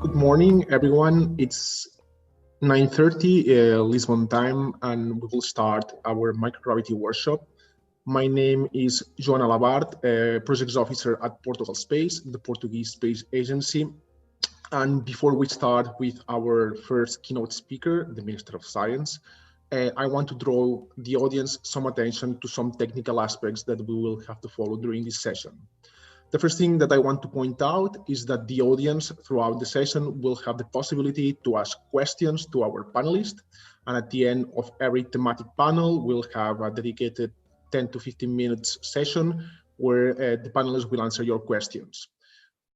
Good morning, everyone. It's 9:30 Lisbon time, and we will start our microgravity workshop. My name is Joan Alabart, Projects Officer at Portugal Space, the Portuguese Space Agency. And before we start with our first keynote speaker, the Minister of Science, I want to draw the audience some attention to some technical aspects that we will have to follow during this session. The first thing that I want to point out is that the audience throughout the session will have the possibility to ask questions to our panelists. And at the end of every thematic panel, we'll have a dedicated 10 to 15 minutes session where the panelists will answer your questions.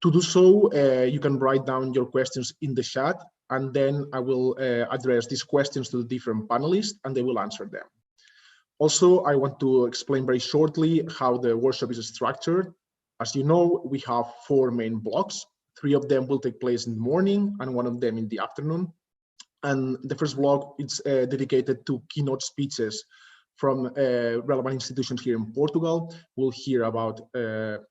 To do so, you can write down your questions in the chat, and then I will address these questions to the different panelists and they will answer them. Also, I want to explain very shortly how the workshop is structured. As you know, we have 4 main blocks. 3 of them will take place in the morning and 1 of them in the afternoon. And the first block is dedicated to keynote speeches from relevant institutions here in Portugal. We'll hear about the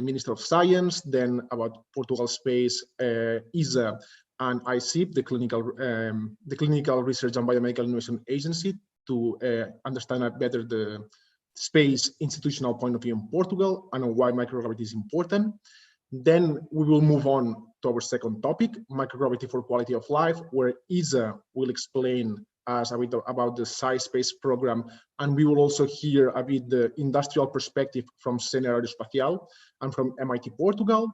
Minister of Science, then about Portugal Space, ESA, and AICIB, the Clinical Research and Biomedical Innovation Agency, to understand better the space institutional point of view in Portugal and why microgravity is important. Then we will move on to our second topic, microgravity for quality of life, where ESA will explain us a bit about the SciSpace program, and we will also hear a bit the industrial perspective from SENER and from MIT Portugal.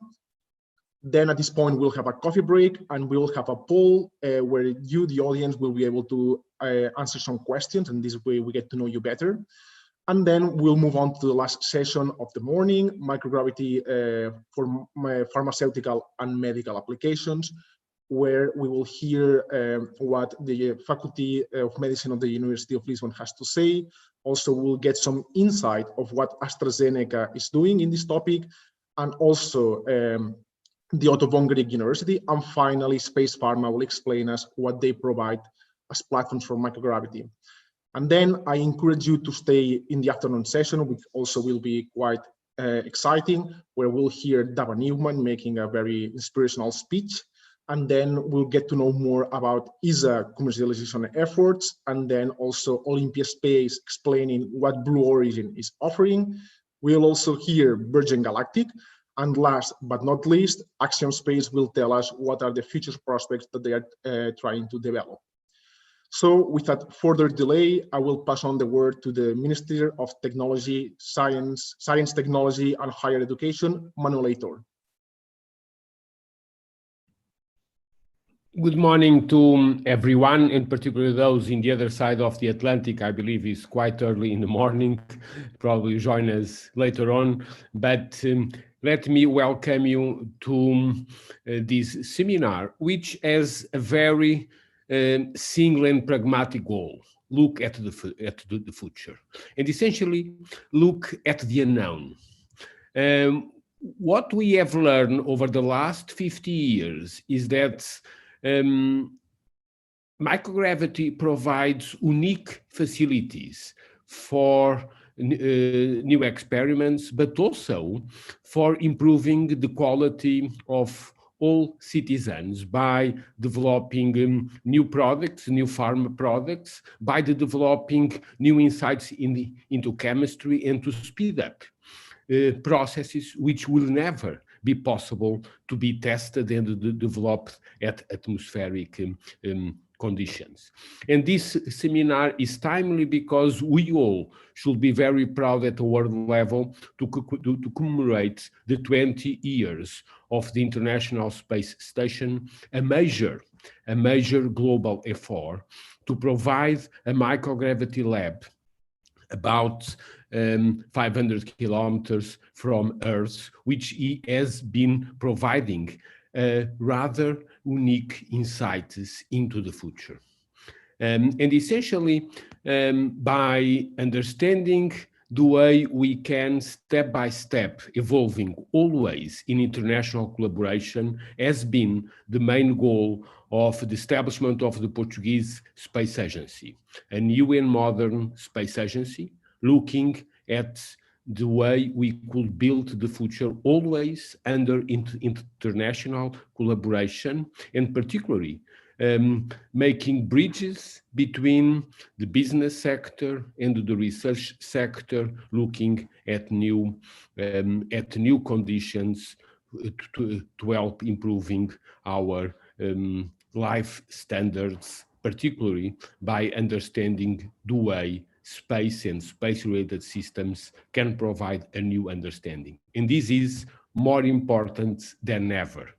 Then at this point, we'll have a coffee break and we'll have a poll where you, the audience, will be able to answer some questions, and this way we get to know you better. And then we'll move on to the last session of the morning, microgravity for pharmaceutical and medical applications, where we will hear what the Faculty of Medicine of the University of Lisbon has to say. Also, we'll get some insight of what AstraZeneca is doing in this topic, and also the Otto-von-Guericke University. And finally, SpacePharma will explain us what they provide as platforms for microgravity. And then I encourage you to stay in the afternoon session, which also will be quite exciting, where we'll hear Dava Newman making a very inspirational speech. And then we'll get to know more about ESA commercialization efforts, and then also OlympiaSpace explaining what Blue Origin is offering. We'll also hear Virgin Galactic. And last but not least, Axiom Space will tell us what are the future prospects that they are trying to develop. So without further delay, I will pass on the word to the Minister of Technology, Science, Technology and Higher Education, Manuel Aitor. Good morning to everyone, in particular those in the other side of the Atlantic. I believe it's quite early in the morning, probably join us later on, but let me welcome you to this seminar, which has a very single and pragmatic goal: look at the future, and essentially look at the unknown. What we have learned over the last 50 years is that microgravity provides unique facilities for new experiments, but also for improving the quality of all citizens by developing new products, new pharma products, by developing new insights into chemistry, and to speed up processes which will never be possible to be tested and developed at atmospheric conditions. And this seminar is timely because we all should be very proud at the world level to commemorate the 20 years of the International Space Station, a major global effort to provide a microgravity lab about 500 kilometers from Earth, which has been providing rather unique insights into the future. And essentially, by understanding the way we can step by step evolving always in international collaboration has been the main goal of the establishment of the Portuguese Space Agency, a new and modern space agency looking at the way we could build the future, always under international collaboration, and particularly making bridges between the business sector and the research sector, looking at new conditions to help improving our life standards, particularly by understanding the way space and space-related systems can provide a new understanding. And this is more important than ever.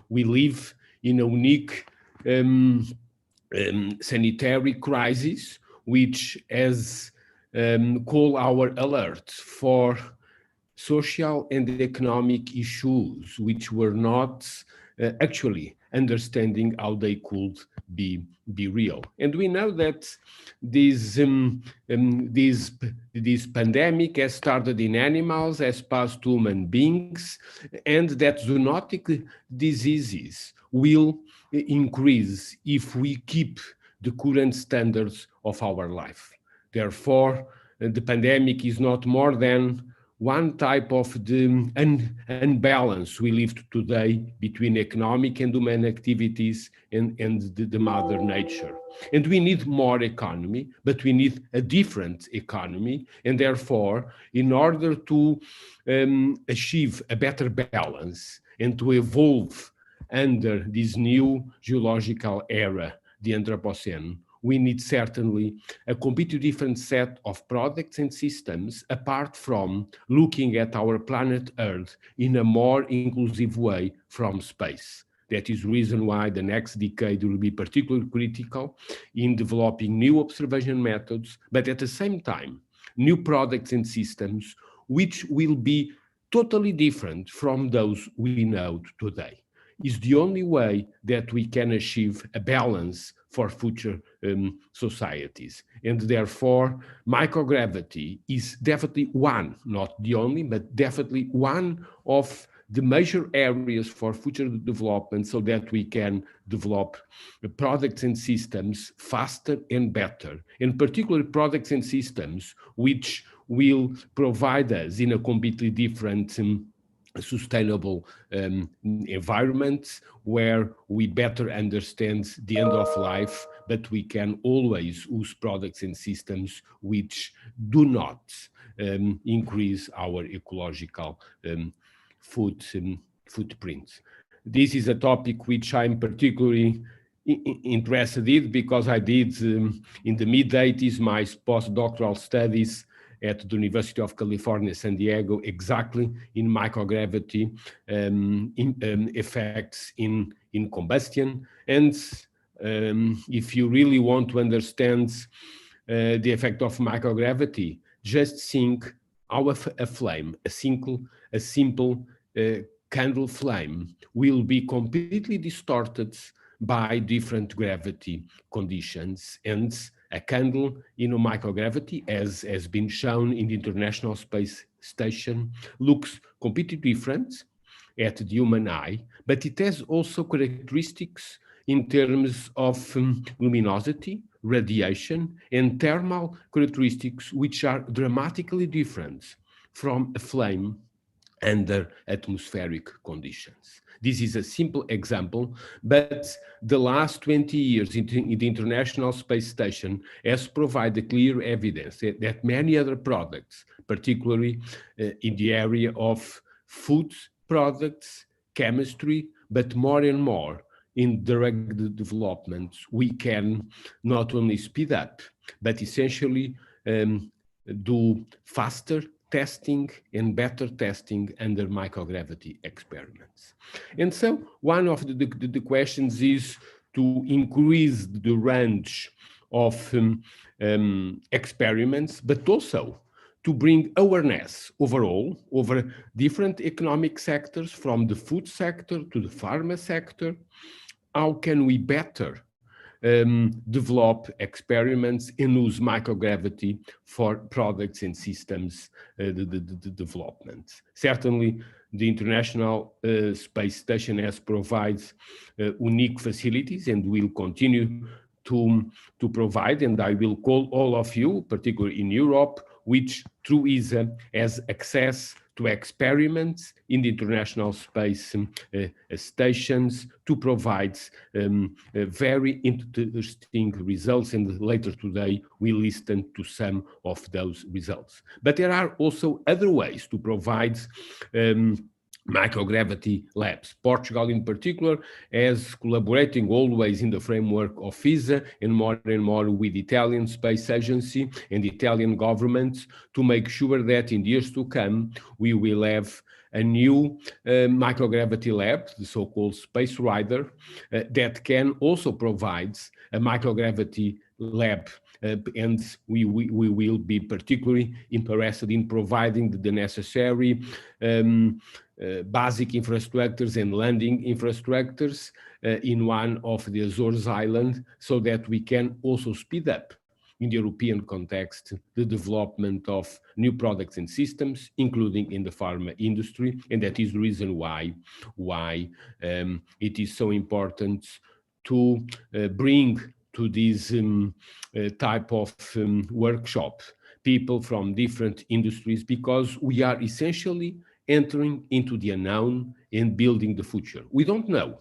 We live in a unique sanitary crisis, which has called our alert for social and economic issues, which were not actually understanding how they could be real. And we know that this pandemic has started in animals, has passed to human beings, and that zoonotic diseases will increase if we keep the current standards of our life. Therefore, the pandemic is not more than one type of the unbalance we live today between economic and human activities and the mother nature. And we need more economy, but we need a different economy. And therefore, in order to achieve a better balance and to evolve under this new geological era, the Anthropocene, we need certainly a completely different set of products and systems, apart from looking at our planet Earth in a more inclusive way from space. That is the reason why the next decade will be particularly critical in developing new observation methods, but at the same time, new products and systems which will be totally different from those we know today. Is the only way that we can achieve a balance for future societies. And therefore, microgravity is definitely one, not the only, but definitely one of the major areas for future development, so that we can develop products and systems faster and better, and particularly products and systems which will provide us in a completely different sustainable environments where we better understand the end of life, but we can always use products and systems which do not increase our ecological footprint. This is a topic which I'm particularly interested in, because I did in the mid-80s my postdoctoral studies at the University of California, San Diego, exactly in microgravity effects in combustion. And if you really want to understand the effect of microgravity, just think how a flame, a simple candle flame, will be completely distorted by different gravity conditions. And a candle in microgravity, as has been shown in the International Space Station, looks completely different at the human eye, but it has also characteristics in terms of luminosity, radiation, and thermal characteristics which are dramatically different from a flame under atmospheric conditions. This is a simple example, but the last 20 years in the International Space Station has provided clear evidence that many other products, particularly in the area of food products, chemistry, but more and more in direct development, we can not only speed up, but essentially do faster testing and better testing under microgravity experiments. And so one of the questions is to increase the range of experiments, but also to bring awareness overall over different economic sectors, from the food sector to the pharma sector. How can we better develop experiments and use microgravity for products and systems development? Certainly, the International Space Station has provided unique facilities and will continue to provide, and I will call all of you, particularly in Europe, which through ESA has access to experiments in the International Space stations to provide very interesting results, and later today we listen to some of those results. But there are also other ways to provide microgravity labs. Portugal in particular is collaborating always in the framework of ESA and more with Italian Space Agency and the Italian government to make sure that in the years to come we will have a new microgravity lab, the so-called Space Rider, that can also provide a microgravity lab. And we will be particularly interested in providing the necessary basic infrastructures and landing infrastructures in one of the Azores Islands, so that we can also speed up in the European context the development of new products and systems, including in the pharma industry. And that is the reason why it is so important to bring to this type of workshop people from different industries, because we are essentially entering into the unknown and building the future. We don't know.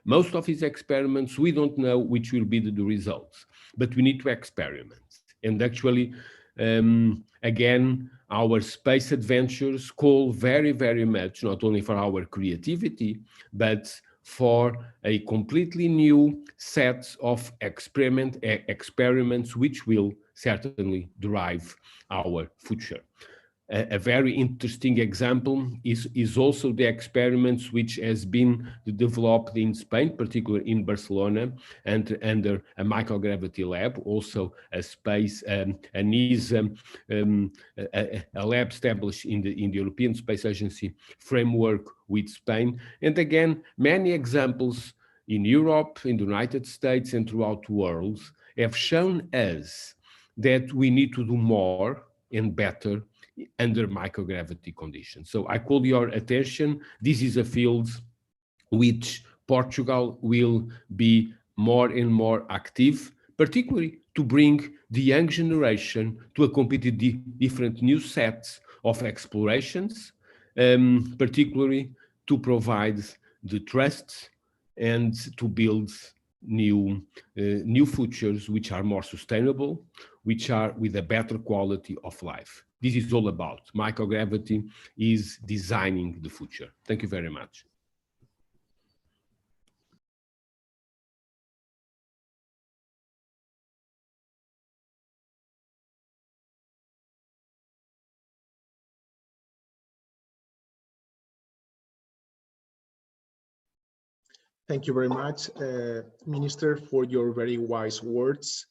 Most of these experiments, we don't know which will be the results, but we need to experiment. And actually, again, our space adventures call very, very much, not only for our creativity, but for a completely new set of experiments which will certainly drive our future. A very interesting example is also the experiments which has been developed in Spain, particularly in Barcelona, and under a microgravity lab, also a space, a lab established in the European Space Agency framework with Spain. And again, many examples in Europe, in the United States, and throughout the world have shown us that we need to do more and better under microgravity conditions. So I call your attention, this is a field which Portugal will be more and more active, particularly to bring the young generation to a completely different new sets of explorations, particularly to provide the trust and to build new futures which are more sustainable, which are with a better quality of life. This is all about. Microgravity is designing the future. Thank you very much. Thank you very much, Minister, for your very wise words.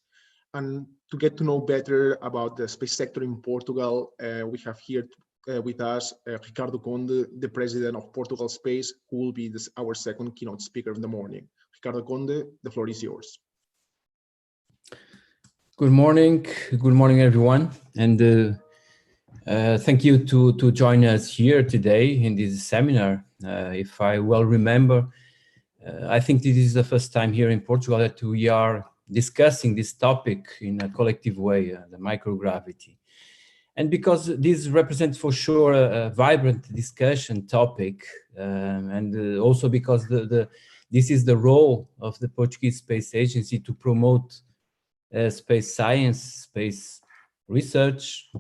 And to get to know better about the space sector in Portugal, we have here with us Ricardo Conde, the president of Portugal Space, who will be our second keynote speaker of the morning. Ricardo Conde, the floor is yours. Good morning, everyone, and thank you to join us here today in this seminar. If I well remember, I think this is the first time here in Portugal that we are discussing this topic in a collective way, the microgravity. And because this represents for sure a vibrant discussion topic, and also because this is the role of the Portuguese Space Agency to promote space science, space research,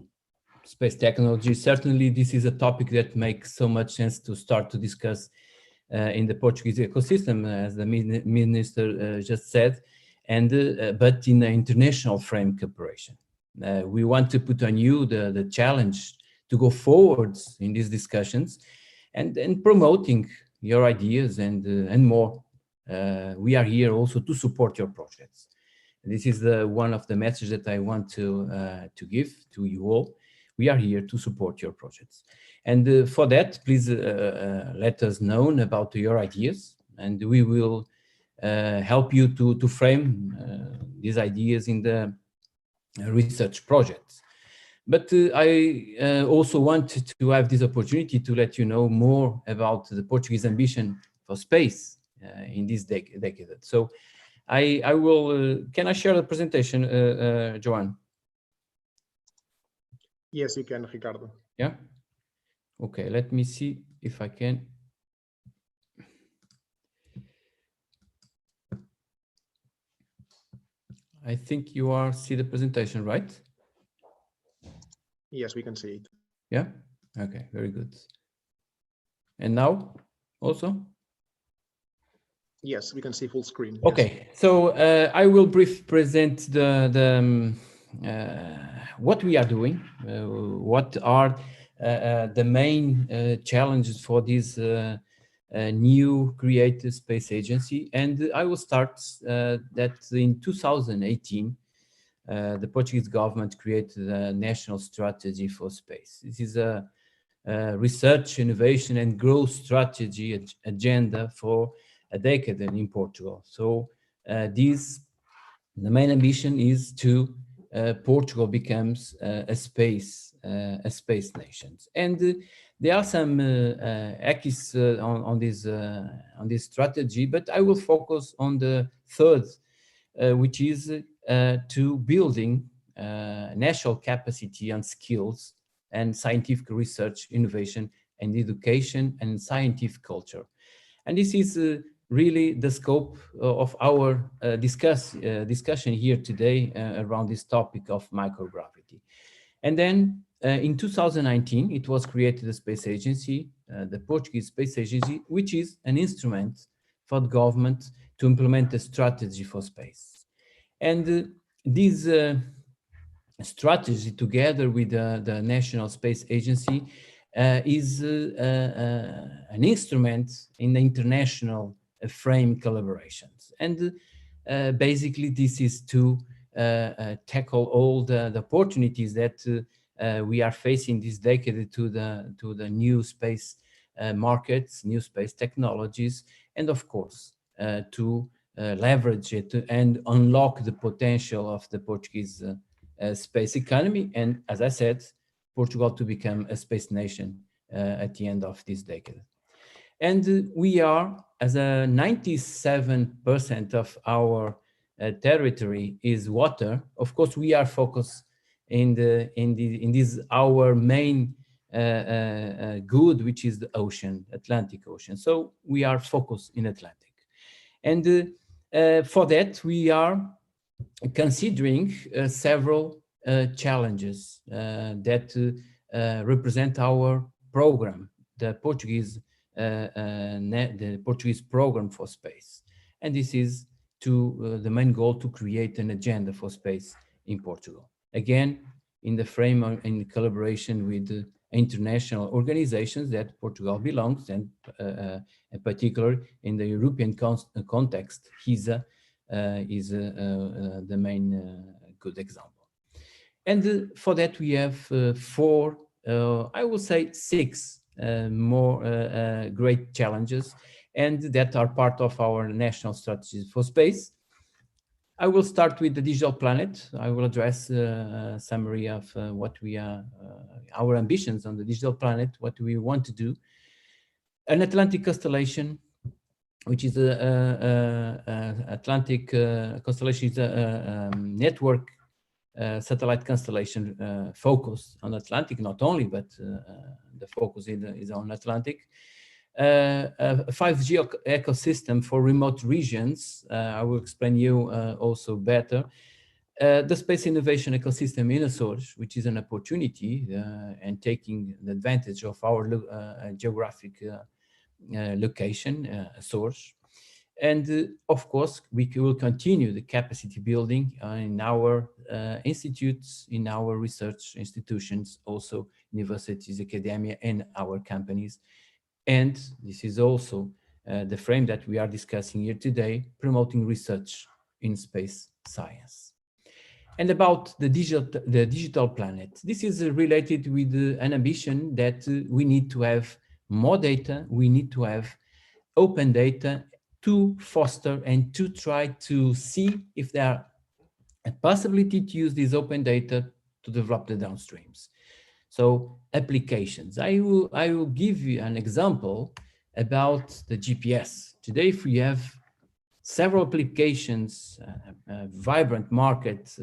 space technology. Certainly this is a topic that makes so much sense to start to discuss in the Portuguese ecosystem, as the minister just said, and but in an international frame cooperation. We want to put on you the challenge to go forwards in these discussions and promoting your ideas and more. We are here also to support your projects. This is one of the messages that I want to give to you all. We are here to support your projects. And for that, please let us know about your ideas, and we will help you to frame these ideas in the research projects. But I also want to have this opportunity to let you know more about the Portuguese ambition for space in this decade. So I will, can I share the presentation, Joanne? Yes, you can, Ricardo. Yeah. Okay, let me see if I can. I think you are see the presentation, right? Yes, we can see it. Yeah. Okay, very good. And now also? Yes, we can see full screen. Okay, yes. so I will brief present what we are doing, what are the main challenges for this new created space agency. And I will start that in 2018, the Portuguese government created a national strategy for space. This is a research, innovation, and growth strategy agenda for a decade in Portugal. So the main ambition is to Portugal becomes a space nation. And there are some acts on this strategy, but I will focus on the third, which is to building national capacity and skills and scientific research, innovation, and education and scientific culture. And this is really the scope of our discussion here today around this topic of microgravity. And then in 2019, it was created a space agency, the Portuguese Space Agency, which is an instrument for the government to implement a strategy for space. And this strategy, together with the National Space Agency, is an instrument in the international frame collaborations. And basically, this is to tackle all the opportunities that we are facing this decade to the new space markets, new space technologies, and of course, to leverage it and unlock the potential of the Portuguese space economy, and as I said, Portugal to become a space nation at the end of this decade. And we are, as a 97% of our territory is water. Of course, we are focused in this our main good, which is the ocean, Atlantic Ocean. So we are focused in Atlantic, and for that we are considering several challenges that represent our program, the Portuguese program for space. And this is the main goal to create an agenda for space in Portugal. Again, in the frame in collaboration with international organizations that Portugal belongs, and in particular in the European context, HISA is the main good example. And for that we have four, I will say six more great challenges, and that are part of our national strategy for space. I will start with the digital planet. I will address a summary of what we are, our ambitions on the digital planet, what we want to do. An Atlantic constellation, which is Atlantic constellation, is a network satellite constellation focused on Atlantic, not only, but the focus is on Atlantic. A 5G ecosystem for remote regions. I will explain you also better. The space innovation ecosystem in Açores, which is an opportunity and taking the advantage of our geographic location, Açores. And of course, we will continue the capacity building in our institutes, in our research institutions, also universities, academia, and our companies. And this is also the frame that we are discussing here today, promoting research in space science. And about the digital planet, this is related with an ambition that we need to have more data, we need to have open data to foster and to try to see if there are a possibility to use this open data to develop the downstreams. So applications. I will give you an example about the GPS. Today, if we have several applications, a vibrant market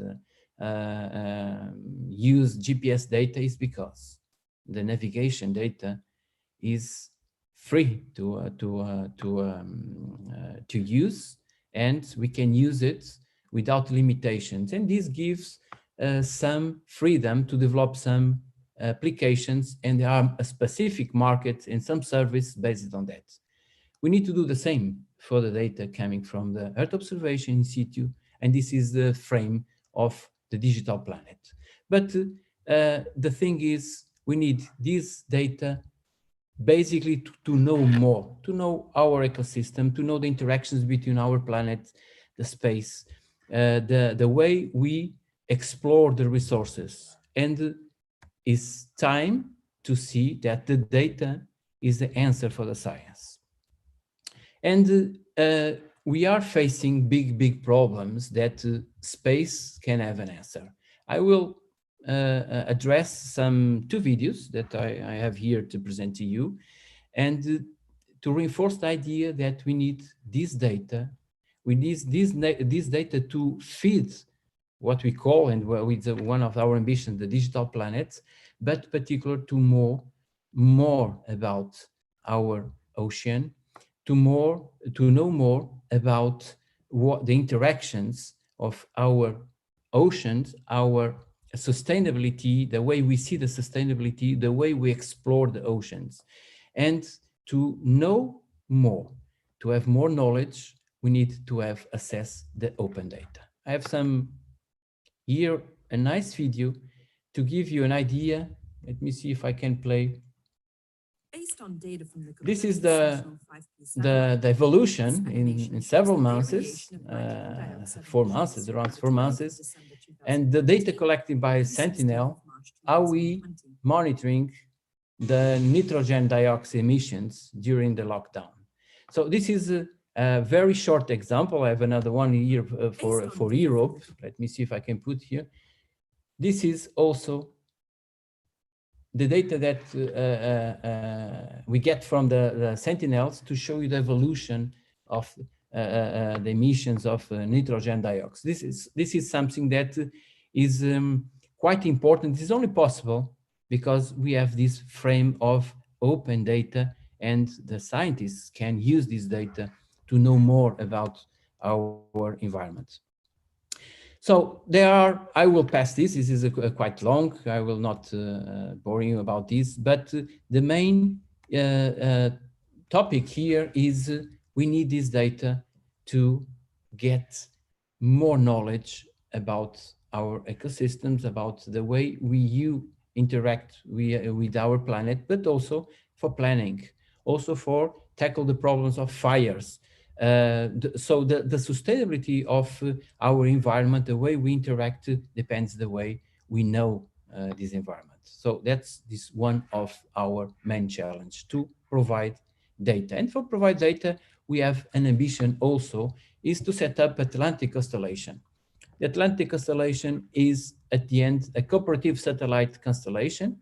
use GPS data is because the navigation data is free to use, and we can use it without limitations. And this gives some freedom to develop some applications, and there are a specific market and some service based on that. We need to do the same for the data coming from the Earth observation in situ, and this is the frame of the digital planet. But the thing is, we need this data basically to know more, to know our ecosystem, to know the interactions between our planet, the space, the way we explore the resources. And it's time to see that the data is the answer for the science. And we are facing big problems that space can have an answer. I will address two videos that I have here to present to you, and to reinforce the idea that we need this data. We need this data to feed what we call, and with one of our ambitions, the digital planet, but particular to more about our ocean, to know more about what the interactions of our oceans, our sustainability, the way we see the sustainability, the way we explore the oceans. And to know more, to have more knowledge, we need to have access the open data. I have here a nice video to give you an idea. Let me see if I can play. Based on data from the this is the evolution in several months, 4 months, around 4 months, and the data collected by Sentinel, how we monitoring the nitrogen dioxide emissions during the lockdown. So this is a very short example. I have another one here for Europe. Let me see if I can put here. This is also the data that we get from the Sentinels to show you the evolution of the emissions of nitrogen dioxide. This is something that is quite important. This is only possible because we have this frame of open data, and the scientists can use this data to know more about our environment. So I will pass this is quite long, I will not bore you about this, but the main topic here is we need this data to get more knowledge about our ecosystems, about the way we interact with our planet, but also for planning, also for tackle the problems of fires. So the sustainability of our environment, the way we interact, depends the way we know this environment. So that's one of our main challenge, to provide data. And for provide data, we have an ambition also, is to set up Atlantic constellation. The Atlantic constellation is at the end a cooperative satellite constellation.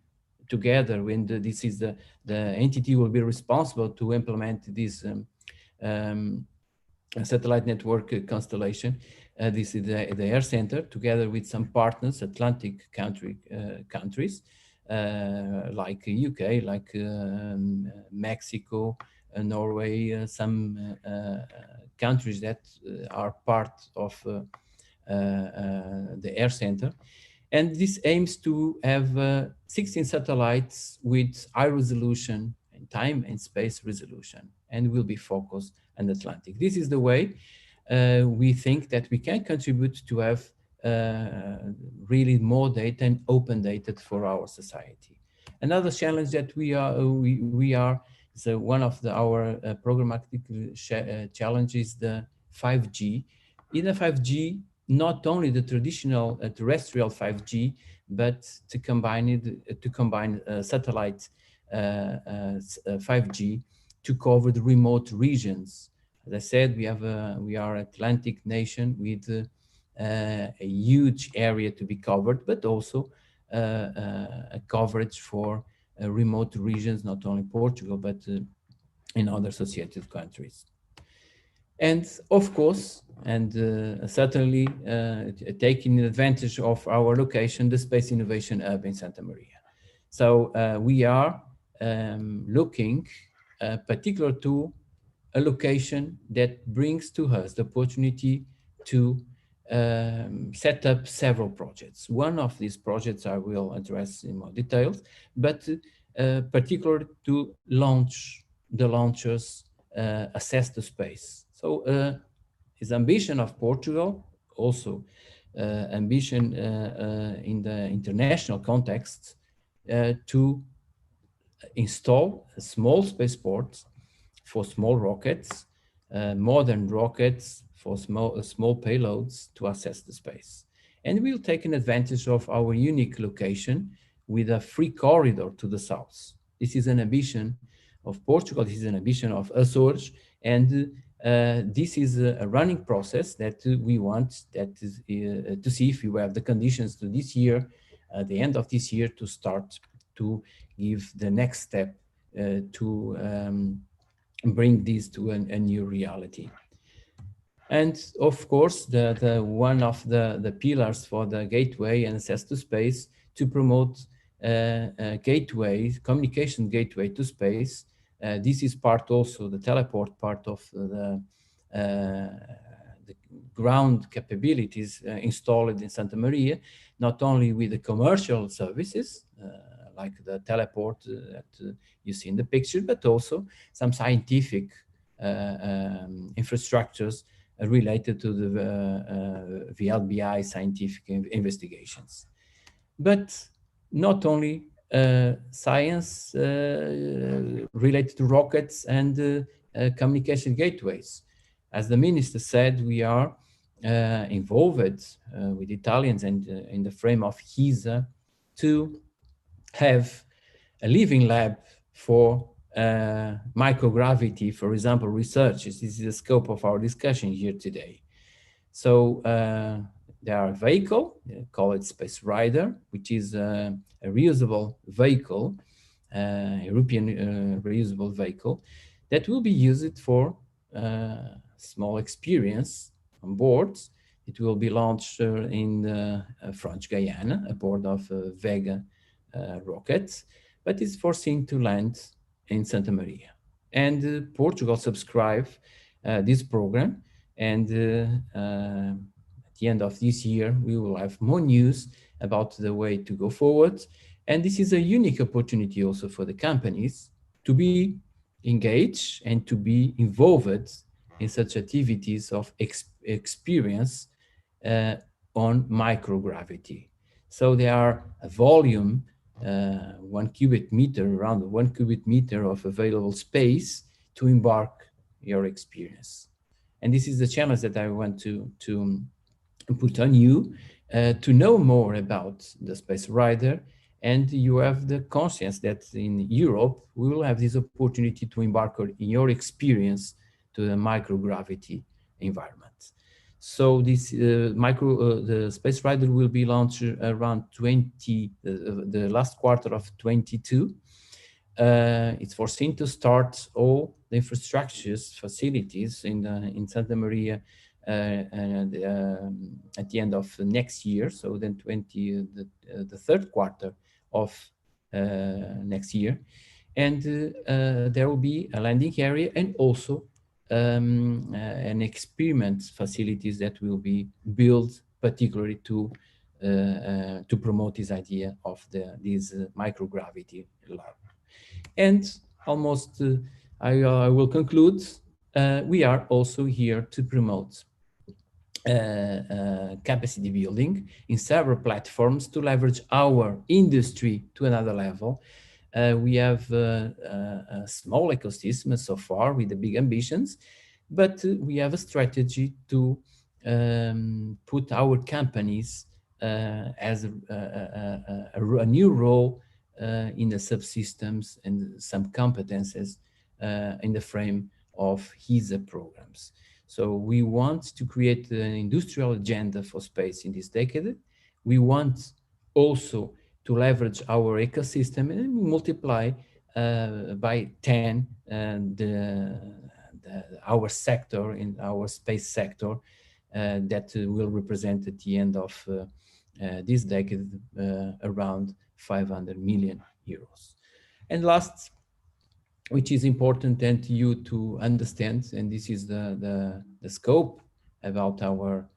Together, when this is the entity will be responsible to implement this satellite network constellation. This is the Air Center, together with some partners, Atlantic countries, like UK, like Mexico, Norway, some countries that are part of the Air Center. And this aims to have 16 satellites with high resolution and time and space resolution, and will be focused on Atlantic. This is the way we think that we can contribute to have really more data and open data for our society. Another challenge that we are so one of our programmatic challenges, the 5G. In the 5G, not only the traditional terrestrial 5G, but to combine satellite 5G to cover the remote regions. As I said, we are Atlantic nation with a huge area to be covered, but also a coverage for remote regions, not only Portugal, but in other associated countries. And of course, and certainly taking advantage of our location, the Space Innovation Hub in Santa Maria. So we are looking particular to a location that brings to us the opportunity to set up several projects. One of these projects I will address in more details, but particular to launch the launchers access to space. So his ambition of Portugal, also ambition in the international context, to install a small spaceport for small rockets, modern rockets for small payloads to access the space. And we'll take an advantage of our unique location with a free corridor to the south. This is an ambition of Portugal, this is an ambition of Açores, and this is a running process that we want to see if we have the conditions to this year, at the end of this year, to start to give the next step to bring this to a new reality. And of course, the one of the pillars for the gateway and access to space to promote communication gateway to space. This is part also, the teleport part of the ground capabilities installed in Santa Maria, not only with the commercial services, like the teleport that you see in the picture, but also some scientific infrastructures related to the VLBI scientific investigations. But not only science related to rockets and communication gateways. As the minister said, we are involved with Italians and in the frame of HISA to have a living lab for microgravity, for example, research. This is the scope of our discussion here today. So there are a vehicle, call it Space Rider, which is a reusable vehicle, European reusable vehicle, that will be used for small experience on board. It will be launched in French Guiana aboard of Vega rockets, but it's foreseen to land in Santa Maria. And Portugal subscribed this program, and at the end of this year, we will have more news about the way to go forward. And this is a unique opportunity also for the companies to be engaged and to be involved in such activities of experience on microgravity. So there are a volume, 1 cubic meter, around 1 cubic meter of available space to embark your experience. And this is the challenge that I want to put on you to know more about the Space Rider. And you have the conscience that in Europe, we will have this opportunity to embark in your experience to the microgravity environment. So this the Space Rider will be launched around the last quarter of 22. It's foreseen to start all the infrastructures, facilities in Santa Maria at the end of next year. So then the third quarter of next year. And there will be a landing area and also an experiment facilities that will be built particularly to promote this idea of this microgravity lab. And almost I will conclude. We are also here to promote capacity building in several platforms to leverage our industry to another level. We have a small ecosystem so far with the big ambitions, but we have a strategy to put our companies as a new role in the subsystems and some competences in the frame of HISA programs. So we want to create an industrial agenda for space in this decade. We want also to leverage our ecosystem and multiply by 10 the our sector, in our space sector, that will represent at the end of this decade around 500 million euros. And last, which is important and you to understand, and this is the scope about our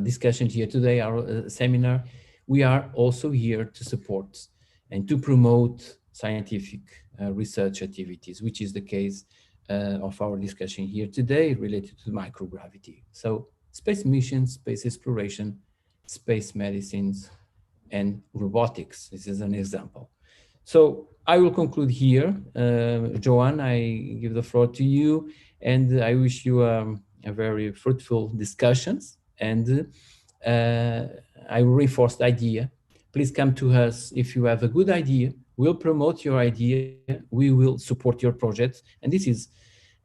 discussion here today, our seminar. We are also here to support and to promote scientific research activities, which is the case of our discussion here today related to microgravity. So space missions, space exploration, space medicines, and robotics. This is an example. So I will conclude here. Joanne, I give the floor to you, and I wish you a very fruitful discussions. And I will reinforce the idea. Please come to us if you have a good idea. We'll promote your idea. We will support your project. And this is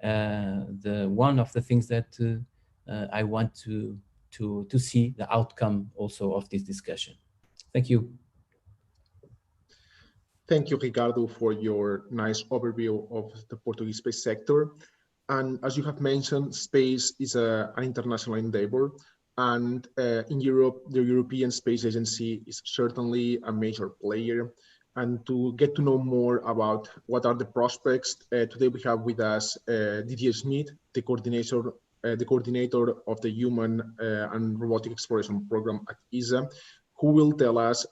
one of the things that I want to see the outcome also of this discussion. Thank you. Thank you, Ricardo, for your nice overview of the Portuguese space sector. And as you have mentioned, space is an international endeavor. And in Europe, the European Space Agency is certainly a major player. And to get to know more about what are the prospects, today we have with us Didier Schmidt, the coordinator of the Human and Robotic Exploration Program at ESA, who will tell us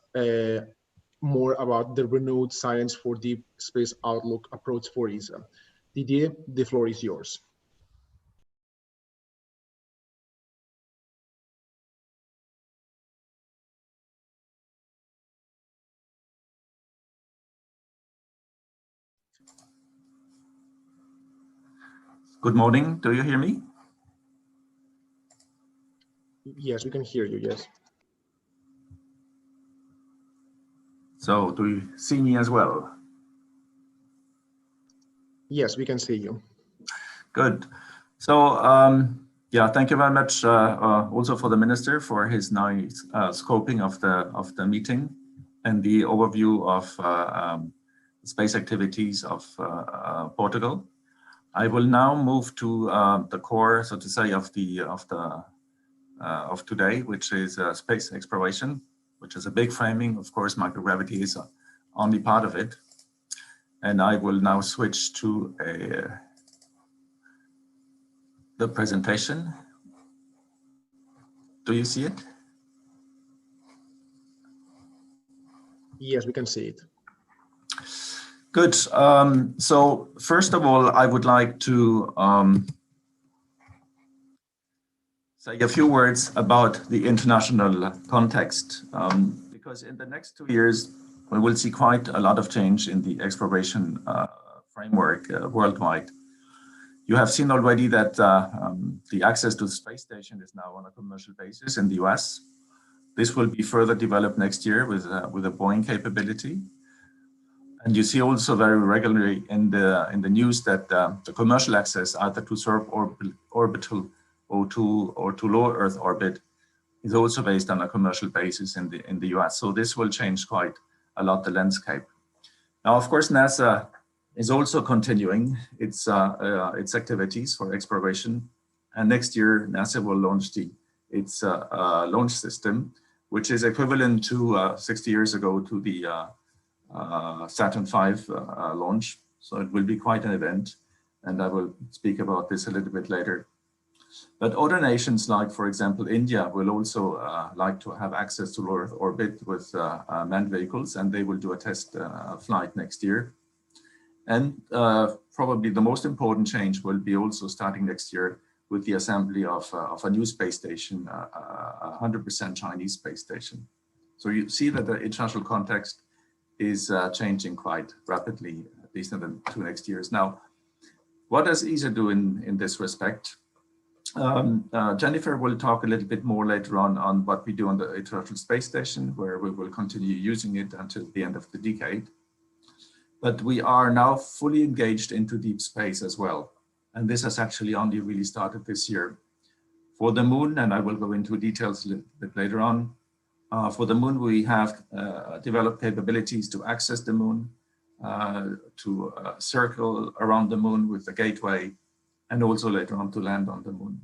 more about the renewed Science for Deep Space Outlook approach for ESA. Didier, the floor is yours. Good morning. Do you hear me? Yes, we can hear you, yes. So do you see me as well? Yes, we can see you. Good. So yeah, thank you very much also for the minister for his nice scoping of the meeting and the overview of space activities of Portugal. I will now move to the core, so to say, of today, which is space exploration, which is a big framing. Of course, microgravity is only part of it. And I will now switch to the presentation. Do you see it? Yes, we can see it. Good. So first of all, I would like to say a few words about the international context, because in the next 2 years, we will see quite a lot of change in the exploration framework worldwide. You have seen already that the access to the space station is now on a commercial basis in the US. This will be further developed next year with a Boeing capability. And you see also very regularly in the news that the commercial access either to orbital or to low Earth orbit is also based on a commercial basis in the US. So this will change quite a lot the landscape. Now, of course, NASA is also continuing its activities for exploration. And next year, NASA will launch its launch system, which is equivalent to 60 years ago to the Saturn V launch. So it will be quite an event. And I will speak about this a little bit later. But other nations, like, for example, India, will also like to have access to low Earth orbit with manned vehicles, and they will do a test flight next year. And probably the most important change will be also starting next year with the assembly of a new space station, 100% Chinese space station. So you see that the international context is changing quite rapidly, at least in the 2 next years. Now, what does ESA do in this respect? Jennifer will talk a little bit more later on what we do on the International Space Station, where we will continue using it until the end of the decade. But we are now fully engaged into deep space as well. And this has actually only really started this year. For the moon, and I will go into details a little bit later on, for the moon, we have developed capabilities to access the moon. to circle around the moon with the gateway, and also later on to land on the moon.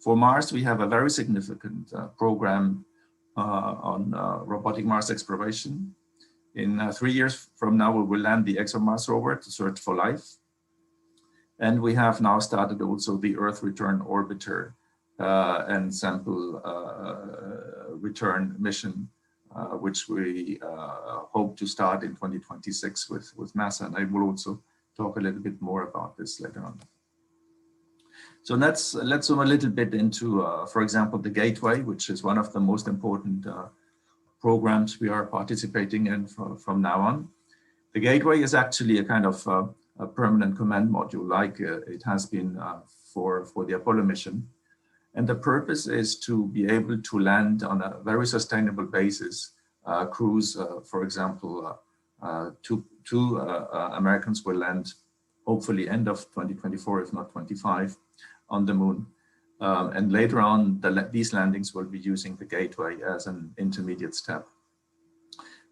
For Mars, we have a very significant program on robotic Mars exploration. In 3 years from now, we will land the ExoMars rover to search for life. And we have now started also the Earth Return Orbiter and Sample Return mission, which we hope to start in 2026 with NASA. And I will also talk a little bit more about this later on. So let's zoom a little bit into, for example, the Gateway, which is one of the most important programs we are participating in from now on. The Gateway is actually a kind of a permanent command module, like it has been for the Apollo mission. And the purpose is to be able to land on a very sustainable basis. Crews, for example, two Americans will land hopefully end of 2024, if not 25, on the moon. And later on, these landings will be using the Gateway as an intermediate step.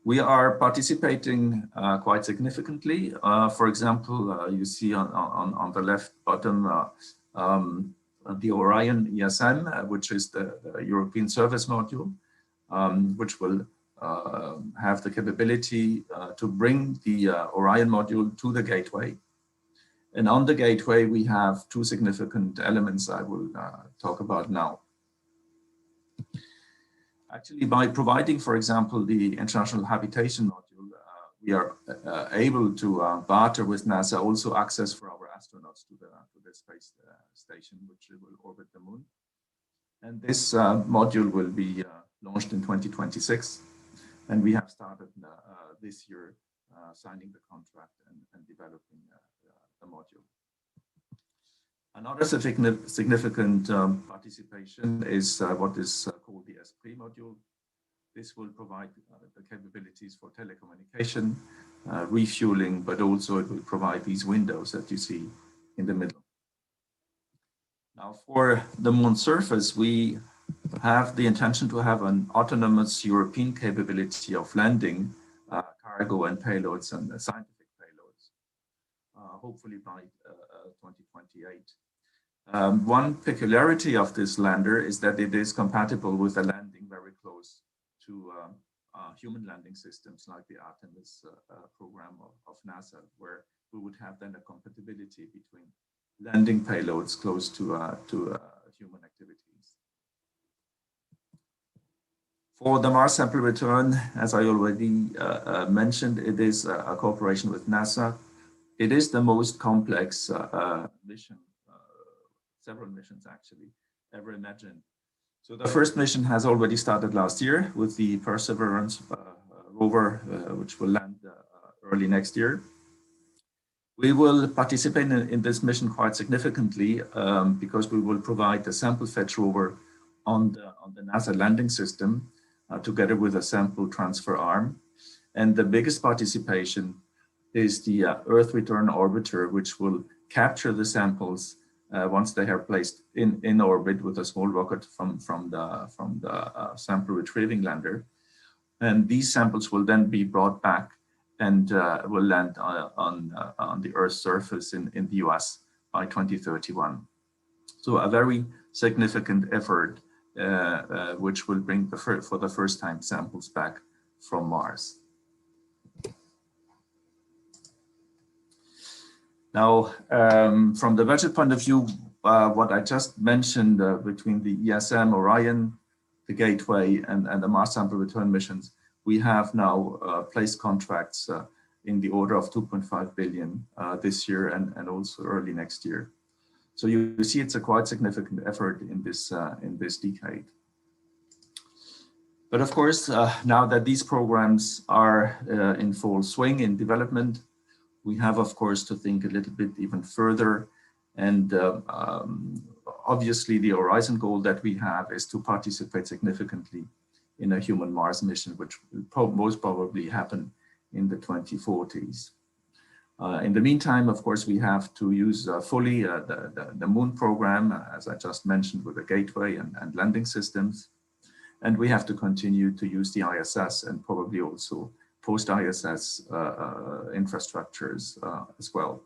We are participating quite significantly. For example, you see on the left bottom the Orion ESM, which is the European Service Module, which will have the capability to bring the Orion module to the Gateway. And on the Gateway, we have two significant elements I will talk about now. Actually, by providing, for example, the International Habitation Module, we are able to barter with NASA also access for our astronauts to the space station, which will orbit the moon. And this module will be launched in 2026. And we have started this year signing the contract and developing the module. Another significant participation is what is called the Esprit module. This will provide the capabilities for telecommunication, refueling, but also it will provide these windows that you see in the middle. Now, for the moon surface, we have the intention to have an autonomous European capability of landing cargo and payloads and scientific payloads, hopefully by 2028. One peculiarity of this lander is that it is compatible with a landing very close to human landing systems like the Artemis program of NASA, where we would have then a compatibility between landing payloads close to human activities. For the Mars sample return, as I already mentioned, it is a cooperation with NASA. It is the most complex mission, several missions actually, ever imagined. So the first mission has already started last year with the Perseverance rover, which will land early next year. We will participate in this mission quite significantly because we will provide the sample fetch rover on the NASA landing system together with a sample transfer arm. And the biggest participation is the Earth Return Orbiter, which will capture the samples once they are placed in orbit with a small rocket from the sample retrieving lander. And these samples will then be brought back and will land on the Earth's surface in the US by 2031. So a very significant effort, which will bring for the first time samples back from Mars. Now, from the budget point of view, what I just mentioned between the ESM, Orion, the Gateway, and the Mars sample return missions, we have now placed contracts in the order of 2.5 billion this year and also early next year. So you see it's a quite significant effort in this decade. But of course, now that these programs are in full swing in development, we have, of course, to think a little bit even further. And obviously, the horizon goal that we have is to participate significantly in a human Mars mission, which will most probably happen in the 2040s. In the meantime, of course, we have to use fully the Moon program, as I just mentioned, with the Gateway and landing systems. And we have to continue to use the ISS and probably also post-ISS infrastructures as well.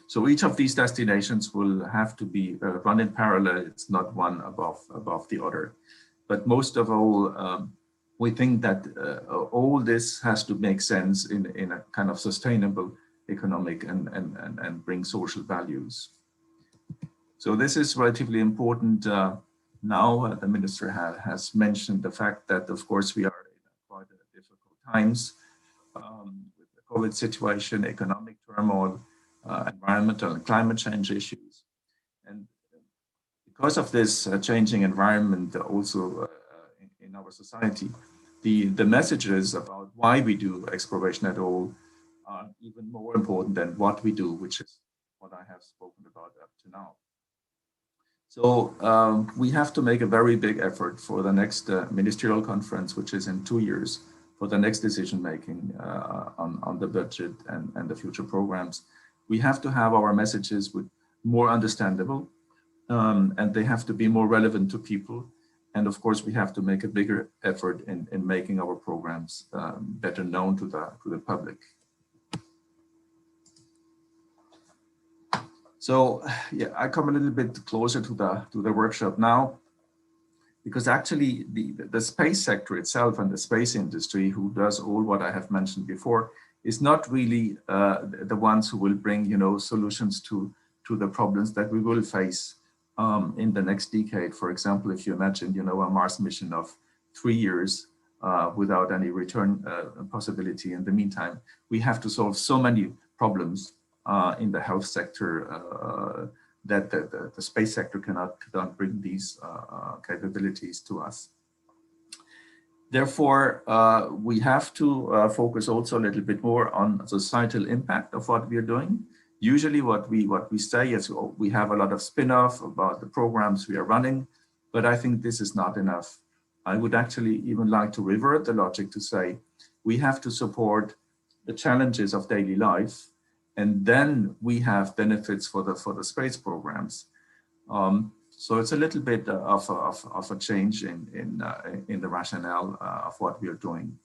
So each of these destinations will have to be run in parallel. It's not one above the other. But most of all, we think that all this has to make sense in a kind of sustainable economic and bring social values. So this is relatively important. Now the minister has mentioned the fact that, of course, we are in quite difficult times with the COVID situation, economic turmoil, environmental and climate change issues. And because of this changing environment also in our society, the messages about why we do exploration at all are even more important than what we do, which is what I have spoken about up to now. So we have to make a very big effort for the next ministerial conference, which is in 2 years, for the next decision-making on the budget and the future programs. We have to have our messages more understandable, and they have to be more relevant to people. And of course, we have to make a bigger effort in making our programs better known to the public. So yeah, I come a little bit closer to the workshop now, because actually the space sector itself and the space industry, who does all what I have mentioned before, is not really the ones who will bring, you know, solutions to the problems that we will face in the next decade. For example, if you imagine, you know, a Mars mission of 3 years without any return possibility in the meantime, we have to solve so many problems in the health sector that the space sector cannot bring these capabilities to us. Therefore, we have to focus also a little bit more on the societal impact of what we are doing. Usually what we say is, oh, we have a lot of spin-off about the programs we are running, but I think this is not enough. I would actually even like to revert the logic to say, we have to support the challenges of daily life, and then we have benefits for the space programs. So it's a little bit of a change in the rationale of what we are doing,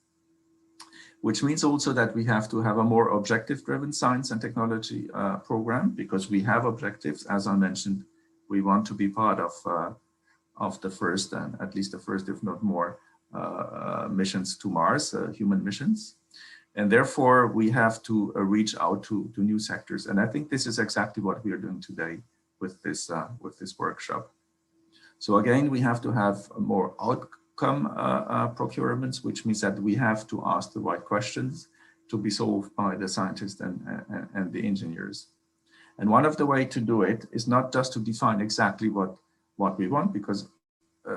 which means also that we have to have a more objective-driven science and technology program, because we have objectives. As I mentioned, we want to be part of the first, and at least the first, if not more, missions to Mars, human missions. And therefore, we have to reach out to new sectors. And I think this is exactly what we are doing today with this workshop. So again, we have to have more outcome procurements, which means that we have to ask the right questions to be solved by the scientists and the engineers. And one of the ways to do it is not just to define exactly what we want, because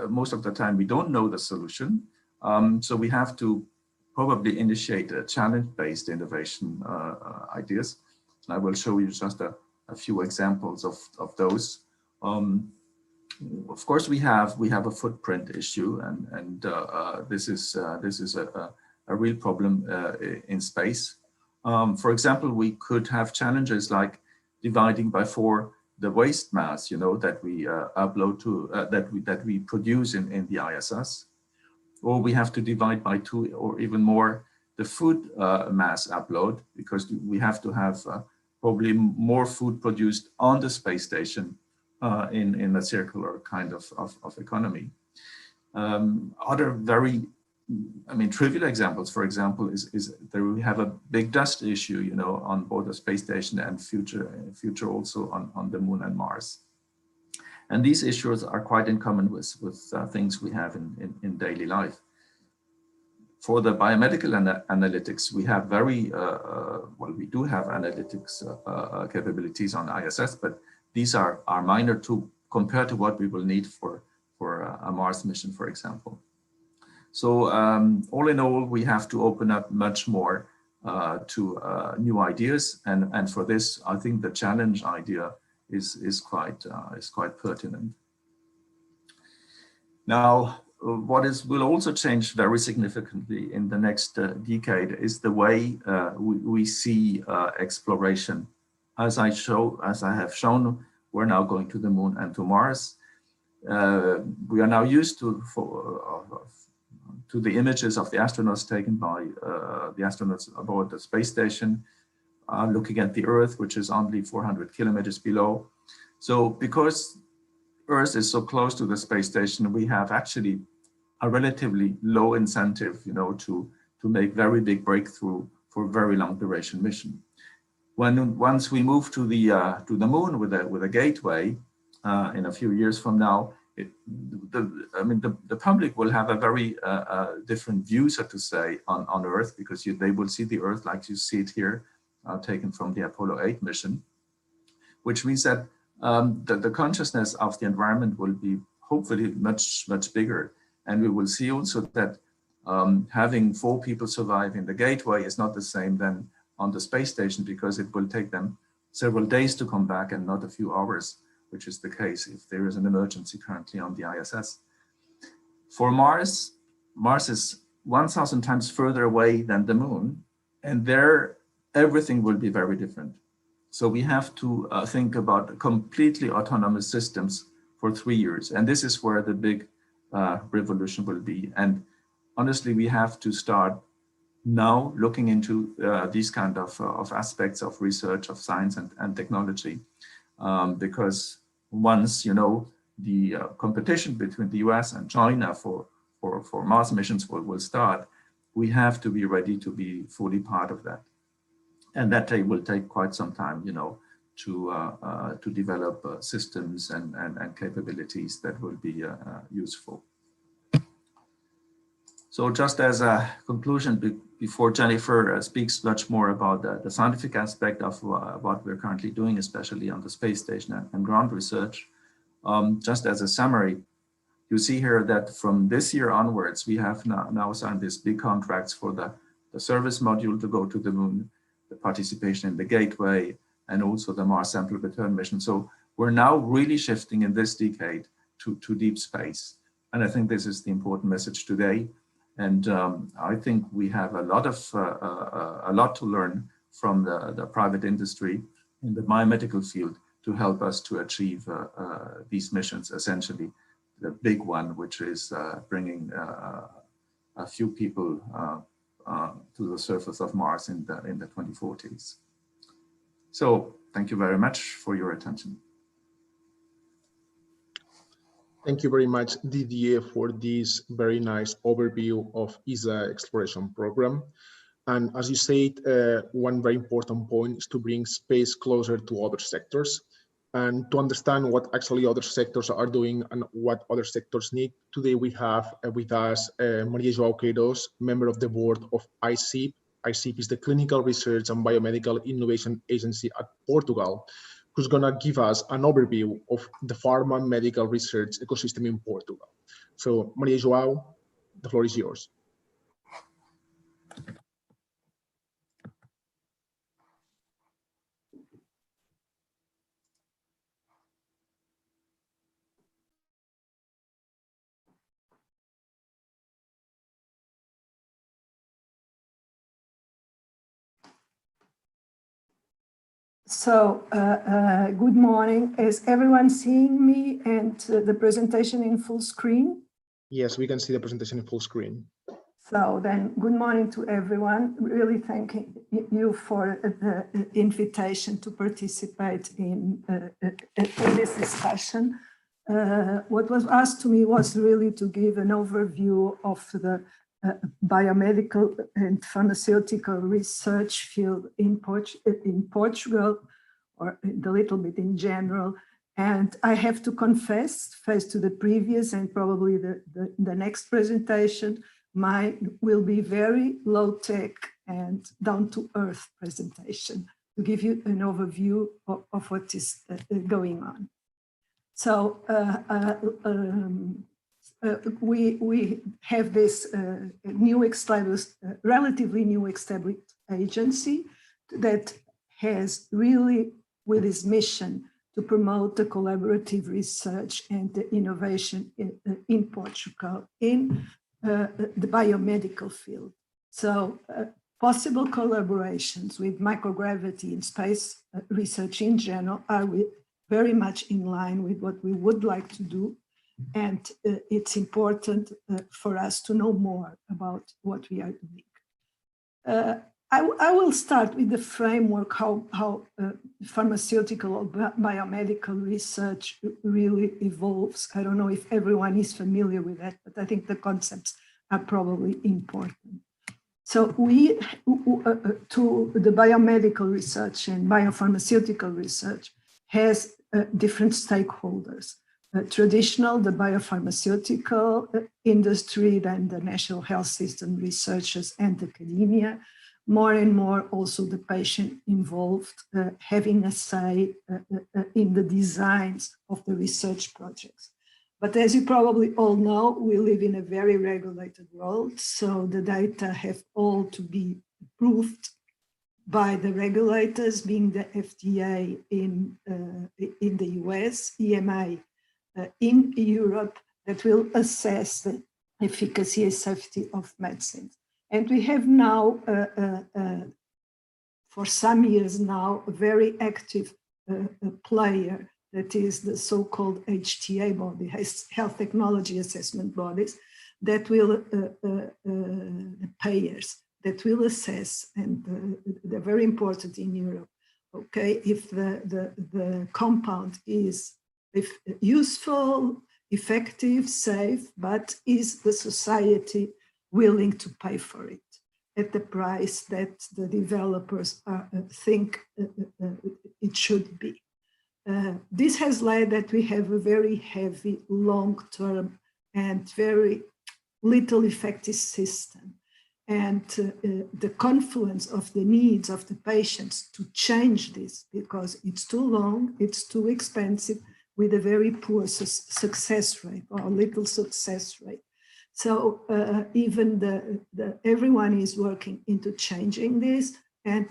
most of the time we don't know the solution. So we have to probably initiate a challenge-based innovation ideas. And I will show you just a few examples of those. Of course, we have a footprint issue, and this is a real problem in space. For example, we could have challenges like dividing by 4 the waste mass, you know, that we upload to that we produce in the ISS. Or we have to divide by 2 or even more the food mass upload, because we have to have probably more food produced on the space station in a circular kind of economy. Other very, trivial examples, for example, is that we have a big dust issue, you know, on board the space station, and future also on the Moon and Mars. And these issues are quite in common with things we have in daily life. For the biomedical analytics, we have we do have analytics capabilities on ISS, but these are minor compared to what we will need for a Mars mission, for example. So all in all, we have to open up much more to new ideas, and for this, I think the challenge idea is quite pertinent. Now, what will also change very significantly in the next decade is the way we see exploration. As I have shown, we're now going to the Moon and to Mars. We are now used to to the images of the astronauts taken by the astronauts aboard the space station, looking at the Earth, which is only 400 kilometers below. So because Earth is so close to the space station, we have actually a relatively low incentive, to make very big breakthrough for very long duration mission. Once we move to the moon with a gateway in a few years from now, the public will have a very different view, so to say, on Earth, because they will see the Earth like you see it here, taken from the Apollo 8 mission, which means that the consciousness of the environment will be hopefully much bigger, and we will see also that having 4 people survive in the gateway is not the same than on the space station, because it will take them several days to come back and not a few hours, which is the case if there is an emergency currently on the ISS. For Mars is 1,000 times further away than the moon, and there everything will be very different. So we have to think about completely autonomous systems for 3 years, and this is where the big revolution will be. And honestly, we have to start now looking into these kind of aspects of research, of science and technology, because once the competition between the US and China for Mars missions will start, we have to be ready to be fully part of that, and that will take quite some time, to develop systems and capabilities that will be useful. So just as a conclusion, before Jennifer speaks much more about the scientific aspect of what we're currently doing, especially on the space station and ground research, just as a summary, you see here that from this year onwards, we have now signed these big contracts for the service module to go to the moon, the participation in the gateway, and also the Mars sample return mission. So we're now really shifting in this decade to deep space. And I think this is the important message today. And I think we have a lot to learn from the private industry in the biomedical field to help us to achieve these missions, essentially the big one, which is bringing a few people to the surface of Mars in the 2040s. So thank you very much for your attention. Thank you very much, Didier, for this very nice overview of ESA exploration program. And as you said, one very important point is to bring space closer to other sectors and to understand what actually other sectors are doing and what other sectors need. Today we have with us Maria João Queiroz, member of the board of AICIB. AICIB is the Clinical Research and Biomedical Innovation Agency at Portugal, who's going to give us an overview of the pharma medical research ecosystem in Portugal. So, Maria João, the floor is yours. So, good morning. Is everyone seeing me and the presentation in full screen? Yes, we can see the presentation in full screen. So then, good morning to everyone. Really thanking you for the invitation to participate in this discussion. What was asked to me was really to give an overview of the biomedical and pharmaceutical research field in Portugal, or a little bit in general. And I have to confess, face to the previous and probably the next presentation, mine will be very low-tech and down-to-earth presentation to give you an overview of what is going on. So we have this relatively new established agency that has really, with its mission, to promote the collaborative research and the innovation in Portugal in the biomedical field. So possible collaborations with microgravity and space research in general are very much in line with what we would like to do. and it's important for us to know more about what we are doing. I will start with the framework, how pharmaceutical or biomedical research really evolves. I don't know if everyone is familiar with that, but I think the concepts are probably important. So to the biomedical research and biopharmaceutical research has different stakeholders. Traditional, the biopharmaceutical industry, then the national health system researchers and academia. More and more also the patient involved, having a say in the designs of the research projects. But as you probably all know, we live in a very regulated world, so the data have all to be approved by the regulators, being the FDA in the US, EMA in Europe, that will assess the efficacy and safety of medicines. And we have now, for some years now, a very active player that is the so-called HTA body, Health Technology Assessment Bodies, that will, the payers, that will assess, and they're very important in Europe, okay, if the compound is useful, effective, safe, but is the society willing to pay for it at the price that the developers think it should be. This has led that we have a very heavy, long-term and very little effective system. And the confluence of the needs of the patients to change this, because it's too long, it's too expensive, with a very poor success rate or little success rate. So even everyone is working into changing this, and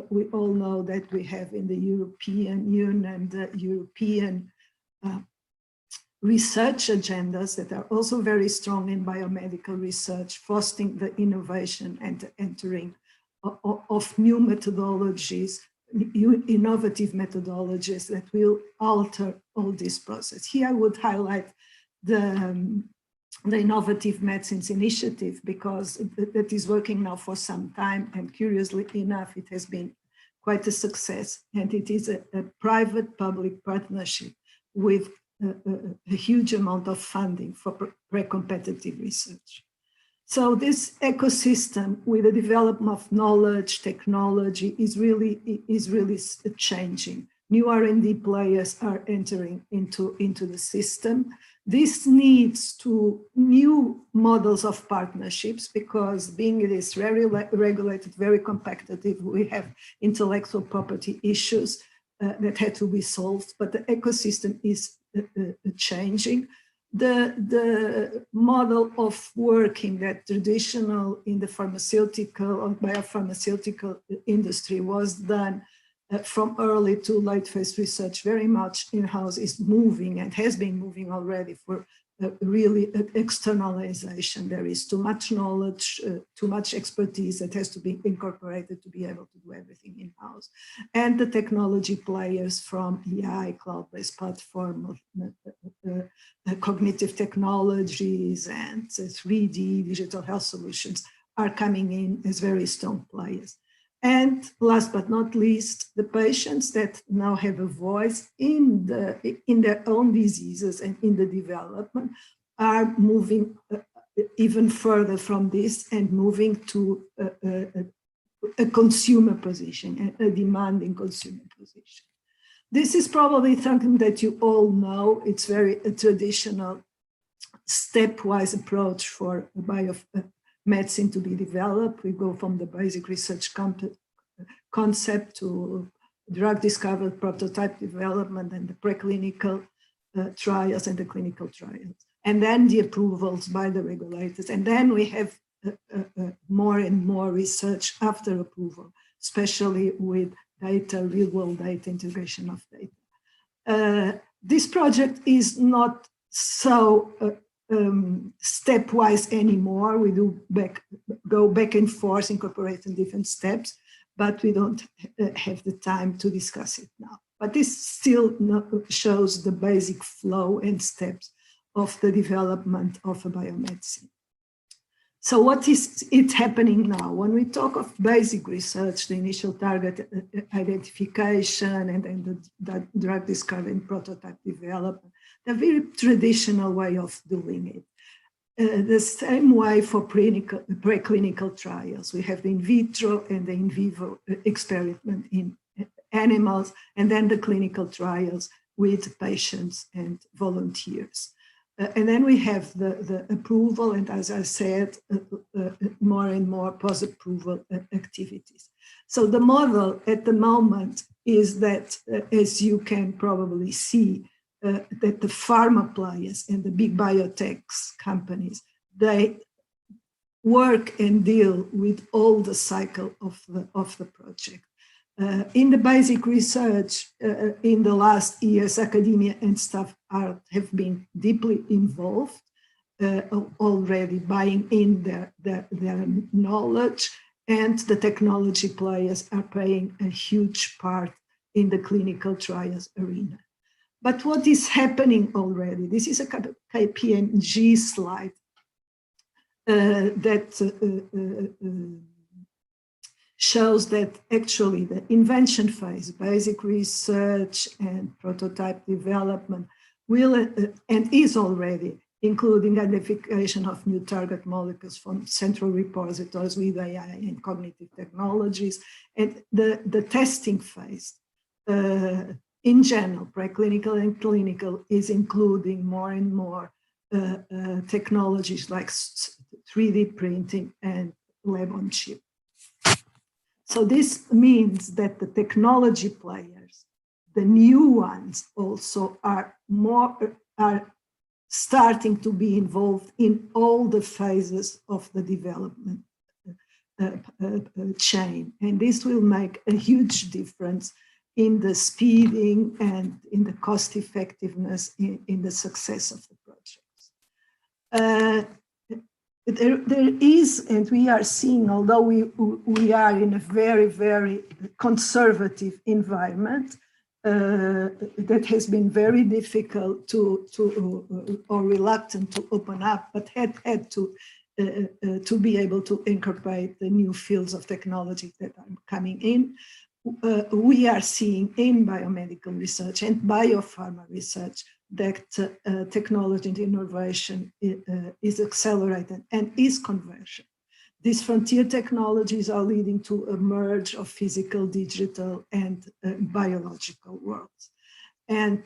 we all know that we have in the European Union the European research agendas that are also very strong in biomedical research, fostering the innovation and the entering of new methodologies, innovative methodologies that will alter all this process. Here I would highlight the Innovative Medicines Initiative, because that is working now for some time, and curiously enough, it has been quite a success. And it is a private-public partnership with a huge amount of funding for pre-competitive research. So this ecosystem with the development of knowledge, technology is really changing. New R&D players are entering into the system. This leads to new models of partnerships, because being it is very regulated, very competitive, we have intellectual property issues that had to be solved, but the ecosystem is changing. The model of working that traditional in the pharmaceutical or biopharmaceutical industry was done from early to late phase research very much in-house is moving, and has been moving already for really externalization. There is too much knowledge, too much expertise that has to be incorporated to be able to do everything in-house. And the technology players from AI, cloud-based platform, cognitive technologies, and 3D digital health solutions are coming in as very strong players. And last but not least, the patients that now have a voice in their own diseases and in the development are moving even further from this and moving to a consumer position, a demanding consumer position. This is probably something that you all know. It's very a traditional stepwise approach for biomedicine to be developed. We go from the basic research concept to drug discovery, prototype development, and the preclinical trials and the clinical trials. And then the approvals by the regulators. And then we have more and more research after approval, especially with data, real-world data, integration of data. This project is not so stepwise anymore. We do go back and forth, incorporating different steps, but we don't have the time to discuss it now. But this still shows the basic flow and steps of the development of a biomedicine. So what is it happening now? When we talk of basic research, the initial target identification and then the drug discovery and prototype development, the very traditional way of doing it. The same way for preclinical trials. We have the in vitro and the in vivo experiment in animals, and then the clinical trials with patients and volunteers. And then we have the approval, and as I said, more and more post-approval activities. So the model at the moment is that, as you can probably see, that the pharma players and the big biotechs companies, they work and deal with all the cycle of the project. In the basic research, in the last years, academia and staff have been deeply involved, already buying in their knowledge, and the technology players are playing a huge part in the clinical trials arena. But what is happening already? This is a KPMG slide that shows that actually the invention phase, basic research and prototype development will and is already including identification of new target molecules from central repositories with AI and cognitive technologies, and the testing phase. In general, preclinical and clinical is including more and more technologies like 3D printing and lab on chip. So this means that the technology players, the new ones also are starting to be involved in all the phases of the development chain. And this will make a huge difference in the speeding and in the cost effectiveness in the success of the projects. There is, and we are seeing, although we are in a very, very conservative environment, that has been very difficult or reluctant to open up, but had to be able to incorporate the new fields of technology that are coming in. We are seeing in biomedical research and biopharma research that technology and innovation is accelerated and is conversion. These frontier technologies are leading to a merge of physical, digital, and biological worlds. And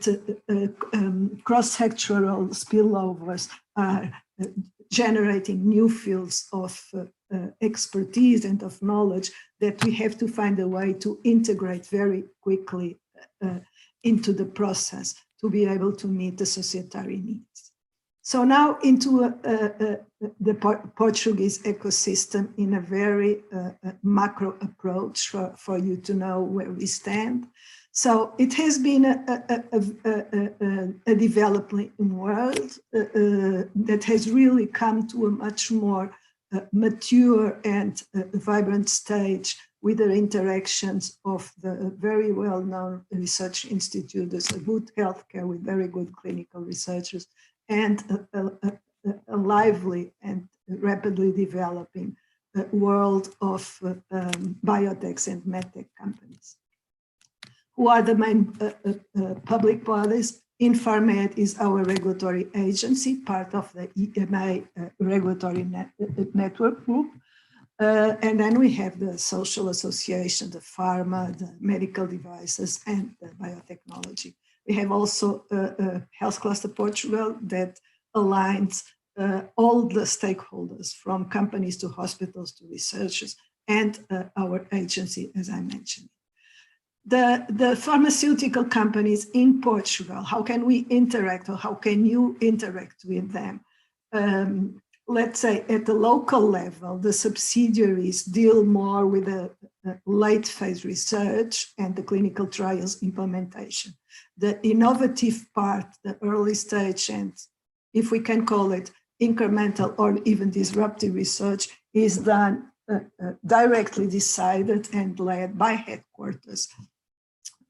cross-sectoral spillovers are generating new fields of expertise and of knowledge that we have to find a way to integrate very quickly into the process to be able to meet the societary needs. So now into the Portuguese ecosystem in a very macro approach for you to know where we stand. So it has been a developing world that has really come to a much more mature and vibrant stage with the interactions of the very well-known research institutes, a good healthcare with very good clinical researchers, and a lively and rapidly developing world of biotechs and medtech companies. Who are the main public bodies? Infarmed is our regulatory agency, part of the EMA regulatory network group. And then we have the social association, the pharma, the medical devices, and the biotechnology. We have also Health Cluster Portugal that aligns all the stakeholders, from companies to hospitals to researchers, and our agency, as I mentioned. The pharmaceutical companies in Portugal, how can we interact, or how can you interact with them? Let's say at the local level, the subsidiaries deal more with the late phase research and the clinical trials implementation. The innovative part, the early stage, and if we can call it incremental or even disruptive research, is done directly decided and led by headquarters.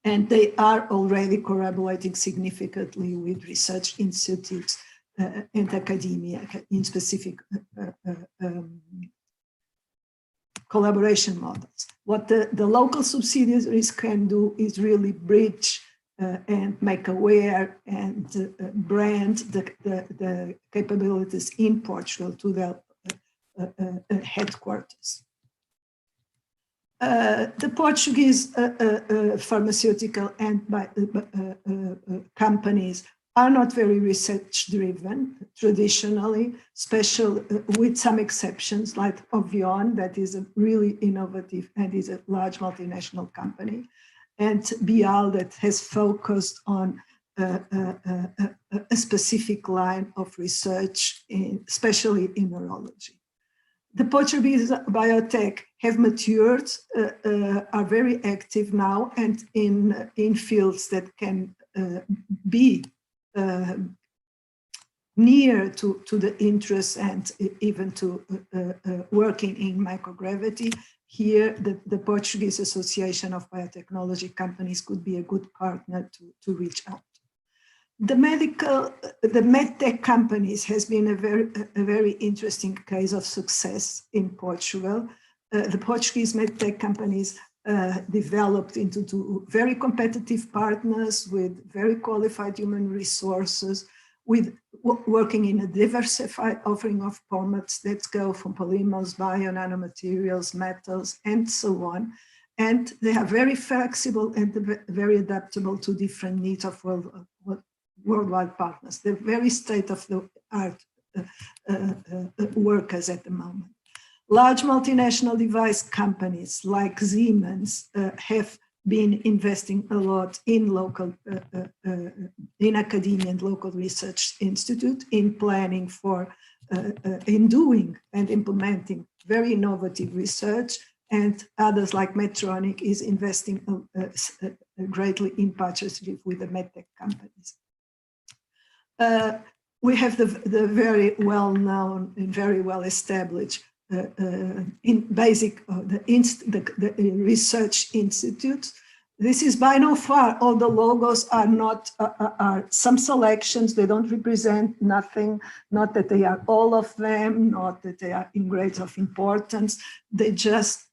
And they are already collaborating significantly with research institutes and academia in specific collaboration models. What the local subsidiaries can do is really bridge and make aware and brand the capabilities in Portugal to the headquarters. The Portuguese pharmaceutical and companies are not very research-driven traditionally, with some exceptions like Ovion, that is a really innovative and is a large multinational company, and Bial, that has focused on a specific line of research, especially in neurology. The Portuguese biotech have matured, are very active now, and in fields that can be near to the interests and even to working in microgravity. Here, the Portuguese Association of Biotechnology Companies could be a good partner to reach out. The medtech companies has been a very interesting case of success in Portugal. The Portuguese medtech companies developed into two very competitive partners with very qualified human resources, with working in a diversified offering of formats that go from polymers, bio, nanomaterials, metals, and so on. And they are very flexible and very adaptable to different needs of worldwide partners. They're very state-of-the-art workers at the moment. Large multinational device companies like Siemens have been investing a lot in local, in academia and local research institute, in planning for, in doing and implementing very innovative research, and others like Medtronic is investing greatly in partnership with the medtech companies. We have the very well-known and very well-established in basic the research institute. This is by no far all the logos are not are some selections. They don't represent nothing. Not that they are all of them. Not that they are in grades of importance. They just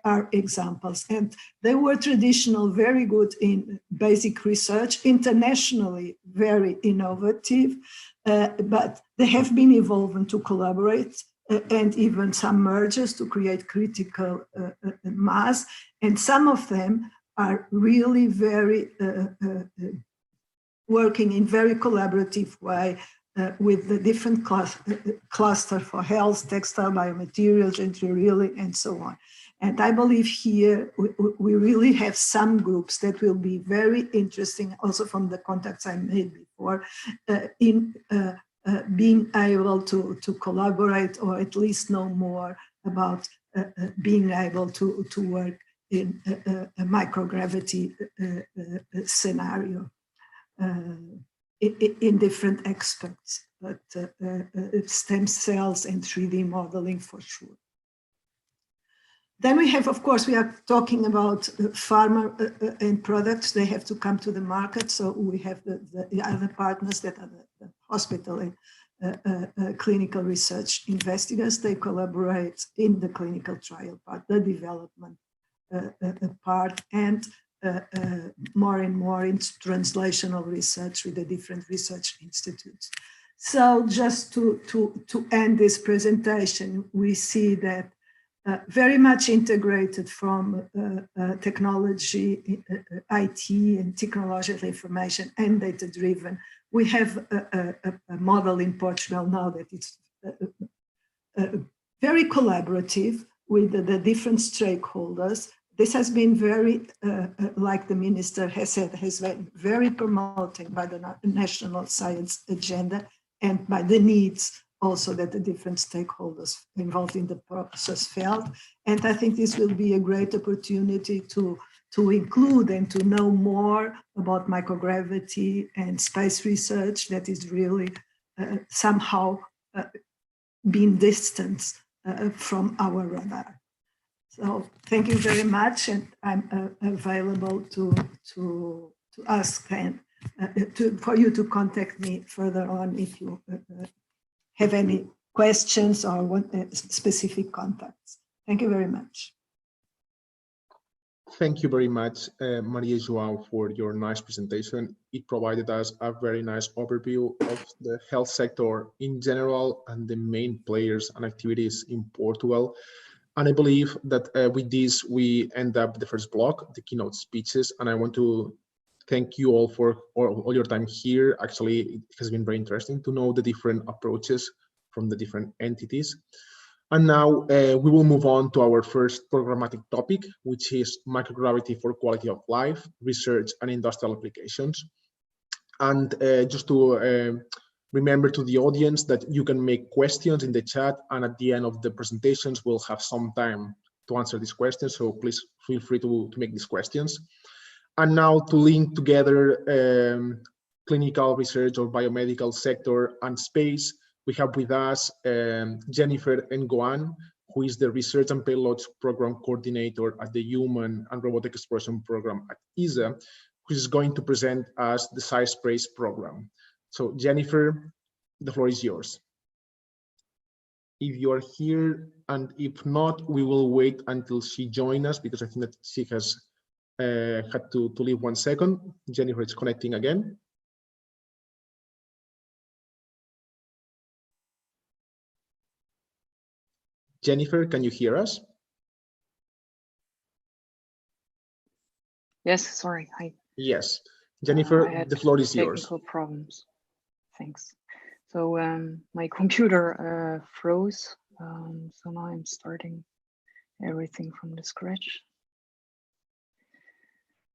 are examples, and they were traditional, very good in basic research, internationally very innovative, but they have been evolving to collaborate. And even some mergers to create critical mass. And some of them are really very working in very collaborative way with the different cluster for health, textile, biomaterials, interiorly, and so on. And I believe here we really have some groups that will be very interesting, also from the contacts I made before, in being able to collaborate, or at least know more about being able to work in a microgravity scenario in different aspects, but stem cells and 3D modeling for sure. Then we have, of course, we are talking about pharma and products. They have to come to the market. So we have the other partners that are the hospital and clinical research investigators. They collaborate in the clinical trial part, the development part, and more and more into translational research with the different research institutes. So just to end this presentation, we see that very much integrated from technology, IT, and technological information and data-driven. We have a model in Portugal now that is very collaborative with the different stakeholders. This has been very, like the minister has said, has been very promoted by the national science agenda and by the needs also that the different stakeholders involved in the process felt. And I think this will be a great opportunity to include and to know more about microgravity and space research that is really somehow being distanced from our radar. So thank you very much, and I'm available to ask for you to contact me further on if you have any questions or what specific contacts. Thank you very much. Thank you very much, Maria João, for your nice presentation. It provided us a very nice overview of the health sector in general and the main players and activities in Portugal. And I believe that with this, we end up the first block, the keynote speeches. And I want to thank you all for all your time here. Actually, it has been very interesting to know the different approaches from the different entities. And now we will move on to our first programmatic topic, which is microgravity for quality of life, research and industrial applications. And just to remember to the audience that you can make questions in the chat, and at the end of the presentations, we'll have some time to answer these questions. So please feel free to make these questions. And now to link together clinical research or biomedical sector and space, we have with us Jennifer Ngoan, who is the Research and Payloads Program Coordinator at the Human and Robotic Exploration Program at ESA, who is going to present us the SpaceSpace program. So Jennifer, the floor is yours. If you are here, and if not, we will wait until she joins us, because I think that she has had to leave 1 second. Jennifer is connecting again. Jennifer, can you hear us? Yes, sorry. Yes. Jennifer, the floor is yours. Technical problems. Thanks. So my computer froze. So now I'm starting everything from the scratch.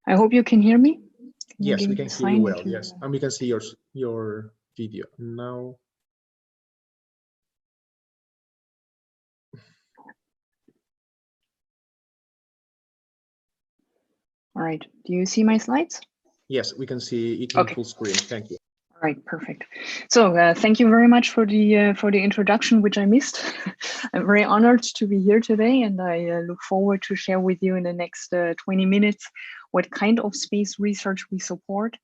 I hope you can hear me. Yes, we can hear you well. Yes, and we can see your video now. All right. Do you see my slides? Yes, we can see it in full screen. Thank you. All right, perfect. So thank you very much for the introduction, which I missed. I'm very honored to be here today, and I look forward to share with you in the next 20 minutes what kind of space research we support,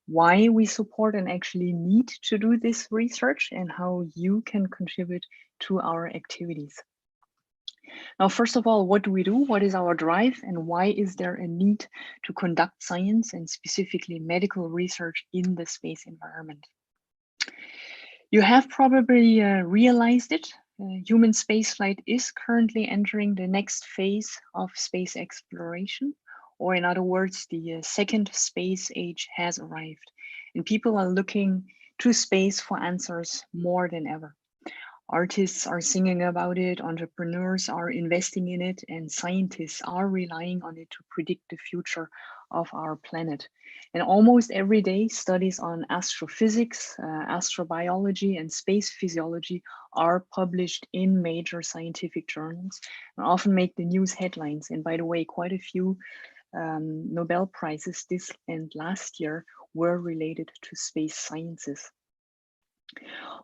why we support and actually need to do this research, and how you can contribute to our activities. Now, first of all, what do we do? What is our drive, and why is there a need to conduct science and specifically medical research in the space environment? You have probably realized it. Human spaceflight is currently entering the next phase of space exploration, or in other words, the second space age has arrived, and people are looking to space for answers more than ever. Artists are singing about it, entrepreneurs are investing in it, and scientists are relying on it to predict the future of our planet. And almost every day, studies on astrophysics, astrobiology, and space physiology are published in major scientific journals and often make the news headlines. And by the way, quite a few Nobel Prizes this and last year were related to space sciences.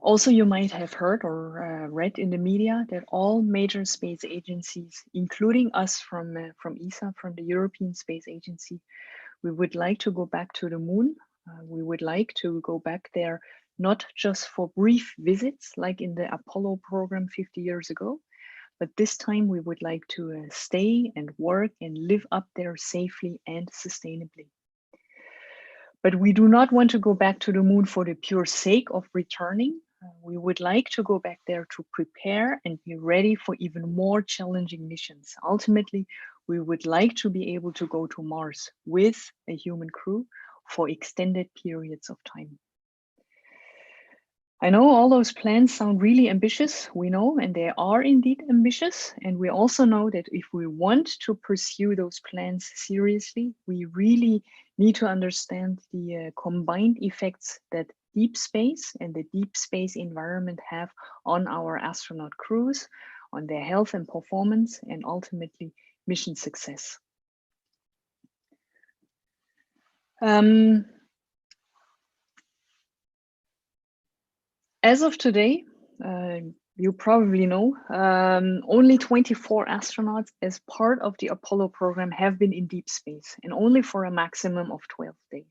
Also, you might have heard or read in the media that all major space agencies, including us from ESA, from the European Space Agency, we would like to go back to the moon. We would like to go back there, not just for brief visits like in the Apollo program 50 years ago, but this time we would like to stay and work and live up there safely and sustainably. But we do not want to go back to the moon for the pure sake of returning. We would like to go back there to prepare and be ready for even more challenging missions. Ultimately, we would like to be able to go to Mars with a human crew for extended periods of time. I know all those plans sound really ambitious, we know, and they are indeed ambitious. And we also know that if we want to pursue those plans seriously, we really need to understand the combined effects that deep space and the deep space environment have on our astronaut crews, on their health and performance, and ultimately mission success. As of today, you probably know, only 24 astronauts as part of the Apollo program have been in deep space, and only for a maximum of 12 days.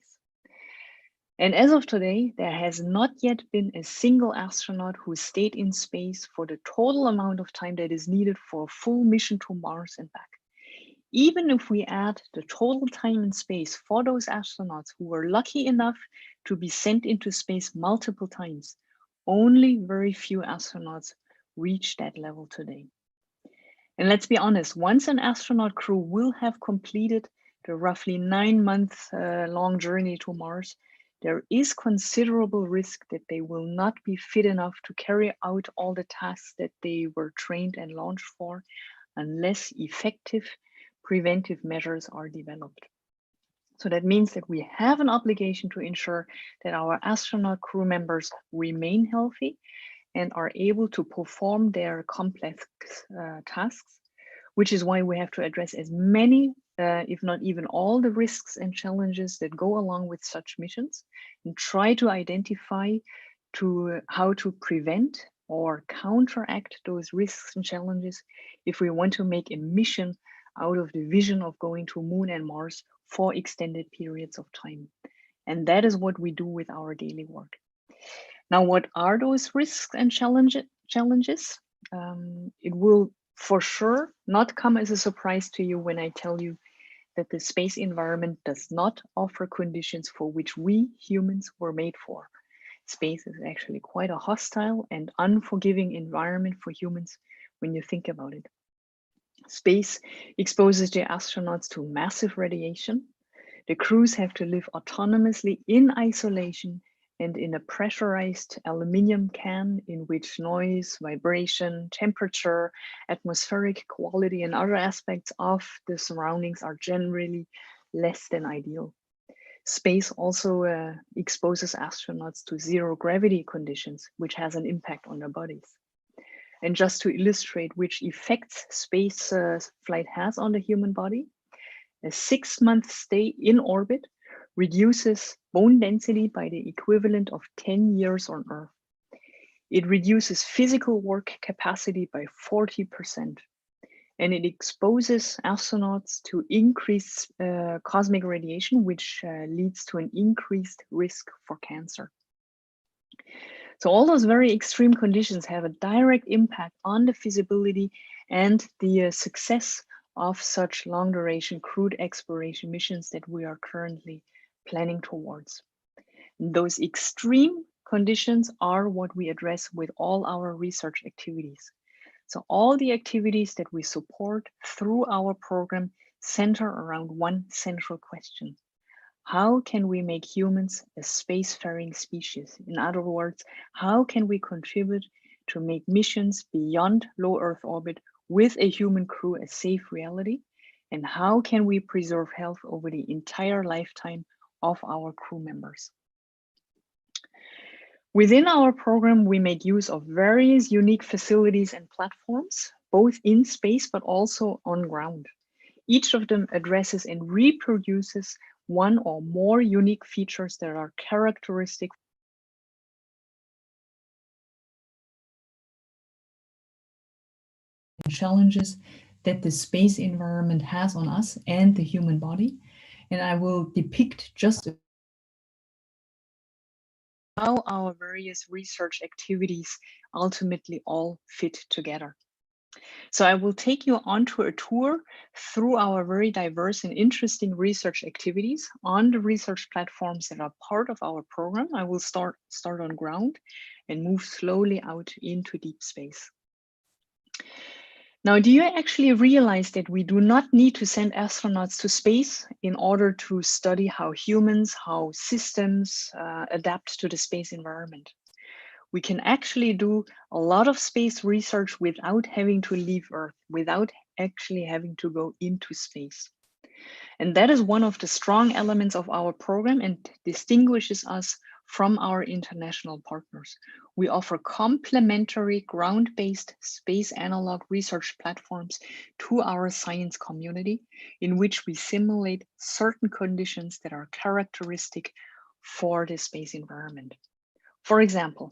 And as of today, there has not yet been a single astronaut who stayed in space for the total amount of time that is needed for a full mission to Mars and back. Even if we add the total time in space for those astronauts who were lucky enough to be sent into space multiple times, only very few astronauts reach that level today. And let's be honest, once an astronaut crew will have completed the roughly 9 month long journey to Mars, there is considerable risk that they will not be fit enough to carry out all the tasks that they were trained and launched for unless effective preventive measures are developed. So that means that we have an obligation to ensure that our astronaut crew members remain healthy and are able to perform their complex tasks, which is why we have to address as many, if not even all, the risks and challenges that go along with such missions and try to identify how to prevent or counteract those risks and challenges if we want to make a mission out of the vision of going to Moon and Mars for extended periods of time. And that is what we do with our daily work. Now, what are those risks and challenges? It will for sure not come as a surprise to you when I tell you that the space environment does not offer conditions for which we humans were made for. Space is actually quite a hostile and unforgiving environment for humans when you think about it. Space exposes the astronauts to massive radiation. The crews have to live autonomously in isolation and in a pressurized aluminum can in which noise, vibration, temperature, atmospheric quality, and other aspects of the surroundings are generally less than ideal. Space also exposes astronauts to zero gravity conditions, which has an impact on their bodies. And just to illustrate which effects space flight has on the human body, a 6-month stay in orbit reduces bone density by the equivalent of 10 years on Earth. It reduces physical work capacity by 40%. And it exposes astronauts to increased cosmic radiation, which leads to an increased risk for cancer. So all those very extreme conditions have a direct impact on the feasibility and the success of such long duration crewed exploration missions that we are currently planning towards. And those extreme conditions are what we address with all our research activities. So all the activities that we support through our program center around one central question. How can we make humans a spacefaring species? In other words, how can we contribute to make missions beyond low Earth orbit with a human crew a safe reality? And how can we preserve health over the entire lifetime of our crew members? Within our program, we make use of various unique facilities and platforms, both in space but also on ground. Each of them addresses and reproduces one or more unique features that are characteristic and challenges that the space environment has on us and the human body. And I will depict just how our various research activities ultimately all fit together. So I will take you onto a tour through our very diverse and interesting research activities on the research platforms that are part of our program. I will start on ground and move slowly out into deep space. Now, do you actually realize that we do not need to send astronauts to space in order to study how humans, how systems adapt to the space environment? We can actually do a lot of space research without having to leave Earth, without actually having to go into space. And that is one of the strong elements of our program and distinguishes us from our international partners. We offer complementary ground-based space analog research platforms to our science community, in which we simulate certain conditions that are characteristic for the space environment. For example,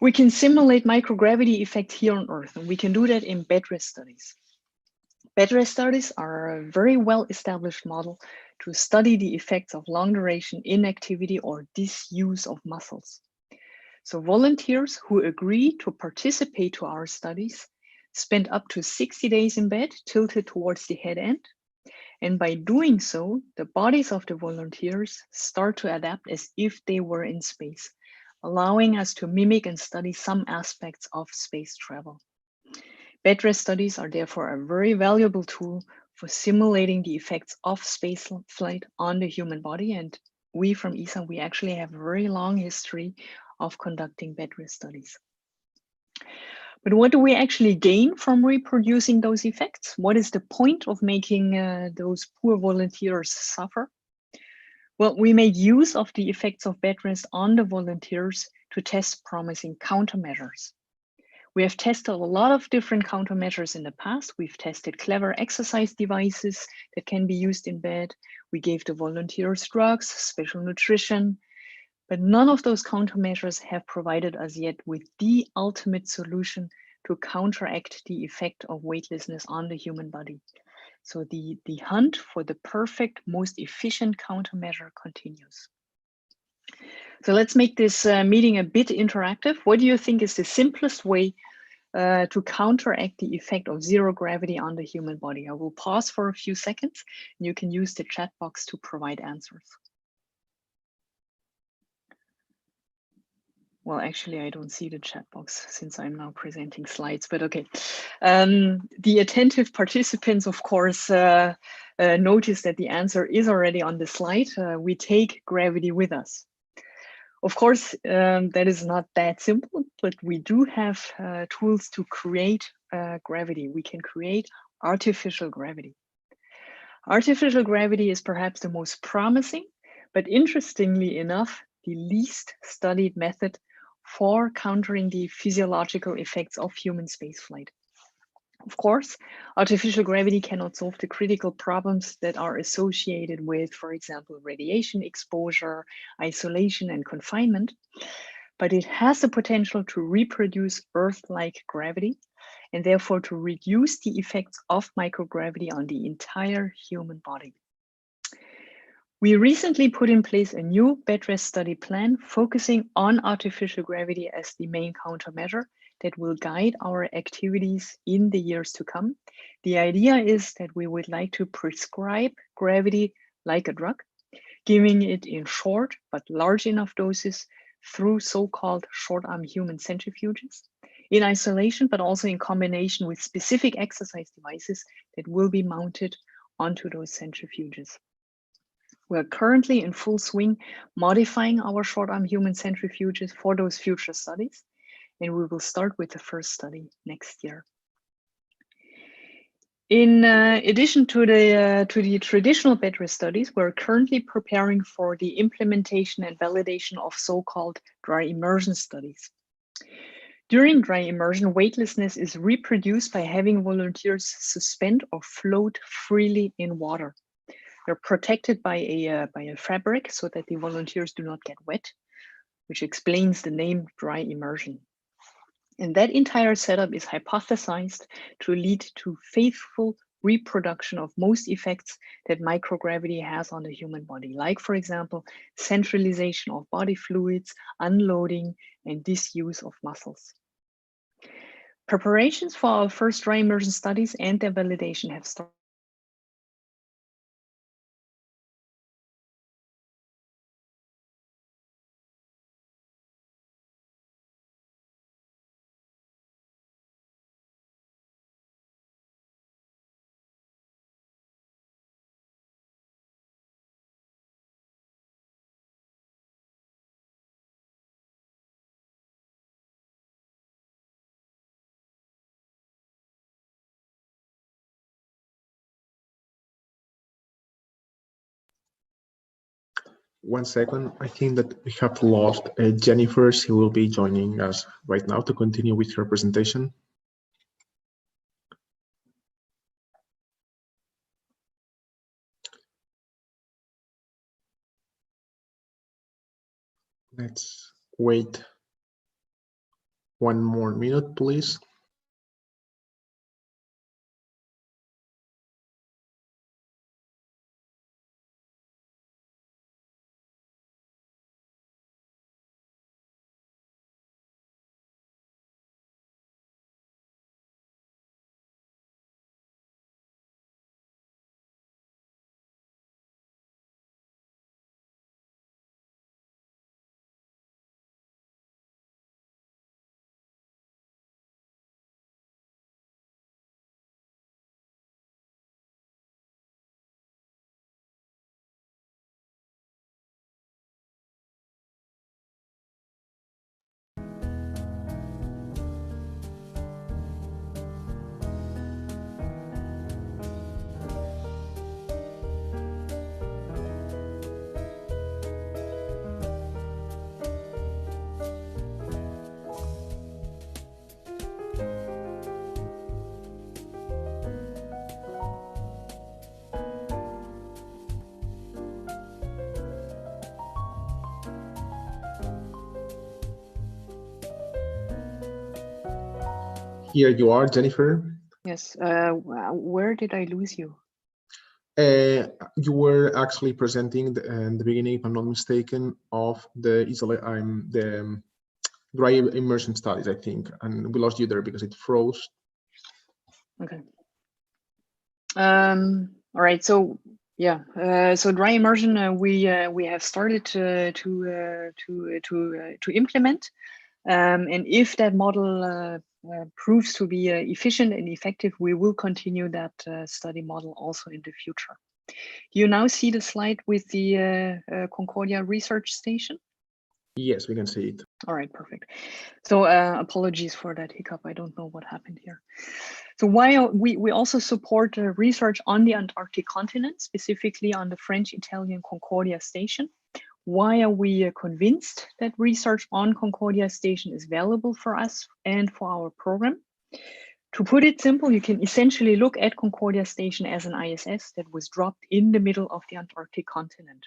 we can simulate microgravity effect here on Earth, and we can do that in bed rest studies. Bed rest studies are a very well-established model to study the effects of long-duration inactivity or disuse of muscles. So volunteers who agree to participate to our studies spend up to 60 days in bed, tilted towards the head end. And by doing so, the bodies of the volunteers start to adapt as if they were in space, allowing us to mimic and study some aspects of space travel. Bed rest studies are therefore a very valuable tool for simulating the effects of space flight on the human body. And we from ESA, we actually have a very long history of conducting bed rest studies. But what do we actually gain from reproducing those effects? What is the point of making those poor volunteers suffer? Well, we made use of the effects of bed rest on the volunteers to test promising countermeasures. We have tested a lot of different countermeasures in the past. We've tested clever exercise devices that can be used in bed. We gave the volunteers drugs, special nutrition, but none of those countermeasures have provided us yet with the ultimate solution to counteract the effect of weightlessness on the human body. So the hunt for the perfect, most efficient countermeasure continues. So let's make this meeting a bit interactive. What do you think is the simplest way to counteract the effect of zero gravity on the human body? I will pause for a few seconds, and you can use the chat box to provide answers. Well, actually, I don't see the chat box since I'm now presenting slides, but okay. The attentive participants, of course, notice that the answer is already on the slide. We take gravity with us. Of course, that is not that simple, but we do have tools to create gravity. We can create artificial gravity. Artificial gravity is perhaps the most promising, but interestingly enough, the least studied method for countering the physiological effects of human spaceflight. Of course, artificial gravity cannot solve the critical problems that are associated with, for example, radiation exposure, isolation, and confinement, but it has the potential to reproduce Earth-like gravity and therefore to reduce the effects of microgravity on the entire human body. We recently put in place a new bed rest study plan focusing on artificial gravity as the main countermeasure that will guide our activities in the years to come. The idea is that we would like to prescribe gravity like a drug, giving it in short but large enough doses through so-called short-arm human centrifuges, in isolation, but also in combination with specific exercise devices that will be mounted onto those centrifuges. We're currently in full swing modifying our short-arm human centrifuges for those future studies, and we will start with the first study next year. In addition to the traditional bed rest studies, we're currently preparing for the implementation and validation of so-called dry immersion studies. During dry immersion, weightlessness is reproduced by having volunteers suspend or float freely in water. They're protected by a fabric so that the volunteers do not get wet, which explains the name dry immersion. And that entire setup is hypothesized to lead to faithful reproduction of most effects that microgravity has on the human body, like, for example, centralization of body fluids, unloading, and disuse of muscles. Preparations for our first dry immersion studies and their validation have started. One second, I think that we have lost Jennifer. She will be joining us right now to continue with her presentation. Let's wait one more minute, please. Here you are, Jennifer. Yes. Where did I lose you? You were actually presenting in the beginning, if I'm not mistaken, of the dry immersion studies, I think, and we lost you there because it froze. Okay. All right. So yeah. So dry immersion, we have started to implement, and if that model proves to be efficient and effective, we will continue that study model also in the future. Do you now see the slide with the Concordia Research Station? Yes, we can see it. All right, perfect. So apologies for that hiccup. I don't know what happened here. So while we also support research on the Antarctic continent, specifically on the French-Italian Concordia Station. Why are we convinced that research on Concordia Station is valuable for us and for our program? To put it simple, you can essentially look at Concordia Station as an ISS that was dropped in the middle of the Antarctic continent.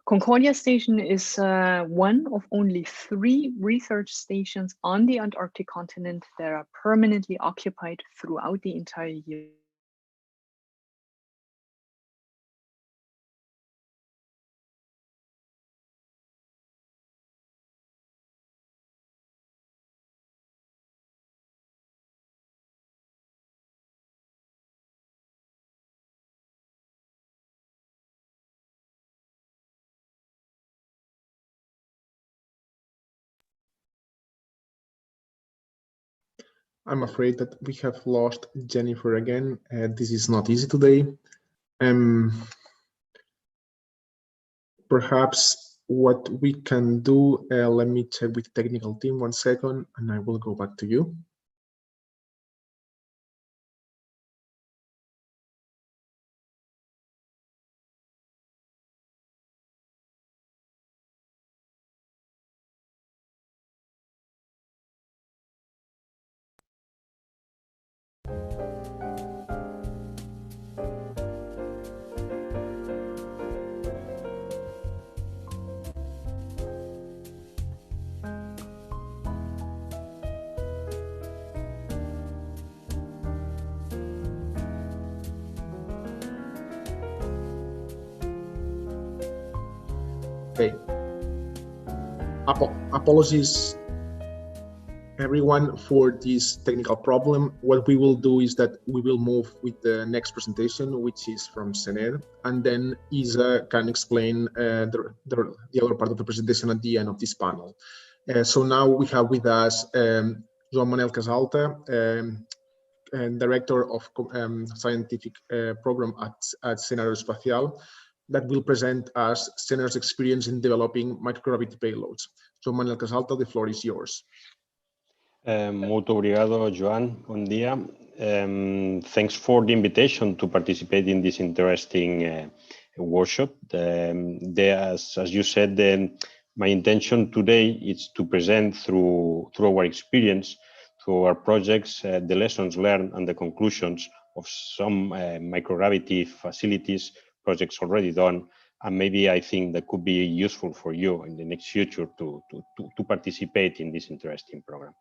Concordia Station is one of only 3 research stations on the Antarctic continent that are permanently occupied throughout the entire year. I'm afraid that we have lost Jennifer again. This is not easy today. Perhaps what we can do, let me check with the technical team 1 second, and I will go back to you. Okay. Apologies, everyone, for this technical problem. What we will do is that we will move with the next presentation, which is from SENER, and then Isa can explain the other part of the presentation at the end of this panel. So now we have with us Joan Manuel Casalta, Director of Scientific Program at SENER Espacial, that will present us SENER's experience in developing microgravity payloads. Joan Manuel Casalta, the floor is yours. Muito obrigado, Joan. Bom dia. Thanks for the invitation to participate in this interesting workshop. As you said, my intention today is to present through our experience, through our projects, the lessons learned and the conclusions of some microgravity facilities projects already done, and maybe I think that could be useful for you in the next future to participate in this interesting program.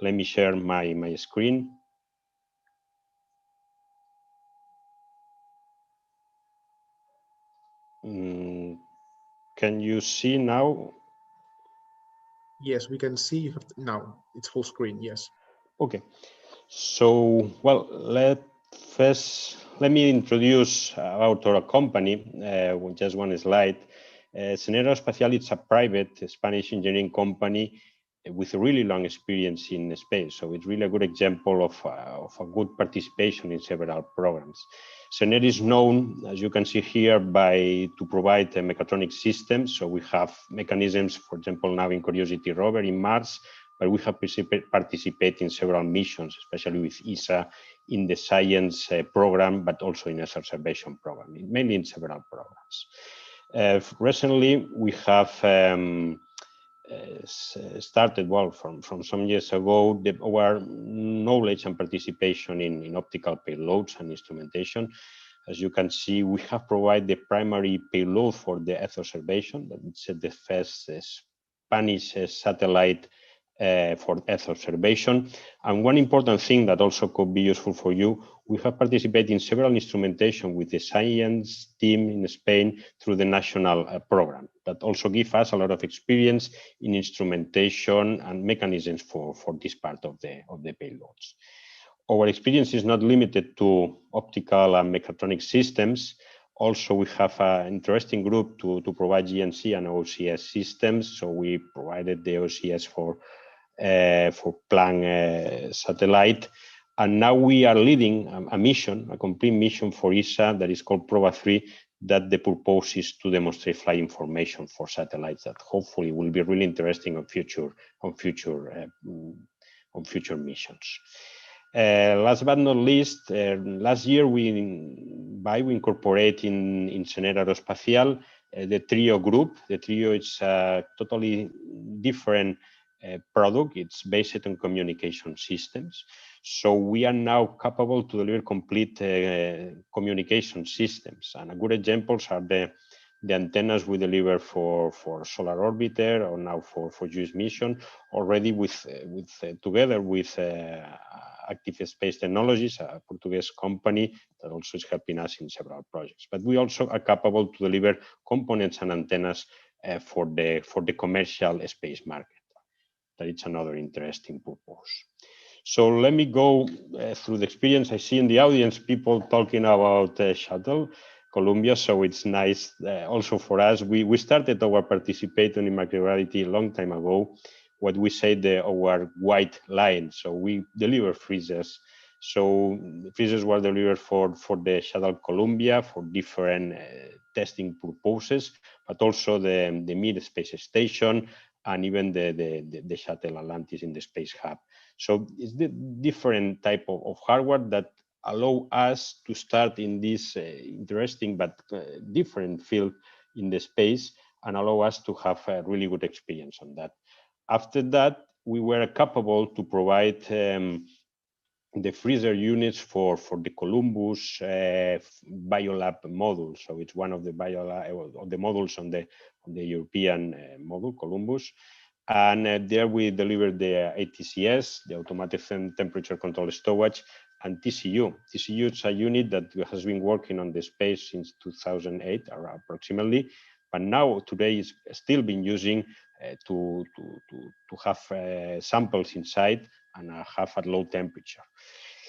Let me share my screen. Can you see now? Yes, we can see now. It's full screen, yes. Okay. So, well, let me introduce about our company with just one slide. SENER Espacial is a private Spanish engineering company with a really long experience in space. So it's really a good example of a good participation in several programs. SENER is known, as you can see here, to provide mechatronic systems. So we have mechanisms, for example, now in Curiosity rover in Mars, but we have participated in several missions, especially with ESA in the science program, but also in a observation program, mainly in several programs. Recently, we have started, well, from some years ago, our knowledge and participation in optical payloads and instrumentation. As you can see, we have provided the primary payload for the Earth observation. That's the first Spanish satellite for Earth observation. And one important thing that also could be useful for you, we have participated in several instrumentation with the science team in Spain through the national program that also give us a lot of experience in instrumentation and mechanisms for this part of the payloads. Our experience is not limited to optical and mechatronic systems. Also, we have an interesting group to provide GNC and OCS systems. So we provided the OCS for Planck satellite. And now we are leading a mission, a complete mission for ESA that is called PROBA3, that the purpose is to demonstrate flight information for satellites that hopefully will be really interesting on future missions. Last but not least, last year we incorporate in SENER Aeroespacial the TRIO group. The TRIO is a totally different product. It's based on communication systems. So we are now capable to deliver complete communication systems. And a good examples are the antennas we deliver for Solar Orbiter or now for JUICE mission, already together with Active Space Technologies, a Portuguese company that also is helping us in several projects. But we also are capable to deliver components and antennas for the commercial space market. That is another interesting purpose. So let me go through the experience. I see in the audience people talking about shuttle Columbia, so it's nice also for us. We started our participation in microgravity a long time ago, what we say our white line. So we deliver freezers. So freezers were delivered for the shuttle Columbia for different testing purposes, but also the Mir space station and even the shuttle Atlantis in the space hub. So it's the different type of hardware that allow us to start in this interesting but different field in the space and allow us to have a really good experience on that. After that, we were capable to provide the freezer units for the Columbus Biolab module. So it's one of the modules on the European module, Columbus. And there we delivered the ATCS, the automatic temperature control storage, and TCU. TCU is a unit that has been working on the space since 2008, or approximately, but now today is still being using to have samples inside and have at low temperature.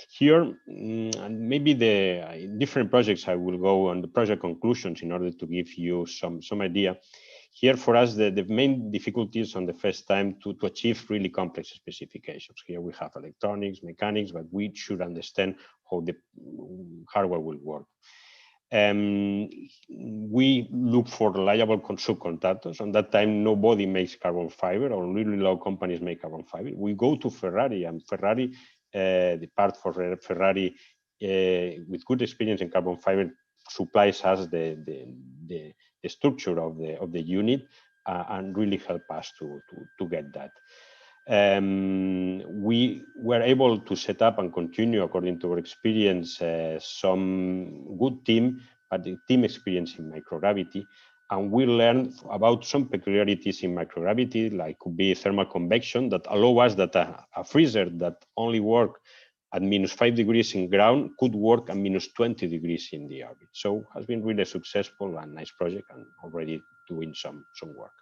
Here, and maybe in different projects, I will go on the project conclusions in order to give you some idea. Here for us, the main difficulties on the first time to achieve really complex specifications. Here we have electronics, mechanics, but we should understand how the hardware will work. We look for reliable subcontractors. On that time, nobody makes carbon fiber, or really low companies make carbon fiber. We go to Ferrari, and Ferrari, the part for Ferrari with good experience in carbon fiber supplies us the structure of the unit and really help us to get that. We were able to set up and continue, according to our experience, some good team, but the team experience in microgravity. And we learned about some peculiarities in microgravity, like could be thermal convection, that allow us that a freezer that only work at -5 degrees in ground could work at -20 degrees in the orbit. So has been really successful and nice project and already doing some work.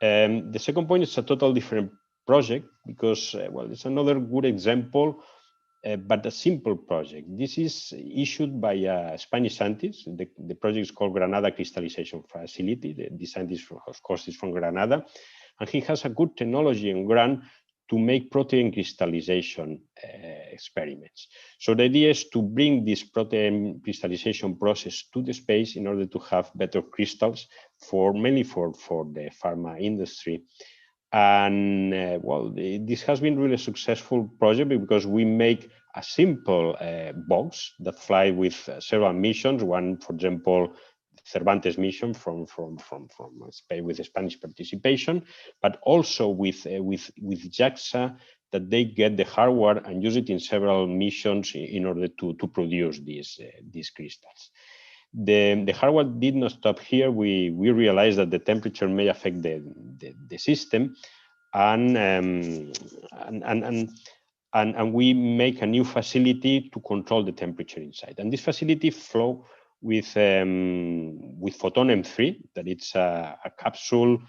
The second point is a total different project because, well, it's another good example, but a simple project. This is issued by a Spanish scientist. The project is called Granada Crystallization Facility. The scientist, of course, is from Granada, and he has a good technology and grant to make protein crystallization experiments. So the idea is to bring this protein crystallization process to the space in order to have better crystals mainly for the pharma industry. And well, this has been really a successful project because we make a simple box that fly with several missions. One, for example, Cervantes mission from Spain with Spanish participation, but also with JAXA, that they get the hardware and use it in several missions in order to produce these crystals. The hardware did not stop here. We realized that the temperature may affect the system, and we make a new facility to control the temperature inside. And this facility flow with Photon M3, that it's a capsule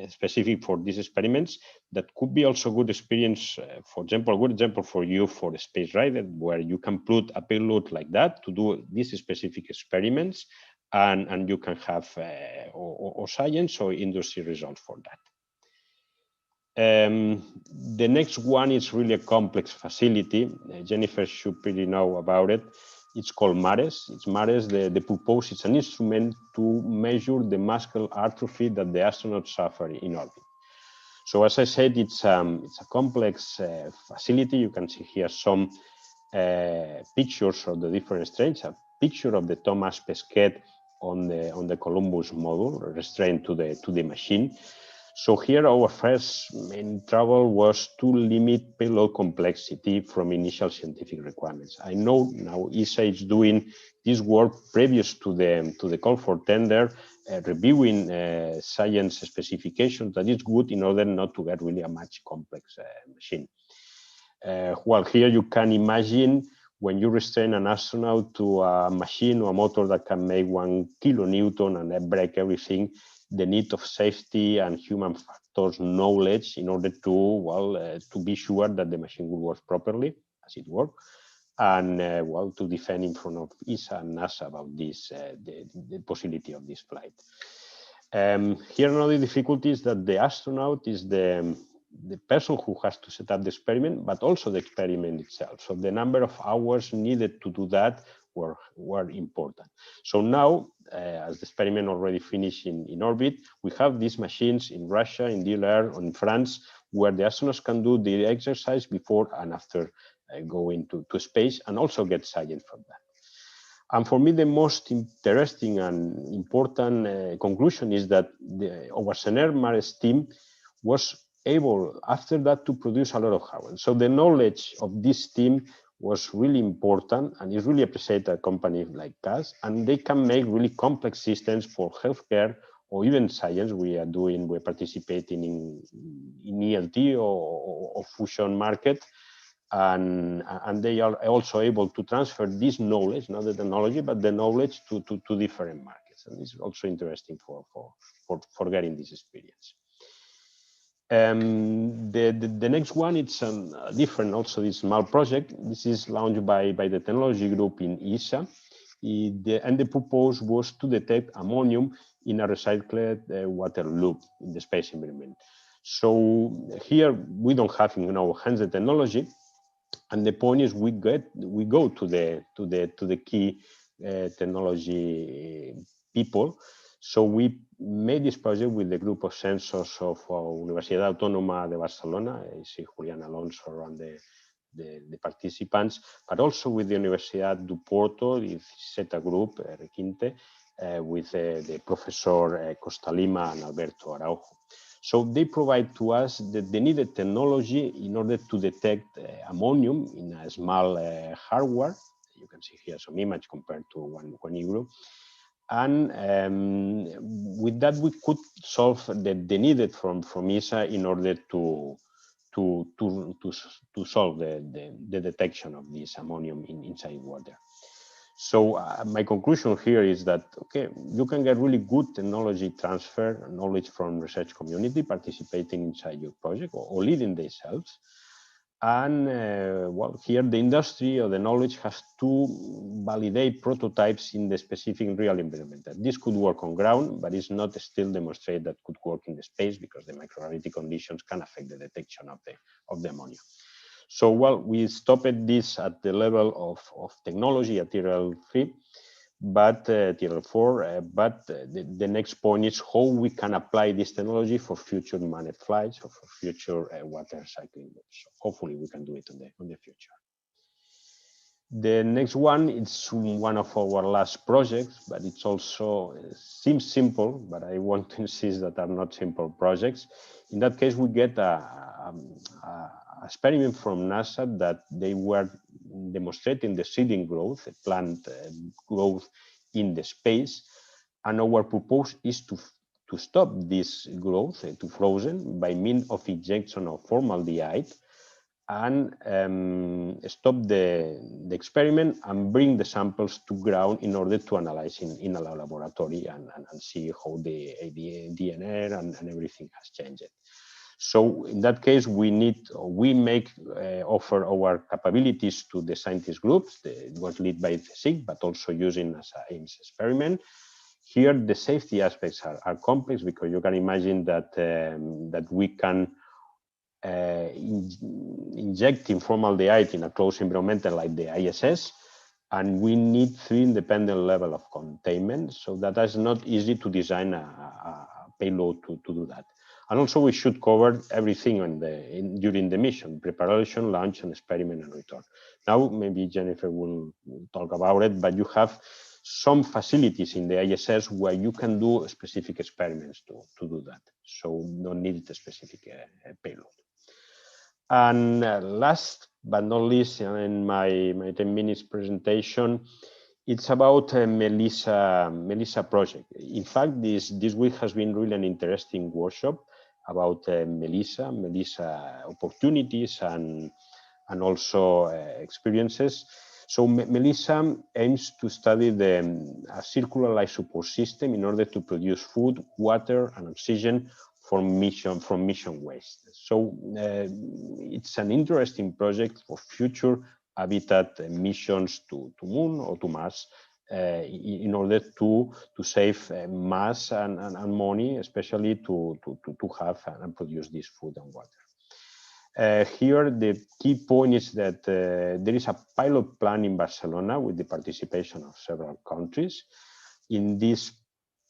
specific for these experiments. That could be also good experience, for example, a good example for you for the space ride, where you can put a payload like that to do these specific experiments, and you can have or science or industry results for that. The next one is really a complex facility. Jennifer should pretty know about it. It's called MARES. It's MARES. The purpose is an instrument to measure the muscle atrophy that the astronauts suffer in orbit. So as I said, it's a complex facility. You can see here some pictures of the different strains. A picture of the Thomas Pesquet on the Columbus module, restrained to the machine. So here our first main trouble was to limit payload complexity from initial scientific requirements. I know now ESA is doing this work previous to the call for tender, reviewing science specifications. That is good in order not to get really a much complex machine. Well, here you can imagine when you restrain an astronaut to a machine or a motor that can make 1 kilonewton and break everything, the need of safety and human factors knowledge in order to, to be sure that the machine will work properly as it works, and to defend in front of ESA and NASA about this, the possibility of this flight. Here another difficulty is that the astronaut is the person who has to set up the experiment, but also the experiment itself. So the number of hours needed to do that were important. So now, as the experiment already finished in orbit, we have these machines in Russia, in DLR, or in France, where the astronauts can do the exercise before and after going to space, and also get science from that. And for me, the most interesting and important conclusion is that our SENER MARES team was able, after that, to produce a lot of hardware. So the knowledge of this team was really important, and is really appreciated at companies like us, and they can make really complex systems for healthcare or even science. We're participating in ELT or fusion market, and they are also able to transfer this knowledge, not the technology, but the knowledge to different markets. And this is also interesting for getting this experience. The next one, it's different, also this small project. This is launched by the technology group in ESA. And the purpose was to detect ammonium in a recycled water loop in the space environment. So here we don't have in our hands the technology, and the point is we go to the key technology people. So we made this project with the group of sensors of Universidad Autónoma de Barcelona. I see Julián Alonso and the participants, but also with the Universidad do Porto, the SETA group, Requinte, with the Professor Costalima and Alberto Araujo. So they provide to us the needed technology in order to detect ammonium in a small hardware. You can see here some image compared to 1 euro. And with that, we could solve the needed from ESA in order to solve the detection of this ammonium inside water. So my conclusion here is that, okay, you can get really good technology transfer, knowledge from research community participating inside your project or leading themselves. And here the industry or the knowledge has to validate prototypes in the specific real environment. This could work on ground, but it's not still demonstrated that could work in the space because the microgravity conditions can affect the detection of the ammonia. So we stopped this at the level of technology at TRL3, but TRL4. But the next point is how we can apply this technology for future manned flights or for future water cycling. So hopefully we can do it in the future. The next one is one of our last projects, but it's also seems simple, but I want to insist that are not simple projects. In that case, we get a experiment from NASA that they were demonstrating the seeding growth, the plant growth in the space. And our purpose is to to stop this growth to frozen by means of injection of formaldehyde and stop the experiment and bring the samples to ground in order to analyze in a laboratory and see how the DNA and everything has changed. So in that case, we offer our capabilities to the scientist groups. It was led by SIG, but also using as an experiment. Here, the safety aspects are complex because you can imagine that that we can injecting formaldehyde in a closed environment like the ISS, and we need 3 independent levels of containment, so that is not easy to design a payload to do that. And also we should cover everything during the mission: preparation, launch, and experiment and return. Now maybe Jennifer will talk about it, but you have some facilities in the ISS where you can do specific experiments to do that, so no need a specific payload. And last but not least, in my 10 minutes presentation, it's about Melissa project. In fact, this week has been really an interesting workshop about Melissa opportunities and also experiences. So Melissa aims to study a circular life support system in order to produce food, water, and oxygen from mission waste. So it's an interesting project for future habitat missions to Moon or to Mars in order to save mass and money, especially to have and produce this food and water. Here, the key point is that there is a pilot plan in Barcelona with the participation of several countries. In this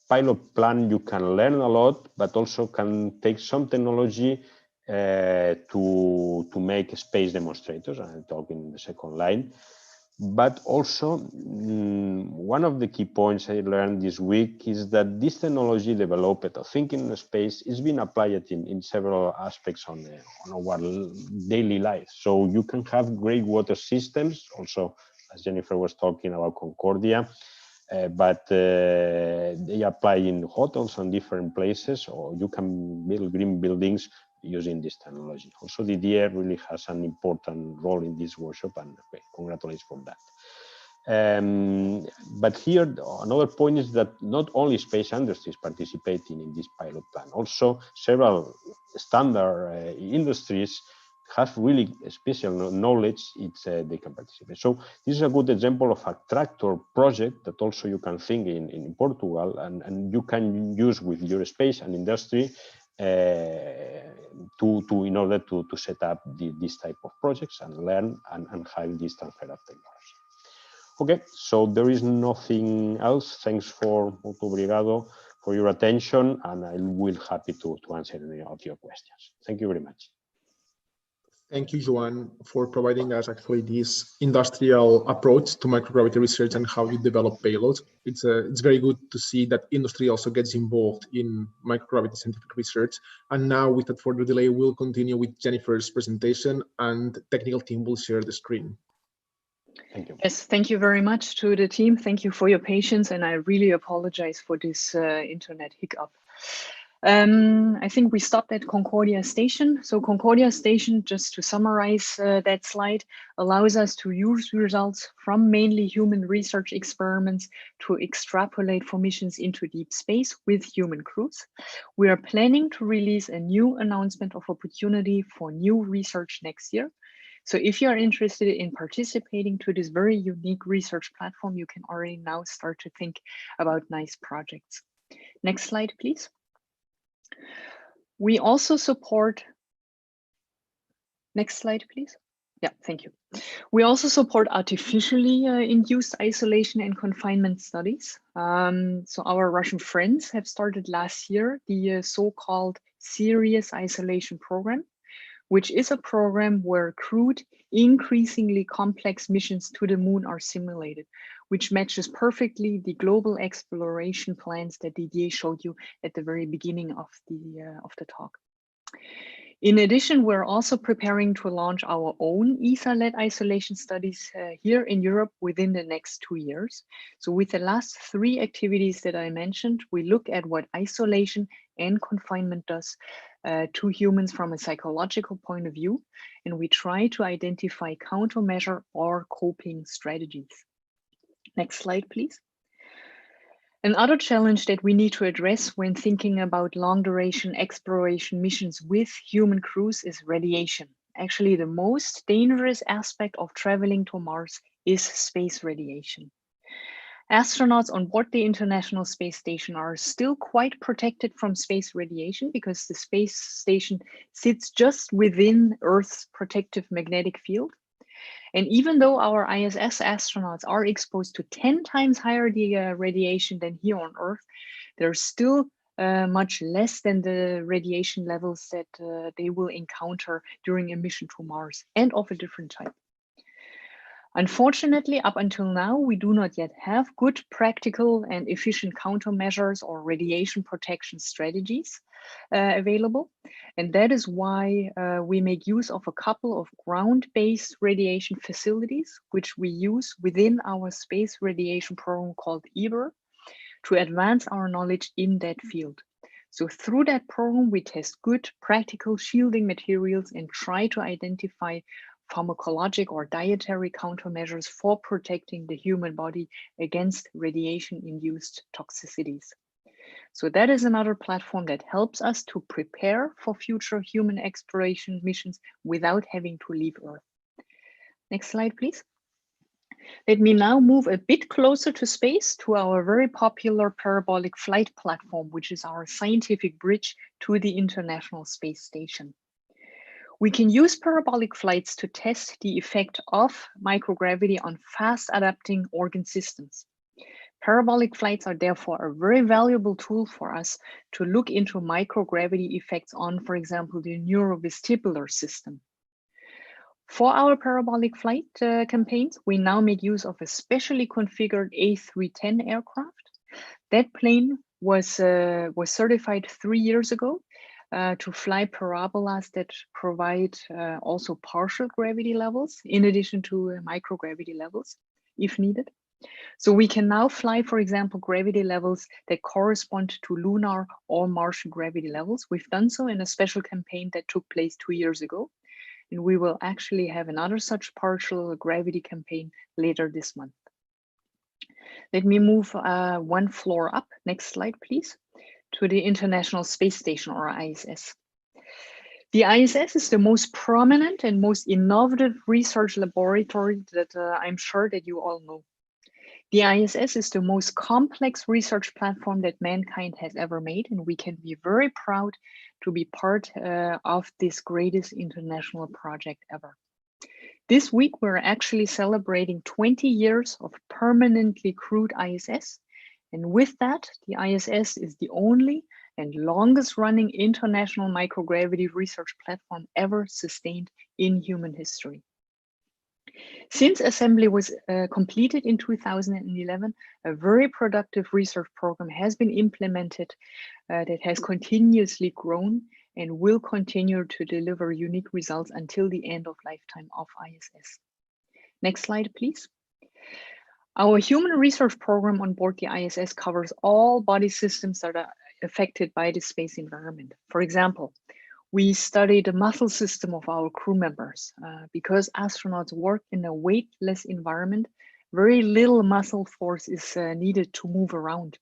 pilot plan, you can learn a lot, but also can take some technology to make space demonstrators. I'll talk in the second line. But also, one of the key points I learned this week is that this technology developed, or thinking in space, is being applied in several aspects on our daily life. So you can have great water systems, also, as Jennifer was talking about Concordia, but they apply in hotels and different places, or you can build green buildings using this technology. Also, the DDR really has an important role in this workshop, and congratulations for that. But here, another point is that not only space industries participating in this pilot plan, also several standard industries have really special knowledge, they can participate. So this is a good example of a tractor project that also you can think in Portugal, and you can use with your space and industry in order to set up this type of projects and learn and have this transfer of technology. Okay, so there is nothing else. Thanks for obrigado for your attention, and I will be happy to answer any of your questions. Thank you very much. Thank you, Joan, for providing us actually this industrial approach to microgravity research and how you develop payloads. It's very good to see that industry also gets involved in microgravity scientific research. And now, without further delay, we'll continue with Jennifer's presentation, and the technical team will share the screen. Thank you. Yes, thank you very much to the team. Thank you for your patience, and I really apologize for this internet hiccup. I think we stopped at Concordia Station. So Concordia Station, just to summarize that slide, allows us to use results from mainly human research experiments to extrapolate for missions into deep space with human crews. We are planning to release a new announcement of opportunity for new research next year. So if you are interested in participating to this very unique research platform, you can already now start to think about nice projects. Next slide, please. We also support, next slide, please. Yeah, thank you. We also support artificially induced isolation and confinement studies. So our Russian friends have started last year the so-called Serious Isolation Program, which is a program where crewed, increasingly complex missions to the moon are simulated, which matches perfectly the global exploration plans that Didier showed you at the very beginning of the talk. In addition, we're also preparing to launch our own ESA-led isolation studies here in Europe within the next 2 years. So with the last 3 activities that I mentioned, we look at what isolation and confinement does to humans from a psychological point of view, and we try to identify countermeasure or coping strategies. Next slide, please. Another challenge that we need to address when thinking about long duration exploration missions with human crews is radiation. Actually, the most dangerous aspect of traveling to Mars is space radiation. Astronauts on board the International Space Station are still quite protected from space radiation because the space station sits just within Earth's protective magnetic field. And even though our ISS astronauts are exposed to 10 times higher radiation than here on Earth, they're still much less than the radiation levels that they will encounter during a mission to Mars, and of a different type. Unfortunately, up until now, we do not yet have good practical and efficient countermeasures or radiation protection strategies available. And that is why we make use of a couple of ground-based radiation facilities, which we use within our space radiation program called EBER, to advance our knowledge in that field. So through that program, we test good practical shielding materials and try to identify pharmacologic or dietary countermeasures for protecting the human body against radiation-induced toxicities. So that is another platform that helps us to prepare for future human exploration missions without having to leave Earth. Next slide, please. Let me now move a bit closer to space, to our very popular parabolic flight platform, which is our scientific bridge to the International Space Station. We can use parabolic flights to test the effect of microgravity on fast adapting organ systems. Parabolic flights are therefore a very valuable tool for us to look into microgravity effects on, for example, the neurovestibular system. For our parabolic flight campaigns, we now make use of a specially configured A310 aircraft. That plane was certified 3 years ago to fly parabolas that provide also partial gravity levels in addition to microgravity levels if needed. So we can now fly, for example, gravity levels that correspond to lunar or Martian gravity levels. We've done so in a special campaign that took place 2 years ago. And we will actually have another such partial gravity campaign later this month. Let me move 1 floor up. Next slide, please. To the International Space Station, or ISS. The ISS is the most prominent and most innovative research laboratory that I'm sure that you all know. The ISS is the most complex research platform that mankind has ever made, and we can be very proud to be part of this greatest international project ever. This week, we're actually celebrating 20 years of permanently crewed ISS. And with that, the ISS is the only and longest running international microgravity research platform ever sustained in human history. Since assembly was completed in 2011, a very productive research program has been implemented that has continuously grown and will continue to deliver unique results until the end of lifetime of ISS. Next slide, please. Our human research program on board the ISS covers all body systems that are affected by the space environment. For example, we study the muscle system of our crew members. Because astronauts work in a weightless environment, very little muscle force is needed to move around.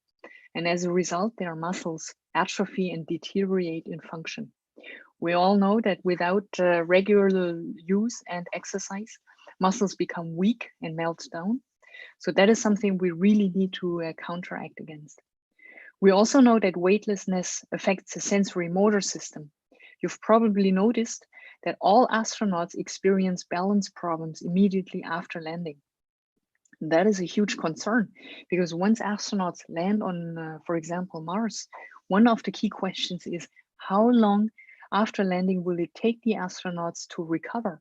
And as a result, their muscles atrophy and deteriorate in function. We all know that without regular use and exercise, muscles become weak and melt down. So that is something we really need to counteract against. We also know that weightlessness affects the sensory motor system. You've probably noticed that all astronauts experience balance problems immediately after landing. That is a huge concern because once astronauts land on, for example, Mars, one of the key questions is how long after landing will it take the astronauts to recover?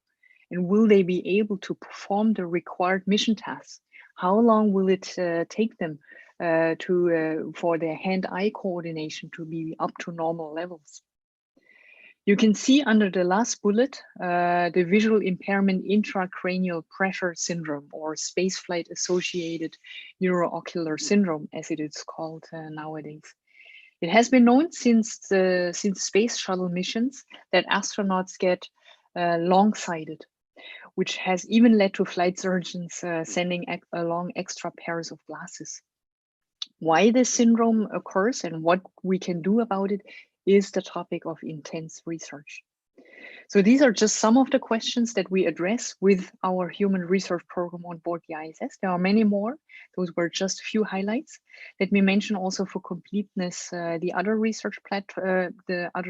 And will they be able to perform the required mission tasks? How long will it take them for their hand-eye coordination to be up to normal levels? You can see under the last bullet, the visual impairment intracranial pressure syndrome, or spaceflight associated neuroocular syndrome, as it is called nowadays. It has been known since space shuttle missions that astronauts get long-sighted, which has even led to flight surgeons sending along extra pairs of glasses. Why this syndrome occurs and what we can do about it is the topic of intense research. So these are just some of the questions that we address with our human research program on board the ISS. There are many more. Those were just a few highlights. Let me mention also for completeness the other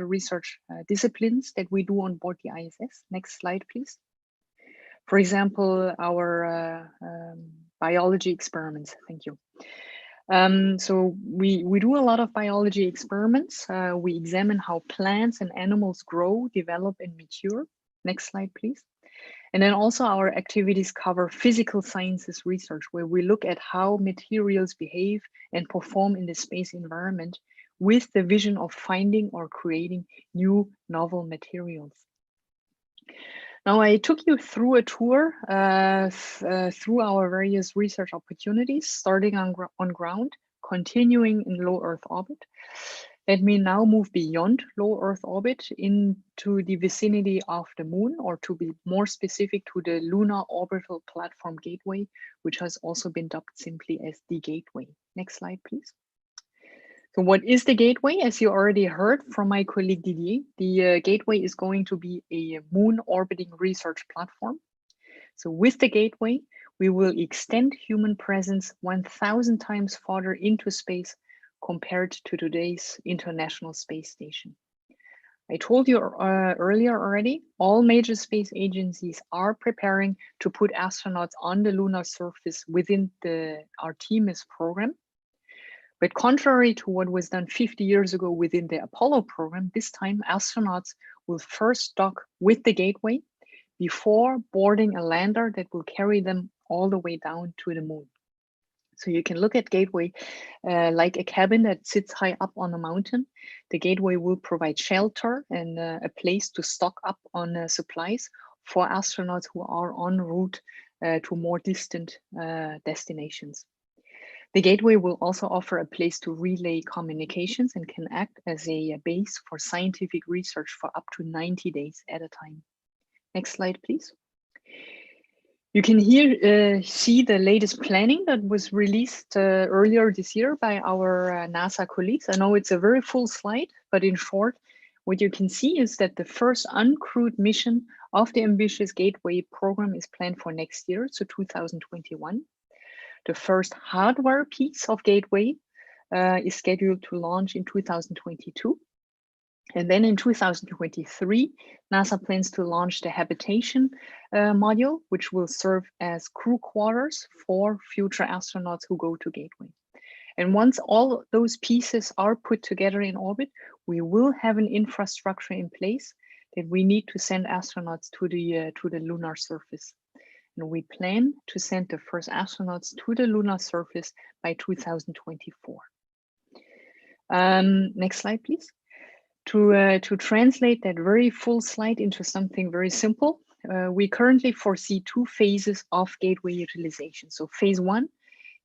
research disciplines that we do on board the ISS. Next slide, please. For example, our biology experiments. Thank you. So we do a lot of biology experiments. We examine how plants and animals grow, develop, and mature. Next slide, please. And then also our activities cover physical sciences research, where we look at how materials behave and perform in the space environment with the vision of finding or creating new novel materials. Now, I took you through a tour through our various research opportunities, starting on ground, continuing in low Earth orbit. Let me now move beyond low Earth orbit into the vicinity of the moon, or to be more specific, to the Lunar Orbital Platform Gateway, which has also been dubbed simply as the Gateway. Next slide, please. So what is the Gateway? As you already heard from my colleague Didier, the Gateway is going to be a moon orbiting research platform. So with the Gateway, we will extend human presence 1,000 times farther into space compared to today's International Space Station. I told you earlier already, all major space agencies are preparing to put astronauts on the lunar surface within the Artemis program. But contrary to what was done 50 years ago within the Apollo program, this time astronauts will first dock with the Gateway before boarding a lander that will carry them all the way down to the moon. So you can look at Gateway like a cabin that sits high up on a mountain. The Gateway will provide shelter and a place to stock up on supplies for astronauts who are en route to more distant destinations. The Gateway will also offer a place to relay communications and can act as a base for scientific research for up to 90 days at a time. Next slide, please. You can here see the latest planning that was released earlier this year by our NASA colleagues. I know it's a very full slide, but in short, what you can see is that the first uncrewed mission of the ambitious Gateway program is planned for next year, so 2021. The first hardware piece of Gateway is scheduled to launch in 2022. And then in 2023, NASA plans to launch the habitation module, which will serve as crew quarters for future astronauts who go to Gateway. And once all those pieces are put together in orbit, we will have an infrastructure in place that we need to send astronauts to the lunar surface. And we plan to send the first astronauts to the lunar surface by 2024. Next slide, please. To translate that very full slide into something very simple, we currently foresee two phases of Gateway utilization. So phase one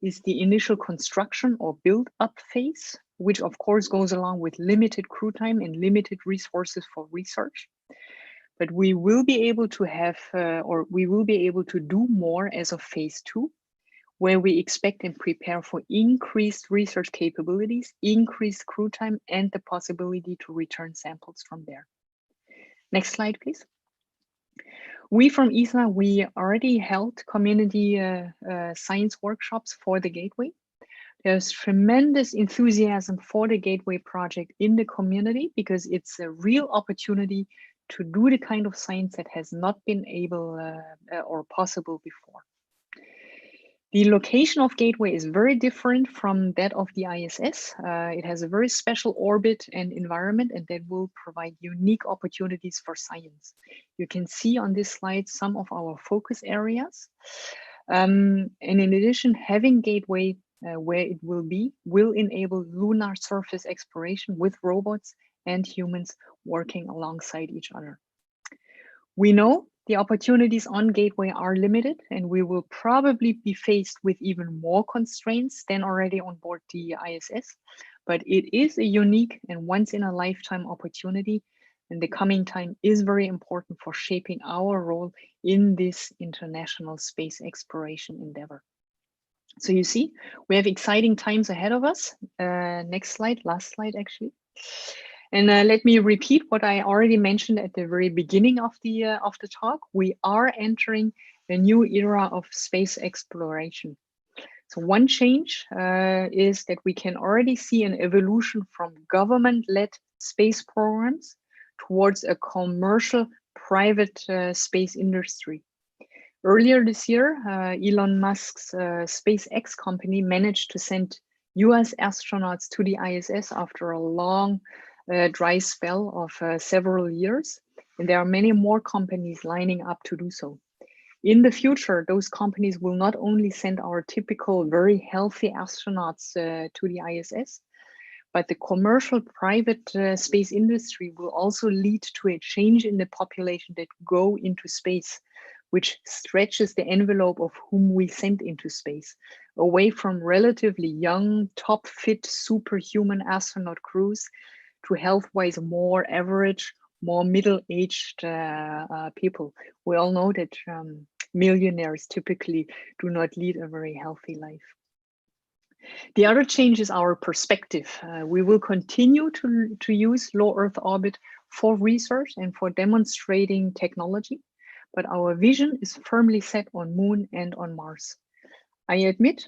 is the initial construction or build-up phase, which of course goes along with limited crew time and limited resources for research. But we will be able to have, we will be able to do more as of phase two, where we expect and prepare for increased research capabilities, increased crew time, and the possibility to return samples from there. Next slide, please. We from ESA, we already held community science workshops for the Gateway. There's tremendous enthusiasm for the Gateway project in the community because it's a real opportunity to do the kind of science that has not been able or possible before. The location of Gateway is very different from that of the ISS. It has a very special orbit and environment, and that will provide unique opportunities for science. You can see on this slide some of our focus areas. And in addition, having Gateway where it will be will enable lunar surface exploration with robots and humans working alongside each other. We know the opportunities on Gateway are limited, and we will probably be faced with even more constraints than already on board the ISS, but it is a unique and once-in-a-lifetime opportunity, and the coming time is very important for shaping our role in this international space exploration endeavor. So you see, we have exciting times ahead of us. Next slide, last slide actually. And let me repeat what I already mentioned at the very beginning of the talk. We are entering a new era of space exploration. So one change is that we can already see an evolution from government-led space programs towards a commercial private space industry. Earlier this year, Elon Musk's SpaceX company managed to send US astronauts to the ISS after a long dry spell of several years. And there are many more companies lining up to do so. In the future, those companies will not only send our typical very healthy astronauts to the ISS, but the commercial private space industry will also lead to a change in the population that go into space, which stretches the envelope of whom we send into space, away from relatively young, top fit, superhuman astronaut crews to health-wise more average, more middle-aged people. We all know that millionaires typically do not lead a very healthy life. The other change is our perspective. We will continue to use low Earth orbit for research and for demonstrating technology, but our vision is firmly set on Moon and on Mars. I admit,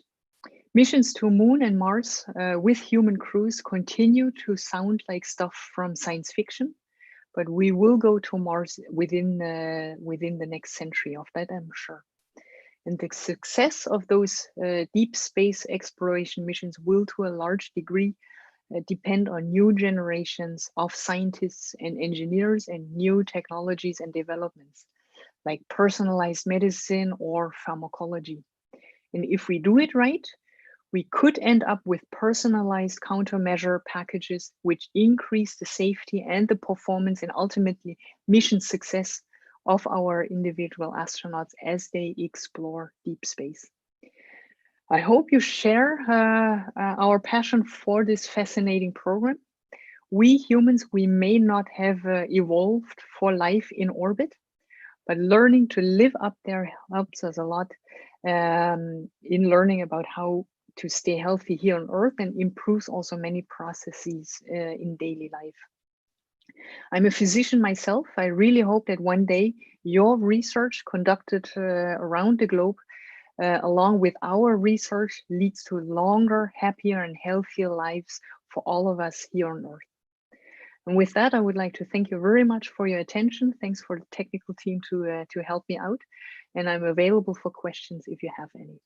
missions to Moon and Mars with human crews continue to sound like stuff from science fiction, but we will go to Mars within the next century. Of that, I'm sure. And the success of those deep space exploration missions will, to a large degree, depend on new generations of scientists and engineers and new technologies and developments, like personalized medicine or pharmacology. And if we do it right, we could end up with personalized countermeasure packages which increase the safety and the performance and ultimately mission success of our individual astronauts as they explore deep space. I hope you share our passion for this fascinating program. We humans, we may not have evolved for life in orbit, but learning to live up there helps us a lot in learning about how to stay healthy here on Earth and improves also many processes in daily life. I'm a physician myself. I really hope that one day your research conducted around the globe, along with our research, leads to longer, happier, and healthier lives for all of us here on Earth. And with that, I would like to thank you very much for your attention. Thanks for the technical team to help me out. And I'm available for questions if you have any.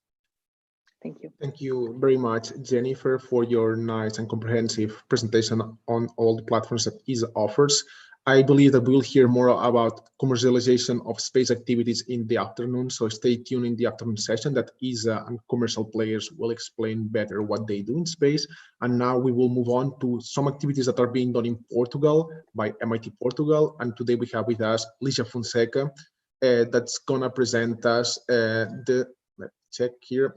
Thank you. Thank you very much, Jennifer, for your nice and comprehensive presentation on all the platforms that ESA offers. I believe that we'll hear more about commercialization of space activities in the afternoon, so stay tuned in the afternoon session that ESA and commercial players will explain better what they do in space. And now we will move on to some activities that are being done in Portugal by MIT Portugal. And today we have with us Ligia Fonseca, that's gonna present us let's check here,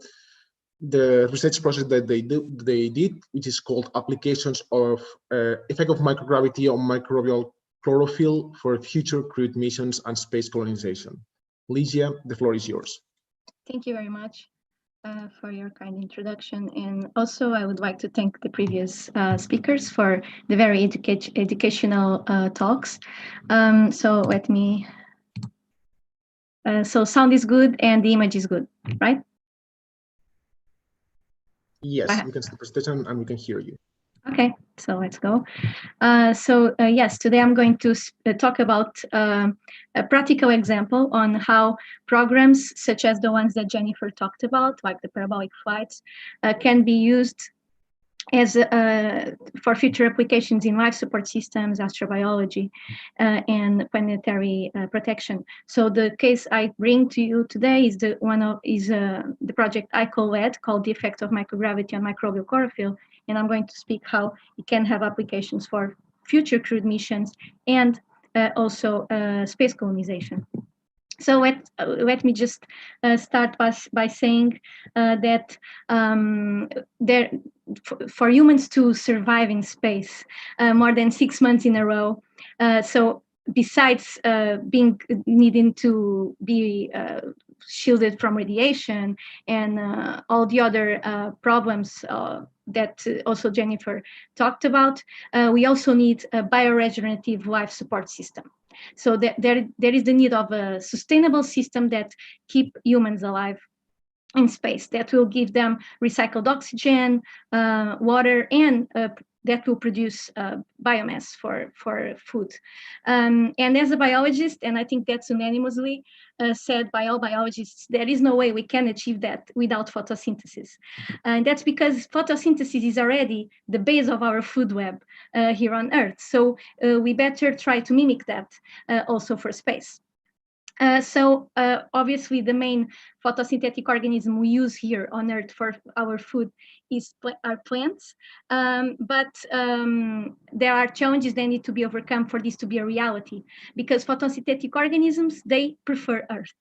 the research project that they did, which is called Applications of Effect of Microgravity on Microbial Chlorophyll for Future Crewed Missions and Space Colonization. Ligia, the floor is yours. Thank you very much for your kind introduction. And also I would like to thank the previous speakers for the very educational talks. So let me, so sound is good and the image is good, right? Yes, we can see the presentation and we can hear you. Okay, so let's go. Yes, today I'm going to talk about a practical example on how programs such as the ones that Jennifer talked about, like the parabolic flights, can be used as for future applications in life support systems, astrobiology, and planetary protection. So the case I bring to you today is the project I co-led called The Effect of Microgravity on Microbial Chlorophyll, and I'm going to speak how it can have applications for future crewed missions, and also space colonization. So let me just start by saying that for humans to survive in space more than 6 months in a row, so besides needing to be shielded from radiation and all the other problems that also Jennifer talked about, we also need a bioregenerative life support system. So there is the need of a sustainable system that keep humans alive in space, that will give them recycled oxygen, water, and that will produce biomass for food. And as a biologist, and I think that's unanimously said by all biologists, there is no way we can achieve that without photosynthesis. And that's because photosynthesis is already the base of our food web here on Earth. So we better try to mimic that also for space. So obviously the main photosynthetic organism we use here on Earth for our food are plants, but there are challenges that need to be overcome for this to be a reality, because photosynthetic organisms, they prefer Earth.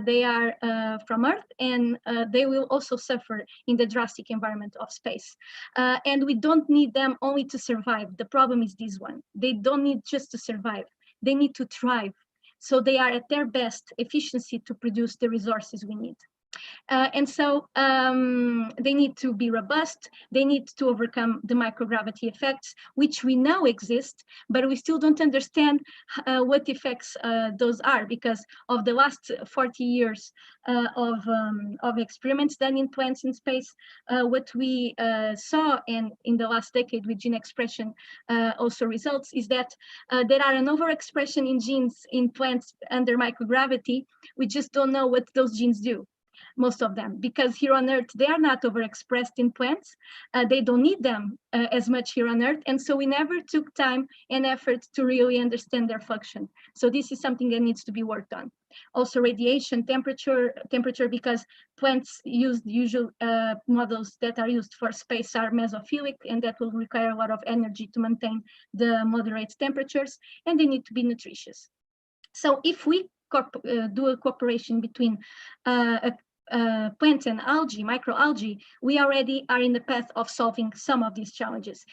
They are from Earth, and they will also suffer in the drastic environment of space. And we don't need them only to survive. The problem is this one. They don't need just to survive. They need to thrive. So they are at their best efficiency to produce the resources we need. And so they need to be robust. They need to overcome the microgravity effects, which we know exist, but we still don't understand what effects those are, because of the last 40 years of experiments done in plants in space. What we saw, and in the last decade with gene expression also results, is that there are an overexpression in genes in plants under microgravity. We just don't know what those genes do, most of them, because here on Earth, they are not overexpressed in plants. They don't need them as much here on Earth. And so we never took time and effort to really understand their function. So this is something that needs to be worked on. Also radiation, temperature, because plants use the usual models that are used for space are mesophilic, and that will require a lot of energy to maintain the moderate temperatures, and they need to be nutritious. So if we do a cooperation between plants and algae, microalgae, we already are in the path of solving some of these challenges,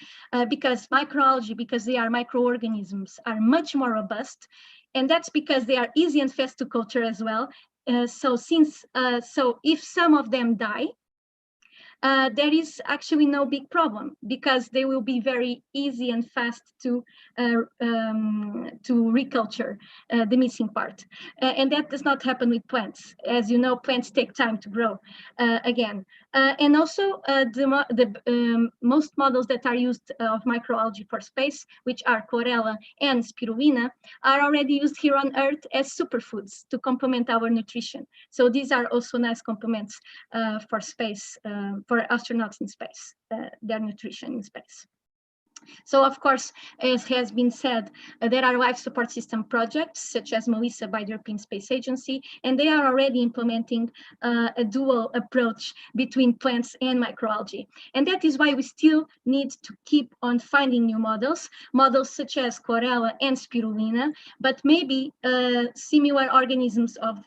because microalgae, because they are microorganisms, are much more robust, and that's because they are easy and fast to culture as well. So if some of them die, there is actually no big problem, because they will be very easy and fast to reculture the missing part. And that does not happen with plants. As you know, plants take time to grow again. And also the most models that are used of microalgae for space, which are chlorella and spirulina, are already used here on Earth as superfoods to complement our nutrition. So these are also nice complements for space, for astronauts in space, their nutrition in space. So of course, as has been said, there are life support system projects such as Melissa by the European Space Agency, and they are already implementing a dual approach between plants and microalgae. And that is why we still need to keep on finding new models such as chlorella and spirulina, but maybe similar organisms of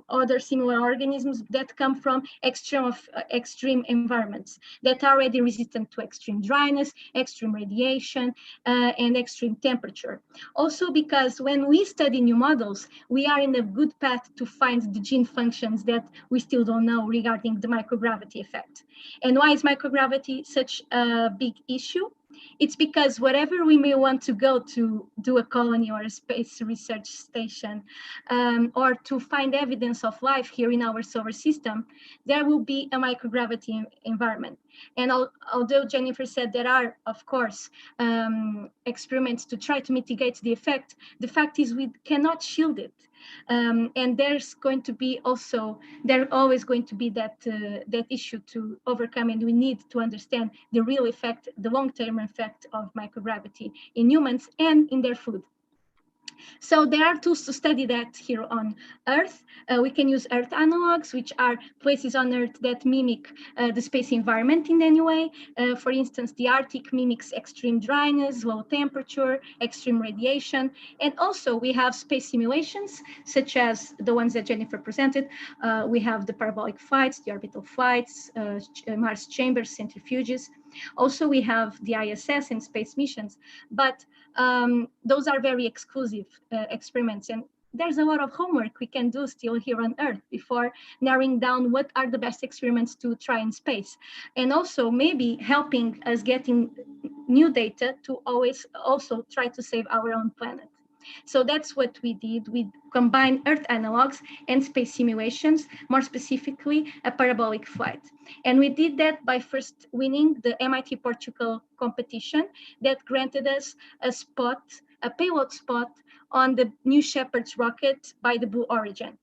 other similar organisms that come from extreme environments that are already resistant to extreme dryness, extreme radiation, and extreme temperature. Also because when we study new models, we are in a good path to find the gene functions that we still don't know regarding the microgravity effect. And why is microgravity such a big issue? It's because wherever we may want to go to do a colony or a space research station, or to find evidence of life here in our solar system, there will be a microgravity environment. And although Jennifer said there are, of course, experiments to try to mitigate the effect, the fact is we cannot shield it. And there's going to be always going to be that issue to overcome, and we need to understand the real effect, the long-term effect of microgravity in humans and in their food. So there are tools to study that here on Earth. We can use Earth analogs, which are places on Earth that mimic the space environment in any way. For instance, the Arctic mimics extreme dryness, low temperature, extreme radiation. And also we have space simulations, such as the ones that Jennifer presented. We have the parabolic flights, the orbital flights, Mars chambers, centrifuges. Also, we have the ISS and space missions, but those are very exclusive experiments, and there's a lot of homework we can do still here on Earth before narrowing down what are the best experiments to try in space, and also maybe helping us getting new data to always also try to save our own planet. So that's what we did. We combined Earth analogs and space simulations, more specifically a parabolic flight. And we did that by first winning the MIT Portugal competition that granted us a spot, a payload spot on the New Shepard's rocket by the Blue Origin.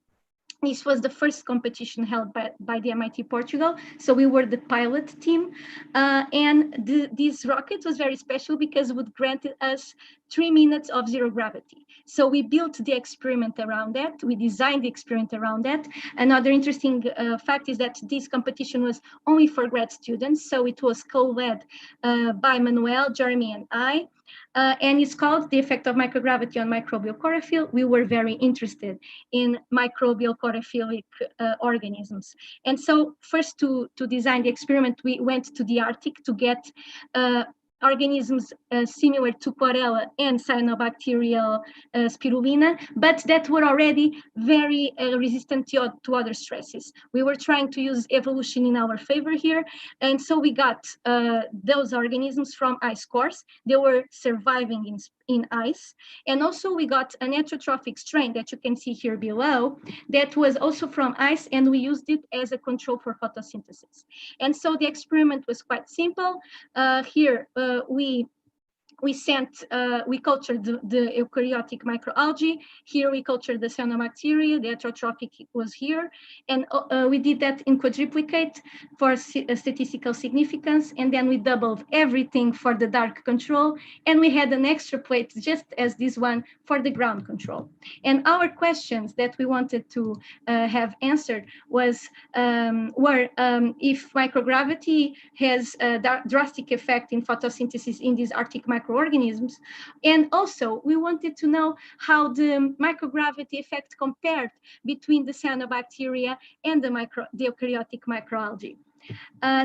This was the first competition held by the MIT Portugal. So we were the pilot team. This rocket was very special because it would grant us 3 minutes of zero gravity. So we built the experiment around that. We designed the experiment around that. Another interesting fact is that this competition was only for grad students. So it was co-led by Manuel, Jeremy, and I. And it's called The Effect of Microgravity on Microbial Chlorophyll. We were very interested in microbial chlorophyll organisms. And so first to design the experiment, we went to the Arctic to get organisms similar to chlorella and cyanobacterial spirulina, but that were already very resistant to other stresses. We were trying to use evolution in our favor here, and so we got those organisms from ice cores. They were surviving in ice, and also we got an heterotrophic strain that you can see here below that was also from ice, and we used it as a control for photosynthesis. And so the experiment was quite simple. Here we cultured the eukaryotic microalgae. Here we cultured the cyanobacteria, the heterotrophic was here. And we did that in quadruplicate for statistical significance. And then we doubled everything for the dark control. And we had an extra plate, just as this one, for the ground control. And our questions that we wanted to have answered were if microgravity has a drastic effect in photosynthesis in these Arctic microorganisms. And also we wanted to know how the microgravity effect compared between the cyanobacteria and the eukaryotic microalgae.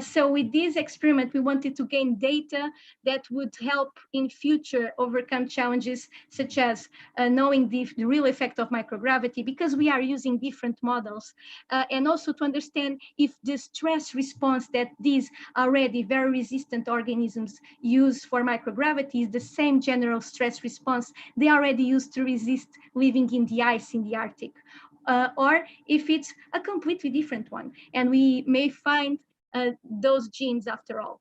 So with this experiment, we wanted to gain data that would help in future overcome challenges such as knowing the real effect of microgravity, because we are using different models, and also to understand if the stress response that these already very resistant organisms use for microgravity is the same general stress response they already use to resist living in the ice in the Arctic. Or if it's a completely different one, and we may find those genes after all.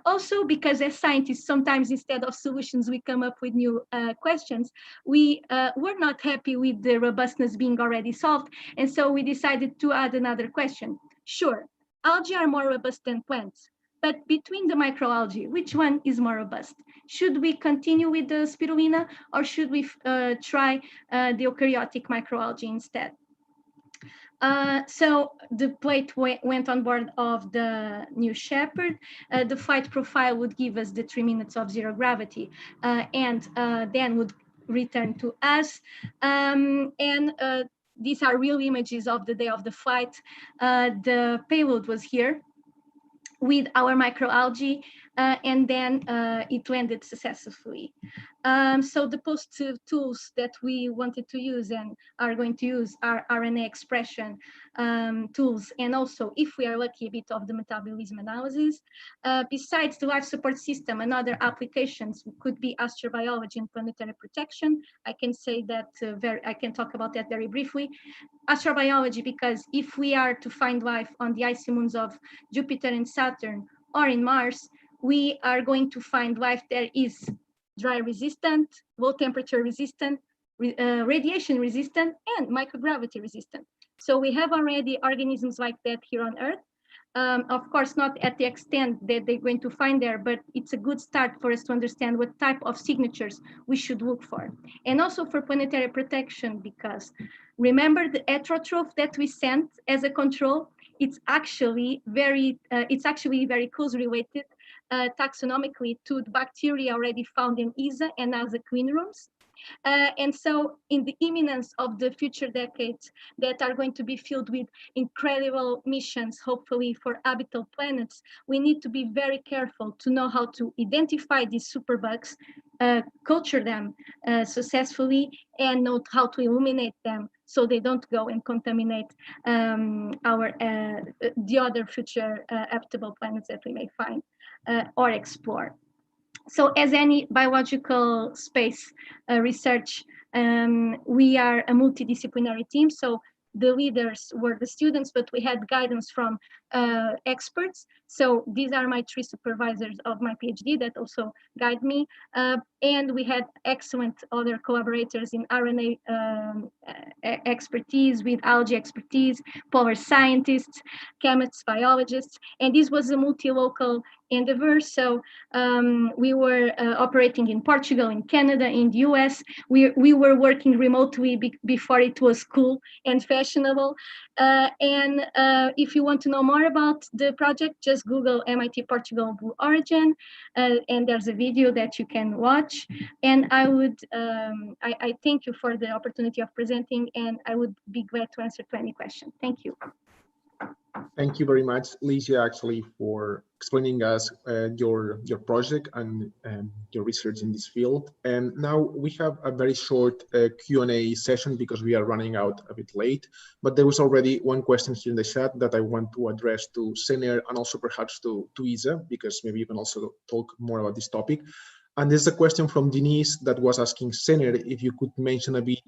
Also, because as scientists, sometimes instead of solutions, we come up with new questions. We were not happy with the robustness being already solved, and so we decided to add another question. Sure, algae are more robust than plants, but between the microalgae, which one is more robust? Should we continue with the spirulina, or should we try the eukaryotic microalgae instead? So the plate went on board of the New Shepard. The flight profile would give us the 3 minutes of zero gravity, and then would return to us. These are real images of the day of the flight. The payload was here with our microalgae, and then it landed successfully. So the positive tools that we wanted to use and are going to use are RNA expression tools, and also, if we are lucky, a bit of the metabolism analysis. Besides the life support system, and other applications could be astrobiology and planetary protection. I can say that I can talk about that very briefly. Astrobiology, because if we are to find life on the icy moons of Jupiter and Saturn or in Mars, we are going to find life that is dry resistant, low temperature resistant, radiation resistant, and microgravity resistant. So we have already organisms like that here on Earth. Of course, not at the extent that they're going to find there, but it's a good start for us to understand what type of signatures we should look for. And also for planetary protection, because remember the heterotroph that we sent as a control, it's actually very closely related taxonomically to the bacteria already found in ESA and NASA clean rooms. And so in the imminence of the future decades that are going to be filled with incredible missions, hopefully for habitable planets, we need to be very careful to know how to identify these superbugs, culture them successfully, and know how to eliminate them so they don't go and contaminate the other future habitable planets that we may find or explore. So as any biological space research, we are a multidisciplinary team. So the leaders were the students, but we had guidance from experts. So these are my 3 supervisors of my PhD that also guide me. And we had excellent other collaborators in RNA expertise, with algae expertise, power scientists, chemists, biologists. And this was a multi-local endeavor. So we were operating in Portugal, in Canada, in the US. We were working remotely before it was cool and fashionable. And if you want to know more about the project, just Google MIT Portugal Blue Origin, and there's a video that you can watch. And I would, I thank you for the opportunity of presenting, and I would be glad to answer to any question. Thank you. Thank you very much, Ligia, actually, for explaining us your project and your research in this field. And now we have a very short Q&A session because we are running out a bit late. But there was already one question here in the chat that I want to address to SENER and also perhaps to ESA, because maybe you can also talk more about this topic. And there's a question from Denise that was asking SENER if you could mention a bit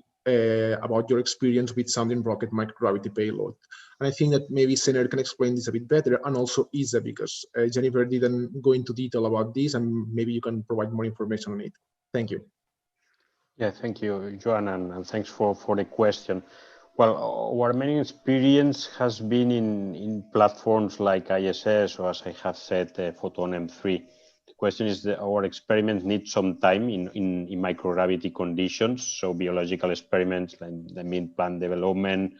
about your experience with sounding rocket microgravity payload. And I think that maybe SENER can explain this a bit better, and also ESA, because Jennifer didn't go into detail about this, and maybe you can provide more information on it. Thank you. Yeah, thank you, Joan, and thanks for the question. Well, our main experience has been in platforms like ISS, or as I have said, Photon M3. The question is that our experiments need some time in microgravity conditions, so biological experiments like the mean plant development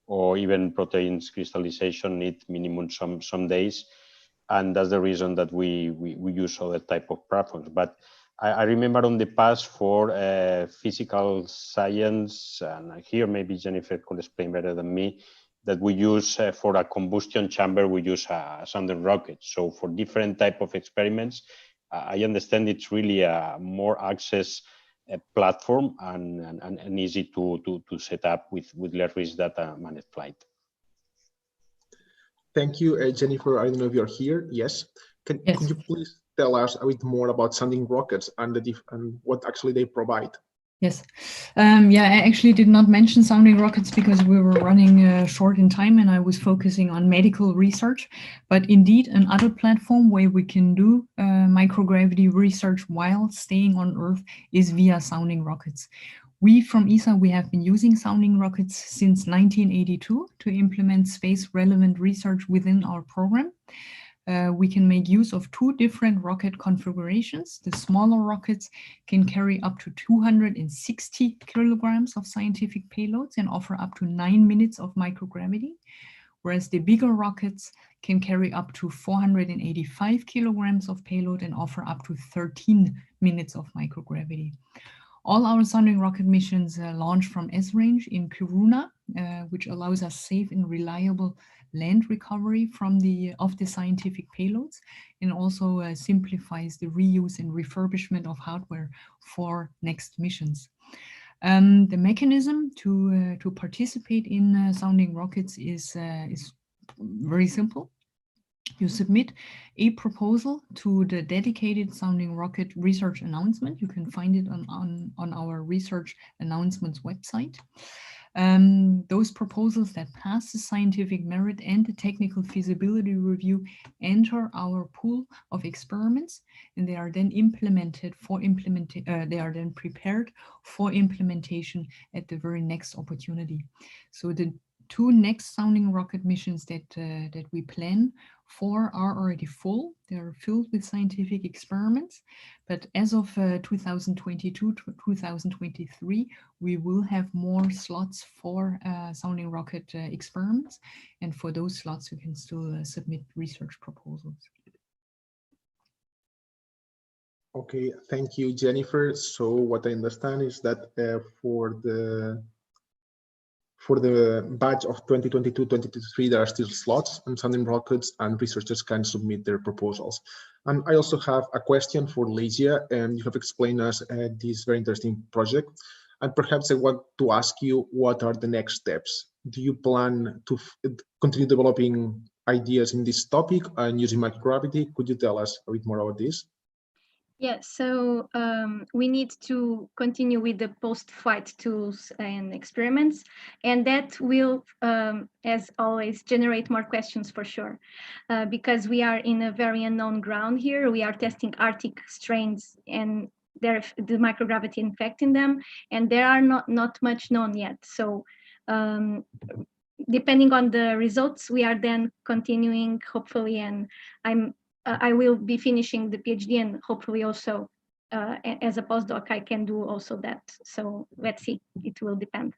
or even proteins crystallization need minimum some days, and that's the reason that we use other type of platforms. But I remember on the past for physical science, and here maybe Jennifer could explain better than me, that we use for a combustion chamber, we use a sounding rocket. So for different type of experiments, I understand it's really a more access platform and easy to set up with less risk than a manned flight. Thank you, Jennifer. I don't know if you're here. Yes. Yes. Could you please tell us a bit more about sounding rockets and what actually they provide? Yes. Yeah, I actually did not mention sounding rockets because we were running short in time and I was focusing on medical research. But indeed, another platform where we can do microgravity research while staying on Earth is via sounding rockets. We from ESA, we have been using sounding rockets since 1982 to implement space-relevant research within our program. We can make use of 2 different rocket configurations. The smaller rockets can carry up to 260 kilograms of scientific payloads and offer up to 9 minutes of microgravity, whereas the bigger rockets can carry up to 485 kilograms of payload and offer up to 13 minutes of microgravity. All our sounding rocket missions launch from S-range in Kiruna, which allows us safe and reliable land recovery of the scientific payloads, and also simplifies the reuse and refurbishment of hardware for next missions. The mechanism to participate in sounding rockets is very simple. You submit a proposal to the dedicated sounding rocket research announcement. You can find it on our research announcements website. Those proposals that pass the scientific merit and the technical feasibility review enter our pool of experiments, and they are then they are then prepared for implementation at the very next opportunity. So the two next sounding rocket missions that we plan for are already full. They're filled with scientific experiments, but as of 2022 to 2023, we will have more slots for sounding rocket experiments, and for those slots, we can still submit research proposals. Okay, thank you, Jennifer. So what I understand is that for the batch of 2022-2023, there are still slots and sounding rockets, and researchers can submit their proposals. And I also have a question for Legia, and you have explained us this very interesting project. And perhaps I want to ask you, what are the next steps? Do you plan to continue developing ideas in this topic and using microgravity? Could you tell us a bit more about this? Yeah, so we need to continue with the post-flight tools and experiments, and that will, as always, generate more questions for sure, because we are in a very unknown ground here. We are testing Arctic strains and the microgravity infecting them, and there are not much known yet. So depending on the results, we are then continuing, hopefully, and I will be finishing the PhD, and hopefully also as a postdoc, I can do also that. So let's see, it will depend.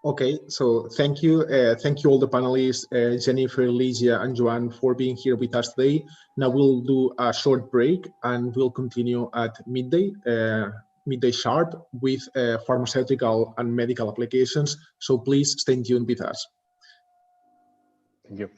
Okay, so thank you all the panelists, Jennifer, Legia, and Joan, for being here with us today. Now we'll do a short break, and we'll continue at midday sharp with pharmaceutical and medical applications. So please stay tuned with us. Thank you.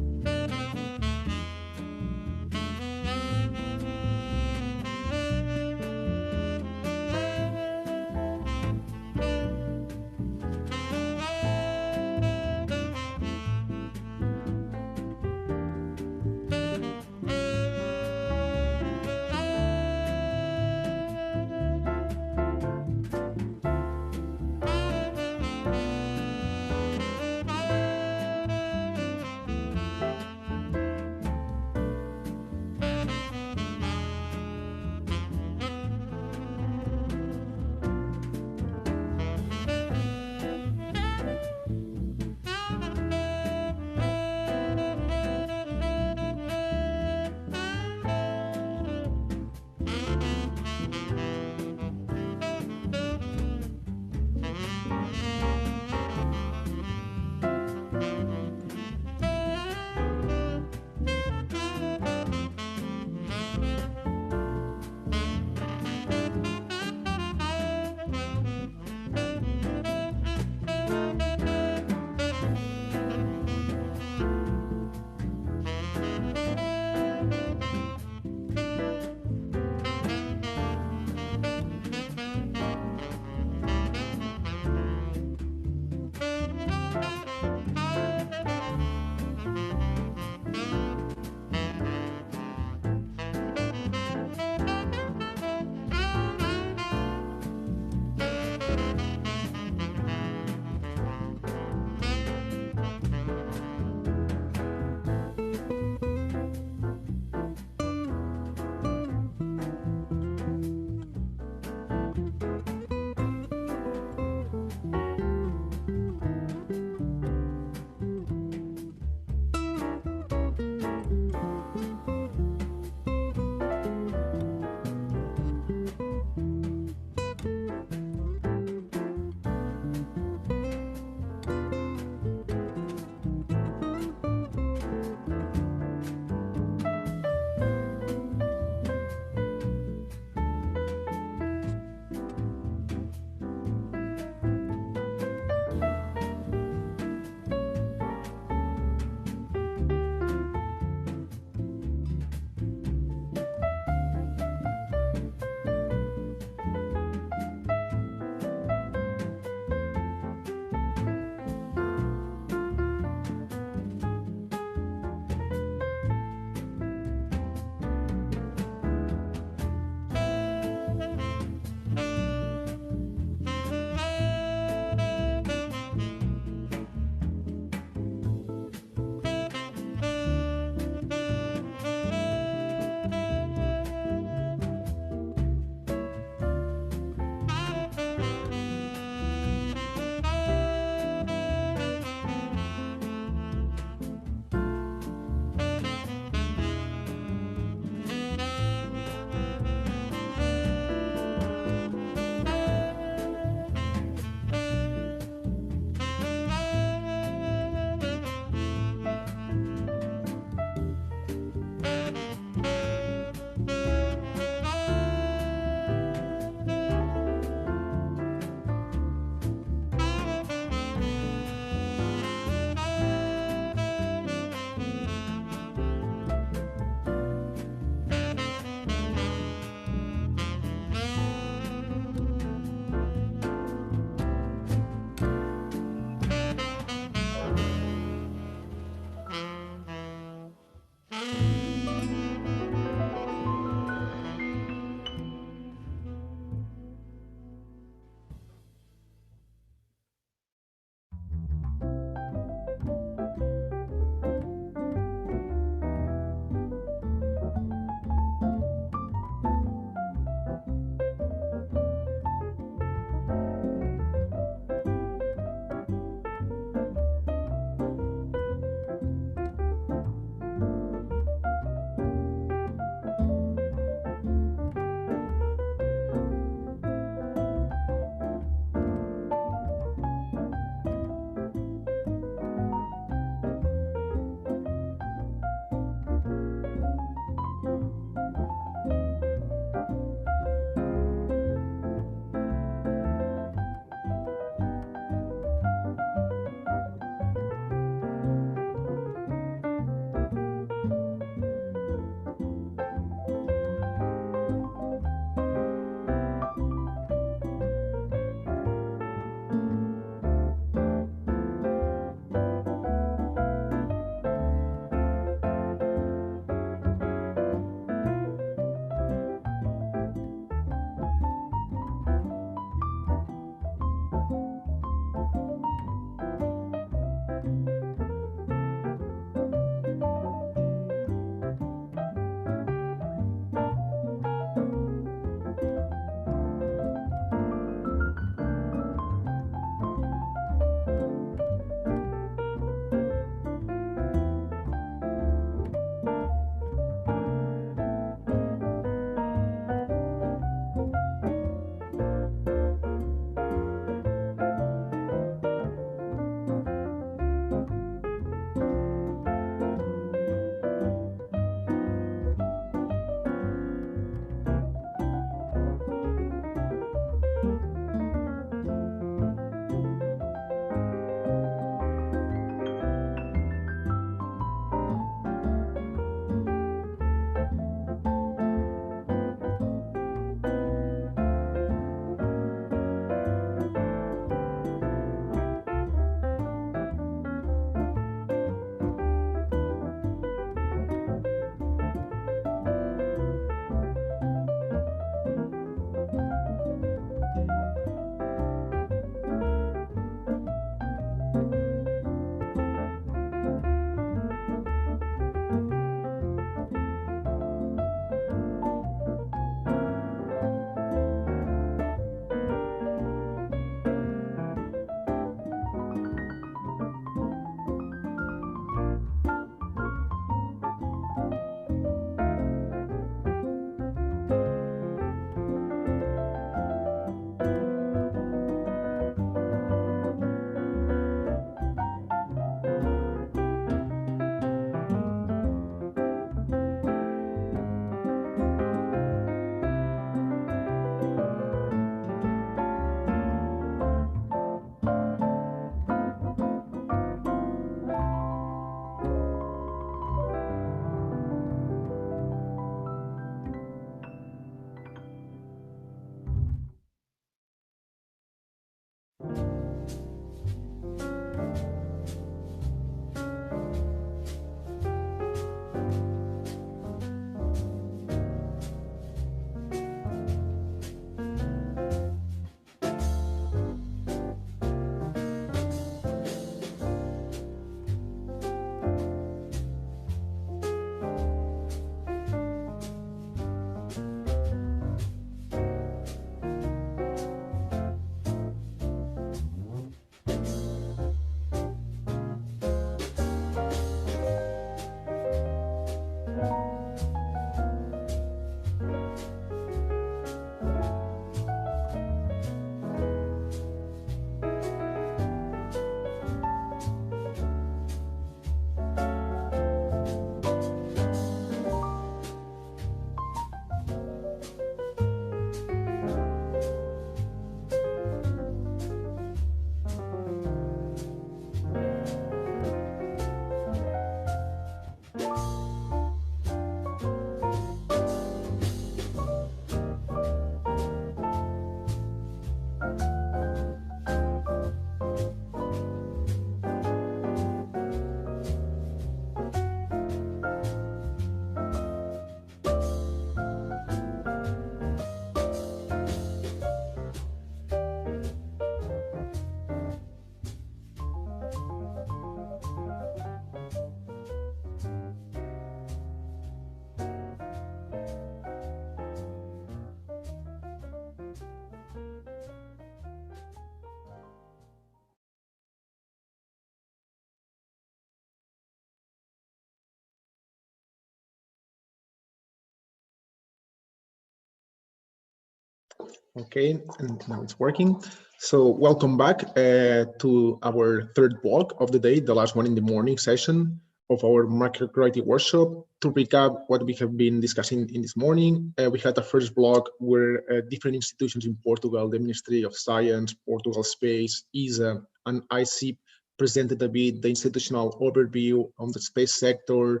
Okay, and now it's working. So welcome back to our third block of the day, the last one in the morning session of our microgravity workshop. To recap what we have been discussing in this morning, we had a first block where different institutions in Portugal, the Ministry of Science, Portugal Space, ESA, and AICIB presented a bit the institutional overview on the space sector,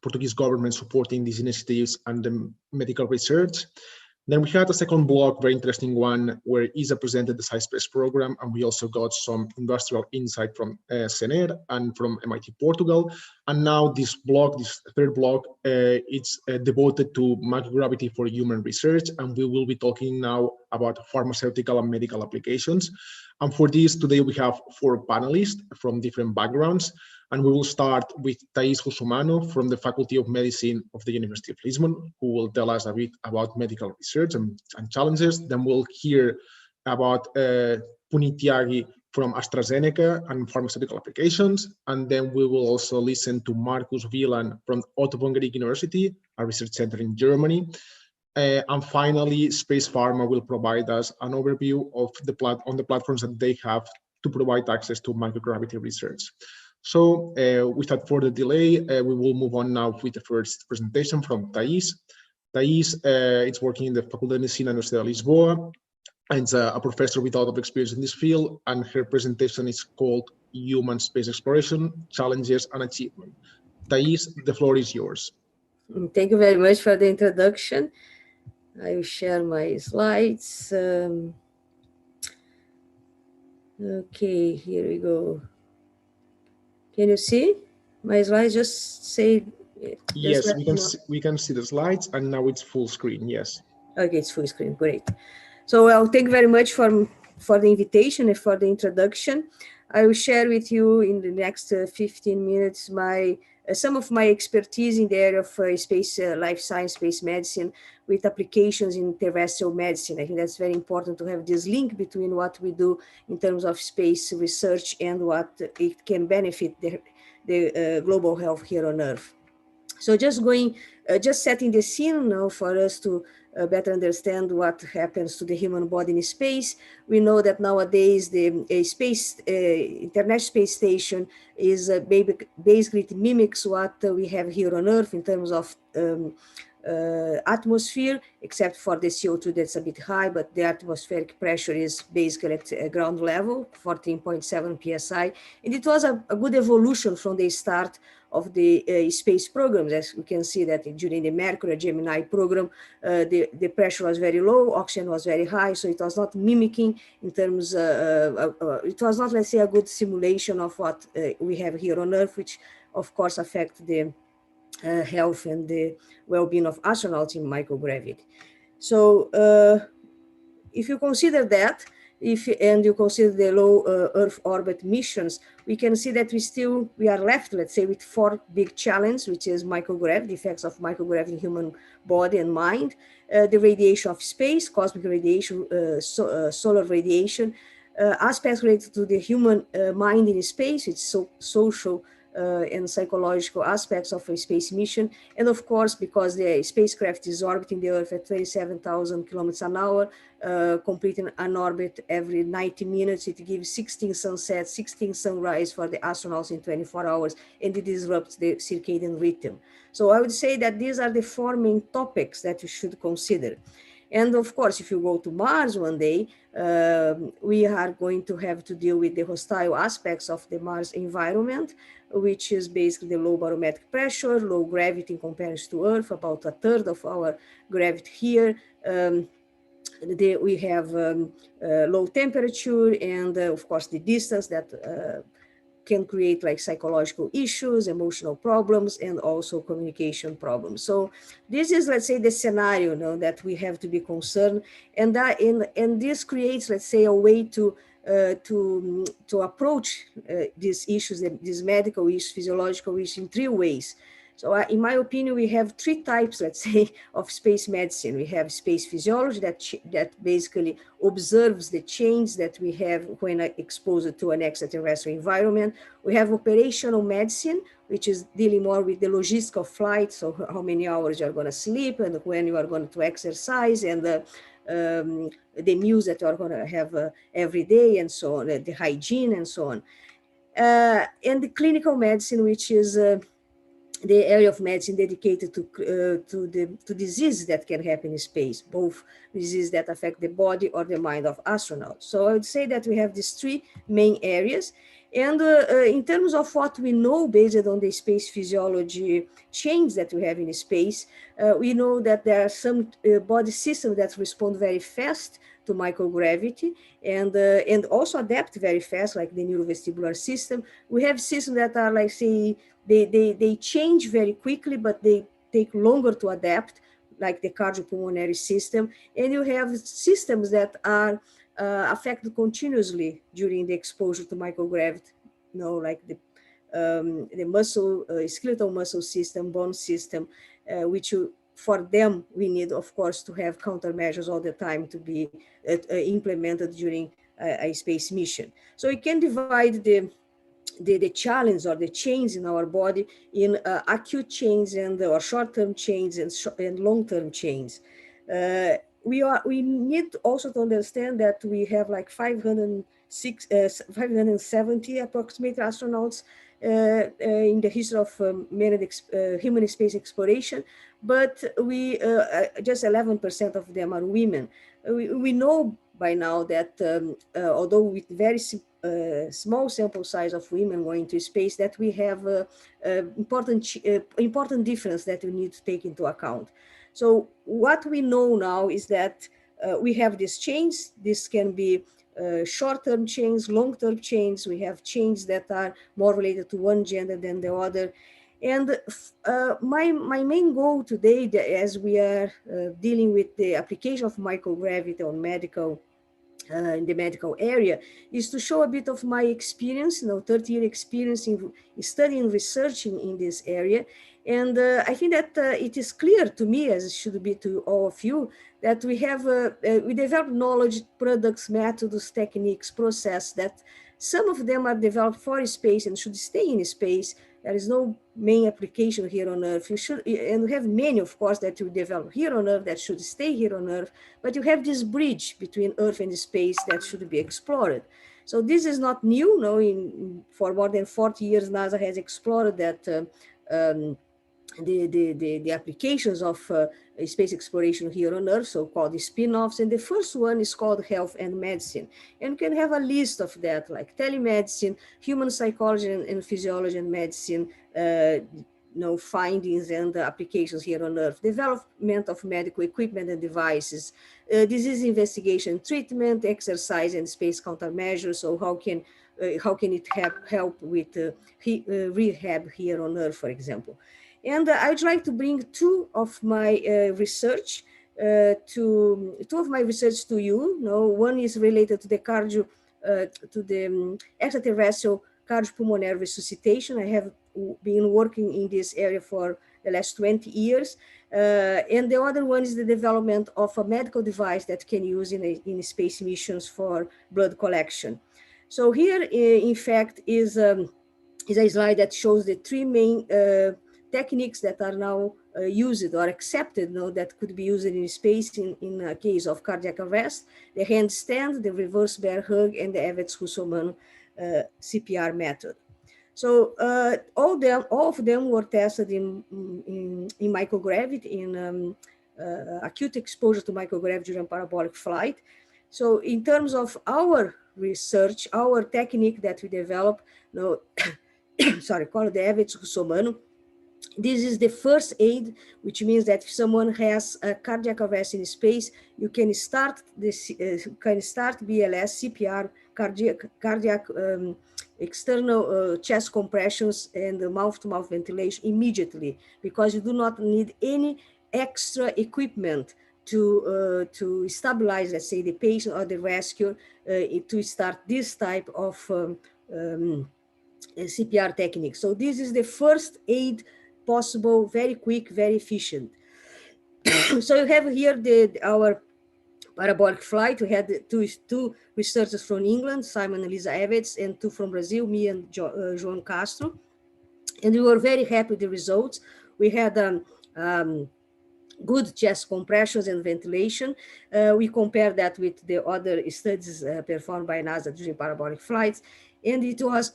Portuguese government supporting these initiatives, and the medical research. Then we had a second block, very interesting one, where ESA presented the SciSpace program, and we also got some industrial insight from SENER and from MIT Portugal. And now this block, this third block, it's devoted to microgravity for human research, and we will be talking now about pharmaceutical and medical applications. And for this, today we have 4 panelists from different backgrounds. And we will start with Thais Rusumano from the Faculty of Medicine of the University of Lisbon, who will tell us a bit about medical research and challenges. Then we'll hear about Puneet Tyagi from AstraZeneca and pharmaceutical applications. And then we will also listen to Markus Wieland from Otto-von-Guericke University, a research center in Germany. And finally, SpacePharma will provide us an overview of the platforms that they have to provide access to microgravity research. So without further delay, we will move on now with the first presentation from Thais. Thais is working in the Faculty of Medicine at University of Lisboa, and is a professor with a lot of experience in this field, and her presentation is called Human Space Exploration, Challenges and Achievement. Thais, the floor is yours. Thank you very much for the introduction. I will share my slides. Okay, here we go. Can you see my slides? Just say. Yes, we can see the slides, and now it's full screen. Yes. Okay, it's full screen. Great. So I'll thank you very much for the invitation and for the introduction. I will share with you in the next 15 minutes some of my expertise in the area of space life science, space medicine, with applications in terrestrial medicine. I think that's very important to have this link between what we do in terms of space research and what it can benefit the global health here on Earth. So just setting the scene now for us to better understand what happens to the human body in space. We know that nowadays the International Space Station is basically it mimics what we have here on Earth in terms of atmosphere, except for the CO2 that's a bit high, but the atmospheric pressure is basically at ground level, 14.7 psi. And it was a good evolution from the start of the space programs. As we can see that during the Mercury Gemini program, the pressure was very low, oxygen was very high, so it was not mimicking in terms, it was not, let's say, a good simulation of what we have here on Earth, which of course affect the health and the well-being of astronauts in microgravity. So if you consider that, and you consider the low Earth orbit missions, we can see that we are left, let's say, with 4 big challenges, which is microgravity, the effects of microgravity in human body and mind, the radiation of space, cosmic radiation, solar radiation, aspects related to the human mind in space, it's social and psychological aspects of a space mission. And of course, because the spacecraft is orbiting the Earth at 27,000 kilometers an hour, completing an orbit every 90 minutes, it gives 16 sunsets, 16 sunrise for the astronauts in 24 hours, and it disrupts the circadian rhythm. So I would say that these are the 4 main topics that you should consider. And of course, if you go to Mars one day, we are going to have to deal with the hostile aspects of the Mars environment, which is basically the low barometric pressure, low gravity in comparison to Earth, about 1/3 of our gravity here. We have low temperature and of course the distance that can create like psychological issues, emotional problems, and also communication problems. So this is, let's say, the scenario that we have to be concerned, and this creates, let's say, a way to approach these issues, these medical issues, physiological issues, in 3 ways. So in my opinion, we have 3 types, let's say, of space medicine. We have space physiology that basically observes the change that we have when exposed to an extraterrestrial environment. We have operational medicine, which is dealing more with the logistics of flight, so how many hours you're going to sleep and when you are going to exercise and the meals that you're going to have every day and so on, the hygiene and so on. And the clinical medicine, which is the area of medicine dedicated to diseases that can happen in space, both diseases that affect the body or the mind of astronauts. So I would say that we have these three main areas. And in terms of what we know based on the space physiology change that we have in space, we know that there are some body systems that respond very fast to microgravity and also adapt very fast, like the neurovestibular system. We have systems that are like, say, they change very quickly, but they take longer to adapt, like the cardiopulmonary system. And you have systems that are affected continuously during the exposure to microgravity, like the muscle, skeletal muscle system, bone system, which for them, we need, of course, to have countermeasures all the time to be implemented during a space mission. So we can divide the challenge or the change in our body in acute change or short-term change and long-term change. We need also to understand that we have like 570 approximately astronauts in the history of human space exploration, but we just 11% of them are women. We know by now that although with very small sample size of women going to space, that we have important difference that we need to take into account. So what we know now is that we have this change. This can be short-term change, long-term change. We have change that are more related to one gender than the other. And my main goal today, as we are dealing with the application of microgravity on medical, in the medical area, is to show a bit of my experience, 30-year experience in studying and researching in this area. And I think that it is clear to me, as it should be to all of you, that we have, we develop knowledge, products, methods, techniques, process that some of them are developed for space and should stay in space. There is no main application here on Earth. And we have many, of course, that you develop here on Earth that should stay here on Earth, but you have this bridge between Earth and space that should be explored. So this is not new. For more than 40 years, NASA has explored that the applications of space exploration here on Earth, so-called spin-offs, and the first one is called health and medicine. And you can have a list of that, like telemedicine, human psychology and physiology and medicine, findings and applications here on Earth, development of medical equipment and devices, disease investigation, treatment, exercise, and space countermeasures. So how can it help with rehab here on Earth, for example? And I'd like to bring two of my research to you. One is related to the extraterrestrial cardiopulmonary resuscitation. I have been working in this area for the last 20 years. And the other one is the development of a medical device that can use in space missions for blood collection. So here, in fact, is a slide that shows the three main techniques that are now used or accepted, that could be used in space in a case of cardiac arrest: the handstand, the reverse bear hug, and the Everts-Husserl CPR method. So all of them were tested in microgravity, in acute exposure to microgravity during parabolic flight. So in terms of our research, our technique that we developed, called the Everts-Husserl. This is the first aid, which means that if someone has a cardiac arrest in space, you can start BLS, CPR, cardiac external chest compressions and mouth-to-mouth ventilation immediately, because you do not need any extra equipment to stabilize, let's say, the patient or the rescuer to start this type of CPR technique. So this is the first aid possible, very quick, very efficient. So you have here our parabolic flight. We had two researchers from England, Simon and Lisa Everts, and two from Brazil, me and João Castro. And we were very happy with the results. We had good chest compressions and ventilation. We compare that with the other studies performed by NASA during parabolic flights, and it was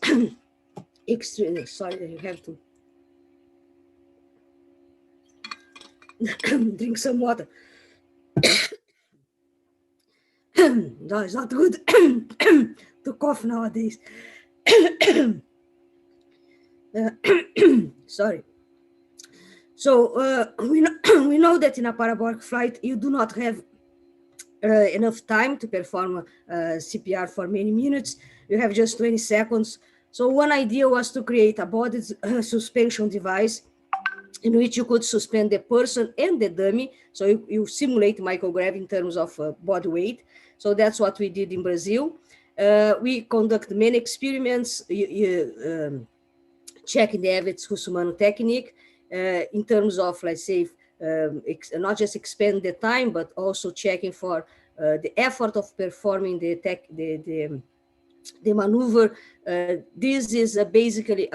extremely, sorry, you have to drink some water. No, it's not good to cough nowadays. Sorry. So we know that in a parabolic flight, you do not have enough time to perform CPR for many minutes. You have just 20 seconds. So one idea was to create a body suspension device in which you could suspend the person and the dummy. So you simulate microgravity in terms of body weight. So that's what we did in Brazil. We conduct many experiments checking the Everts-Husserl technique in terms of, let's say, not just expand the time, but also checking for the effort of performing the maneuver. This is basically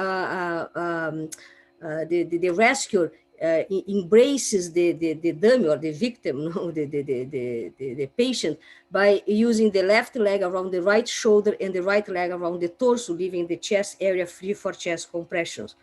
the rescuer embraces the dummy or the victim, no, the patient, by using the left leg around the right shoulder and the right leg around the torso, leaving the chest area free for chest compressions.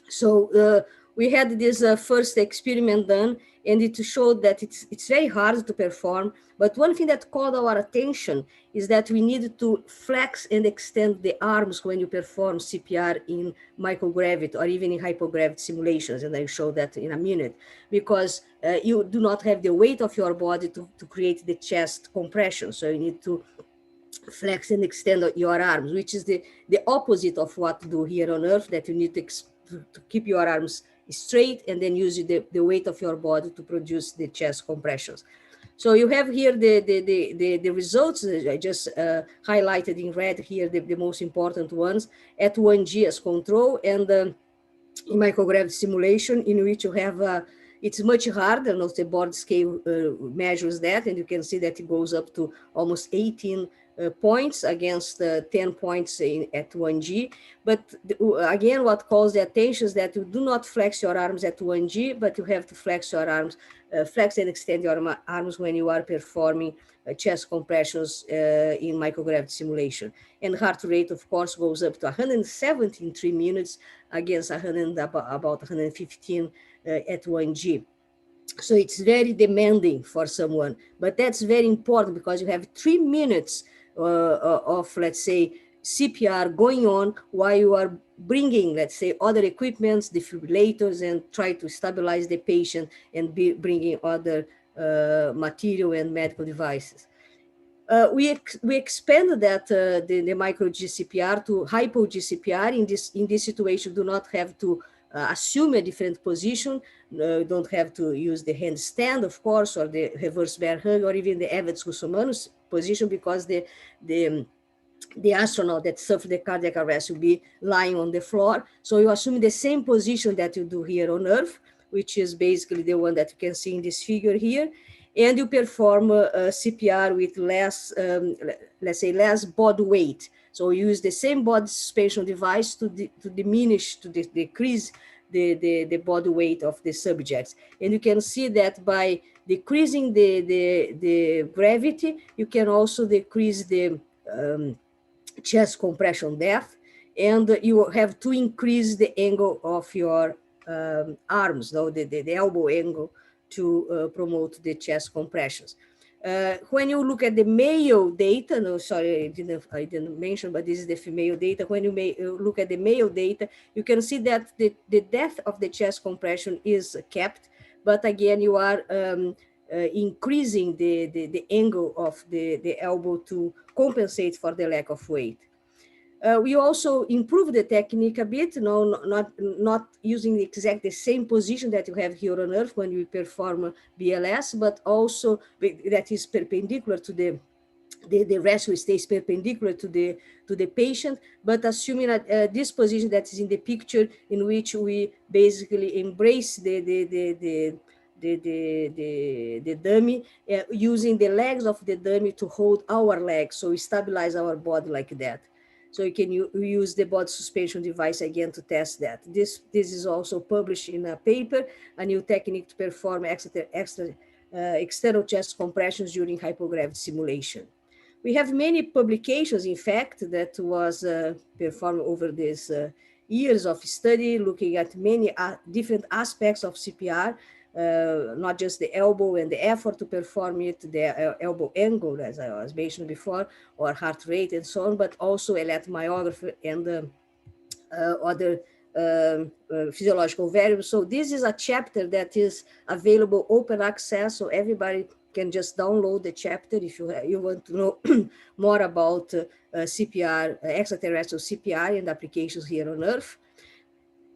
So we had this first experiment done, and it showed that it's very hard to perform. But one thing that caught our attention is that we needed to flex and extend the arms when you perform CPR in microgravity or even in hypogravity simulations. And I'll show that in a minute, because you do not have the weight of your body to create the chest compression. So you need to flex and extend your arms, which is the opposite of what to do here on Earth, that you need to keep your arms straight and then use the weight of your body to produce the chest compressions. So you have here the results. I just highlighted in red here the most important ones at 1G as control, and in microgravity simulation, in which you have it's much harder. Not the board scale measures that, and you can see that it goes up to almost 18 points against 10 points at 1G. But again, what calls the attention is that you do not flex your arms at 1G, but you have to flex your arms, flex and extend your arms when you are performing chest compressions in microgravity simulation. And heart rate, of course, goes up to 170 in 3 minutes against about 115 at 1G. So it's very demanding for someone, but that's very important because you have 3 minutes of, let's say, CPR going on while you are bringing, let's say, other equipments, defibrillators, and try to stabilize the patient and bringing other material and medical devices. We expanded that the micro GCPR to hypo GCPR. In this situation, do not have to assume a different position. Don't have to use the handstand, of course, or the reverse bear hug, or even the Everts-Husserl position, because the astronaut that suffered the cardiac arrest will be lying on the floor. So you assume the same position that you do here on Earth, which is basically the one that you can see in this figure here. And you perform CPR with less, let's say, less body weight. So you use the same body suspension device to decrease the body weight of the subjects. And you can see that by decreasing the gravity, you can also decrease the chest compression depth, and you have to increase the angle of your arms, no, the elbow angle, to promote the chest compressions. When you look at the male data, no, sorry, I didn't mention, but this is the female data. When you look at the male data, you can see that the depth of the chest compression is kept, but again, you are increasing the angle of the elbow to compensate for the lack of weight. We also improve the technique a bit, not using the same position that you have here on Earth when you perform BLS, but also that is perpendicular to the rescue stays perpendicular to the patient, but assuming that this position that is in the picture, in which we basically embrace the dummy, using the legs of the dummy to hold our legs, so we stabilize our body like that. So you can use the body suspension device again to test that. This is also published in a paper, a new technique to perform external chest compressions during hypogravity simulation. We have many publications, in fact, that was performed over these years of study, looking at many different aspects of CPR, not just the elbow and the effort to perform it, the elbow angle, as I was mentioned before, or heart rate and so on, but also electromyography and other physiological variables. So this is a chapter that is available open access, so everybody can just download the chapter if you want to know more about CPR, extraterrestrial CPR and applications here on Earth.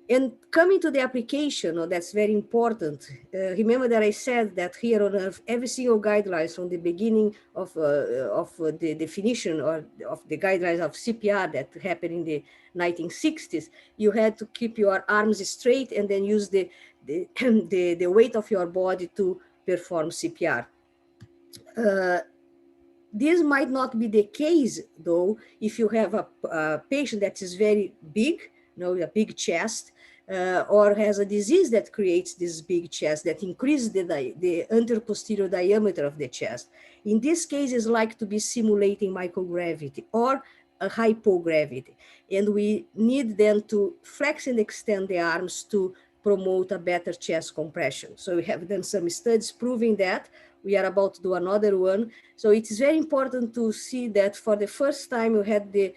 And coming to the application, that's very important. Remember that I said that here on Earth, every single guidelines from the beginning of the definition or of the guidelines of CPR that happened in the 1960s, you had to keep your arms straight and then use the weight of your body to perform CPR. This might not be the case, though, if you have a patient that is very big, a big chest, or has a disease that creates this big chest, that increases the anterior-posterior diameter of the chest. In this case, it's like to be simulating microgravity or a hypogravity. And we need then to flex and extend the arms to promote a better chest compression. So we have done some studies proving that. We are about to do another one. So it is very important to see that for the first time you had the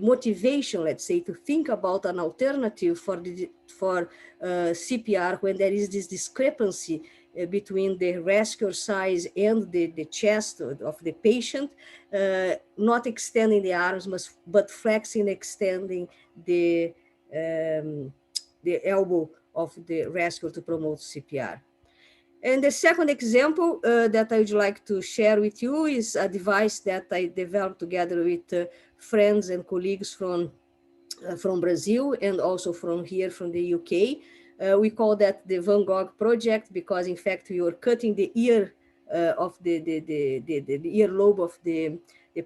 motivation, let's say, to think about an alternative for CPR when there is this discrepancy between the rescue size and the chest of the patient, not extending the arms, but flexing, extending the elbow of the rescue to promote CPR. And the second example that I would like to share with you is a device that I developed together with friends and colleagues from Brazil and also from here, from the UK. We call that the Van Gogh project because, in fact, we were cutting the ear of the earlobe of the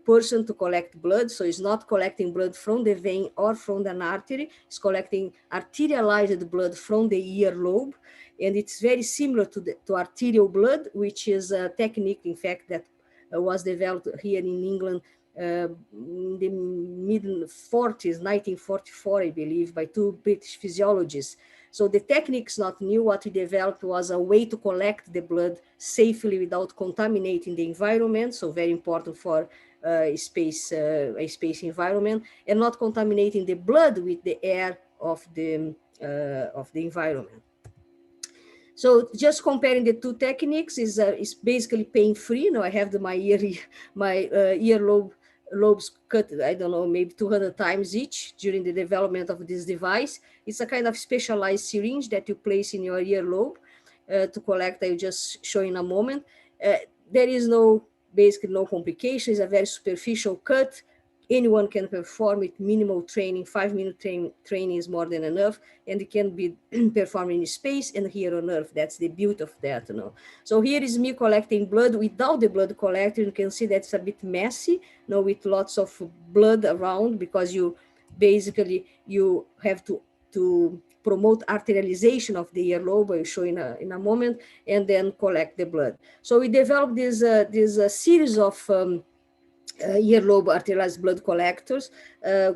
person to collect blood. So it's not collecting blood from the vein or from an artery. It's collecting arterialized blood from the earlobe. And it's very similar to arterial blood, which is a technique, in fact, that was developed here in England in the mid-40s, 1944, I believe, by two British physiologists. So the technique's not new. What we developed was a way to collect the blood safely without contaminating the environment. So very important for a space environment, and not contaminating the blood with the air of the environment. So just comparing the two techniques is basically pain-free. I have my earlobes cut, I don't know, maybe 200 times each during the development of this device. It's a kind of specialized syringe that you place in your earlobe to collect. I'll just show in a moment. There is basically no complications. It's a very superficial cut. Anyone can perform it, minimal training, 5-minute training is more than enough, and it can be performed in space and here on Earth. That's the beauty of that. So here is me collecting blood without the blood collector. You can see that's a bit messy, with lots of blood around, because you have to promote arterialization of the earlobe. I'll show in a moment, and then collect the blood. So we developed this series of earlobe arterialized blood collectors.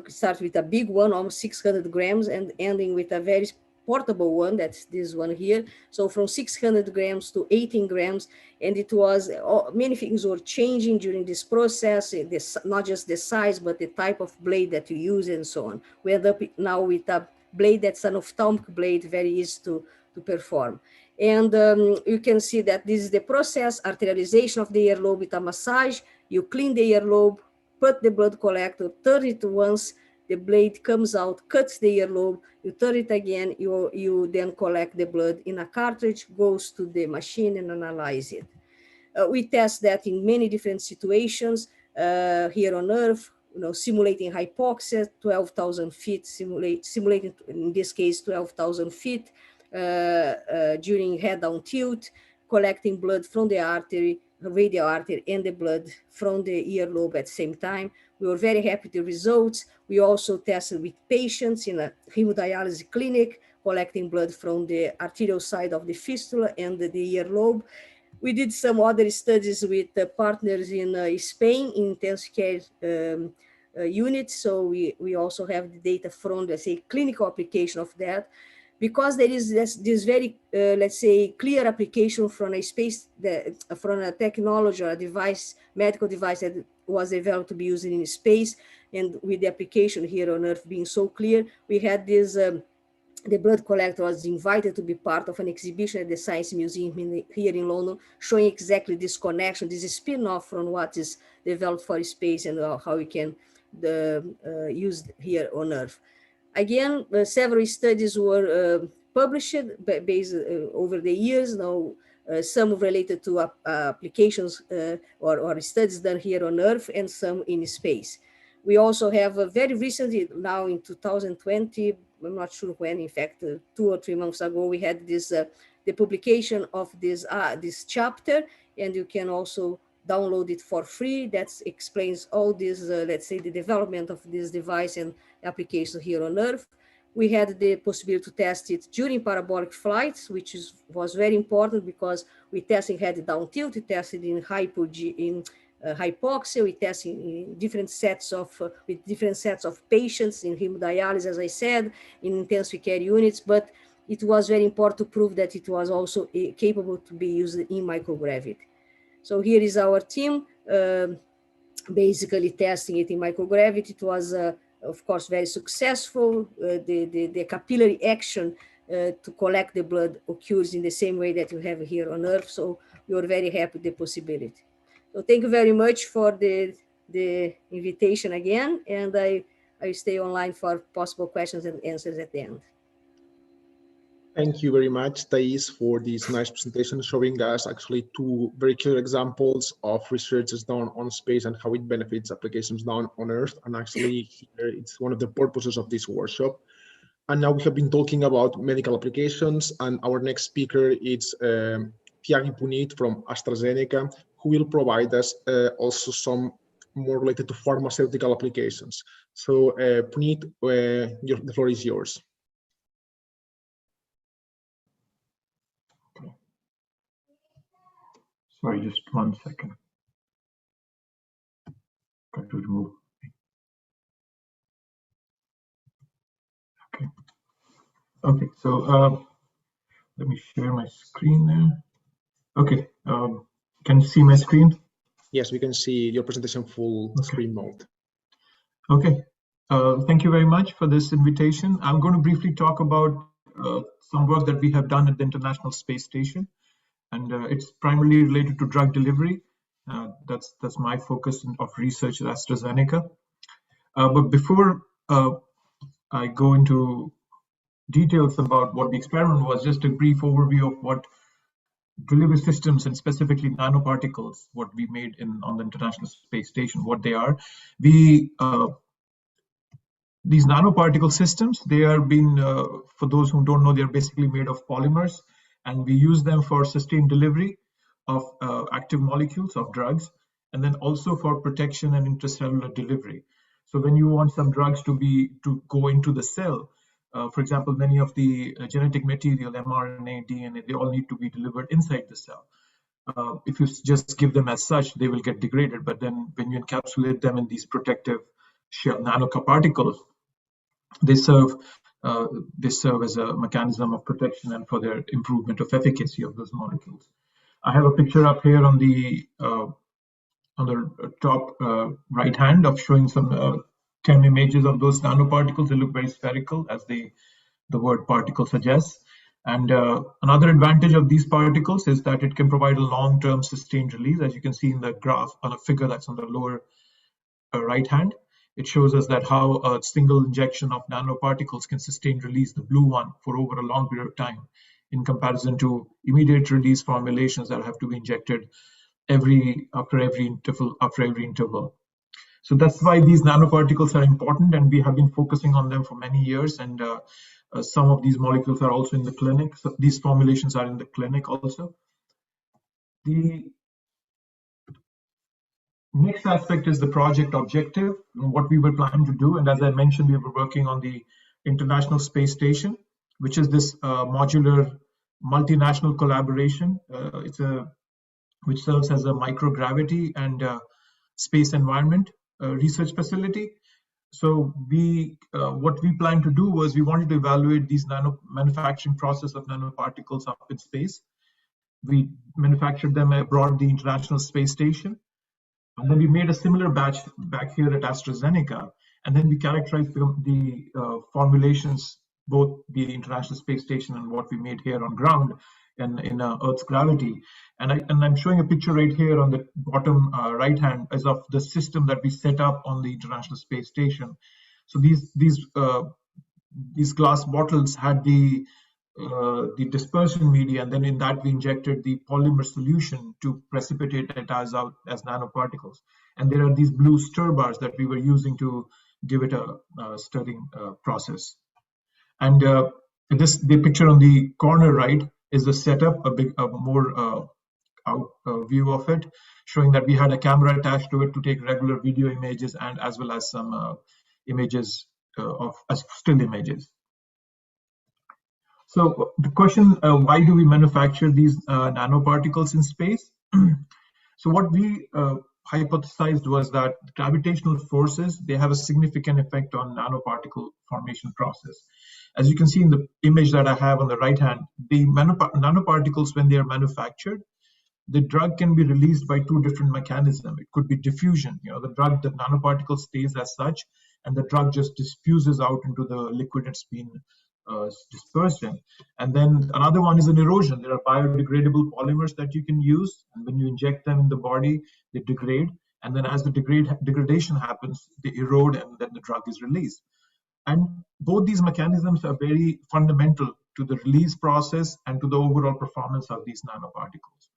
Start with a big one, almost 600 grams, and ending with a very portable one, that's this one here. So from 600 grams to 18 grams, and it was, many things were changing during this process, not just the size, but the type of blade that you use and so on. We end up now with a blade that's an ophthalmic blade, very easy to perform. And you can see that this is the process, arterialization of the earlobe with a massage. You clean the earlobe, put the blood collector, turn it once, the blade comes out, cuts the earlobe, you turn it again, you then collect the blood in a cartridge, goes to the machine and analyze it. We test that in many different situations here on Earth, simulating hypoxia, 12,000 feet, simulating, in this case, 12,000 feet during head-down tilt, collecting blood from the artery, radial artery, and the blood from the earlobe at the same time. We were very happy with the results. We also tested with patients in a hemodialysis clinic, collecting blood from the arterial side of the fistula and the earlobe. We did some other studies with partners in Spain in intensive care units. So we also have the data from, let's say, clinical application of that. Because there is this very, let's say, clear application from a from a technology or a device, medical device that was developed to be used in space, and with the application here on Earth being so clear, we had this, the blood collector was invited to be part of an exhibition at the Science Museum here in London, showing exactly this connection, this spin-off from what is developed for space and how we can use here on Earth. Again, several studies were published based over the years. Now, some related to applications or studies done here on Earth, and some in space. We also have very recently, now in 2020, I'm not sure when, in fact, 2 or 3 months ago, we had this the publication of this chapter, and you can also download it for free. That explains all this, let's say, the development of this device and application here on Earth. We had the possibility to test it during parabolic flights, which was very important because we tested head down tilt, we tested in hypoxia, we tested in different sets of, with different sets of patients in hemodialysis, as I said, in intensive care units, but it was very important to prove that it was also capable to be used in microgravity. So here is our team, basically testing it in microgravity. It was, of course, very successful. The capillary action to collect the blood occurs in the same way that you have here on Earth. So we were very happy with the possibility. So thank you very much for the invitation again, and I stay online for possible questions and answers at the end. Thank you very much, Thais, for this nice presentation, showing us actually 2 very clear examples of research that's done on space and how it benefits applications done on Earth. And actually, here, it's one of the purposes of this workshop. And now we have been talking about medical applications, and our next speaker is Tiagi Puneet from AstraZeneca, who will provide us also some more related to pharmaceutical applications. So Puneet, the floor is yours. Sorry, just 1 second. Got to remove. Okay. Okay, so let me share my screen there. Okay, can you see my screen? Yes, we can see your presentation full screen mode. Okay, thank you very much for this invitation. I'm going to briefly talk about some work that we have done at the International Space Station. And it's primarily related to drug delivery. That's my focus of research at AstraZeneca. But before I go into details about what the experiment was, just a brief overview of what delivery systems and specifically nanoparticles, what we made on the International Space Station, what they are. These nanoparticle systems, they are being, for those who don't know, they're basically made of polymers. And we use them for sustained delivery of active molecules of drugs, and then also for protection and intracellular delivery. So when you want some drugs to go into the cell, for example, many of the genetic material, mRNA, DNA, they all need to be delivered inside the cell. If you just give them as such, they will get degraded. But then when you encapsulate them in these protective nanoparticles, they serve as a mechanism of protection and for their improvement of efficacy of those molecules. I have a picture up here on the top right hand of showing some 10 images of those nanoparticles. They look very spherical, as the word particle suggests. And another advantage of these particles is that it can provide a long-term sustained release, as you can see in the graph on a figure that's on the lower right hand. It shows us that how a single injection of nanoparticles can sustain release, the blue one, for over a long period of time, in comparison to immediate release formulations that have to be injected after every interval. So that's why these nanoparticles are important, and we have been focusing on them for many years. And some of these molecules are also in the clinic. So these formulations are in the clinic also. Next aspect is the project objective, what we were planning to do. And as I mentioned, we were working on the International Space Station, which is this modular multinational collaboration. Which serves as a microgravity and space environment research facility. So what we planned to do was we wanted to evaluate these manufacturing process of nanoparticles up in space. We manufactured them aboard the International Space Station. And then we made a similar batch back here at AstraZeneca. And then we characterized the formulations, both the International Space Station and what we made here on ground in Earth's gravity. And I'm showing a picture right here on the bottom right hand as of the system that we set up on the International Space Station. So these glass bottles had the dispersion media, and then in that we injected the polymer solution to precipitate it as nanoparticles. And there are these blue stir bars that we were using to give it a stirring process. And the picture on the corner right is the setup, a more view of it, showing that we had a camera attached to it to take regular video images and as well as some images of still images. So the question, why do we manufacture these nanoparticles in space? So what we hypothesized was that gravitational forces, they have a significant effect on nanoparticle formation process. As you can see in the image that I have on the right hand, the nanoparticles, when they are manufactured, the drug can be released by two different mechanisms. It could be diffusion, the nanoparticle stays as such, and the drug just diffuses out into the liquid it's been dispersed in. And then another one is an erosion. There are biodegradable polymers that you can use, and when you inject them in the body, they degrade. And then as the degradation happens, they erode, and then the drug is released. And both these mechanisms are very fundamental to the release process and to the overall performance of these nanoparticles.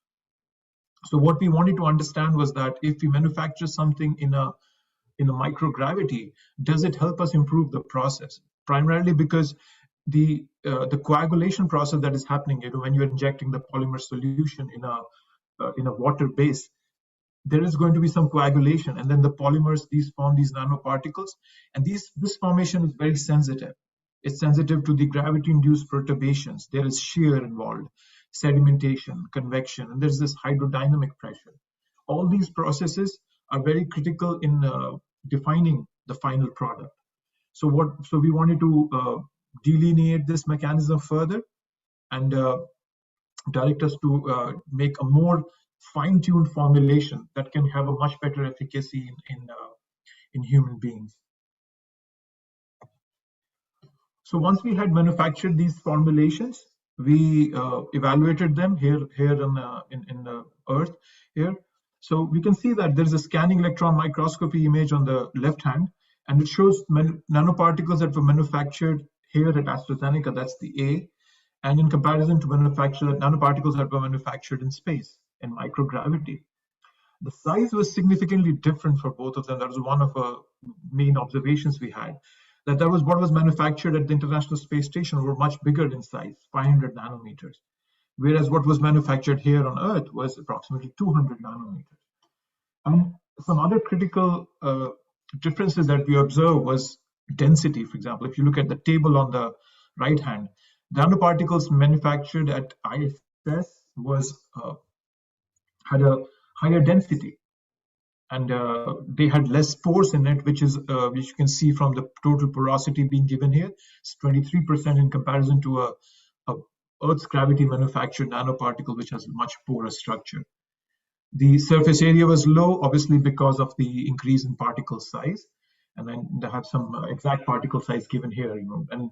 So what we wanted to understand was that if we manufacture something in a microgravity, does it help us improve the process? Primarily because the coagulation process that is happening, when you're injecting the polymer solution in a water base, there is going to be some coagulation, and then the polymers, form these nanoparticles, and this formation is very sensitive. It's sensitive to the gravity-induced perturbations. There is shear involved, sedimentation, convection, and there's this hydrodynamic pressure. All these processes are very critical in defining the final product. So we wanted to delineate this mechanism further and direct us to make a more fine-tuned formulation that can have a much better efficacy in human beings. So once we had manufactured these formulations, we evaluated them here in the Earth here. So we can see that there's a scanning electron microscopy image on the left hand, and it shows nanoparticles that were manufactured here at AstraZeneca, that's the A, and in comparison to nanoparticles that were manufactured in space, in microgravity. The size was significantly different for both of them. That was one of the main observations we had, that was what was manufactured at the International Space Station were much bigger in size, 500 nanometers, whereas what was manufactured here on Earth was approximately 200 nanometers. And some other critical differences that we observed was density. For example, if you look at the table on the right hand, nanoparticles manufactured at ISS had a higher density, and they had less force in it, which you can see from the total porosity being given here. It's 23% in comparison to a Earth's gravity manufactured nanoparticle, which has much poorer structure. The surface area was low, obviously because of the increase in particle size, and then they have some exact particle size given here, and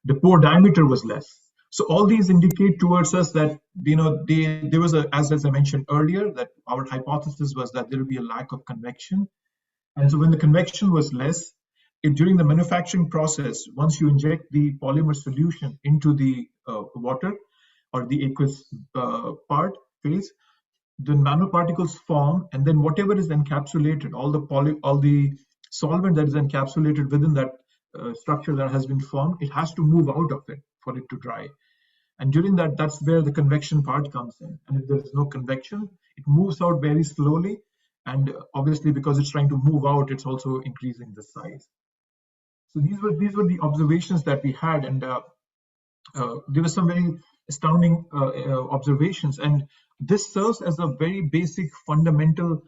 the pore diameter was less. So all these indicate towards us that there was as I mentioned earlier, that our hypothesis was that there will be a lack of convection, and so when the convection was less, during the manufacturing process, once you inject the polymer solution into the water or the aqueous phase, the nanoparticles form, and then whatever is encapsulated, all the solvent that is encapsulated within that structure that has been formed, it has to move out of it for it to dry. And during that's where the convection part comes in. And if there is no convection, it moves out very slowly, And obviously, because it's trying to move out, it's also increasing the size. So these were the observations that we had, and there were some very astounding observations. And this serves as a very basic fundamental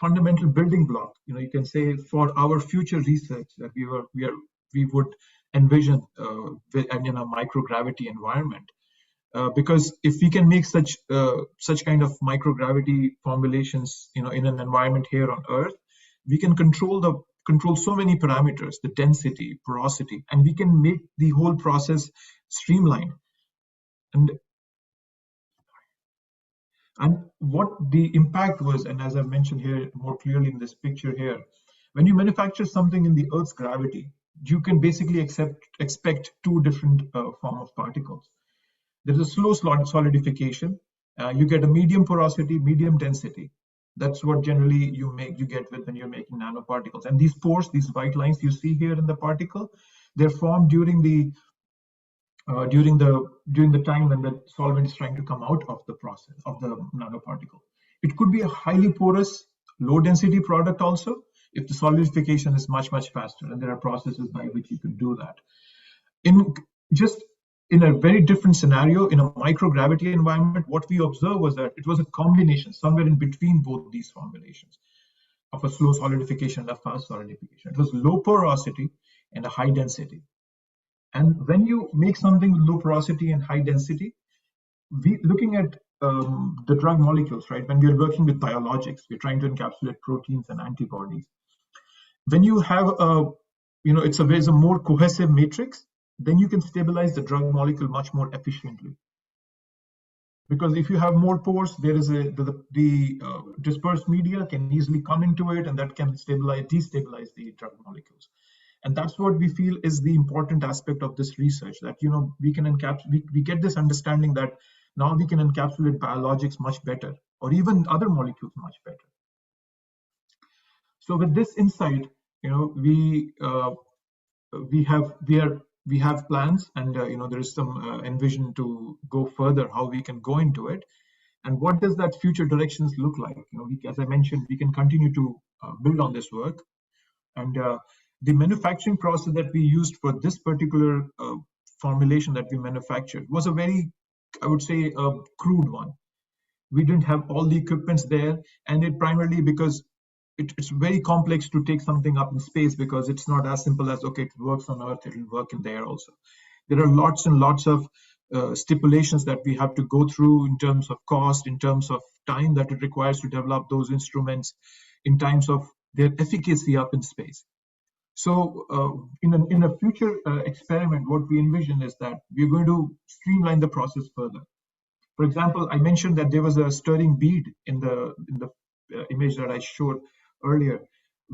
building block, you can say, for our future research that we would envision in a microgravity environment. Because if we can make such kind of microgravity formulations, in an environment here on Earth, we can control so many parameters, the density, porosity, and we can make the whole process streamlined. And what the impact was, and as I mentioned here more clearly in this picture here, when you manufacture something in the Earth's gravity, you can basically expect two different form of particles. There's a slow solidification. You get a medium porosity, medium density. That's what generally you get when you're making nanoparticles. And these pores, these white lines you see here in the particle, they're formed during the time when the solvent is trying to come out of the process of the nanoparticle. It could be a highly porous, low density product also, if the solidification is much faster, and there are processes by which you can do that. In a very different scenario, in a microgravity environment, what we observed was that it was a combination somewhere in between both these formulations of a slow solidification and a fast solidification. It was low porosity and a high density. And when you make something with low porosity and high density, looking at the drug molecules, right? When we're working with biologics, we're trying to encapsulate proteins and antibodies. When you have there's a more cohesive matrix, then you can stabilize the drug molecule much more efficiently. Because if you have more pores, there is the dispersed media can easily come into it, and that can destabilize the drug molecules. And that's what we feel is the important aspect of this research, that we get this understanding that now we can encapsulate biologics much better, or even other molecules much better. So with this insight, we have plans, and there is some envision to go further, how we can go into it, and what does that future directions look like. As I mentioned, we can continue to build on this work, and the manufacturing process that we used for this particular formulation that we manufactured was a very, I would say, a crude one. We didn't have all the equipments there, and it primarily because it's very complex to take something up in space, because it's not as simple as, okay, it works on Earth, it will work in there also. There are lots and lots of stipulations that we have to go through in terms of cost, in terms of time that it requires to develop those instruments, in terms of their efficacy up in space. So in a future experiment, what we envision is that we're going to streamline the process further. For example, I mentioned that there was a stirring bead in the image that I showed earlier.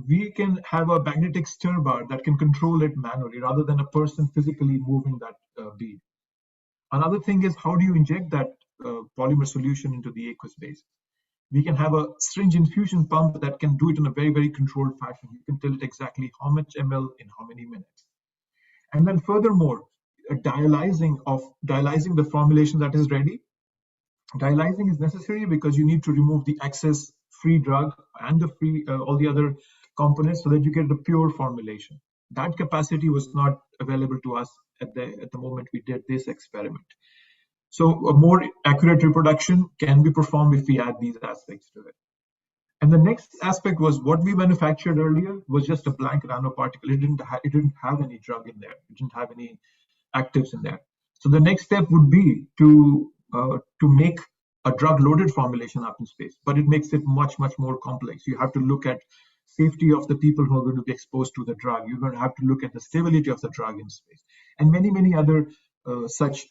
We can have a magnetic stir bar that can control it manually rather than a person physically moving that bead. Another thing is, how do you inject that polymer solution into the aqueous base? We can have a syringe infusion pump that can do it in a very, very controlled fashion. You can tell it exactly how much ml in how many minutes. And then furthermore, dialyzing the formulation that is ready. Dialyzing is necessary because you need to remove the excess free drug and all the other components so that you get the pure formulation. That capacity was not available to us at the moment we did this experiment. So a more accurate reproduction can be performed if we add these aspects to it. And the next aspect was what we manufactured earlier was just a blank nanoparticle. It didn't have any drug in there. It didn't have any actives in there. So the next step would be to make a drug-loaded formulation up in space, but it makes it much, much more complex. You have to look at safety of the people who are going to be exposed to the drug. You're going to have to look at the stability of the drug in space, and many, many other such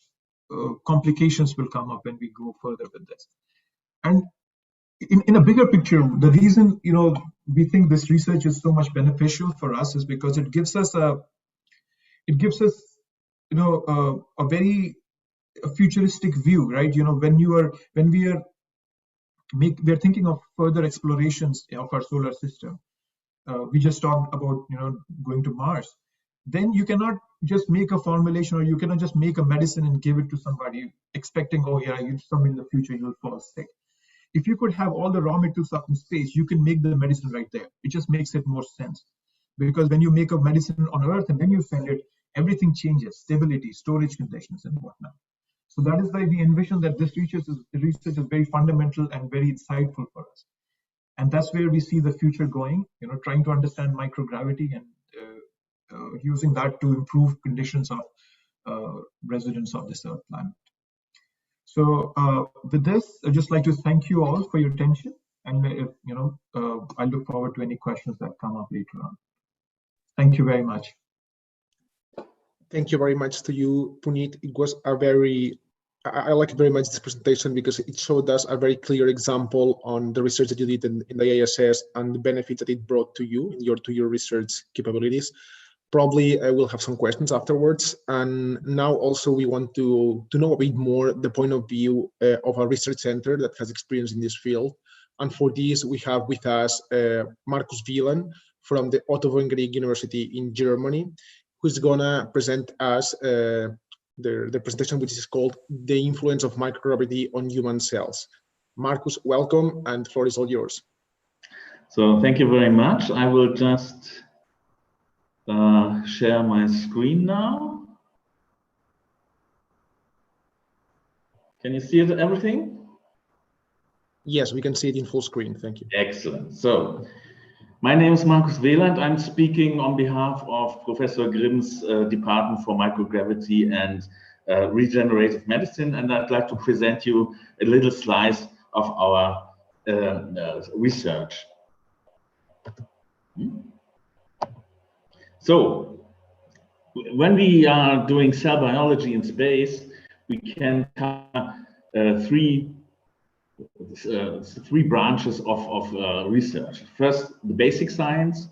complications will come up when we go further with this. And in a bigger picture, the reason we think this research is so much beneficial for us is because it gives us a very futuristic view, right? When we are thinking of further explorations of our solar system. We just talked about going to Mars. Then you cannot just make a formulation, or you cannot just make a medicine and give it to somebody expecting, oh yeah, somebody in the future you'll fall sick. If you could have all the raw materials up in space, you can make the medicine right there. It just makes it more sense. Because when you make a medicine on Earth and then you send it, everything changes, stability, storage conditions, and whatnot. So that is why we envision that this research is very fundamental and very insightful for us. And that's where we see the future going, trying to understand microgravity and using that to improve conditions of residents of this Earth planet. So with this, I'd just like to thank you all for your attention. And, I look forward to any questions that come up later on. Thank you very much. Thank you very much to you, Puneet. It was I like very much this presentation because it showed us a very clear example on the research that you did in the ISS and the benefits that it brought to you to your research capabilities. Probably I will have some questions afterwards. And now also we want to know a bit more the point of view of a research center that has experience in this field. And for this, we have with us Markus Wieland from the Otto-von-Guericke University in Germany, who's gonna present us the presentation, which is called The Influence of Microgravity on Human Cells. Markus, welcome, and the floor is all yours. So thank you very much. I will just share my screen now. Can you see everything? Yes, we can see it in full screen. Thank you. Excellent. So my name is Markus Wieland. I'm speaking on behalf of Professor Grimm's Department for Microgravity and Regenerative Medicine, and I'd like to present you a little slice of our research. So when we are doing cell biology in space, we can cover three branches of research. First, the basic science,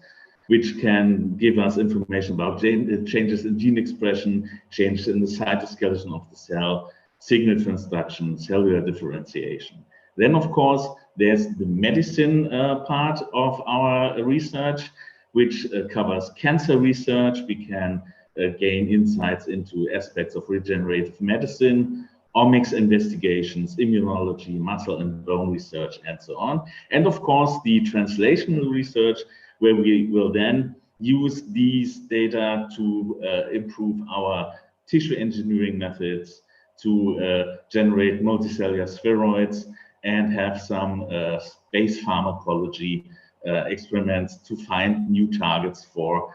which can give us information about changes in gene expression, changes in the cytoskeleton of the cell, signal transduction, cellular differentiation. Then, of course, there's the medicine part of our research, which covers cancer research. We can gain insights into aspects of regenerative medicine, omics investigations, immunology, muscle and bone research, and so on. And of course, the translational research, where we will then use these data to improve our tissue engineering methods, to generate multicellular spheroids, and have some space pharmacology experiments to find new targets for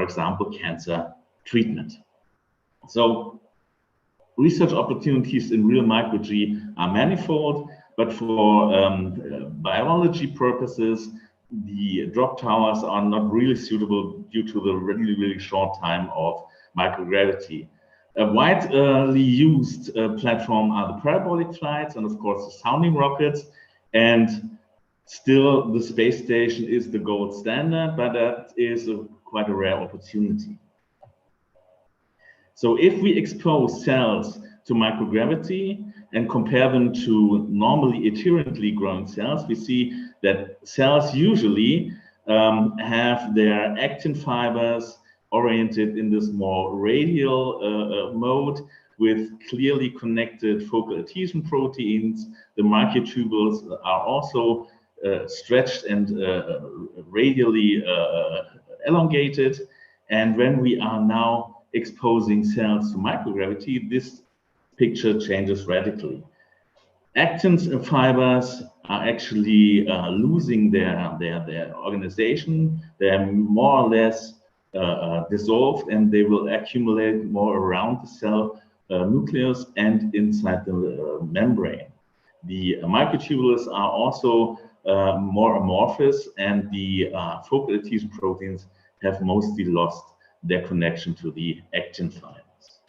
example, cancer treatment. So research opportunities in real micro-G are manifold, but for biology purposes, the drop towers are not really suitable due to the really short time of microgravity. A widely used platform are the parabolic flights and of course the sounding rockets, and still the space station is the gold standard, but that is quite a rare opportunity. So if we expose cells to microgravity and compare them to normally adherently growing cells, we see that cells usually have their actin fibers oriented in this more radial mode with clearly connected focal adhesion proteins. The microtubules are also stretched and radially elongated. And when we are now exposing cells to microgravity, this picture changes radically. Actins fibers are actually losing their organization. They're more or less dissolved, and they will accumulate more around the cell nucleus and inside the membrane. The microtubules are also more amorphous, and the focal adhesion proteins have mostly lost their connection to the actin fibers.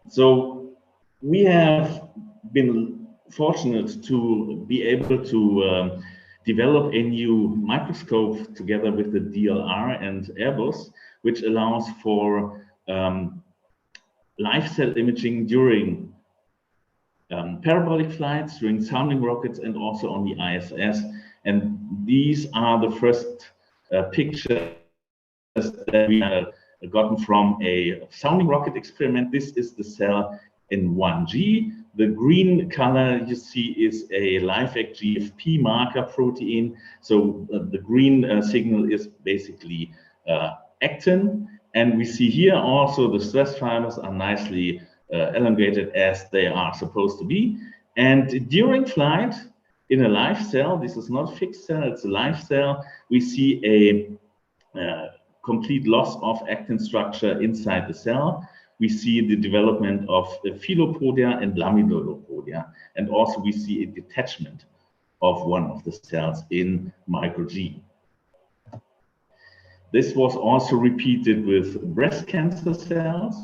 So we have been fortunate to be able to develop a new microscope together with the DLR and Airbus, which allows for live cell imaging during parabolic flights, during sounding rockets, and also on the ISS. And these are the first pictures that we have gotten from a sounding rocket experiment. This is the cell in 1G. The green color you see is a live-act GFP marker protein. So the green signal is basically actin. And we see here also the stress fibers are nicely elongated as they are supposed to be. And during flight, in a live cell, this is not a fixed cell, it's a live cell, we see a complete loss of actin structure inside the cell. We see the development of filopodia and laminolopodia, and also we see a detachment of one of the cells in micro-G. This was also repeated with breast cancer cells,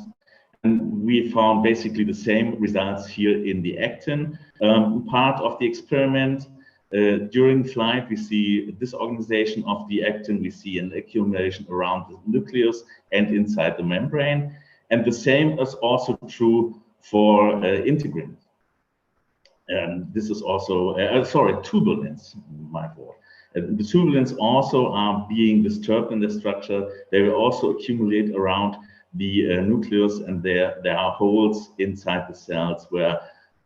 and we found basically the same results here in the actin part of the experiment. During flight, we see disorganization of the actin, we see an accumulation around the nucleus and inside the membrane. And the same is also true for integrins. This is also, tubulins, my fault. The tubulins also are being disturbed in the structure. They will also accumulate around the nucleus, and there are holes inside the cells where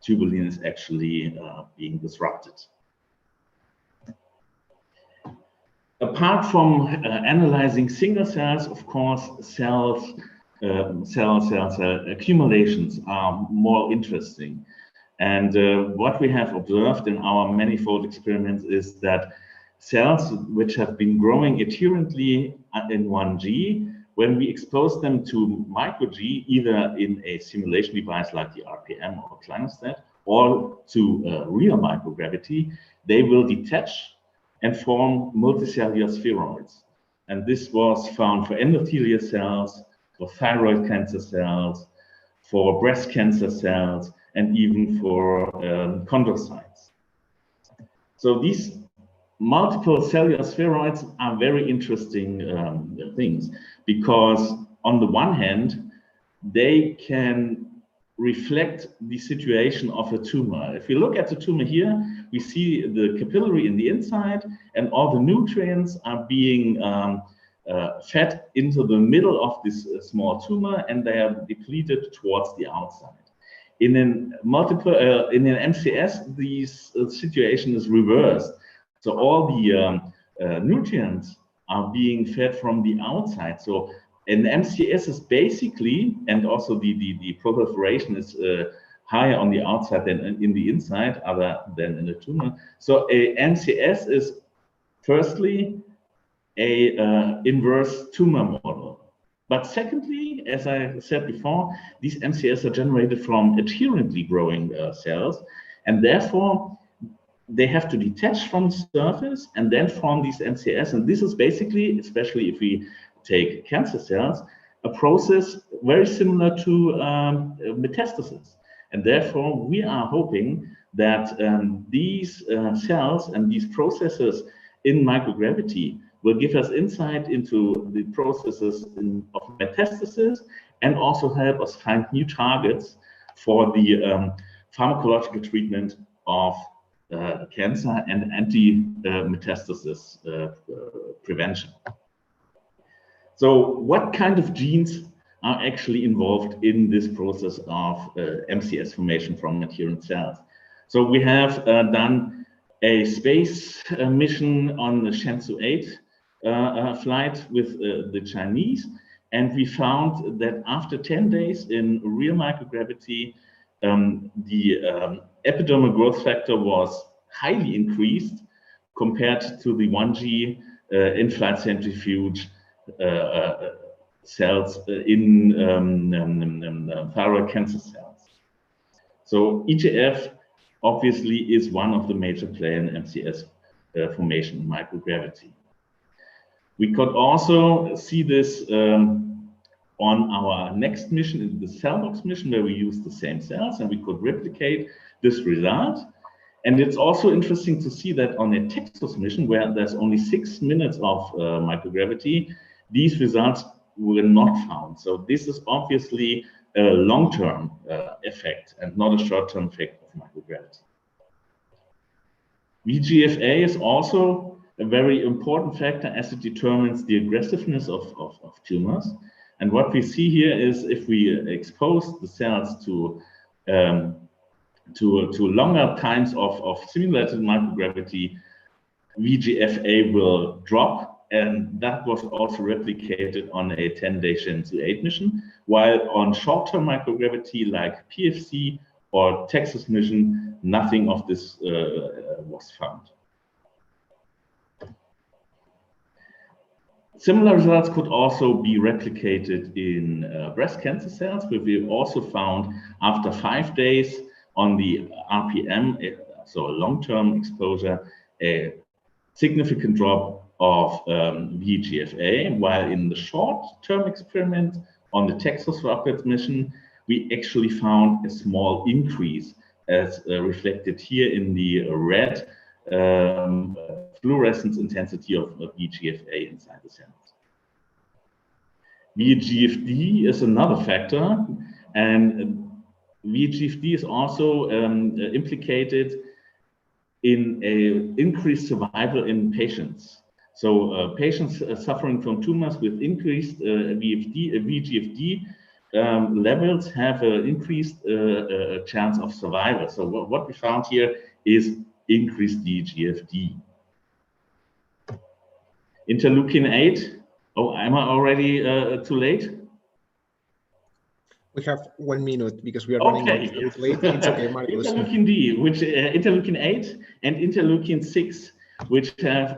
tubulin is actually being disrupted. Apart from analyzing single cells, of course, cell accumulations are more interesting. And what we have observed in our manifold experiments is that cells which have been growing adherently in 1G, when we expose them to micro-G, either in a simulation device like the RPM or clinostat, or to real microgravity, they will detach and form multicellular spheroids. And this was found for endothelial cells, for thyroid cancer cells, for breast cancer cells, and even for chondrocytes. So these multiple cellular spheroids are very interesting things, because on the one hand, they can reflect the situation of a tumor. If we look at the tumor here, we see the capillary in the inside, and all the nutrients are being fed into the middle of this small tumor, and they are depleted towards the outside. In an MCS, this situation is reversed. So all the nutrients are being fed from the outside. So an MCS is basically, and also the proliferation is higher on the outside than in the inside, other than in the tumor. So a MCS is firstly a inverse tumor model. But secondly, as I said before, these MCS are generated from adherently growing cells, and therefore they have to detach from the surface and then form these MCS. And this is basically, especially if we take cancer cells, a process very similar to metastasis. And therefore, we are hoping that these cells and these processes in microgravity will give us insight into the processes of metastasis, and also help us find new targets for the pharmacological treatment of cancer and anti-metastasis prevention. So what kind of genes are actually involved in this process of MCS formation from adherent cells? So we have done a space mission on the Shenzhou 8 flight with the Chinese, and we found that after 10 days in real microgravity, the epidermal growth factor was highly increased compared to the 1G in-flight centrifuge cells in thyroid cancer cells. So EGF obviously is one of the major players in MCS formation in microgravity. We could also see this on our next mission, the Cellbox mission, where we use the same cells, and we could replicate this result. And it's also interesting to see that on a Texas mission, where there's only 6 minutes of microgravity, these results were not found. So this is obviously a long-term effect and not a short-term effect of microgravity. VGFA is also a very important factor as it determines the aggressiveness of tumors. And what we see here is if we expose the cells to longer times of simulated microgravity, VGFA will drop, and that was also replicated on a 10-day Shenzhou 8 mission, while on short-term microgravity like PFC or Texas mission, nothing of this was found. Similar results could also be replicated in breast cancer cells, where we also found after 5 days on the RPM, so long-term exposure, a significant drop of VEGF-A, while in the short-term experiment on the Texas rocket mission, we actually found a small increase, as reflected here in the red fluorescence intensity of VEGF-A inside the cells. VEGF-D is another factor, and VEGF-D is also implicated in a increased survival in patients. So patients suffering from tumors with increased VEGF-D levels have an increased chance of survival. So what we found here is increased VEGF-D. Interleukin-8. Oh, am I already too late? We have 1 minute because we are running a bit late. It's okay, Marcus. Interleukin-D, which interleukin-8 and interleukin-6, which have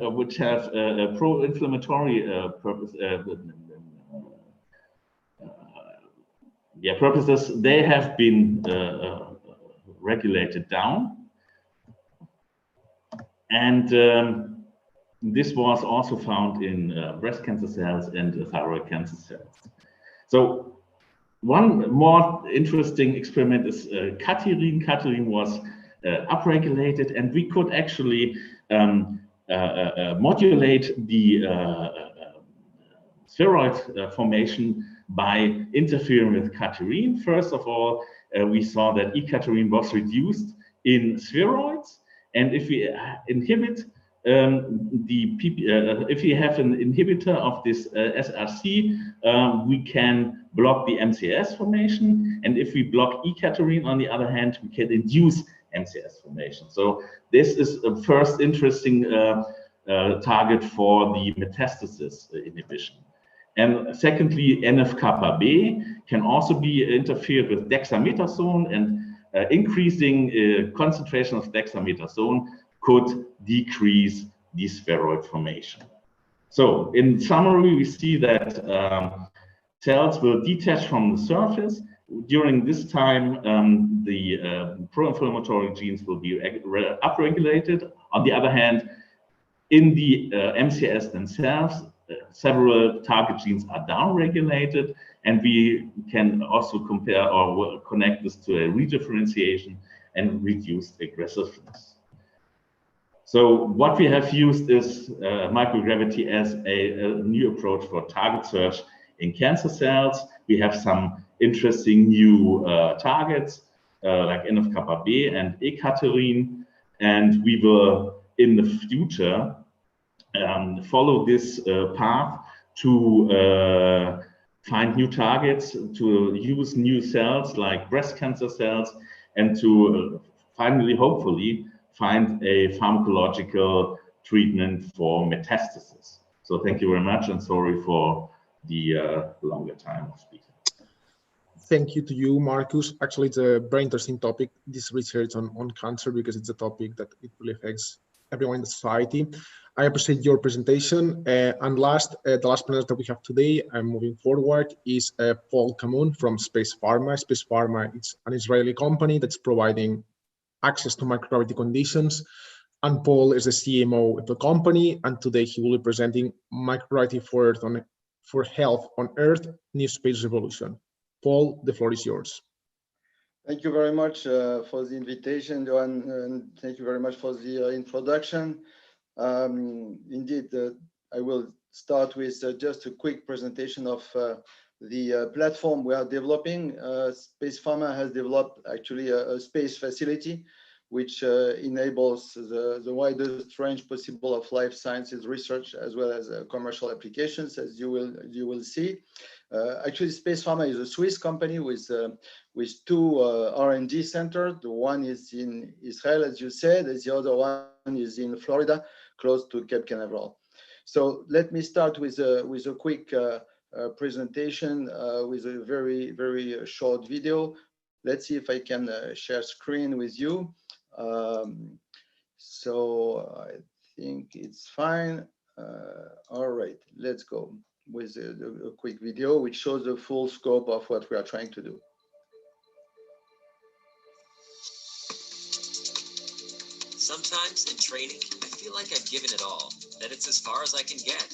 pro-inflammatory purposes. They have been regulated down, and this was also found in breast cancer cells and thyroid cancer cells. So one more interesting experiment is caterine. Caterine was upregulated, and we could actually modulate the spheroid formation by interfering with caterine. First of all, we saw that E-caterine was reduced in spheroids, and if we inhibit if we have an inhibitor of this SRC, we can block the MCS formation, and if we block E-caterine, on the other hand, we can induce MCS formation. So this is a first interesting target for the metastasis inhibition. And secondly, NF-kappa B can also be interfered with dexamethasone, and increasing concentration of dexamethasone could decrease the spheroid formation. So in summary, we see that cells will detach from the surface. During this time, the pro-inflammatory genes will be upregulated. On the other hand, in the MCS themselves, several target genes are downregulated, and we can also compare or connect this to a redifferentiation and reduced aggressiveness. So what we have used is microgravity as a new approach for target search in cancer cells. We have some interesting new targets like NF-kappa B and E-caterine, and we will in the future follow this path to find new targets, to use new cells like breast cancer cells, and to finally, hopefully, find a pharmacological treatment for metastasis. So thank you very much, and sorry for the longer time of speaking. Thank you to you, Marcus. Actually, it's a very interesting topic, this research on cancer, because it's a topic that it really affects everyone in the society. I appreciate your presentation. And the last panel that we have today, moving forward, is Paul Kamoun from SpacePharma. SpacePharma is an Israeli company that's providing access to microgravity conditions. And Paul is the CMO of the company. And today he will be presenting Microgravity for Health on Earth, New Space Revolution. Paul, the floor is yours. Thank you very much for the invitation, Johan, and thank you very much for the introduction. Indeed, I will start with just a quick presentation of the platform we are developing. SpacePharma has developed actually a space facility which enables the widest range possible of life sciences research as well as commercial applications, as you will see. Actually, SpacePharma is a Swiss company with two R&D centers. The one is in Israel, as you said, as the other one is in Florida, close to Cape Canaveral. So let me start with a quick presentation with a very short video. Let's see if I can share screen with you. So I think it's fine. All right, let's go with a quick video which shows the full scope of what we are trying to do. Sometimes in training, I feel like I've given it all, that it's as far as I can get.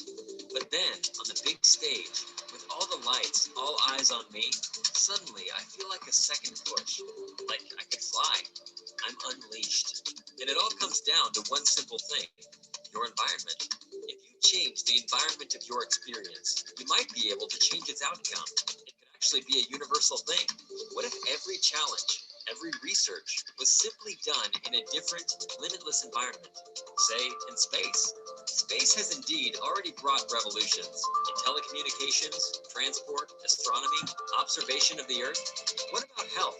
But then, on the big stage, with all the lights, all eyes on me, suddenly I feel like a second push, like I could fly. I'm unleashed. And it all comes down to one simple thing, your environment. If you change the environment of your experience, you might be able to change its outcome. It could actually be a universal thing. What if every challenge, every research was simply done in a different, limitless environment, say in space? Space has indeed already brought revolutions in telecommunications, transport, astronomy, observation of the Earth. What about health?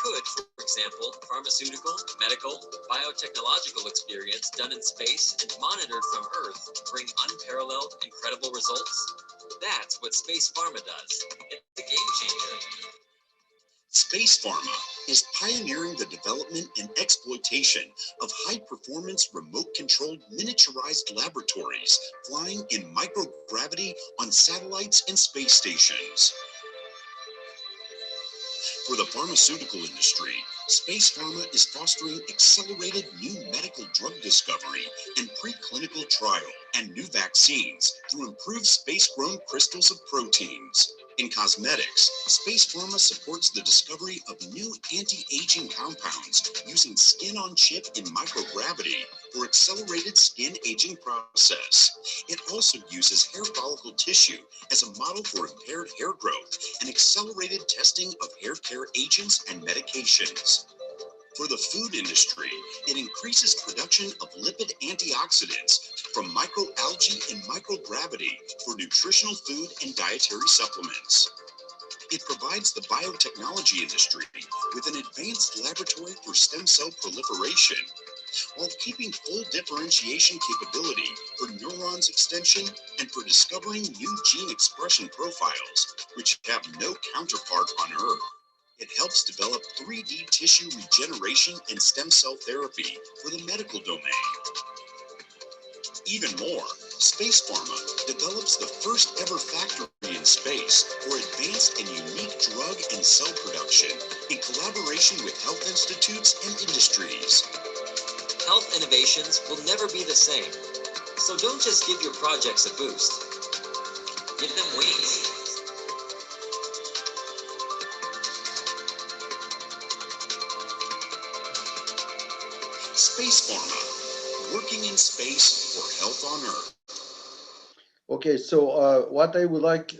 Could, for example, pharmaceutical, medical, biotechnological experience done in space and monitored from Earth bring unparalleled, incredible results? That's what SpacePharma does. It's a game changer. SpacePharma is pioneering the development and exploitation of high-performance, remote-controlled, miniaturized laboratories flying in microgravity on satellites and space stations. For the pharmaceutical industry, SpacePharma is fostering accelerated new medical drug discovery and preclinical trial and new vaccines through improved space-grown crystals of proteins. In cosmetics, SpacePharma supports the discovery of new anti-aging compounds using skin-on-chip in microgravity for accelerated skin aging process. It also uses hair follicle tissue as a model for impaired hair growth and accelerated testing of hair care agents and medications. For the food industry, it increases production of lipid antioxidants from microalgae and microgravity for nutritional food and dietary supplements. It provides the biotechnology industry with an advanced laboratory for stem cell proliferation, while keeping full differentiation capability for neurons extension and for discovering new gene expression profiles, which have no counterpart on Earth. It helps develop 3D tissue regeneration and stem cell therapy for the medical domain. Even more, SpacePharma develops the first ever factory in space for advanced and unique drug and cell production in collaboration with health institutes and industries. Health innovations will never be the same. So don't just give your projects a boost. Give them wings. SpacePharma, working in space for health on Earth. Okay, so what I would like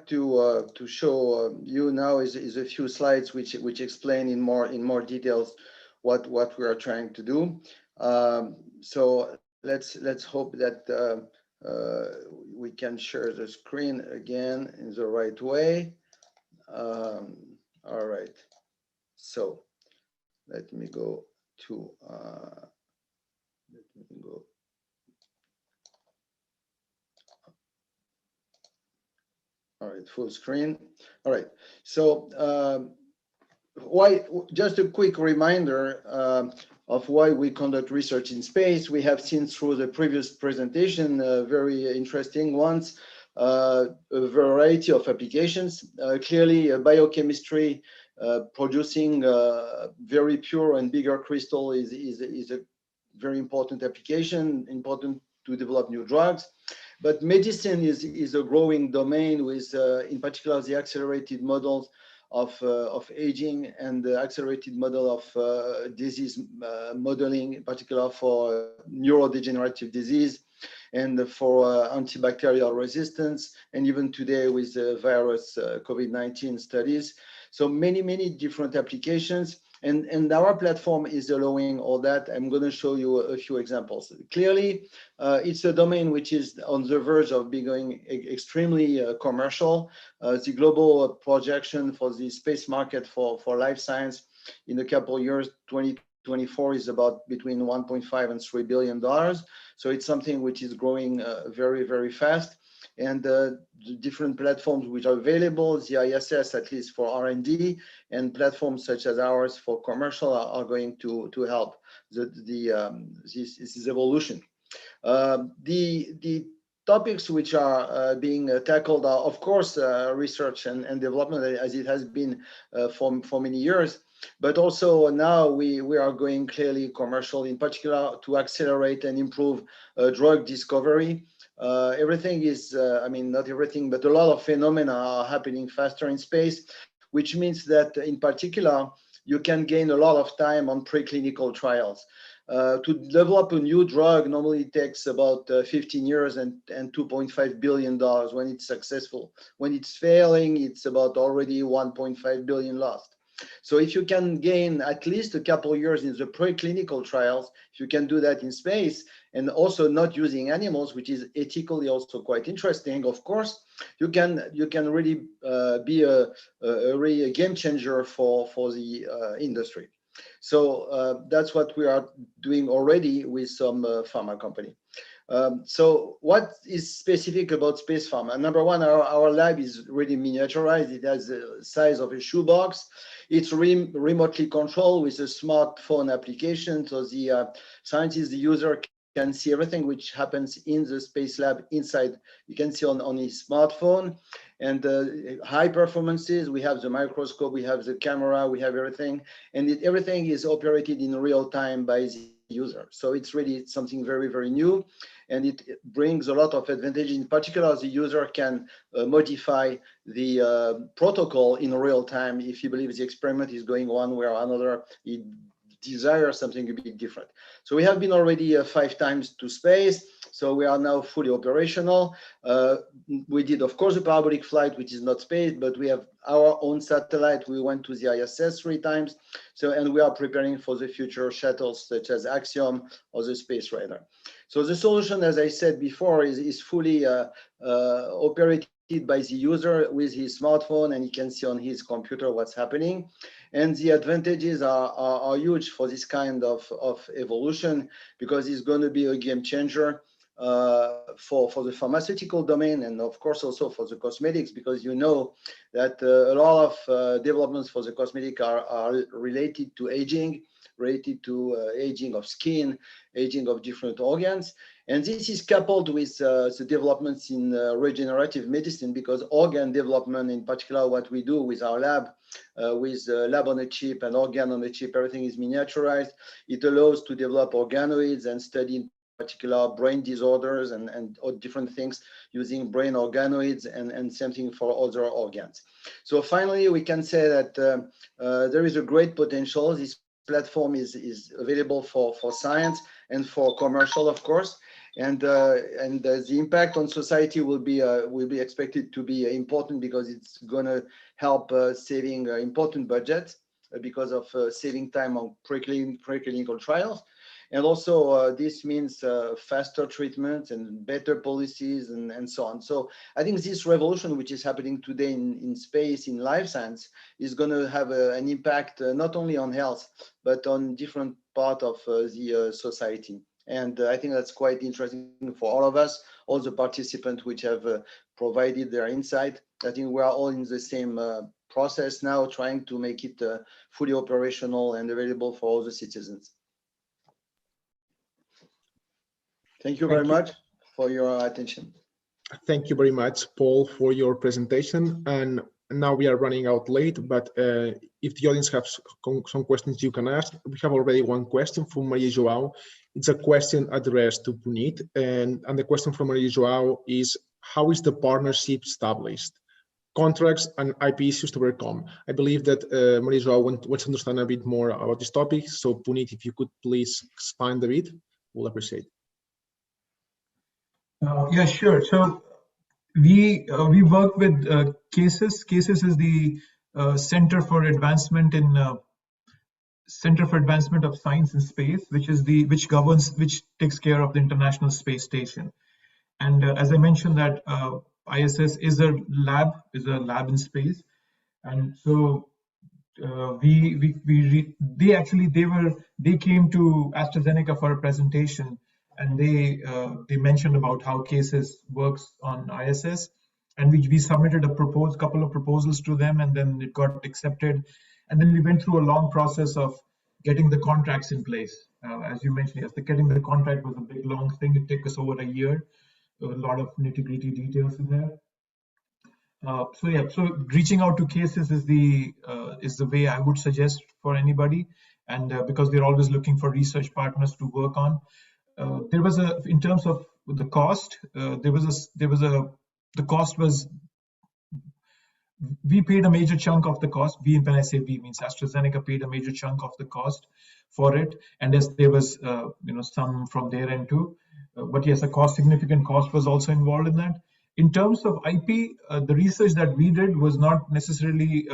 to show you now is a few slides which explain in more details what we are trying to do. So let's hope that we can share the screen again in the right way. All right, so let me go to all right, full screen. All right, so just a quick reminder of why we conduct research in space. We have seen through the previous presentation very interesting ones, a variety of applications. Clearly, biochemistry producing very pure and bigger crystal is a very important application, important to develop new drugs. But medicine is a growing domain with, in particular, the accelerated models of aging and the accelerated model of disease modeling, in particular for neurodegenerative disease and for antibacterial resistance, and even today with the virus COVID-19 studies. So many different applications. And our platform is allowing all that. I'm going to show you a few examples. Clearly, it's a domain which is on the verge of becoming extremely commercial. The global projection for the space market for life science in a couple of years, 2024, is about between $1.5 and $3 billion. So it's something which is growing very, very fast. And the different platforms which are available, the ISS, at least for R&D, and platforms such as ours for commercial are going to help this evolution. The topics which are being tackled are, of course, research and development, as it has been for many years. But also now we are going clearly commercial, in particular to accelerate and improve drug discovery. Everything is, I mean, not everything, but a lot of phenomena are happening faster in space, which means that in particular, you can gain a lot of time on preclinical trials. To develop a new drug normally takes about 15 years and $2.5 billion when it's successful. When it's failing, it's about already 1.5 billion lost. So if you can gain at least a couple of years in the preclinical trials, if you can do that in space and also not using animals, which is ethically also quite interesting, of course, you can really be a game changer for the industry. So that's what we are doing already with some pharma company. So what is specific about SpacePharma? Number one, our lab is really miniaturized. It has the size of a shoebox. It's remotely controlled with a smartphone application. So the scientist, the user, can see everything which happens in the space lab inside. You can see on his smartphone. And high performances, we have the microscope, we have the camera, we have everything. And everything is operated in real time by the user. So it's really something very, very new. And it brings a lot of advantage. In particular, the user can modify the protocol in real time if he believes the experiment is going one way or another. He desires something a bit different. So we have been already 5 times to space. So we are now fully operational. We did, of course, a parabolic flight, which is not space, but we have our own satellite. We went to the ISS 3 times. So, and we are preparing for the future shuttles such as Axiom or the Space Radar. So the solution, as I said before, is fully operated by the user with his smartphone, and he can see on his computer what's happening. And the advantages are huge for this kind of evolution, because it's going to be a game changer for the pharmaceutical domain, and of course also for the cosmetics, because you know that a lot of developments for the cosmetic are related to aging, aging of skin, aging of different organs. And this is coupled with the developments in regenerative medicine, because organ development, in particular what we do with our lab, with lab on a chip and organ on a chip, everything is miniaturized. It allows to develop organoids and study in particular brain disorders and different things using brain organoids, and same thing for other organs. So finally, we can say that there is a great potential. This platform is available for science and for commercial, of course, and the impact on society will be expected to be important, because it's going to help saving important budgets because of saving time on preclinical trials. And also this means faster treatment and better policies and so on. So I think this revolution, which is happening today in space, in life science, is going to have an impact not only on health, but on different part of the society. And I think that's quite interesting for all of us, all the participants which have provided their insight. I think we are all in the same process now, trying to make it fully operational and available for all the citizens. Thank you very much for your attention. Thank you very much, Paul, for your presentation. And now we are running out late, but if the audience has some questions you can ask. We have already one question from Maria Joao. It's a question addressed to Puneet, and the question from Maria Joao is, how is the partnership established? Contracts and IP issues to overcome. I believe that Maria Joao wants to understand a bit more about this topic. So Puneet, if you could please expand a bit, we'll appreciate it. Yeah, sure. So we work with CASES. CASES is the Center for Advancement in Center for Advancement of Science in Space, which takes care of the International Space Station. And as I mentioned, that ISS is a lab in space, and so they came to AstraZeneca for a presentation, and they mentioned about how cases works on ISS, and we submitted a couple of proposals to them, and then it got accepted, and then we went through a long process of getting the contracts in place. As you mentioned, yes, getting the contract was a big long thing. It took us over a year. A lot of nitty-gritty details in there. So reaching out to cases is the way I would suggest for anybody, and because we're always looking for research partners to work on. There was in terms of the cost, the cost was, we paid a major chunk of the cost. When I say we, means AstraZeneca paid a major chunk of the cost for it, and as there was some from their end too. But yes, significant cost was also involved in that. In terms of IP, the research that we did was not necessarily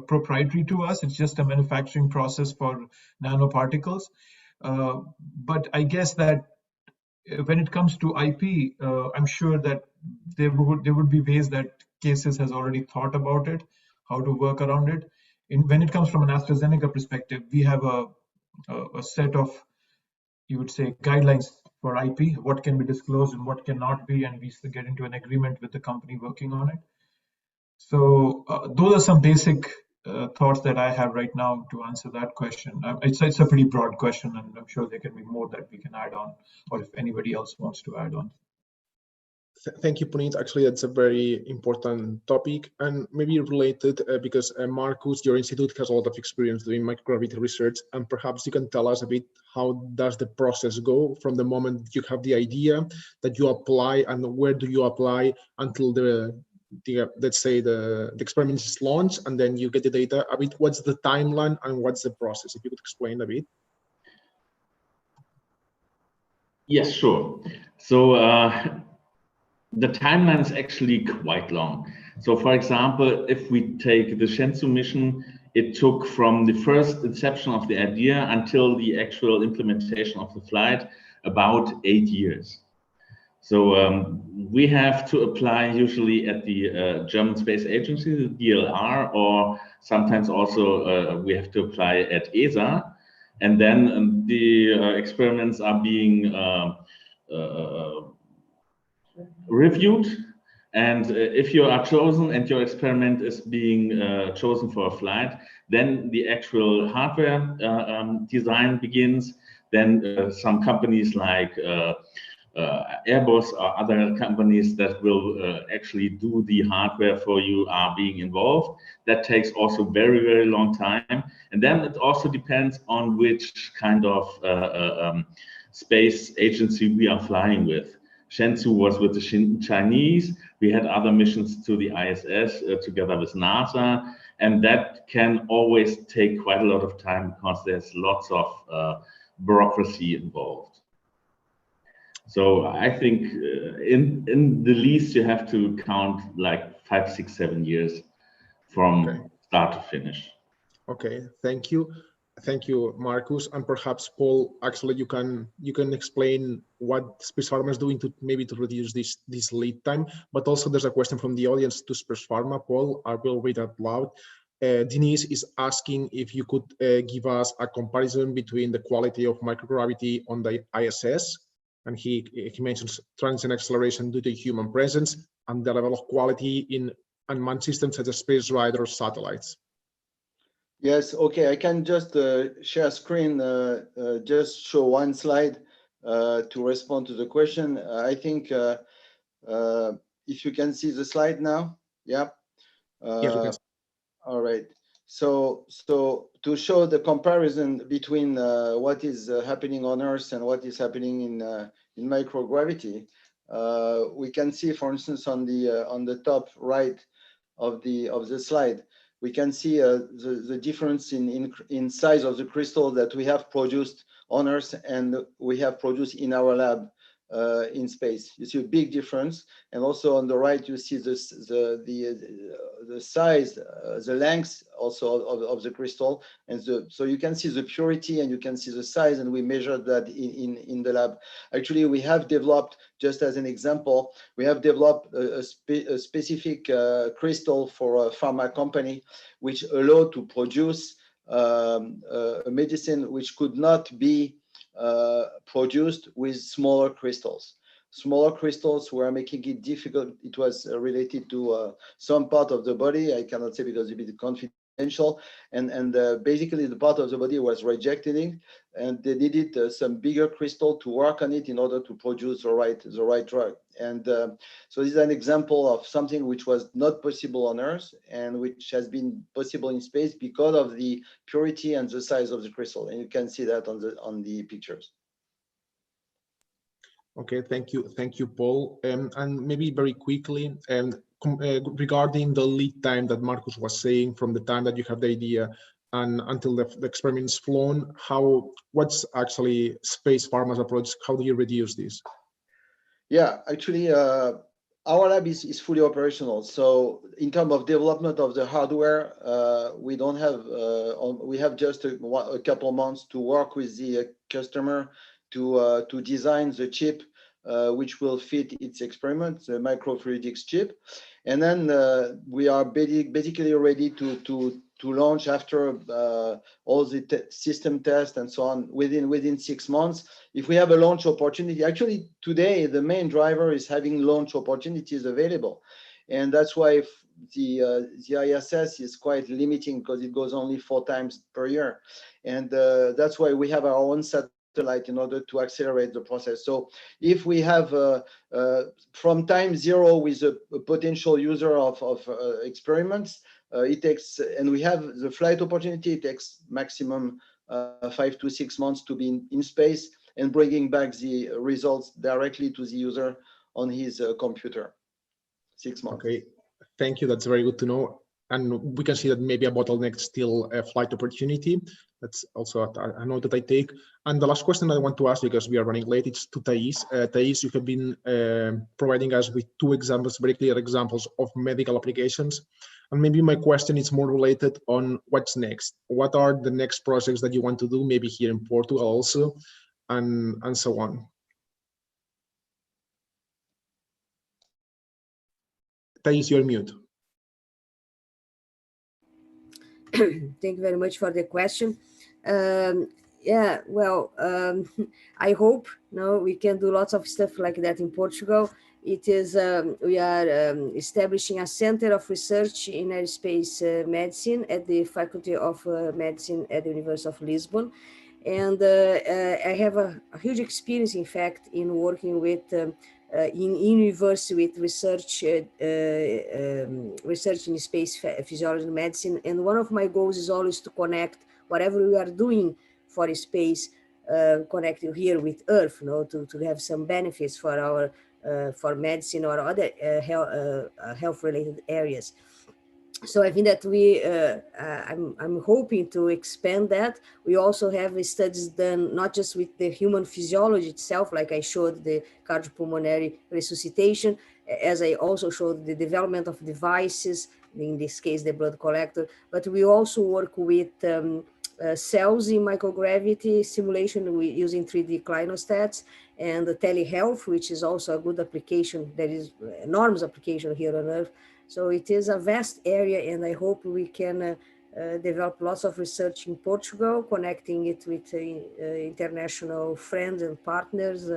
proprietary to us. It's just a manufacturing process for nanoparticles. But I guess that when it comes to IP, I'm sure that there would be ways that Cases has already thought about it, how to work around it. When it comes from an AstraZeneca perspective, we have a set of, you would say, guidelines for IP, what can be disclosed and what cannot be, and we get into an agreement with the company working on it. So those are some basic thoughts that I have right now to answer that question. It's a pretty broad question, and I'm sure there can be more that we can add on, or if anybody else wants to add on. Thank you, Puneet. Actually, that's a very important topic, and maybe related because Marcus, your institute has a lot of experience doing microgravity research, and perhaps you can tell us a bit how does the process go from the moment you have the idea that you apply, and where do you apply until let's say the experiment is launched, and then you get the data. A bit, what's the timeline and what's the process? If you could explain a bit. Yes, sure. So the timeline is actually quite long. So for example, if we take the Shenzhou mission, it took from the first inception of the idea until the actual implementation of the flight about 8 years. So we have to apply usually at the German Space Agency, the DLR, or sometimes also we have to apply at ESA. And then the experiments are being reviewed, and if you are chosen and your experiment is being chosen for a flight, then the actual hardware design begins. Then some companies like Airbus or other companies that will actually do the hardware for you are being involved. That takes also very, very long time. And then it also depends on which kind of space agency we are flying with. Shenzhou was with the Chinese. We had other missions to the ISS together with NASA, and that can always take quite a lot of time because there's lots of bureaucracy involved. So I think in the least you have to count like 5, 6, 7 years from start to finish. Okay, thank you. Thank you, Marcus, and perhaps Paul. Actually, you can explain what SpacePharma is doing to reduce this lead time. But also, there's a question from the audience to SpacePharma. Paul, I will read out loud. Denise is asking if you could give us a comparison between the quality of microgravity on the ISS, and he mentions transient acceleration due to human presence, and the level of quality in unmanned systems such as space rider or satellites. Yes, okay, I can just share screen, just show one slide to respond to the question. I think if you can see the slide now, yeah. Yes, all right, so to show the comparison between what is happening on Earth and what is happening in microgravity, we can see, for instance, on the top right of the slide, we can see the difference in size of the crystal that we have produced on Earth and we have produced in our lab in space. You see a big difference, and also on the right you see the size, the length also of the crystal, and so you can see the purity and you can see the size, and we measured that in the lab. Actually, we have developed, just as an example, we have developed a specific crystal for a pharma company, which allowed to produce a medicine which could not be produced with smaller crystals. Smaller crystals were making it difficult. It was related to some part of the body. I cannot say because it's a bit confidential. And basically the part of the body was rejecting it, and they needed some bigger crystal to work on it in order to produce the right drug. And so this is an example of something which was not possible on Earth and which has been possible in space because of the purity and the size of the crystal. And you can see that on the pictures. Okay, thank you, Paul. And maybe very quickly, regarding the lead time that Marcus was saying, from the time that you have the idea and until the experiment is flown, what's actually SpacePharma's approach? How do you reduce this? Yeah, actually, our lab is fully operational. So in terms of development of the hardware, we don't have, we have just a couple months to work with the customer to design the chip which will fit its experiment, the microfluidics chip. And then we are basically ready to launch after all the system tests and so on within 6 months. If we have a launch opportunity, actually today the main driver is having launch opportunities available. And that's why the ISS is quite limiting, because it goes only 4 times per year. And that's why we have our own satellite in order to accelerate the process. So if we have from time 0 with a potential user of experiments, it takes, and we have the flight opportunity, it takes maximum 5 to 6 months to be in space and bringing back the results directly to the user on his computer. 6 months. Okay, thank you. That's very good to know. And we can see that maybe a bottleneck still a flight opportunity. That's also a note that I take. And the last question I want to ask, because we are running late, it's to Thais. Thais, you have been providing us with 2 examples, very clear examples of medical applications. And maybe my question is more related on what's next. What are the next projects that you want to do, maybe here in Portugal also, and so on. Thais, you're mute. Thank you very much for the question. Yeah, well, I hope we can do lots of stuff like that in Portugal. It is we are establishing a center of research in aerospace medicine at the Faculty of Medicine at the University of Lisbon, and I have a huge experience, in fact, in working with in university with research research in space physiology and medicine. And one of my goals is always to connect whatever we are doing for space, connecting here with Earth, to have some benefits for our for medicine or other health-related areas. So I think that I'm hoping to expand that. We also have studies done not just with the human physiology itself, like I showed the cardiopulmonary resuscitation, as I also showed the development of devices, in this case the blood collector, but we also work with cells in microgravity simulation using 3D clinostats, and the telehealth, which is also a good application. There is enormous application here on Earth. So it is a vast area, and I hope we can develop lots of research in Portugal, connecting it with international friends and partners,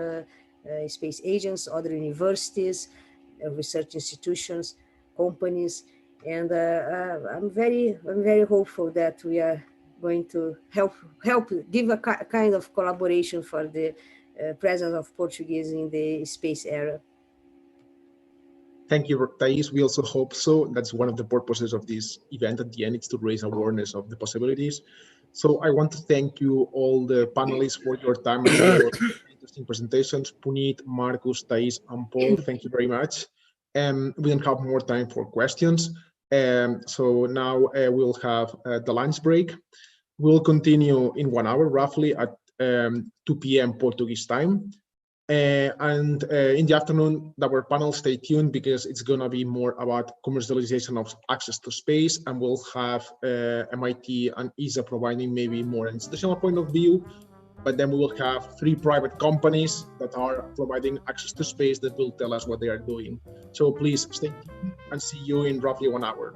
space agents, other universities, research institutions, companies, and I'm very hopeful that we are going to help give a kind of collaboration for the presence of Portuguese in the space era. Thank you, Thais. We also hope so. That's one of the purposes of this event at the end, it's to raise awareness of the possibilities. So I want to thank you all the panelists for your time and your interesting presentations. Puneet, Marcus, Thais, and Paul, thank you very much. We don't have more time for questions. So now we'll have the lunch break. We'll continue in 1 hour roughly at 2 p.m. Portuguese time. And in the afternoon, our panel, stay tuned because it's going to be more about commercialization of access to space, and we'll have MIT and ESA providing maybe more institutional point of view. But then we will have 3 private companies that are providing access to space that will tell us what they are doing. So please stay tuned and see you in roughly 1 hour.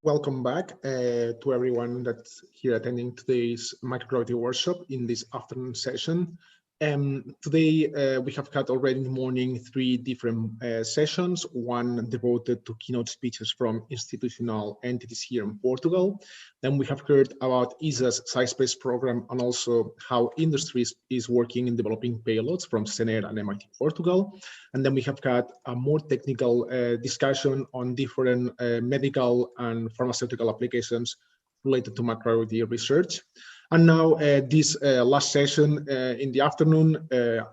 Welcome back to everyone that's here attending today's microgravity workshop in this afternoon session. Today we have had already in the morning 3 different sessions, one devoted to keynote speeches from institutional entities here in Portugal. Then we have heard about ESA's SciSpace program and also how industries is working in developing payloads from SENER and MIT Portugal. And then we have had a more technical discussion on different medical and pharmaceutical applications related to microgravity research. And now this last session in the afternoon,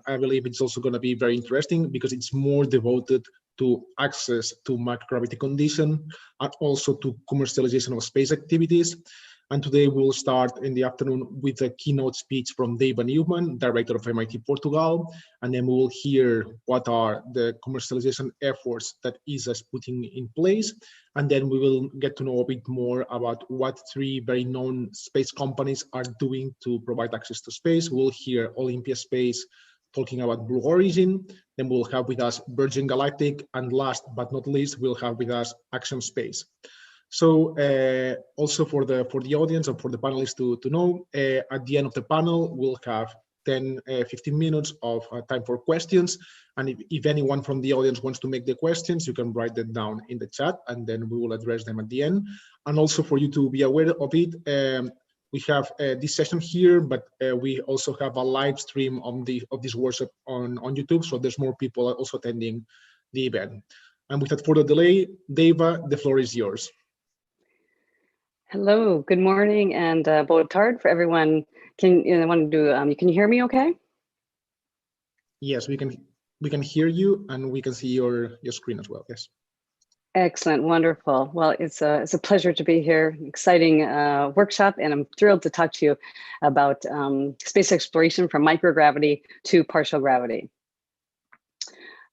I believe it's also going to be very interesting because it's more devoted to access to microgravity condition and also to commercialization of space activities. And today we'll start in the afternoon with a keynote speech from David Newman, director of MIT Portugal, and then we will hear what are the commercialization efforts that ESA is putting in place. And then we will get to know a bit more about what 3 very known space companies are doing to provide access to space. We'll hear OlympiaSpace talking about Blue Origin, then we'll have with us Virgin Galactic, and last but not least, we'll have with us Axiom Space. So also for the audience and for the panelists to know, at the end of the panel, we'll have 10-15 minutes of time for questions. And if anyone from the audience wants to make the questions, you can write them down in the chat and then we will address them at the end. And also for you to be aware of it, we have this session here, but we also have a live stream of this workshop on YouTube. So there's more people also attending the event. And without further delay, Deva, the floor is yours. Hello, good morning, and boa tarde for everyone. Can you hear me okay? Yes, we can hear you and we can see your screen as well. Yes. Excellent, wonderful. Well, it's a pleasure to be here. Exciting workshop, and I'm thrilled to talk to you about space exploration from microgravity to partial gravity.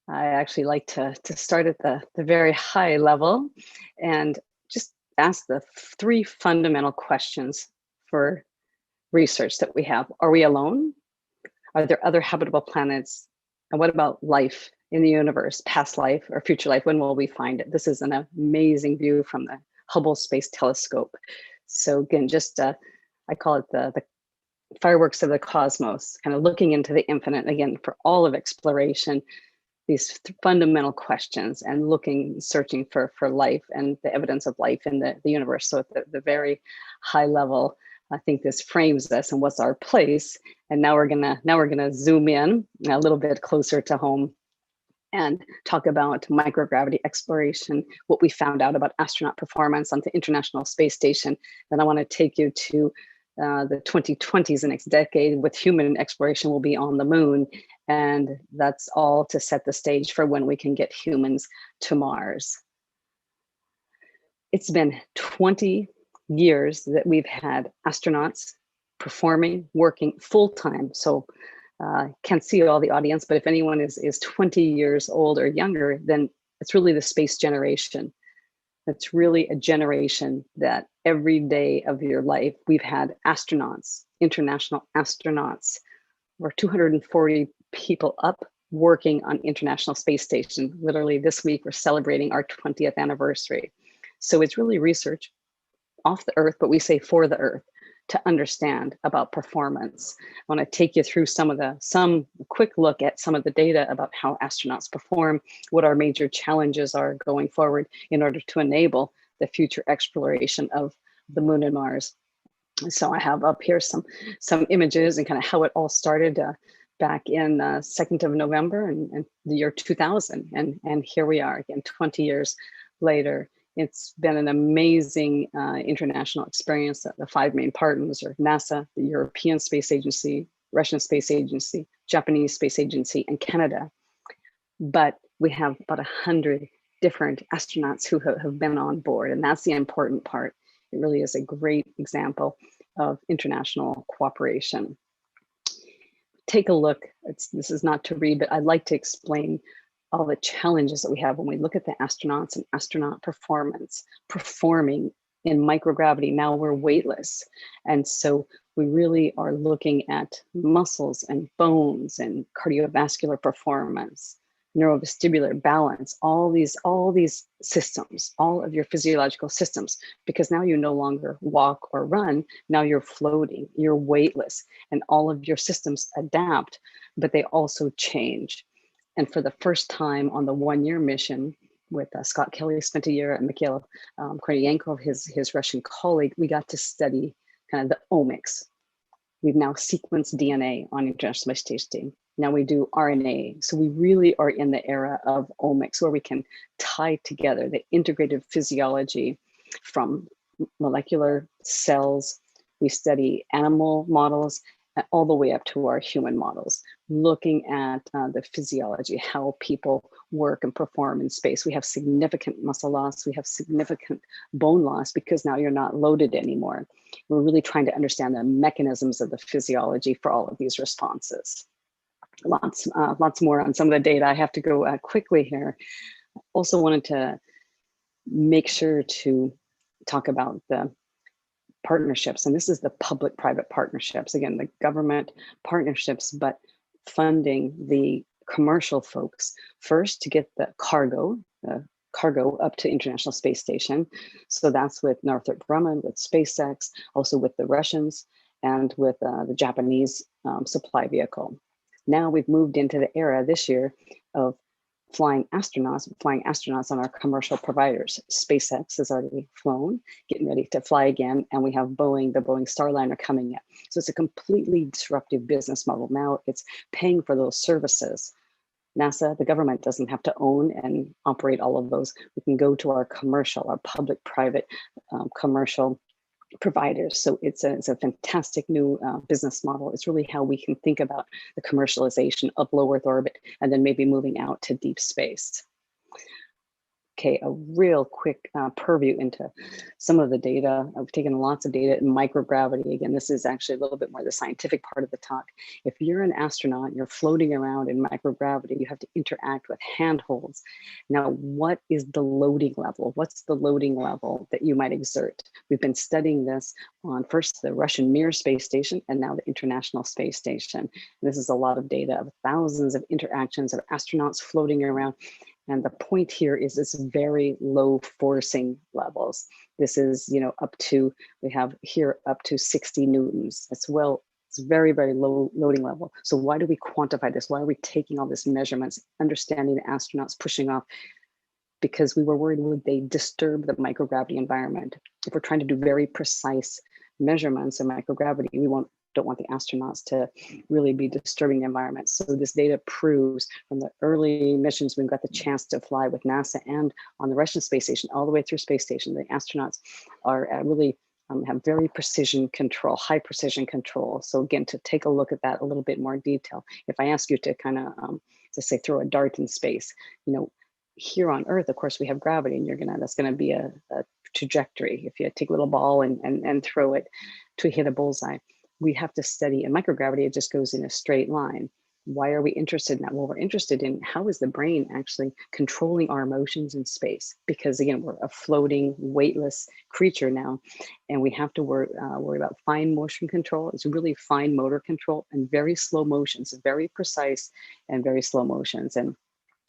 I actually like to start at the very high level and just ask the 3 fundamental questions for research that we have. Are we alone? Are there other habitable planets? And what about life in the universe, past life or future life? When will we find it? This is an amazing view from the Hubble Space Telescope. So again, just I call it the fireworks of the cosmos, kind of looking into the infinite, again, for all of exploration, these fundamental questions and searching for life and the evidence of life in the universe. So at the very high level, I think this frames us and what's our place. And now we're gonna zoom in a little bit closer to home and talk about microgravity exploration, what we found out about astronaut performance on the International Space Station. Then I want to take you to the 2020s, the next decade, with human exploration will be on the moon. And that's all to set the stage for when we can get humans to Mars. It's been 20 years that we've had astronauts performing, working full-time. So can't see all the audience, but if anyone is 20 years old or younger, then it's really the space generation. It's really a generation that every day of your life, we've had astronauts, international astronauts, over 240 people up working on International Space Station. Literally this week, we're celebrating our 20th anniversary. So it's really research off the Earth, but we say for the Earth, to understand about performance. I want to take you through some quick look at some of the data about how astronauts perform, what our major challenges are going forward in order to enable the future exploration of the moon and Mars. So I have up here some images and kind of how it all started back in 2nd of November in the year 2000. And here we are again, 20 years later. It's been an amazing international experience. The 5 main partners are NASA, the European Space Agency, Russian Space Agency, Japanese Space Agency, and Canada. But we have about 100 different astronauts who have been on board, and that's the important part. It really is a great example of international cooperation. Take a look. This is not to read, but I'd like to explain all the challenges that we have when we look at the astronauts and astronaut performance, performing in microgravity. Now we're weightless. And so we really are looking at muscles and bones and cardiovascular performance, neurovestibular, balance, all these systems, all of your physiological systems, because now you no longer walk or run, now you're floating, you're weightless, and all of your systems adapt, but they also change. And for the first time on the 1-year mission with Scott Kelly spent a year, and Mikhail Kornienko, his Russian colleague, we got to study kind of the omics. We've now sequenced DNA on International Space Station. Now we do RNA. So we really are in the era of omics, where we can tie together the integrated physiology from molecular cells. We study animal models all the way up to our human models, looking at the physiology, how people work and perform in space. We have significant muscle loss. We have significant bone loss because now you're not loaded anymore. We're really trying to understand the mechanisms of the physiology for all of these responses. Lots more on some of the data. I have to go quickly here. Also wanted to make sure to talk about the partnerships, and this is the public-private partnerships. Again, the government partnerships, but funding the commercial folks first to get the cargo up to International Space Station. So that's with Northrop Grumman, with SpaceX, also with the Russians, and with the Japanese supply vehicle. Now we've moved into the era this year of flying astronauts on our commercial providers. SpaceX has already flown, getting ready to fly again, and we have Boeing, the Boeing Starliner coming in. So it's a completely disruptive business model. Now it's paying for those services. NASA, the government, doesn't have to own and operate all of those. We can go to our commercial, our public-private commercial providers. So it's a fantastic new business model. It's really how we can think about the commercialization of low Earth orbit and then maybe moving out to deep space. Okay, a real quick purview into some of the data. I've taken lots of data in microgravity. Again, this is actually a little bit more the scientific part of the talk. If you're an astronaut, you're floating around in microgravity, you have to interact with handholds. Now, what is the loading level? What's the loading level that you might exert? We've been studying this on first the Russian Mir space station and now the International Space Station. And this is a lot of data of thousands of interactions of astronauts floating around. And the point here is this very low forcing levels. This is, up to, we have here up to 60 newtons. It's very, very low loading level. So why do we quantify this? Why are we taking all these measurements, understanding the astronauts pushing off? Because we were worried, would they disturb the microgravity environment? If we're trying to do very precise measurements in microgravity, we don't want the astronauts to really be disturbing the environment. So this data proves from the early missions, we've got the chance to fly with NASA and on the Russian space station, all the way through space station, the astronauts are really have very precision control, high precision control. So again, to take a look at that a little bit more detail, if I ask you to kind of, to say, throw a dart in space, here on Earth, of course, we have gravity and that's gonna be a trajectory. If you take a little ball and throw it to hit a bullseye, we have to study in microgravity, it just goes in a straight line. Why are we interested in that? Well, we're interested in how is the brain actually controlling our emotions in space? Because again, we're a floating, weightless creature now, and we have to worry about fine motion control. It's really fine motor control and very slow motions, very precise and very slow motions. And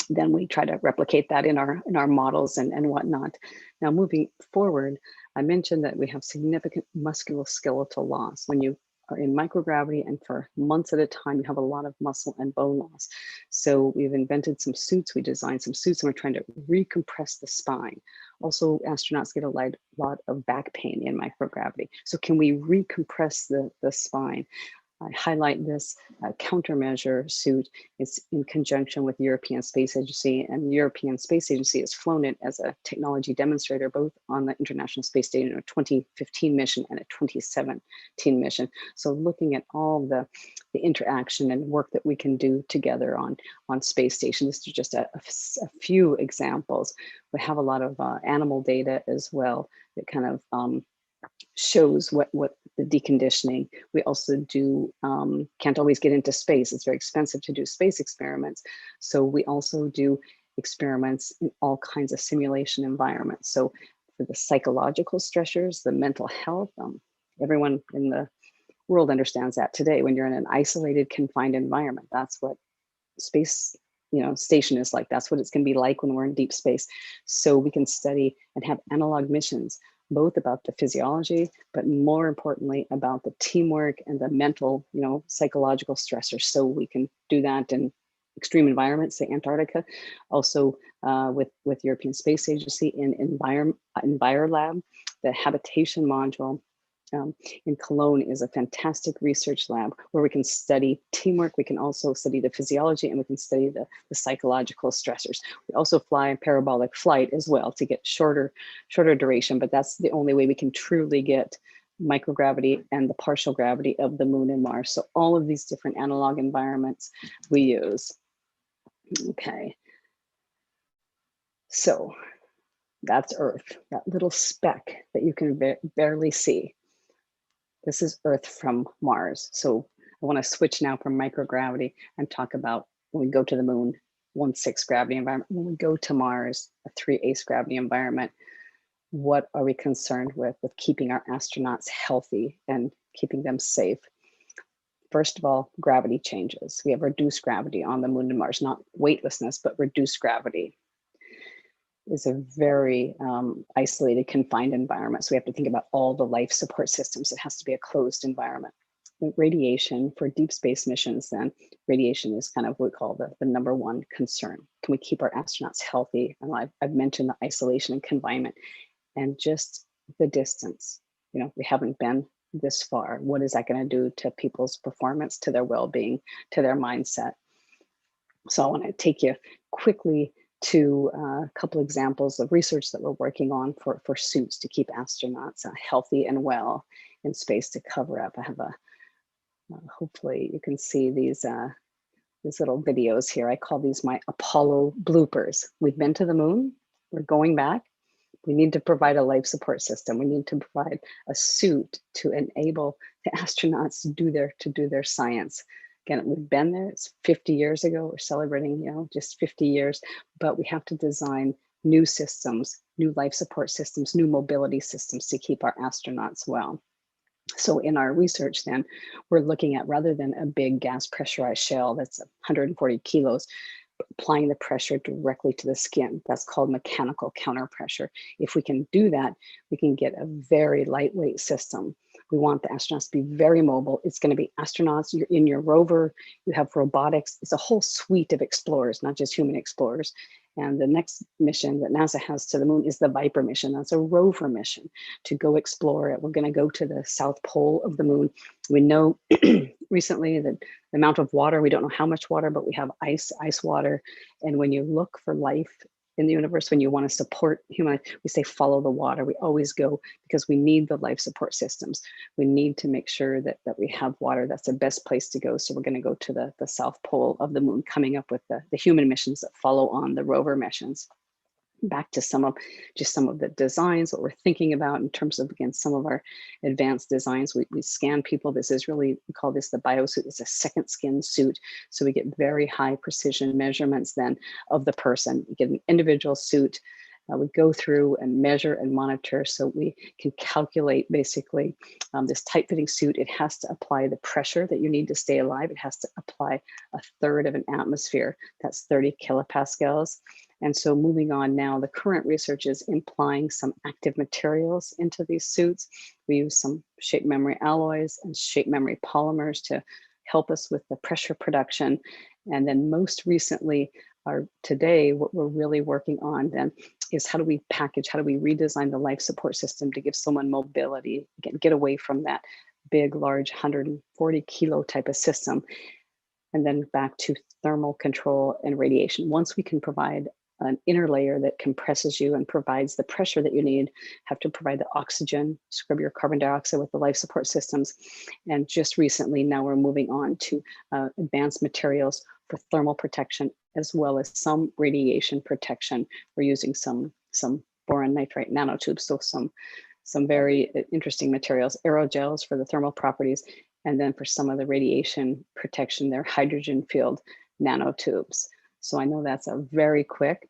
then we try to replicate that in our models and whatnot. Now, moving forward, I mentioned that we have significant musculoskeletal loss. When you are in microgravity and for months at a time, you have a lot of muscle and bone loss. So we've invented some suits, we designed some suits, and we're trying to recompress the spine. Also, astronauts get a lot of back pain in microgravity. So can we recompress the spine? I highlight this countermeasure suit. It's in conjunction with European Space Agency, and the European Space Agency has flown it as a technology demonstrator, both on the International Space Station, a 2015 mission and a 2017 mission. So looking at all the interaction and work that we can do together on space station. This is just a few examples. We have a lot of animal data as well that kind of shows what the deconditioning. We also do, can't always get into space. It's very expensive to do space experiments. So we also do experiments in all kinds of simulation environments. So for the psychological stressors, the mental health, everyone in the world understands that today. When you're in an isolated, confined environment, that's what space station is like. That's what it's going to be like when we're in deep space. So we can study and have analog missions, both about the physiology, but more importantly about the teamwork and the mental, psychological stressors. So we can do that in extreme environments, say Antarctica, also with European Space Agency in EnviroLab, the habitation module. In Cologne is a fantastic research lab where we can study teamwork. We can also study the physiology, and we can study the psychological stressors. We also fly a parabolic flight as well to get shorter duration, but that's the only way we can truly get microgravity and the partial gravity of the moon and Mars. So all of these different analog environments we use. Okay. So that's Earth, that little speck that you can barely see. This is Earth from Mars. So I want to switch now from microgravity and talk about when we go to the moon, 1/6 gravity environment. When we go to Mars, a 3/8 gravity environment, what are we concerned with keeping our astronauts healthy and keeping them safe? First of all, gravity changes. We have reduced gravity on the moon and Mars, not weightlessness, but reduced gravity. Is a very isolated, confined environment. So we have to think about all the life support systems. It has to be a closed environment. Radiation for deep space missions, then radiation is kind of what we call the number one concern. Can we keep our astronauts healthy? And I've mentioned the isolation and confinement and just the distance. We haven't been this far. What is that going to do to people's performance, to their well-being, to their mindset? So I want to take you quickly to a couple examples of research that we're working on for suits to keep astronauts healthy and well in space to cover up. I have hopefully you can see these little videos here. I call these my Apollo bloopers. We've been to the moon, we're going back. We need to provide a life support system. We need to provide a suit to enable the astronauts to do their science. Again, we've been there, it's 50 years ago, we're celebrating, just 50 years, but we have to design new systems, new life support systems, new mobility systems to keep our astronauts well. So in our research then, we're looking at, rather than a big gas pressurized shell that's 140 kilos, applying the pressure directly to the skin. That's called mechanical counterpressure. If we can do that, we can get a very lightweight system. We want the astronauts to be very mobile. It's going to be astronauts, you're in your rover, you have robotics. It's a whole suite of explorers, not just human explorers. And the next mission that NASA has to the moon is the Viper mission. That's a rover mission to go explore it. We're going to go to the South Pole of the moon. We know recently that the amount of water, we don't know how much water, but we have ice water. And when you look for life in the universe, when you want to support human, we say follow the water. We always go because we need the life support systems. We need to make sure that we have water. That's the best place to go. So we're going to go to the South Pole of the moon, coming up with the human missions that follow on the rover missions. Back to some of the designs, what we're thinking about in terms of, again, some of our advanced designs. We scan people. This is really, we call this the biosuit. It's a second skin suit. So we get very high precision measurements then of the person. We get an individual suit. We go through and measure and monitor so we can calculate basically this tight fitting suit. It has to apply the pressure that you need to stay alive. It has to apply 1/3 of an atmosphere. That's 30 kilopascals. And so moving on now, the current research is implying some active materials into these suits. We use some shape memory alloys and shape memory polymers to help us with the pressure production. And then most recently, today, what we're really working on then is how do we redesign the life support system to give someone mobility, again, get away from that big, large 140 kilo type of system, and then back to thermal control and radiation. Once we can provide an inner layer that compresses you and provides the pressure that you need, have to provide the oxygen, scrub your carbon dioxide with the life support systems. And just recently, now we're moving on to advanced materials for thermal protection, as well as some radiation protection. We're using some boron nitride nanotubes, so some very interesting materials, aerogels for the thermal properties, and then for some of the radiation protection, they're hydrogen filled nanotubes. So I know that's a very quick,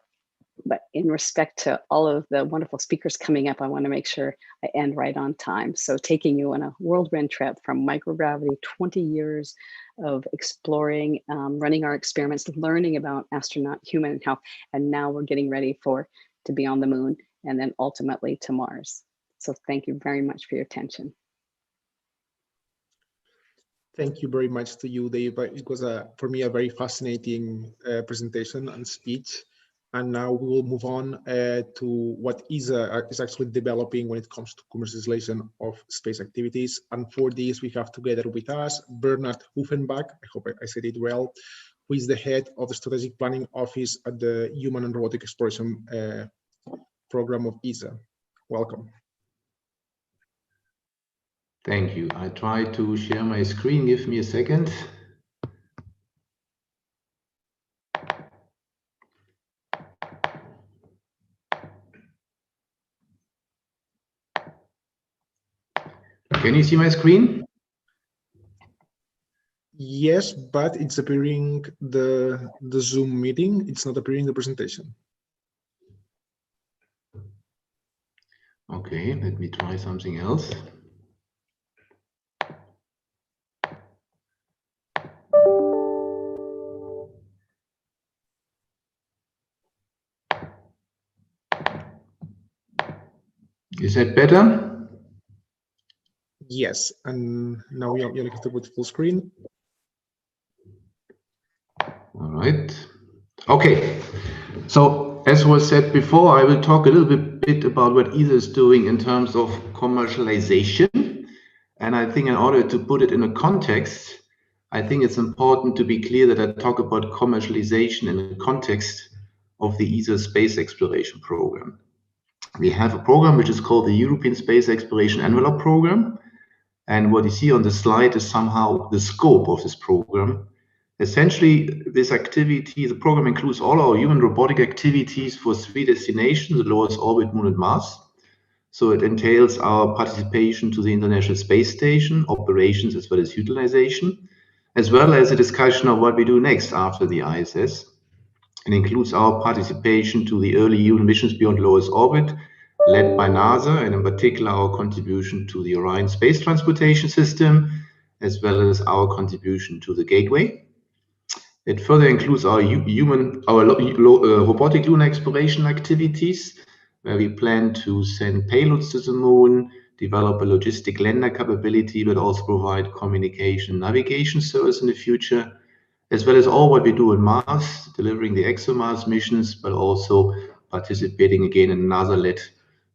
But in respect to all of the wonderful speakers coming up, I want to make sure I end right on time. So taking you on a whirlwind trip from microgravity, 20 years of exploring, running our experiments, learning about astronaut human health, and now we're getting ready to be on the moon and then ultimately to Mars. So thank you very much for your attention. Thank you very much to you, Dave. It was, for me, a very fascinating presentation and speech. And now we will move on to what ESA is actually developing when it comes to commercialization of space activities. And for this, we have together with us Bernard Hoefenbach, I hope I said it well, who is the head of the Strategic Planning Office at the Human and Robotic Exploration Program of ESA. Welcome. Thank you. I try to share my screen. Give me a second. Can you see my screen? Yes, but it's appearing the Zoom meeting. It's not appearing the presentation. Okay, let me try something else. Is that better? Yes, and now you're looking with full screen. All right. Okay. So as was said before, I will talk a little bit about what ESA is doing in terms of commercialization. And I think in order to put it in a context, I think it's important to be clear that I talk about commercialization in the context of the ESA space exploration program. We have a program which is called the European Space Exploration Envelope Program. And what you see on the slide is somehow the scope of this program. Essentially, this activity, the program includes all our human robotic activities for 3 destinations, the low Earth orbit, Moon and Mars. So it entails our participation to the International Space Station, operations as well as utilization, as well as a discussion of what we do next after the ISS. It includes our participation to the early human missions beyond low Earth orbit, led by NASA, and in particular our contribution to the Orion space transportation system, as well as our contribution to the Gateway. It further includes our robotic lunar exploration activities, where we plan to send payloads to the moon, develop a logistic lander capability, but also provide communication navigation service in the future, as well as all what we do in Mars, delivering the ExoMars missions, but also participating again in NASA-led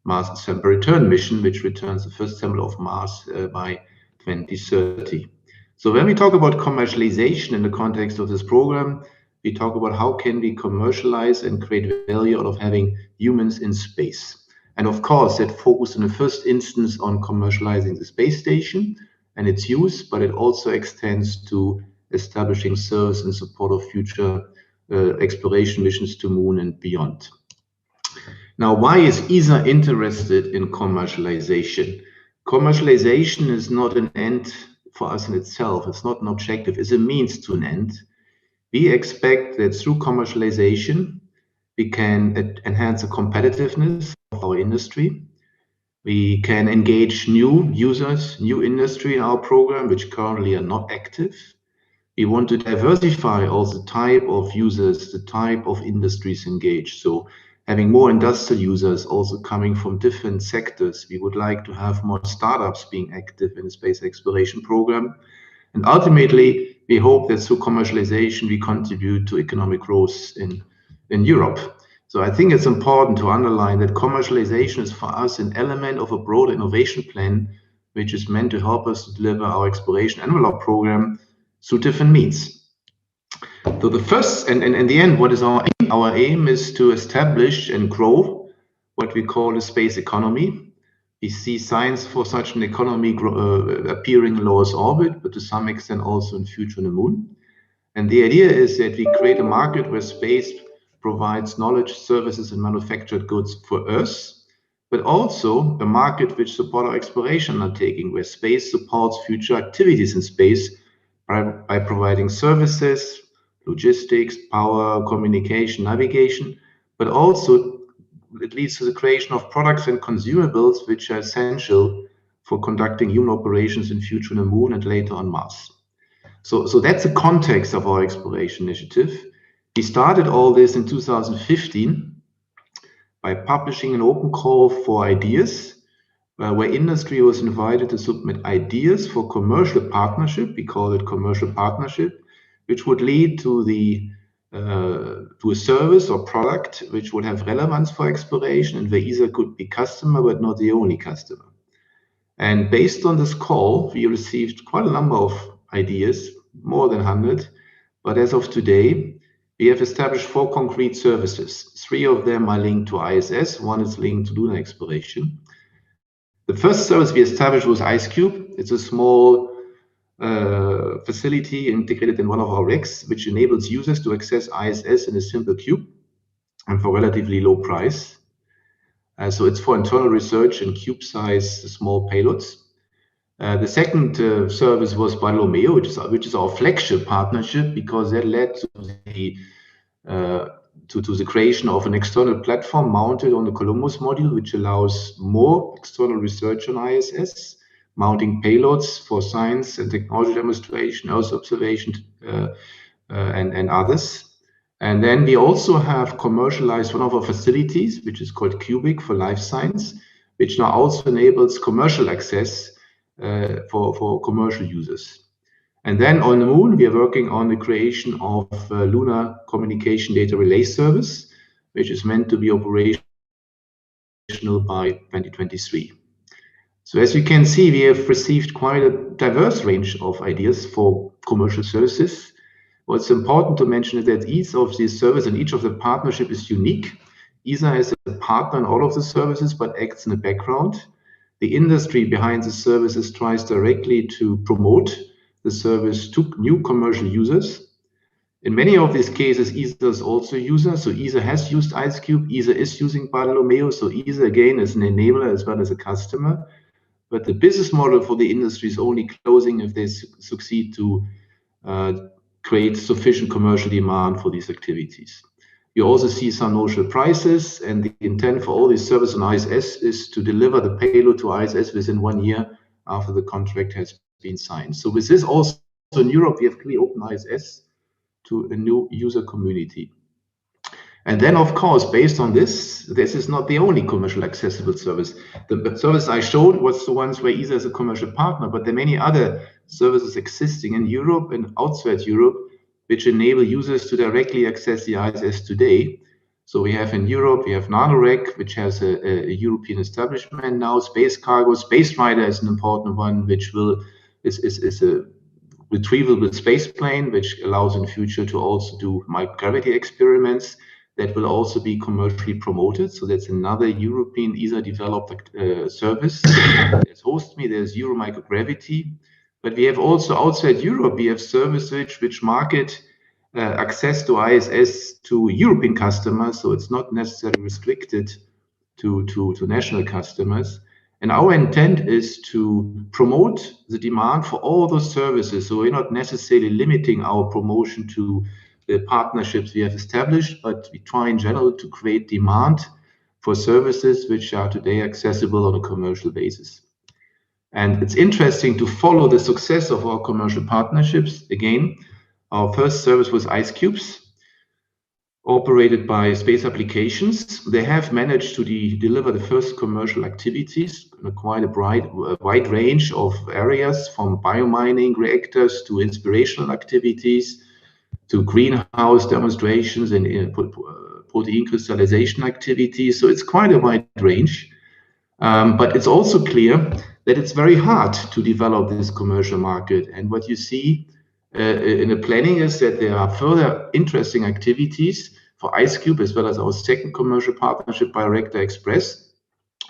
Mars sample return mission, which returns the first sample of Mars by 2030. So when we talk about commercialization in the context of this program, we talk about how can we commercialize and create value out of having humans in space. And of course, that focused in the first instance on commercializing the space station and its use, but it also extends to establishing service in support of future exploration missions to Moon and beyond. Now, why is ESA interested in commercialization? Commercialization is not an end for us in itself. It's not an objective, it's a means to an end. We expect that through commercialization, we can enhance the competitiveness of our industry. We can engage new users, new industry in our program, which currently are not active. We want to diversify also the type of users, the type of industries engaged. So having more industrial users also coming from different sectors. We would like to have more startups being active in the space exploration program. And ultimately, we hope that through commercialization, we contribute to economic growth in Europe. So I think it's important to underline that commercialization is for us an element of a broad innovation plan, which is meant to help us to deliver our exploration envelope program through different means. So the first, and in the end, what is our aim? Our aim is to establish and grow what we call a space economy. We see signs for such an economy appearing in low Earth orbit, but to some extent also in future on the Moon. And the idea is that we create a market where space provides knowledge, services, and manufactured goods for Earth, but also a market which supports our exploration undertaking, where space supports future activities in space by providing services, logistics, power, communication, navigation, but also it leads to the creation of products and consumables which are essential for conducting human operations in future on the Moon and later on Mars. So that's the context of our exploration initiative. We started all this in 2015 by publishing an open call for ideas, where industry was invited to submit ideas for commercial partnership. We call it commercial partnership, which would lead to to a service or product which would have relevance for exploration, and where ESA could be customer, but not the only customer. And based on this call, we received quite a number of ideas, more than 100. But as of today, we have established 4 concrete services. 3 of them are linked to ISS, 1 is linked to lunar exploration. The first service we established was AICIB. It's a small facility integrated in one of our racks, which enables users to access ISS in a simple cube and for relatively low price. So it's for internal research in cube-size small payloads. The second service was Biomedical, which is our flagship partnership, because that led to the creation of an external platform mounted on the Columbus module, which allows more external research on ISS, mounting payloads for science and technology demonstration, Earth observation, and others. And then we also have commercialized one of our facilities, which is called Cubic for life science, which now also enables commercial access for commercial users. And then on the Moon, we are working on the creation of a lunar communication data relay service, which is meant to be operational by 2023. So as you can see, we have received quite a diverse range of ideas for commercial services. What's important to mention is that each of these services and each of the partnership is unique. ESA is a partner in all of the services, but acts in the background. The industry behind the services tries directly to promote the service to new commercial users. In many of these cases, ESA is also a user. So ESA has used IceCube, ESA is using Bartolomeo. So ESA again is an enabler as well as a customer. But the business model for the industry is only closing if they succeed to create sufficient commercial demand for these activities. You also see some notional prices, and the intent for all these services on ISS is to deliver the payload to ISS within 1 year after the contract has been signed. So with this also in Europe, we have clearly opened ISS to a new user community. And then, of course, based on this is not the only commercial accessible service. The service I showed was the ones where ESA is a commercial partner, but there are many other services existing in Europe and outside Europe, which enable users to directly access the ISS today. So we have in Europe, we have NanoRec, which has a European establishment now. Space Cargo, Spaceflight is an important one, which is a retrievable space plane, which allows in the future to also do microgravity experiments. That will also be commercially promoted. So that's another European ESA-developed service. There's HostMe, there's Euro Microgravity. But we have also outside Europe, we have services which market access to ISS to European customers. So it's not necessarily restricted to national customers. And our intent is to promote the demand for all those services. So we're not necessarily limiting our promotion to the partnerships we have established, but we try in general to create demand for services which are today accessible on a commercial basis. And it's interesting to follow the success of our commercial partnerships. Again, our first service was IceCubes, operated by Space Applications. They have managed to deliver the first commercial activities in quite a wide range of areas, from biomining reactors to inspirational activities, to greenhouse demonstrations and protein crystallization activities. So it's quite a wide range. But it's also clear that it's very hard to develop this commercial market. And what you see in the planning is that there are further interesting activities for IceCube, as well as our second commercial partnership, Bioreactor Express.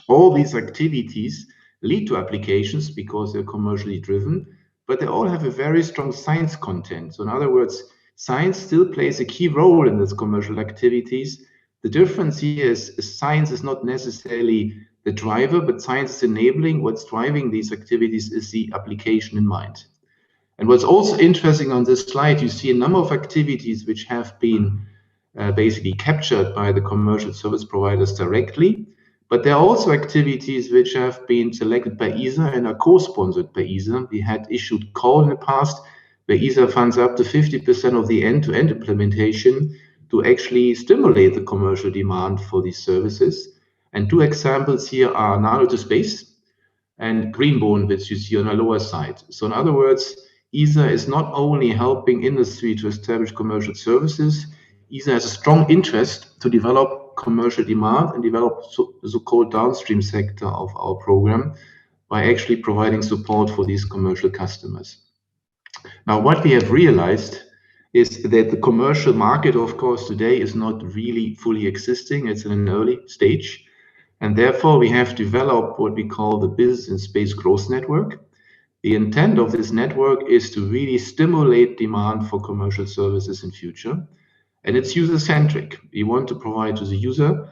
All these activities lead to applications because they're commercially driven, but they all have a very strong science content. So in other words, science still plays a key role in these commercial activities. The difference here is science is not necessarily the driver, but science is enabling. What's driving these activities is the application in mind. And what's also interesting on this slide, you see a number of activities which have been basically captured by the commercial service providers directly. But there are also activities which have been selected by ESA and are co-sponsored by ESA. We had issued call in the past where ESA funds up to 50% of the end-to-end implementation to actually stimulate the commercial demand for these services. And two examples here are Nano to Space and Greenbone, which you see on the lower side. So in other words, ESA is not only helping industry to establish commercial services, ESA has a strong interest to develop commercial demand and develop the so-called downstream sector of our program by actually providing support for these commercial customers. Now, what we have realized is that the commercial market, of course, today is not really fully existing. It's in an early stage. And therefore, we have developed what we call the Business in Space Growth Network. The intent of this network is to really stimulate demand for commercial services in future. And it's user-centric. We want to provide to the user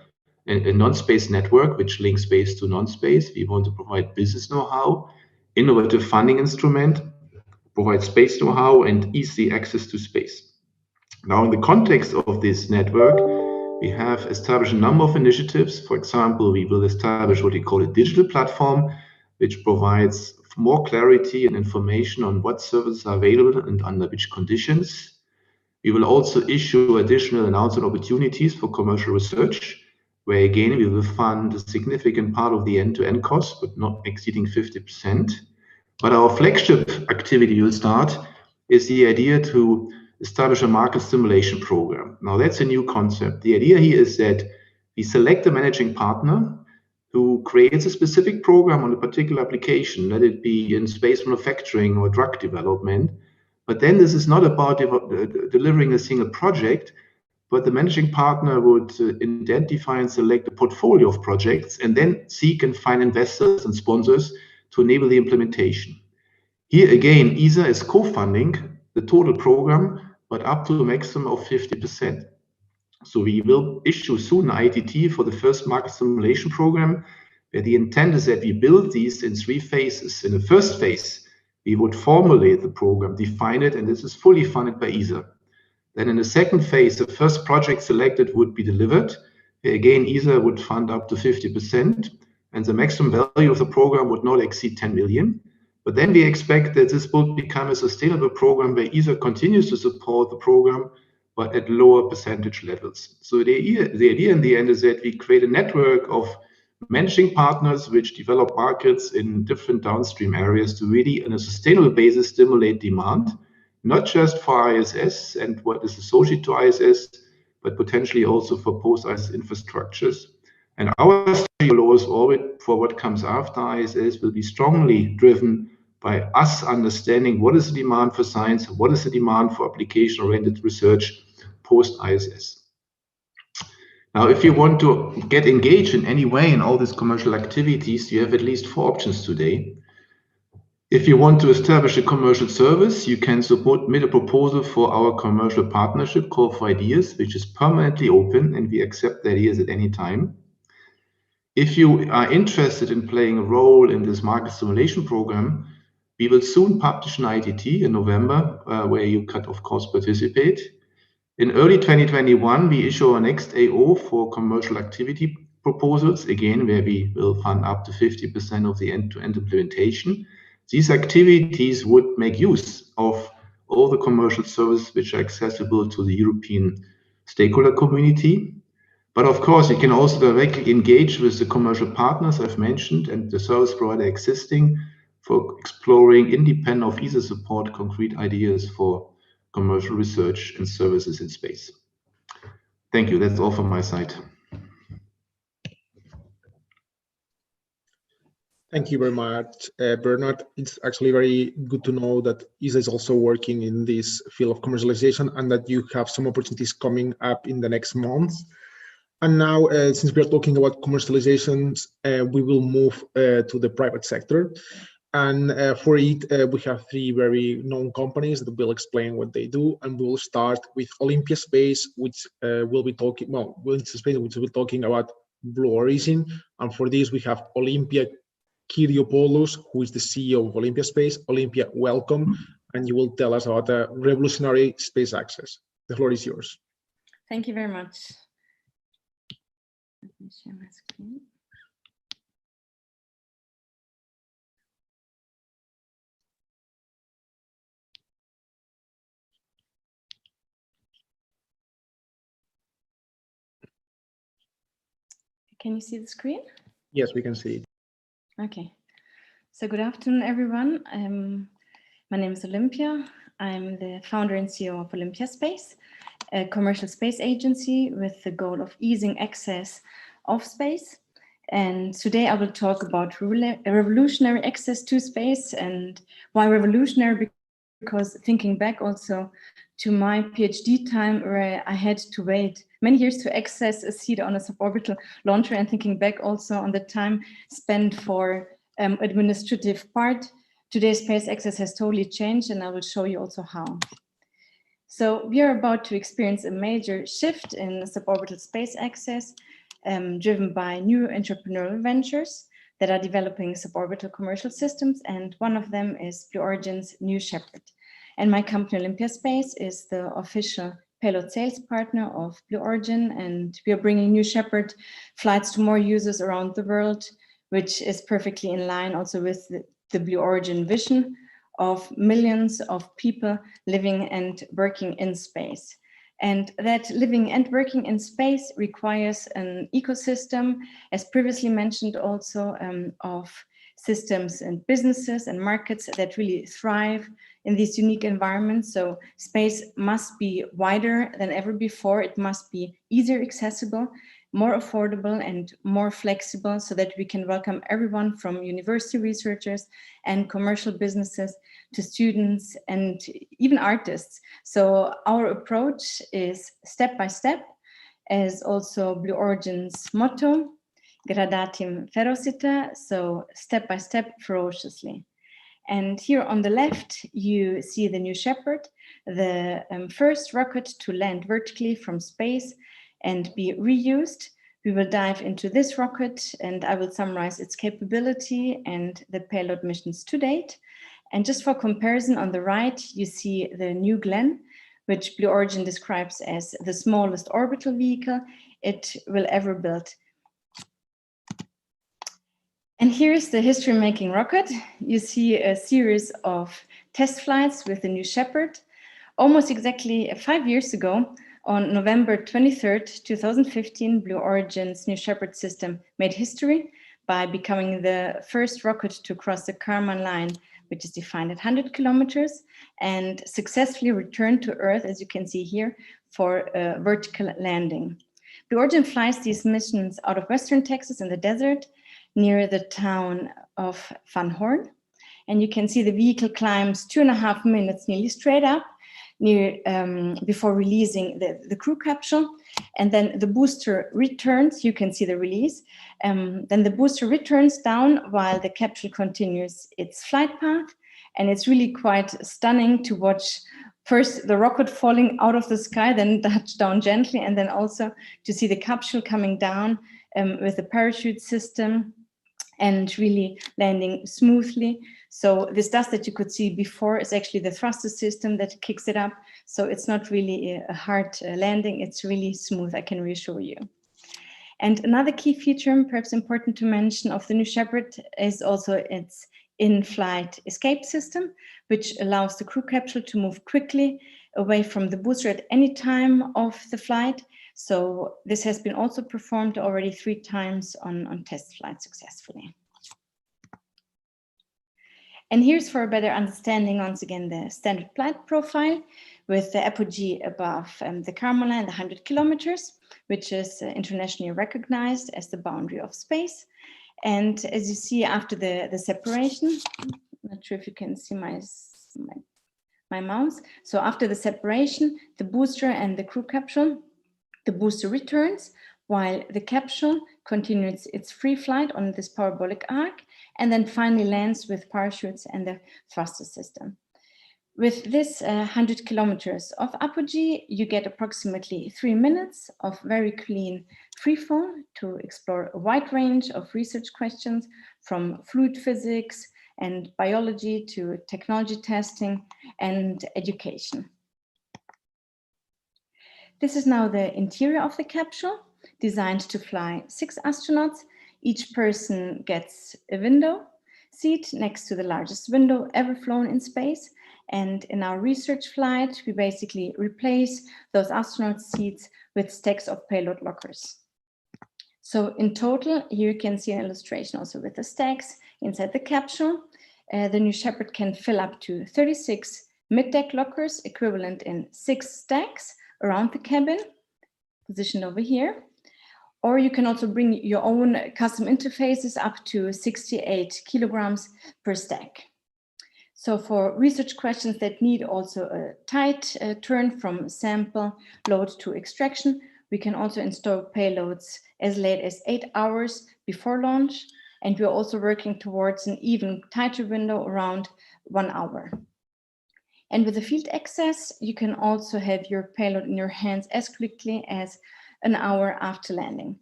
a non-space network, which links space to non-space. We want to provide business know-how, innovative funding instrument, provide space know-how, and easy access to space. Now, in the context of this network, we have established a number of initiatives. For example, we will establish what we call a digital platform, which provides more clarity and information on what services are available and under which conditions. We will also issue additional announcement opportunities for commercial research, where again, we will fund a significant part of the end-to-end cost, but not exceeding 50%. But our flagship activity will start is the idea to establish a market stimulation program. Now, that's a new concept. The idea here is that we select a managing partner who creates a specific program on a particular application, let it be in space manufacturing or drug development. But then this is not about delivering a single project, but the managing partner would identify and select a portfolio of projects and then seek and find investors and sponsors to enable the implementation. Here again, ESA is co-funding the total program, but up to a maximum of 50%. So we will issue soon an ITT for the first market simulation program, where the intent is that we build these in 3 phases. In the first phase, we would formulate the program, define it, and this is fully funded by ESA. Then in the second phase, the first project selected would be delivered. Again, ESA would fund up to 50%, and the maximum value of the program would not exceed 10 million. But then we expect that this will become a sustainable program where ESA continues to support the program, but at lower percentage levels. So the idea in the end is that we create a network of managing partners which develop markets in different downstream areas to really, on a sustainable basis, stimulate demand, not just for ISS and what is associated to ISS, but potentially also for post-ISS infrastructures. And our strategy orbit for what comes after ISS will be strongly driven by us understanding what is the demand for science, what is the demand for application-oriented research post-ISS. Now, if you want to get engaged in any way in all these commercial activities, you have at least 4 options today. If you want to establish a commercial service, you can submit a proposal for our commercial partnership call for ideas, which is permanently open, and we accept ideas at any time. If you are interested in playing a role in this market simulation program, we will soon publish an ITT in November, where you can, of course, participate. In early 2021, we issue our next AO for commercial activity proposals, again, where we will fund up to 50% of the end-to-end implementation. These activities would make use of all the commercial services which are accessible to the European stakeholder community. But of course, you can also directly engage with the commercial partners I've mentioned and the service provider existing for exploring, independent of ESA support, concrete ideas for commercial research and services in space. Thank you. That's all from my side. Thank you very much, Bernard. It's actually very good to know that ESA is also working in this field of commercialization and that you have some opportunities coming up in the next months. And now, since we are talking about commercializations, we will move to the private sector. And for it, we have 3 very known companies that will explain what they do. And we will start with OlympiaSpace, which will be talking, which will be talking about Blue Origin. And for this, we have Olympia Kyriopoulos, who is the CEO of OlympiaSpace. Olympia, welcome. And you will tell us about revolutionary space access. The floor is yours. Thank you very much. Let me share my screen. Can you see the screen? Yes, we can see it. Okay. So good afternoon, everyone. My name is Olympia. I'm the founder and CEO of OlympiaSpace, a commercial space agency with the goal of easing access of space. And today I will talk about revolutionary access to space. And why revolutionary? Because thinking back also to my PhD time, where I had to wait many years to access a seat on a suborbital launcher, and thinking back also on the time spent for administrative part, today's space access has totally changed, and I will show you also how. So we are about to experience a major shift in suborbital space access, driven by new entrepreneurial ventures that are developing suborbital commercial systems, and one of them is Blue Origin's New Shepard. And my company OlympiaSpace is the official payload sales partner of Blue Origin, and we are bringing New Shepard flights to more users around the world, which is perfectly in line also with the Blue Origin vision of millions of people living and working in space. And that living and working in space requires an ecosystem, as previously mentioned also, of systems and businesses and markets that really thrive in these unique environments. So space must be wider than ever before. It must be easier accessible, more affordable and more flexible, so that we can welcome everyone from university researchers and commercial businesses to students and even artists. So our approach is step by step, as also Blue Origin's motto, gradatim ferociter, so step by step, ferociously. And here on the left, you see the New Shepard, the first rocket to land vertically from space and be reused. We will dive into this rocket, and I will summarize its capability and the payload missions to date. And just for comparison, on the right, you see the New Glenn, which Blue Origin describes as the smallest orbital vehicle it will ever build. And here's the history-making rocket. You see a series of test flights with the New Shepard. Almost exactly 5 years ago, on November 23rd, 2015, Blue Origin's New Shepard system made history by becoming the first rocket to cross the Kármán line, which is defined at 100 kilometers, and successfully returned to Earth, as you can see here, for a vertical landing. Blue Origin flies these missions out of Western Texas in the desert, near the town of Van Horn. And you can see the vehicle climbs 2.5 minutes nearly straight up before releasing the crew capsule. And then the booster returns, you can see the release. Then the booster returns down while the capsule continues its flight path. And it's really quite stunning to watch first the rocket falling out of the sky, then touch down gently, and then also to see the capsule coming down with the parachute system and really landing smoothly. So this dust that you could see before is actually the thruster system that kicks it up. So it's not really a hard landing, it's really smooth, I can reassure you. And another key feature, perhaps important to mention, of the New Shepard is also its in-flight escape system, which allows the crew capsule to move quickly away from the booster at any time of the flight. So this has been also performed already 3 times on test flights successfully. And here's, for a better understanding, once again, the standard flight profile with the apogee above the Kármán line, the 100 kilometers, which is internationally recognized as the boundary of space. And as you see, after the separation, I'm not sure if you can see my mouse. So after the separation, the booster and the crew capsule, the booster returns while the capsule continues its free flight on this parabolic arc and then finally lands with parachutes and the thruster system. With this 100 kilometers of apogee, you get approximately 3 minutes of very clean freefall to explore a wide range of research questions, from fluid physics and biology to technology testing and education. This is now the interior of the capsule, designed to fly 6 astronauts. Each person gets a window seat next to the largest window ever flown in space. And in our research flight, we basically replace those astronaut seats with stacks of payload lockers. So in total, here you can see an illustration also with the stacks inside the capsule. The New Shepard can fill up to 36 mid-deck lockers, equivalent in 6 stacks around the cabin, positioned over here. Or you can also bring your own custom interfaces up to 68 kilograms per stack. So for research questions that need also a tight turn from sample load to extraction, we can also install payloads as late as 8 hours before launch. And we're also working towards an even tighter window around 1 hour. And with the field access, you can also have your payload in your hands as quickly as an hour after landing.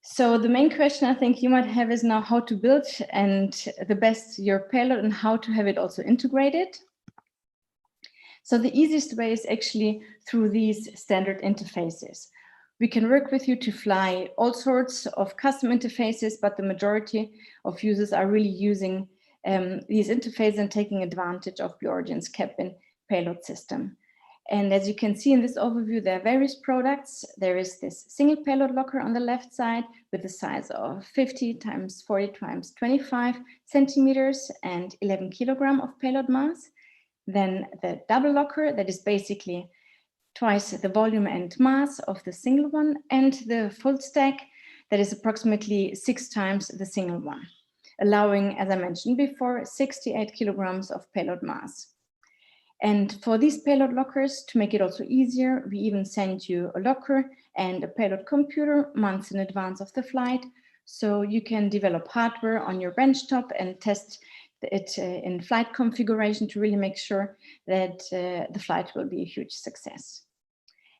So the main question I think you might have is now how to build and the best your payload and how to have it also integrated. So the easiest way is actually through these standard interfaces. We can work with you to fly all sorts of custom interfaces, but the majority of users are really using these interfaces and taking advantage of Blue Origin's cabin payload system. And as you can see in this overview, there are various products. There is this single payload locker on the left side with a size of 50 times 40 times 25 centimeters and 11 kilogram of payload mass. Then the double locker that is basically twice the volume and mass of the single one, and the full stack that is approximately 6 times the single one, allowing, as I mentioned before, 68 kilograms of payload mass. And for these payload lockers, to make it also easier, we even send you a locker and a payload computer months in advance of the flight. So you can develop hardware on your benchtop and test it in flight configuration to really make sure that the flight will be a huge success.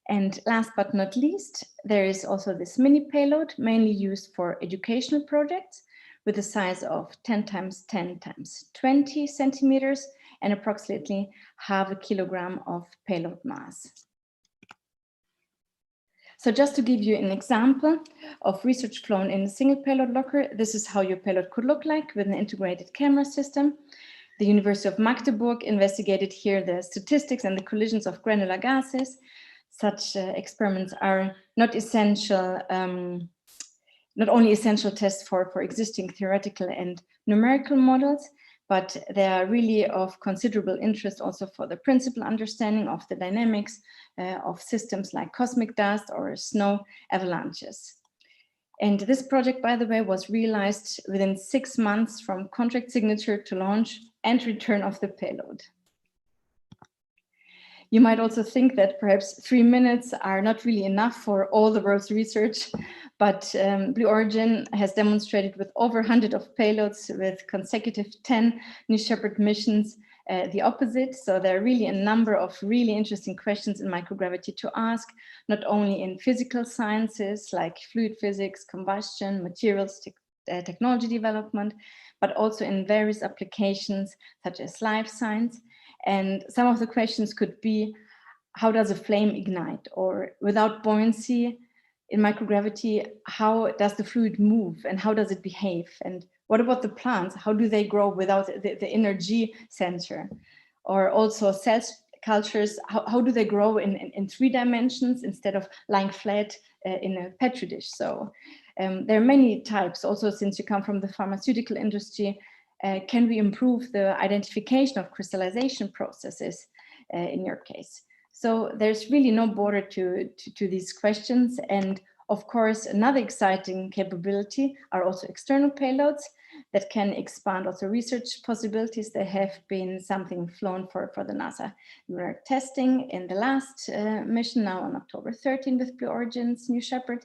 And last but not least, there is also this mini payload, mainly used for educational projects with a size of 10 times 10 times 20 centimeters and approximately half a kilogram of payload mass. So just to give you an example of research flown in a single payload locker, this is how your payload could look like with an integrated camera system. The University of Magdeburg investigated here the statistics and the collisions of granular gases. Such experiments are not essential, not only essential tests for existing theoretical and numerical models, but they are really of considerable interest also for the principal understanding of the dynamics of systems like cosmic dust or snow avalanches. And this project, by the way, was realized within 6 months from contract signature to launch and return of the payload. You might also think that perhaps 3 minutes are not really enough for all the world's research, but Blue Origin has demonstrated with over 100 of payloads with consecutive 10 New Shepard missions the opposite. So there are really a number of really interesting questions in microgravity to ask, not only in physical sciences like fluid physics, combustion, materials, technology development, but also in various applications such as life science. And some of the questions could be, how does a flame ignite? Or without buoyancy in microgravity, how does the fluid move and how does it behave? And what about the plants? How do they grow without the energy sensor? Or also cell cultures, how do they grow in 3 dimensions instead of lying flat in a petri dish? So there are many types. Also, since you come from the pharmaceutical industry, can we improve the identification of crystallization processes in your case? So there's really no border to these questions. And of course, another exciting capability are also external payloads that can expand also research possibilities. There have been something flown for the NASA. We were testing in the last mission now on October 13 with Blue Origin's New Shepard.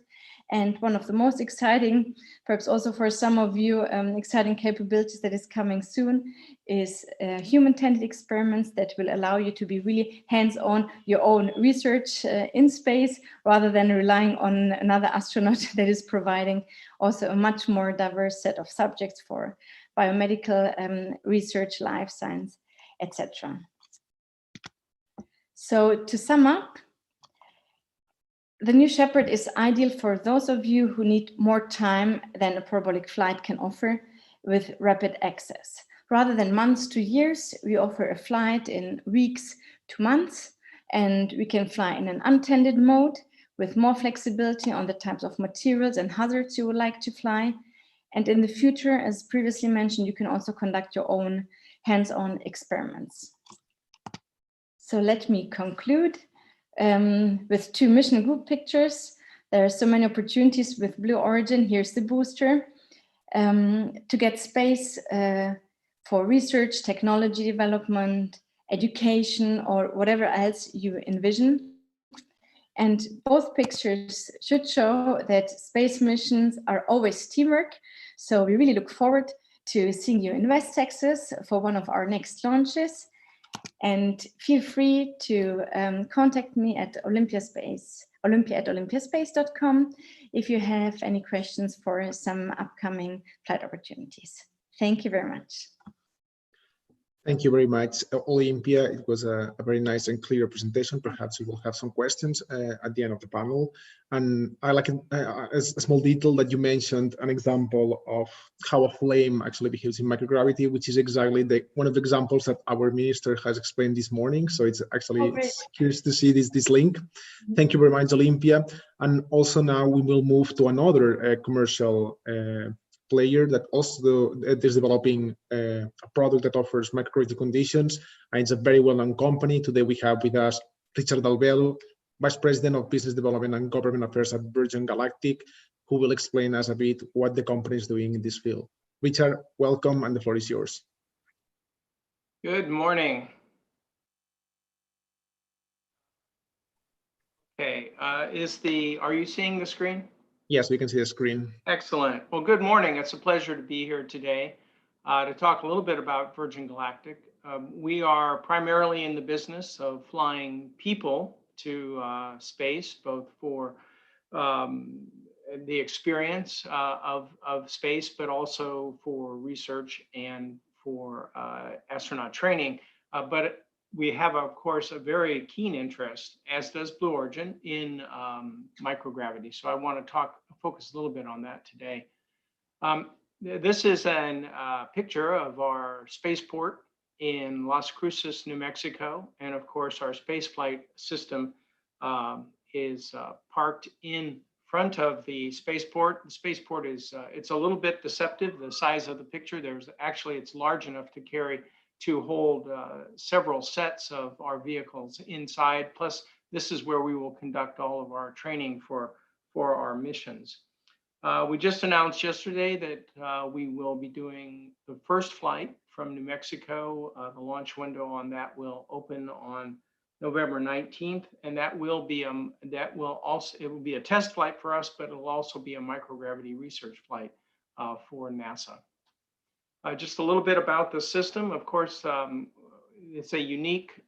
And one of the most exciting, perhaps also for some of you, exciting capabilities that is coming soon is human-tended experiments that will allow you to be really hands-on your own research in space, rather than relying on another astronaut that is providing also a much more diverse set of subjects for biomedical research, life science, etc. So to sum up, The New Shepard is ideal for those of you who need more time than a parabolic flight can offer with rapid access. Rather than months to years, we offer a flight in weeks to months, and we can fly in an untended mode with more flexibility on the types of materials and hazards you would like to fly. And in the future, as previously mentioned, you can also conduct your own hands-on experiments. So let me conclude with 2 mission group pictures. There are so many opportunities with Blue Origin. Here's the booster to get space for research, technology development, education, or whatever else you envision. And both pictures should show that space missions are always teamwork. So we really look forward to seeing you in West Texas for one of our next launches. And feel free to contact me at OlympiaSpace, olympia@olympiaspace.com, if you have any questions for some upcoming flight opportunities. Thank you very much. Thank you very much, Olympia. It was a very nice and clear presentation. Perhaps we will have some questions at the end of the panel. And I like a small detail that you mentioned, an example of how a flame actually behaves in microgravity, which is exactly one of the examples that our minister has explained this morning. So it's actually it's curious to see this link. Thank you very much, Olympia. And also now we will move to another commercial player that also is developing a product that offers microgravity conditions, and it's a very well-known company. Today we have with us Richard Dalbel, Vice President of Business Development and Government Affairs at Virgin Galactic, who will explain us a bit what the company is doing in this field. Richard, welcome, and the floor is yours. Good morning. Okay, are you seeing the screen? Yes, we can see the screen. Excellent. Well, good morning. It's a pleasure to be here today to talk a little bit about Virgin Galactic. We are primarily in the business of flying people to space, both for the experience of space, but also for research and for astronaut training. But we have, of course, a very keen interest, as does Blue Origin, in microgravity. So I want to focus a little bit on that today. This is a picture of our spaceport in Las Cruces, New Mexico. And of course, our spaceflight system is parked in front of the spaceport. The spaceport is, it's a little bit deceptive, the size of the picture. It's large enough to hold several sets of our vehicles inside. Plus, this is where we will conduct all of our training for our missions. We just announced yesterday that we will be doing the first flight from New Mexico. The launch window on that will open on November 19th, and it will be a test flight for us, but it will also be a microgravity research flight for NASA. Just a little bit about the system. Of course, it's a unique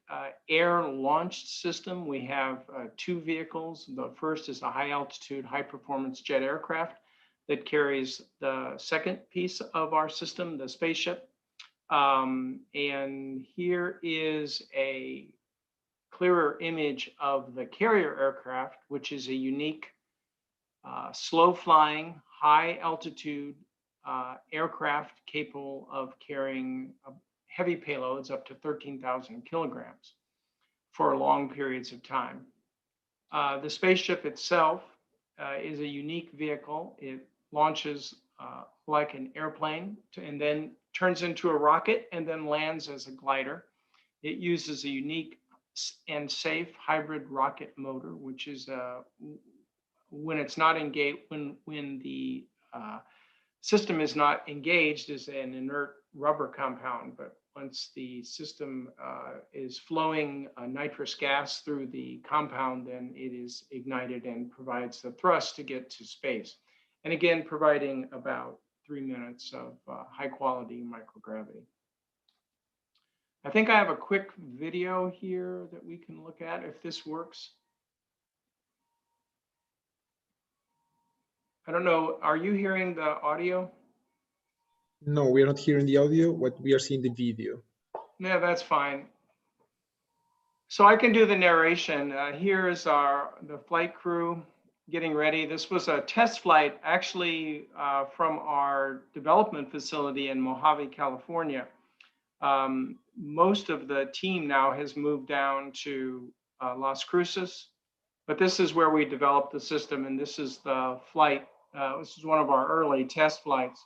air-launched system. We have 2 vehicles. The first is a high-altitude, high-performance jet aircraft that carries the second piece of our system, the spaceship. And here is a clearer image of the carrier aircraft, which is a unique, slow-flying, high-altitude aircraft capable of carrying heavy payloads up to 13,000 kilograms for long periods of time. The spaceship itself is a unique vehicle. It launches like an airplane and then turns into a rocket and then lands as a glider. It uses a unique and safe hybrid rocket motor, which is when it's not engaged, when the system is not engaged, is an inert rubber compound, but once the system is flowing nitrous gas through the compound, then it is ignited and provides the thrust to get to space. And again, providing about 3 minutes of high quality microgravity. I think I have a quick video here that we can look at if this works. I don't know, are you hearing the audio? No, we are not hearing the audio, but we are seeing the video. Yeah, that's fine. So I can do the narration. Here is the flight crew getting ready. This was a test flight actually from our development facility in Mojave, California. Most of the team now has moved down to Las Cruces, but this is where we developed the system, and this is the flight. This is one of our early test flights.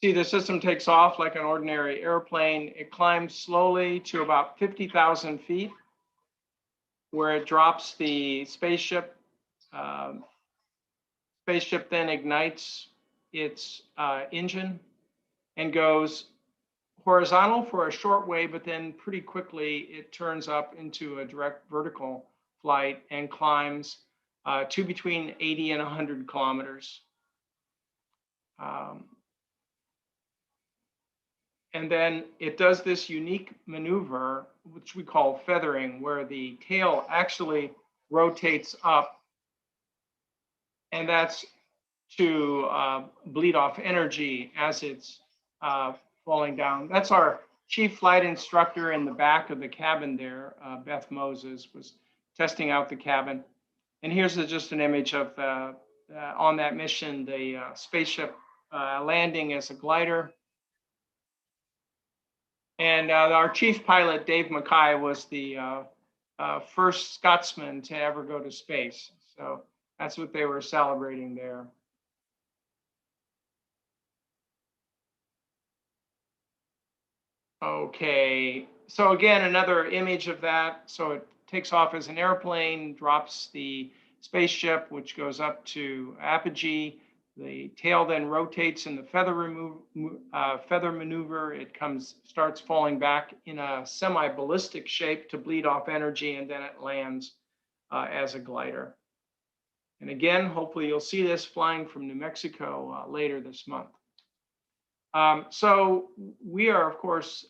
See, the system takes off like an ordinary airplane. It climbs slowly to about 50,000 feet, where it drops the spaceship. Spaceship then ignites its engine and goes horizontal for a short way, but then pretty quickly it turns up into a direct vertical flight and climbs to between 80 and 100 kilometers. And then it does this unique maneuver, which we call feathering, where the tail actually rotates up, and that's to bleed off energy as it's falling down. That's our chief flight instructor in the back of the cabin there, Beth Moses, was testing out the cabin. And here's just an image of on that mission, the spaceship landing as a glider. And our chief pilot, Dave Mackay, was the first Scotsman to ever go to space. So that's what they were celebrating there. Okay, so again, another image of that. So it takes off as an airplane, drops the spaceship, which goes up to apogee. The tail then rotates in the feather maneuver. It starts falling back in a semi-ballistic shape to bleed off energy, and then it lands as a glider. And again, hopefully you'll see this flying from New Mexico later this month. So we are, of course,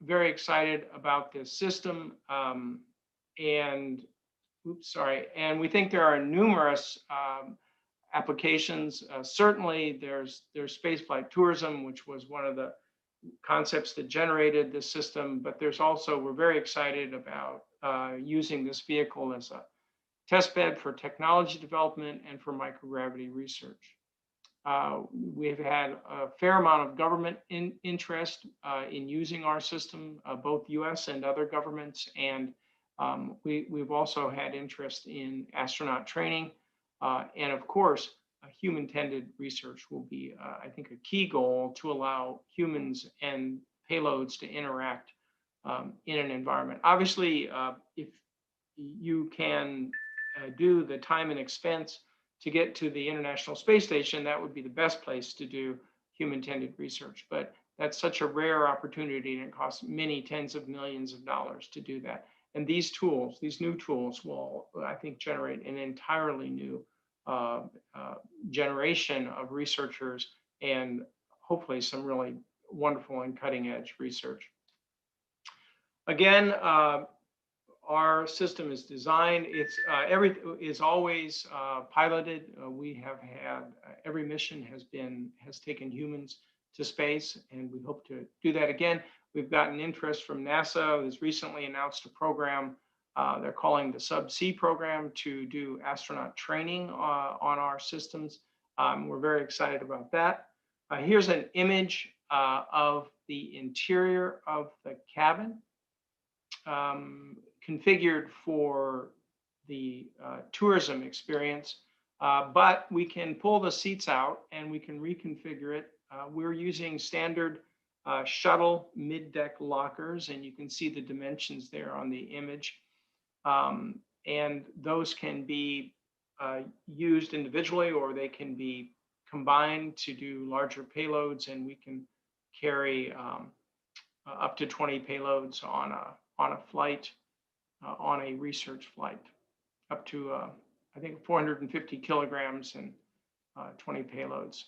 very excited about this system, and we think there are numerous applications. Certainly there's spaceflight tourism, which was one of the concepts that generated this system, but there's also, we're very excited about using this vehicle as a test bed for technology development and for microgravity research. We've had a fair amount of government interest in using our system, both US and other governments, and we've also had interest in astronaut training. And of course, human-tended research will be, I think, a key goal to allow humans and payloads to interact in an environment. Obviously, if you can do the time and expense to get to the International Space Station, that would be the best place to do human-tended research. But that's such a rare opportunity, and it costs many tens of millions of dollars to do that. And these tools, these new tools will, I think, generate an entirely new generation of researchers and hopefully some really wonderful and cutting edge research. Again, our system is designed, it's always piloted. We have had, every mission has taken humans to space, and we hope to do that again. We've gotten interest from NASA, who's recently announced a program they're calling the Subsea program to do astronaut training on our systems. We're very excited about that. Here's an image of the interior of the cabin, configured for the tourism experience, but we can pull the seats out and we can reconfigure it. We're using standard shuttle mid-deck lockers, and you can see the dimensions there on the image. And those can be used individually, or they can be combined to do larger payloads, and we can carry up to 20 payloads on a flight, on a research flight, up to I think 450 kilograms and 20 payloads.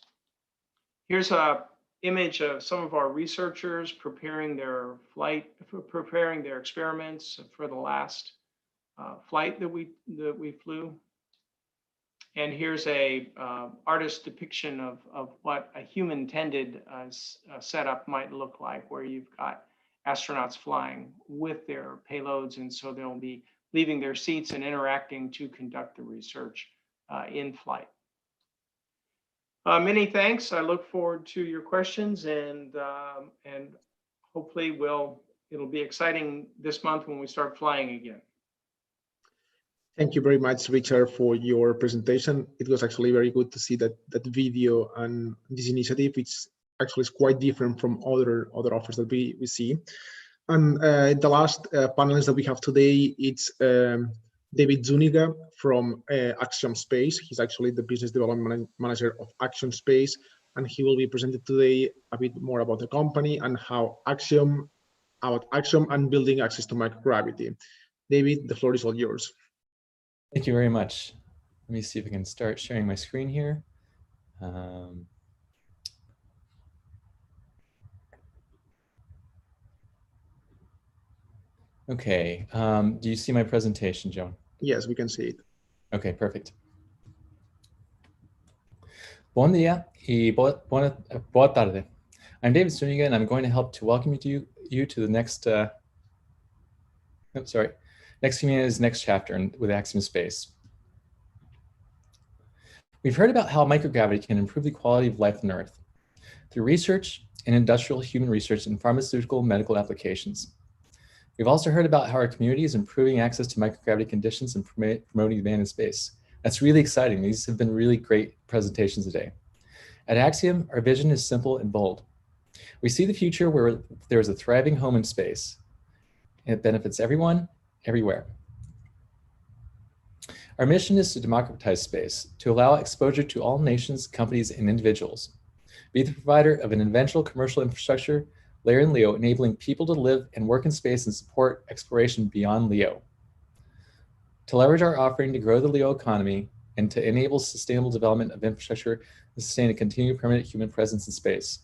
Here's a image of some of our researchers preparing their experiments for the last flight that we flew. And here's a artist's depiction of what a human-tended setup might look like, where you've got astronauts flying with their payloads, and so they'll be leaving their seats and interacting to conduct the research in flight. Many thanks. I look forward to your questions, and hopefully it'll be exciting this month when we start flying again. Thank you very much, Richard, for your presentation. It was actually very good to see that video and this initiative. It's actually quite different from other offers that we see. And the last panelist that we have today, it's David Zuniga from Axiom Space. He's actually the business development manager of Axiom Space, and he will be presented today a bit more about the company and how Axiom and building access to microgravity. David, the floor is all yours. Thank you very much. Let me see if I can start sharing my screen here. Okay, do you see my presentation, Joan? Yes, we can see it. Okay, perfect. Bom dia e boa tarde. I'm David Zuniga, and I'm going to help to welcome you to the next, next community's next chapter with Axiom Space. We've heard about how microgravity can improve the quality of life on Earth through research and industrial human research in pharmaceutical medical applications. We've also heard about how our community is improving access to microgravity conditions and promoting demand in space. That's really exciting. These have been really great presentations today. At Axiom, our vision is simple and bold. We see the future where there is a thriving home in space, and it benefits everyone, everywhere. Our mission is to democratize space, to allow exposure to all nations, companies, and individuals. Be the provider of an eventual commercial infrastructure layer in LEO, enabling people to live and work in space and support exploration beyond LEO. To leverage our offering to grow the LEO economy and to enable sustainable development of infrastructure and sustain a continued permanent human presence in space.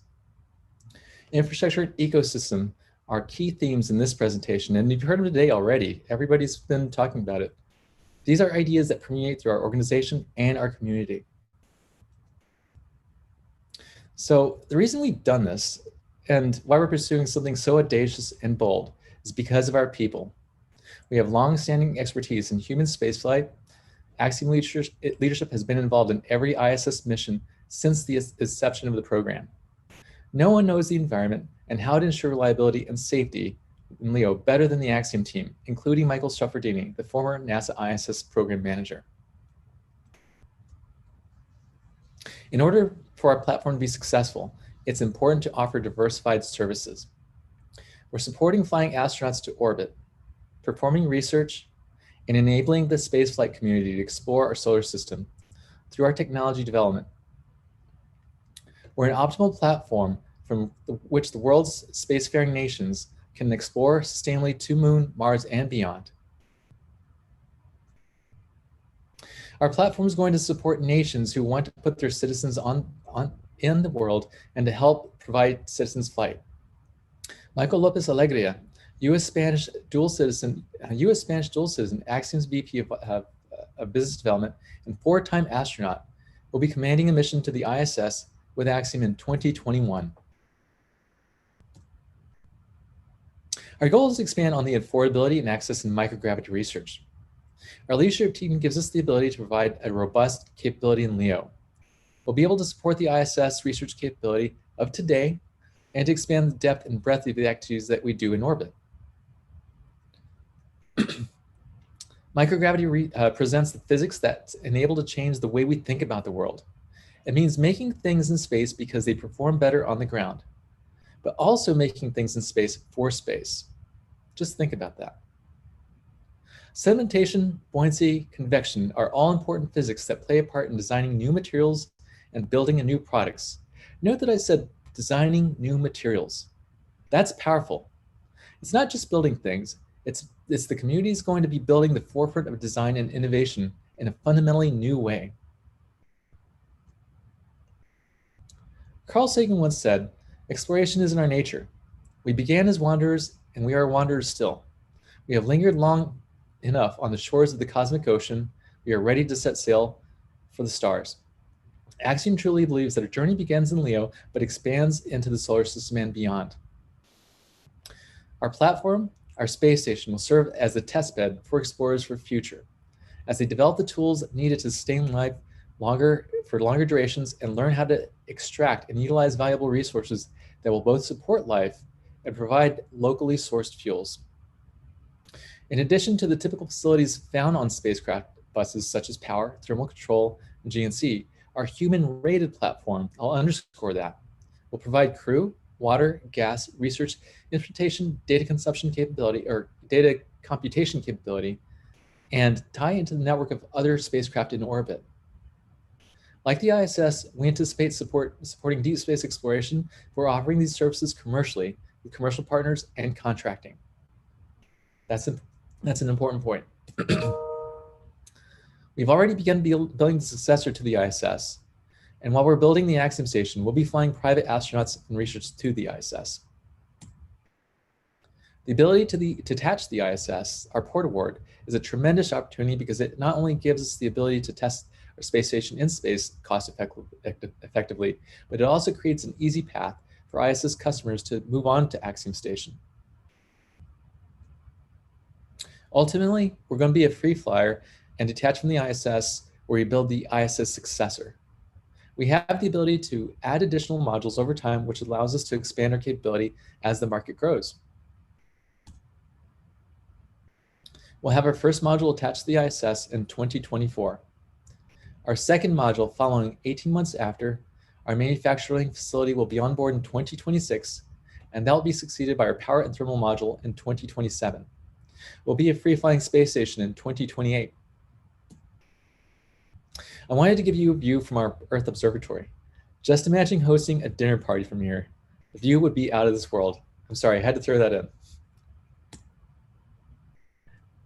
Infrastructure and ecosystem are key themes in this presentation, and you've heard them today already. Everybody's been talking about it. These are ideas that permeate through our organization and our community. So the reason we've done this and why we're pursuing something so audacious and bold is because of our people. We have long-standing expertise in human spaceflight. Axiom leadership has been involved in every ISS mission since the inception of the program. No one knows the environment and how to ensure reliability and safety in LEO better than the Axiom team, including Michael Struffordini, the former NASA ISS program manager. In order for our platform to be successful, it's important to offer diversified services. We're supporting flying astronauts to orbit, performing research, and enabling the spaceflight community to explore our solar system through our technology development. We're an optimal platform from which the world's spacefaring nations can explore sustainably to Moon, Mars, and beyond. Our platform is going to support nations who want to put their citizens in the world and to help provide citizens flight. Michael Lopez Alegria, U.S.-Spanish dual citizen, Axiom's VP of Business Development and four-time astronaut, will be commanding a mission to the ISS with Axiom in 2021. Our goal is to expand on the affordability and access in microgravity research. Our leadership team gives us the ability to provide a robust capability in LEO. We'll be able to support the ISS research capability of today and to expand the depth and breadth of the activities that we do in orbit. Microgravity presents the physics that's enabled to change the way we think about the world. It means making things in space because they perform better on the ground, but also making things in space for space. Just think about that. Sedimentation, buoyancy, convection are all important physics that play a part in designing new materials and building new products. Note that I said designing new materials. That's powerful. It's not just building things, it's the community is going to be building the forefront of design and innovation in a fundamentally new way. Carl Sagan once said, "Exploration is in our nature. We began as wanderers and we are wanderers still. We have lingered long enough on the shores of the cosmic ocean. We are ready to set sail for the stars. Axiom truly believes that a journey begins in Leo, but expands into the solar system and beyond. Our platform, our space station, will serve as the testbed for explorers for the future, as they develop the tools needed to sustain life for longer durations and learn how to extract and utilize valuable resources that will both support life and provide locally sourced fuels. In addition to the typical facilities found on spacecraft buses such as power, thermal control, and GNC, our human-rated platform, I'll underscore that, will provide crew, water, gas, research, instrumentation, data consumption capability, or data computation capability, and tie into the network of other spacecraft in orbit. Like the ISS, we anticipate supporting deep space exploration. We're offering these services commercially with commercial partners and contracting. That's an important point. We've already begun building the successor to the ISS. And while we're building the Axiom Station, we'll be flying private astronauts and research to the ISS. The ability to attach the ISS, our port award, is a tremendous opportunity because it not only gives us the ability to test our space station in space cost effectively, but it also creates an easy path for ISS customers to move on to Axiom Station. Ultimately, we're going to be a free flyer and detach from the ISS where we build the ISS successor. We have the ability to add additional modules over time, which allows us to expand our capability as the market grows. We'll have our first module attached to the ISS in 2024. Our second module following 18 months after. Our manufacturing facility will be on board in 2026, and that will be succeeded by our power and thermal module in 2027. We'll be a free-flying space station in 2028. I wanted to give you a view from our Earth Observatory. Just imagine hosting a dinner party from here. The view would be out of this world. I'm sorry, I had to throw that in.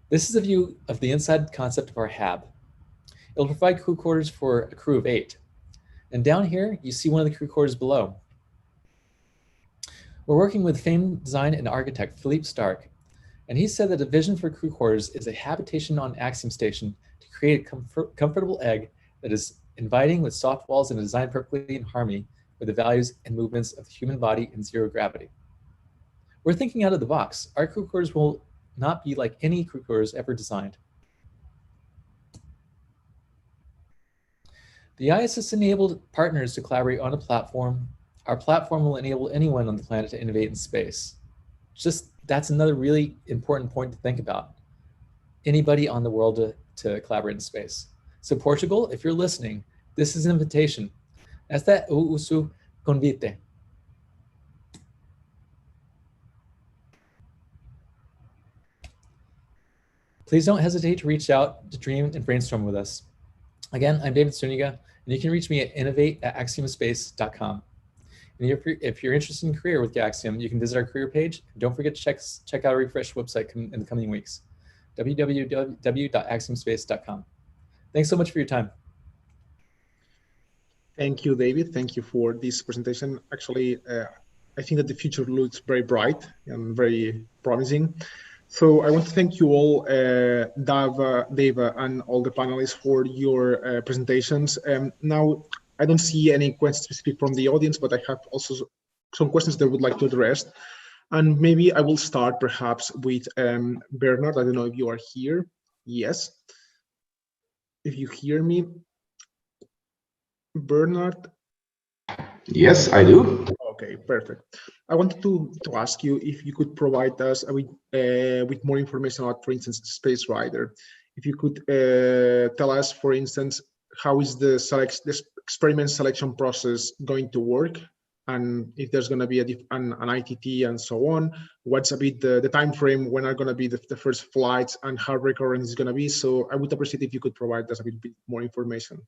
This is a view of the inside concept of our HAB. It'll provide crew quarters for a crew of 8. And down here, you see one of the crew quarters below. We're working with famed design and architect Philippe Starck, and he said that the vision for crew quarters is a habitation on Axiom Station to create a comfortable egg that is inviting with soft walls and designed perfectly in harmony with the values and movements of the human body in zero gravity. We're thinking out of the box. Our crew quarters will not be like any crew quarters ever designed. The ISS enabled partners to collaborate on a platform. Our platform will enable anyone on the planet to innovate in space. That's another really important point to think about. Anybody on the world to collaborate in space. So Portugal, if you're listening, this is an invitation. Este o su convite. Please don't hesitate to reach out, to dream and brainstorm with us. Again, I'm David Zuniga, and you can reach me at innovate@axiomspace.com. And if you're interested in career with Axiom, you can visit our career page. And don't forget to check out our refreshed website in the coming weeks, www.axiomspace.com. Thanks so much for your time. Thank you, David. Thank you for this presentation. Actually, I think that the future looks very bright and very promising. So I want to thank you all, Dave, and all the panelists for your presentations. Now, I don't see any questions specific from the audience, but I have also some questions that I would like to address. And maybe I will start perhaps with Bernard. I don't know if you are here. Yes. If you hear me, Bernard. Yes, I do. Okay, perfect. I wanted to ask you if you could provide us with more information about, for instance, Space Rider. If you could tell us, for instance, how is the experiment selection process going to work, and if there's going to be an ITT and so on. What's a bit the time frame? When are going to be the first flights, and how recurrent is going to be? So I would appreciate if you could provide us a bit more information.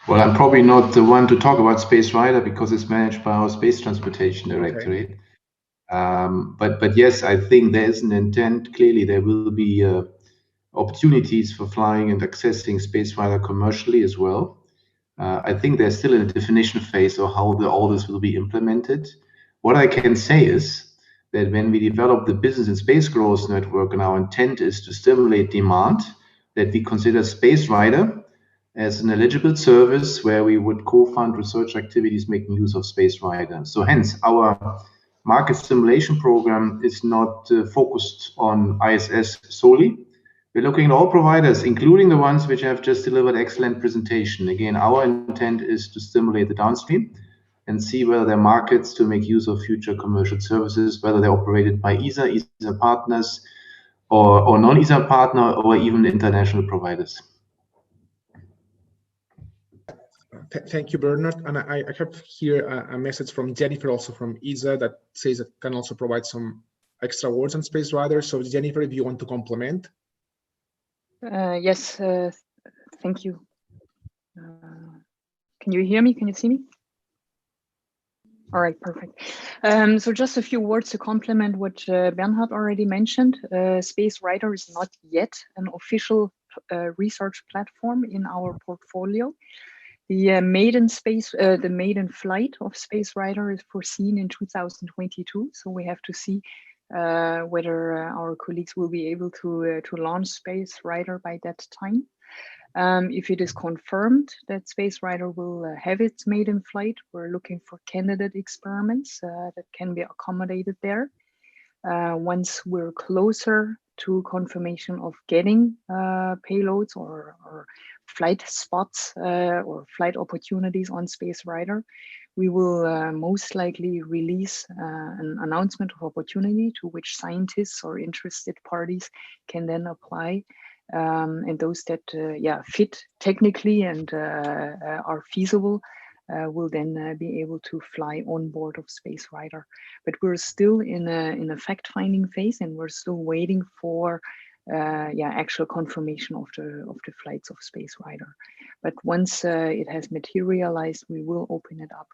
Well, I'm probably not the one to talk about Space Rider because it's managed by our Space Transportation Directorate. Okay. But yes, I think there is an intent. Clearly, there will be opportunities for flying and accessing Space Rider commercially as well. I think there's still a definition phase of how all this will be implemented. What I can say is that when we develop the Business and Space Growth Network, and our intent is to stimulate demand, that we consider Space Rider as an eligible service where we would co-fund research activities making use of SpaceRider. So hence, our market stimulation program is not focused on ISS solely. We're looking at all providers, including the ones which have just delivered excellent presentation. Again, our intent is to stimulate the downstream and see whether there are markets to make use of future commercial services, whether they're operated by ESA partners, or non-ESA partner, or even international providers. Thank you, Bernard. And I have here a message from Jennifer, also from ESA, that says it can also provide some extra words on SpaceRider. So Jennifer, if you want to complement. Yes, thank you. Can you hear me? Can you see me? All right, perfect. So just a few words to complement what Bernhard already mentioned. SpaceRider is not yet an official research platform in our portfolio. The maiden flight of SpaceRider is foreseen in 2022. So we have to see whether our colleagues will be able to launch SpaceRider by that time. If it is confirmed that SpaceRider will have its maiden flight, we're looking for candidate experiments that can be accommodated there. Once we're closer to confirmation of getting payloads or flight spots or flight opportunities on SpaceRider, we will most likely release an announcement of opportunity to which scientists or interested parties can then apply. And those that fit technically and are feasible will then be able to fly on board of SpaceRider. But we're still in a fact-finding phase, and we're still waiting for actual confirmation of the flights of SpaceRider. But once it has materialized, we will open it up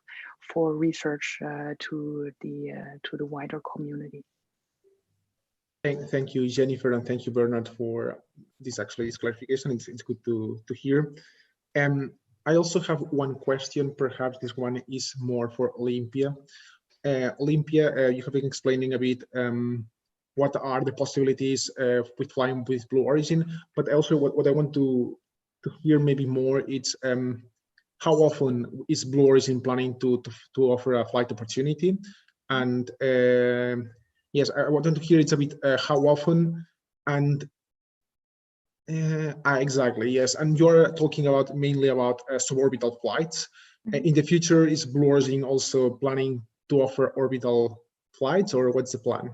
for research to the wider community. Thank you, Jennifer, and thank you, Bernard, for this clarification. It's good to hear. I also have one question. Perhaps this one is more for Olympia. Olympia, you have been explaining a bit what are the possibilities with flying with Blue Origin, but also what I want to hear maybe more, it's how often is Blue Origin planning to offer a flight opportunity? And yes, I wanted to hear it's a bit how often, and exactly, yes. And you're talking about mainly about suborbital flights. In the future, is Blue Origin also planning to offer orbital flights, or what's the plan?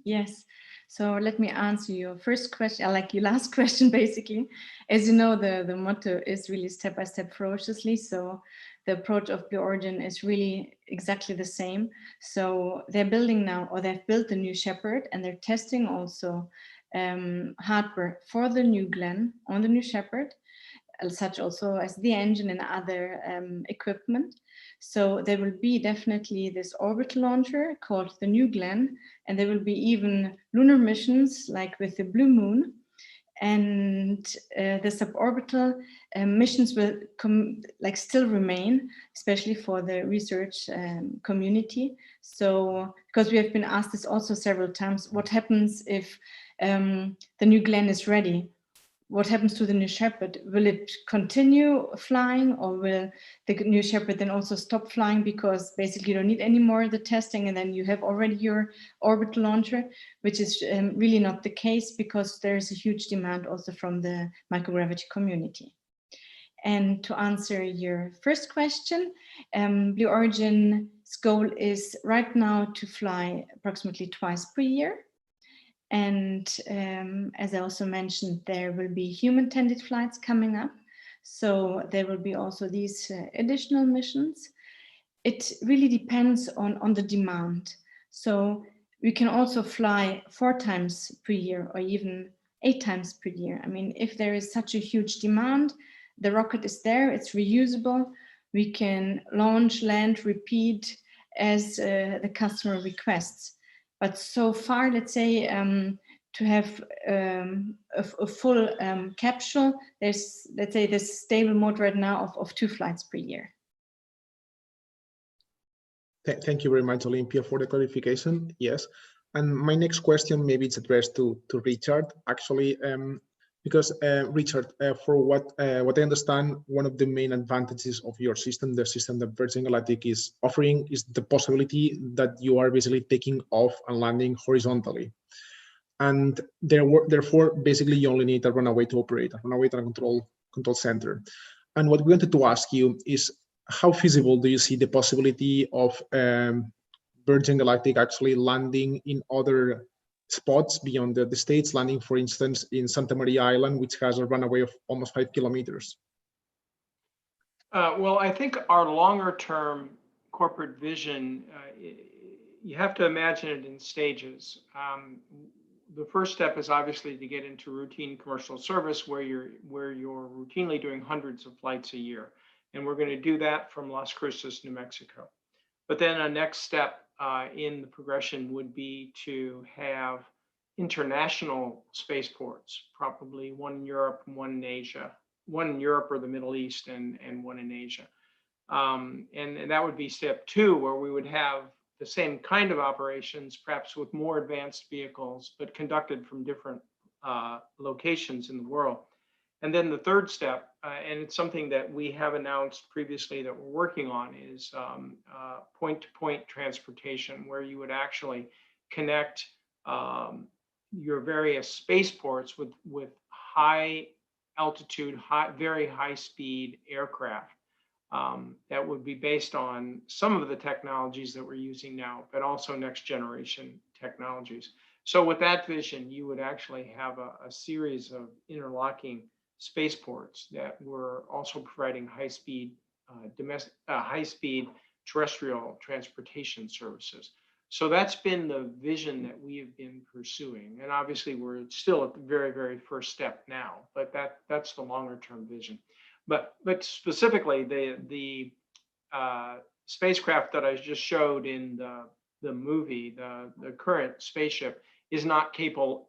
Yes. So let me answer your first question. I like your last question, basically. As you know, the motto is really step-by-step ferociously. So the approach of Blue Origin is really exactly the same. So they're building now, or they've built the new Shepherd, and they're testing also hardware for the new Glenn on the new Shepherd, such also as the engine and other equipment. So there will be definitely this orbital launcher called the New Glenn, and there will be even lunar missions like with the Blue Moon, and the suborbital missions will still remain, especially for the research community. So because we have been asked this also several times, what happens if the New Glenn is ready? What happens to the New Shepard? Will it continue flying, or will the New Shepard then also stop flying because basically you don't need any more of the testing and then you have already your orbital launcher, which is really not the case, because there's a huge demand also from the microgravity community. And to answer your first question, Blue Origin's goal is right now to fly approximately twice per year. And as I also mentioned, there will be human-tended flights coming up. So there will be also these additional missions. It really depends on the demand. So we can also fly 4 times per year or even 8 times per year. I mean, if there is such a huge demand, the rocket is there, it's reusable. We can launch, land, repeat as the customer requests. But so far, let's say, to have a full capsule, there's, let's say, this stable mode right now of 2 flights per year. Thank you very much, Olympia, for the clarification. Yes. And my next question, maybe it's addressed to Richard, actually, Because Richard, for what I understand, one of the main advantages of your system, the system that Virgin Galactic is offering, is the possibility that you are basically taking off and landing horizontally. And therefore, basically, you only need a runaway to operate, a runaway and a control center. And what we wanted to ask you is, how feasible do you see the possibility of Virgin Galactic actually landing in other spots beyond the States, landing, for instance, in Santa Maria Island, which has a runaway of almost 5 kilometers? Well, I think our longer term corporate vision, you have to imagine it in stages. The first step is obviously to get into routine commercial service where you're routinely doing hundreds of flights a year. And we're going to do that from Las Cruces, New Mexico. But then a next step in the progression would be to have international spaceports, probably one in Europe and one in Asia, one in Europe or the Middle East and one in Asia. And that would be step 2, where we would have the same kind of operations, perhaps with more advanced vehicles, but conducted from different locations in the world. And then the third step, and it's something that we have announced previously that we're working on, is point-to-point transportation, where you would actually connect your various spaceports with high altitude, very high speed aircraft that would be based on some of the technologies that we're using now, but also next generation technologies. So with that vision, you would actually have a series of interlocking spaceports that were also providing high-speed terrestrial transportation services. So that's been the vision that we have been pursuing. And obviously we're still at the very, very first step now, but that's the longer-term vision. But specifically, the spacecraft that I just showed in the movie, the current spaceship, is not capable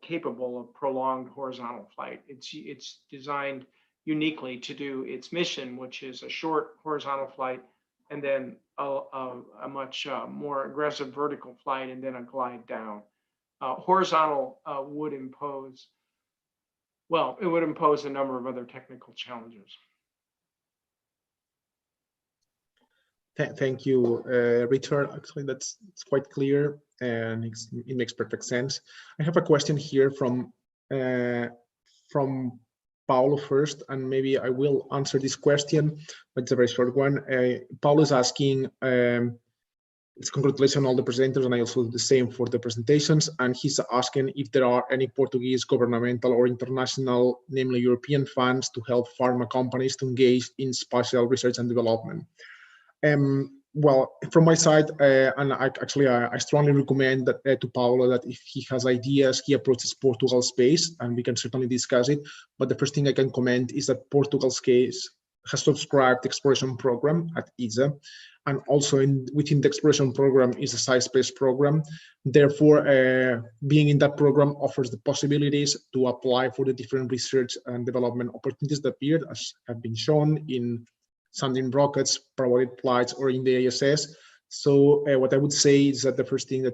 of prolonged horizontal flight. It's designed uniquely to do its mission, which is a short horizontal flight, and then a much more aggressive vertical flight, and then a glide down. Horizontal would impose, well, it would impose a number of other technical challenges. Thank you, Richard. Actually, it's quite clear, and it makes perfect sense. I have a question here from Paulo first, and maybe I will answer this question, but it's a very short one. Paulo is asking, it's congratulations on all the presenters, and I also do the same for the presentations, and he's asking if there are any Portuguese governmental or international, namely European funds, to help pharma companies to engage in spatial research and development. Well, from my side, and I strongly recommend that to Paulo that if he has ideas, he approaches Portugal Space, and we can certainly discuss it. But the first thing I can comment is that Portugal Space has subscribed the exploration program at AICIB, and also within the exploration program is the SciSpace program. Therefore, being in that program offers the possibilities to apply for the different research and development opportunities that appeared, as have been shown in sounding rockets, parabolic flights, or in the ISS. So what I would say is that the first thing that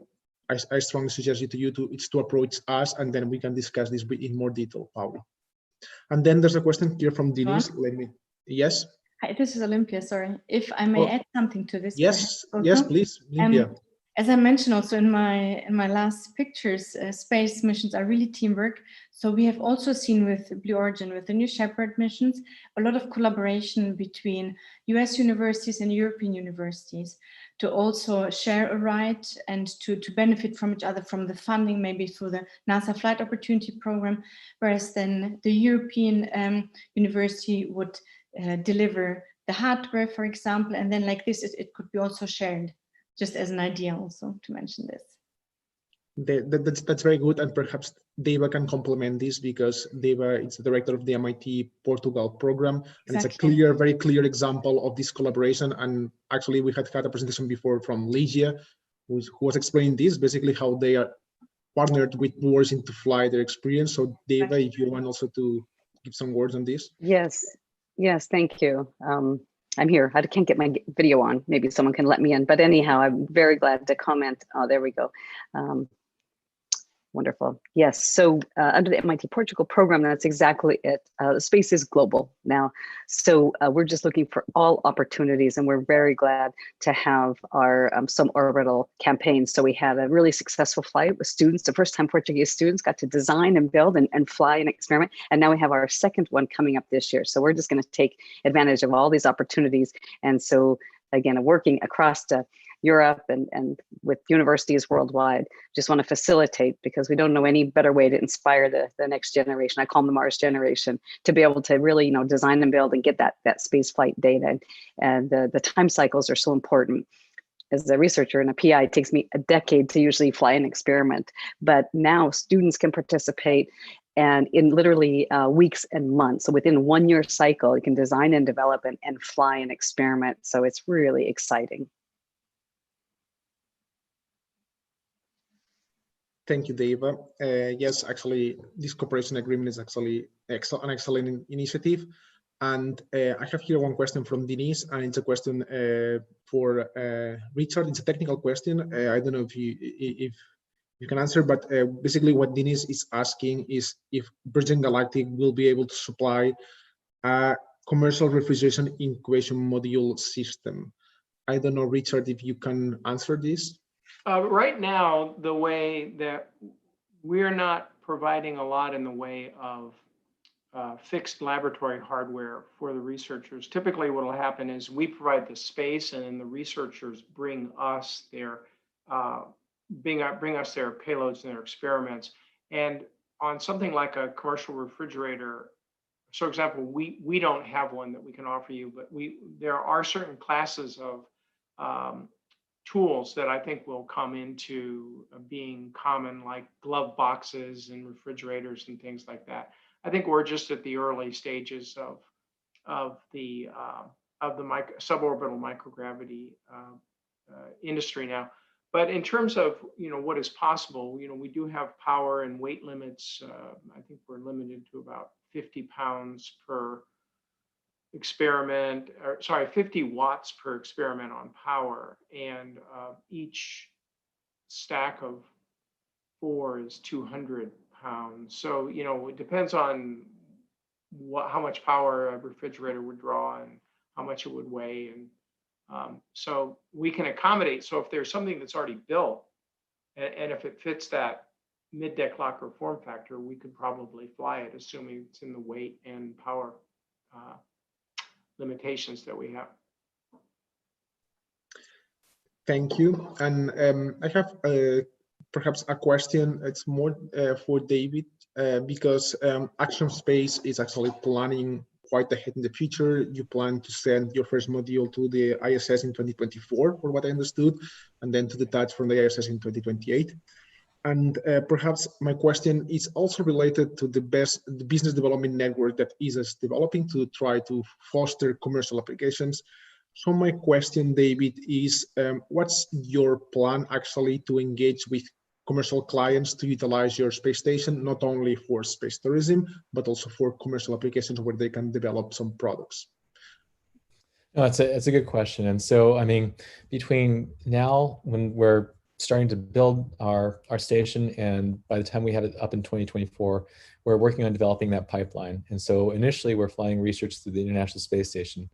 I strongly suggest you is to approach us, and then we can discuss this in more detail, Paulo. And then there's a question here from Denise. Yes? Hi, this is Olympia, sorry. If I may add something to this. Yes, please, Olympia. As I mentioned also in my last pictures, space missions are really teamwork. So we have also seen with Blue Origin, with the New Shepard missions, a lot of collaboration between US universities and European universities to also share a ride and to benefit from each other, from the funding, maybe through the NASA Flight Opportunity Program, whereas then the European university would deliver the hardware, for example, and then like this, it could be also shared. Just as an idea also to mention this. That's very good, and perhaps Deva can complement this, because Deva is the director of the MIT Portugal program, and It's a very clear example of this collaboration. And actually we had a presentation before from Ligia, who was explaining this, basically how they are partnered with Blue Origin to fly their experience. So Deva, if you want also to give some words on this. Yes, thank you. I'm here. I can't get my video on. Maybe someone can let me in. But anyhow, I'm very glad to comment. Oh, there we go. Wonderful. Yes. So under the MIT Portugal program, that's exactly it. Space is global now. So we're just looking for all opportunities, and we're very glad to have our suborbital campaign. So we had a really successful flight with students. The first time Portuguese students got to design and build and fly an experiment. And now we have our second one coming up this year. So we're just going to take advantage of all these opportunities. And so again, working across Europe and with universities worldwide, just want to facilitate, because we don't know any better way to inspire the next generation. I call them the Mars generation, to be able to really, design and build and get that space flight data. And the time cycles are so important. As a researcher and a PI, it takes me a decade to usually fly an experiment, but now students can participate and in literally weeks and months. So within 1 year cycle, you can design and develop and fly an experiment. So it's really exciting. Thank you, Deva. Yes, actually, this cooperation agreement is actually an excellent initiative. And I have here one question from Denise, and it's a question for Richard. It's a technical question. I don't know if you can answer, but basically what Denise is asking is if Virgin Galactic will be able to supply a commercial refrigeration incubation module system. I don't know, Richard, if you can answer this. Right now, the way that we're not providing a lot in the way of fixed laboratory hardware for the researchers. Typically what will happen is we provide the space, and then the researchers bring us their payloads and their experiments. And on something like a commercial refrigerator, so for example, we don't have one that we can offer you, but there are certain classes of tools that I think will come into being common, like glove boxes and refrigerators and things like that. I think we're just at the early stages of the suborbital microgravity industry now. But in terms of what is possible, we do have power and weight limits. I think we're limited to about 50 pounds per experiment, or sorry, 50 watts per experiment on power, and each stack of 4 is 200 pounds. So it depends on how much power a refrigerator would draw and how much it would weigh, and so we can accommodate. So if there's something that's already built, and if it fits that mid-deck locker form factor, we could probably fly it, assuming it's in the weight and power limitations that we have. Thank you. And I have perhaps a question. It's more for David, because Axiom Space is actually planning quite ahead in the future. You plan to send your first module to the ISS in 2024, for what I understood, and then to the TADS from the ISS in 2028. And perhaps my question is also related to the business development network that ESA is developing to try to foster commercial applications. So my question, David, is what's your plan actually to engage with commercial clients to utilize your space station, not only for space tourism, but also for commercial applications where they can develop some products? No, it's a good question. And so, I mean, between now, when we're starting to build our station, and by the time we have it up in 2024, we're working on developing that pipeline. And so initially we're flying research through the International Space Station.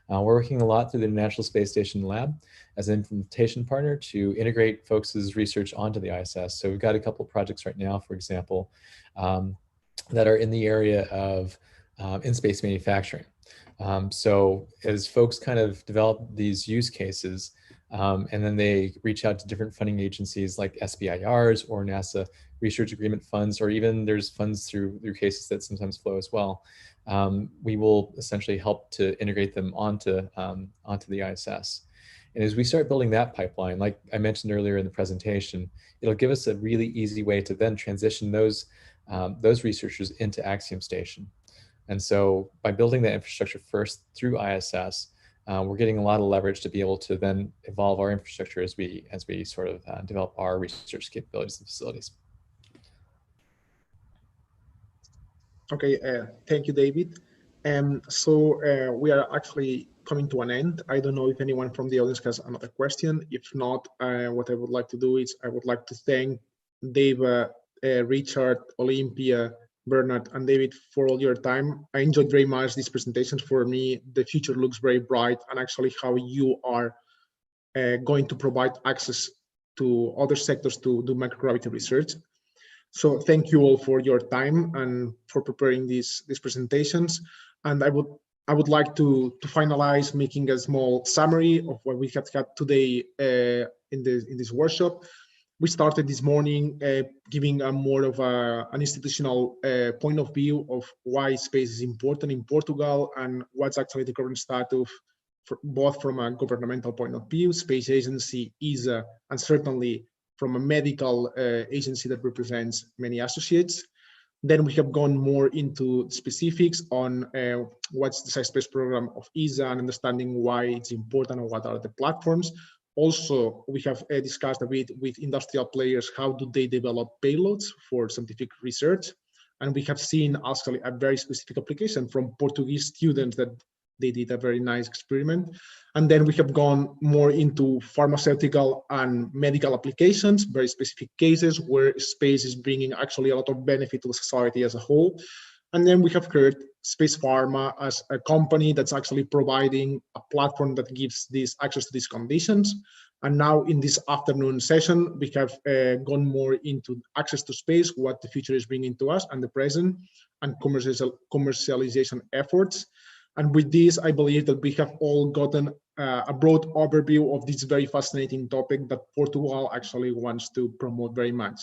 We're working a lot through the International Space Station Lab as an implementation partner to integrate folks' research onto the ISS. So we've got a couple of projects right now, for example, that are in the area of in-space manufacturing. So as folks kind of develop these use cases, and then they reach out to different funding agencies like SBIRs or NASA research agreement funds, or even there's funds through cases that sometimes flow as well. We will essentially help to integrate them onto the ISS. And as we start building that pipeline, like I mentioned earlier in the presentation, it'll give us a really easy way to then transition those researchers into Axiom Station. And so by building that infrastructure first through ISS, we're getting a lot of leverage to be able to then evolve our infrastructure as we sort of develop our research capabilities and facilities. Okay, thank you, David. So we are actually coming to an end. I don't know if anyone from the audience has another question. If not, what I would like to do is I would like to thank Dave Richard, Olympia, Bernard, and David for all your time. I enjoyed very much these presentations. For me, the future looks very bright, and actually how you are going to provide access to other sectors to do microgravity research. So thank you all for your time and for preparing these presentations. And I would like to finalize making a small summary of what we have had today in this workshop. We started this morning giving a more of an institutional point of view of why space is important in Portugal and what's actually the current status, both from a governmental point of view, Space Agency, ESA, and certainly from a medical agency that represents many associates. Then we have gone more into specifics on what's the space program of ESA and understanding why it's important and what are the platforms. Also, we have discussed a bit with industrial players, how do they develop payloads for scientific research? And we have seen actually a very specific application from Portuguese students that they did a very nice experiment. And then we have gone more into pharmaceutical and medical applications, very specific cases where space is bringing actually a lot of benefit to the society as a whole. And then we have heard SpacePharma as a company that's actually providing a platform that gives this access to these conditions. And now in this afternoon session, we have gone more into access to space, what the future is bringing to us and the present, and commercialization efforts. And with this, I believe that we have all gotten a broad overview of this very fascinating topic that Portugal actually wants to promote very much.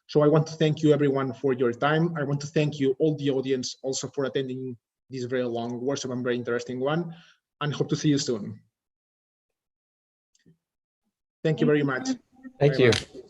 So I want to thank you everyone for your time. I want to thank you all the audience also for attending this very long workshop and very interesting one, and hope to see you soon. Thank you very much. Thank you. Bye-bye.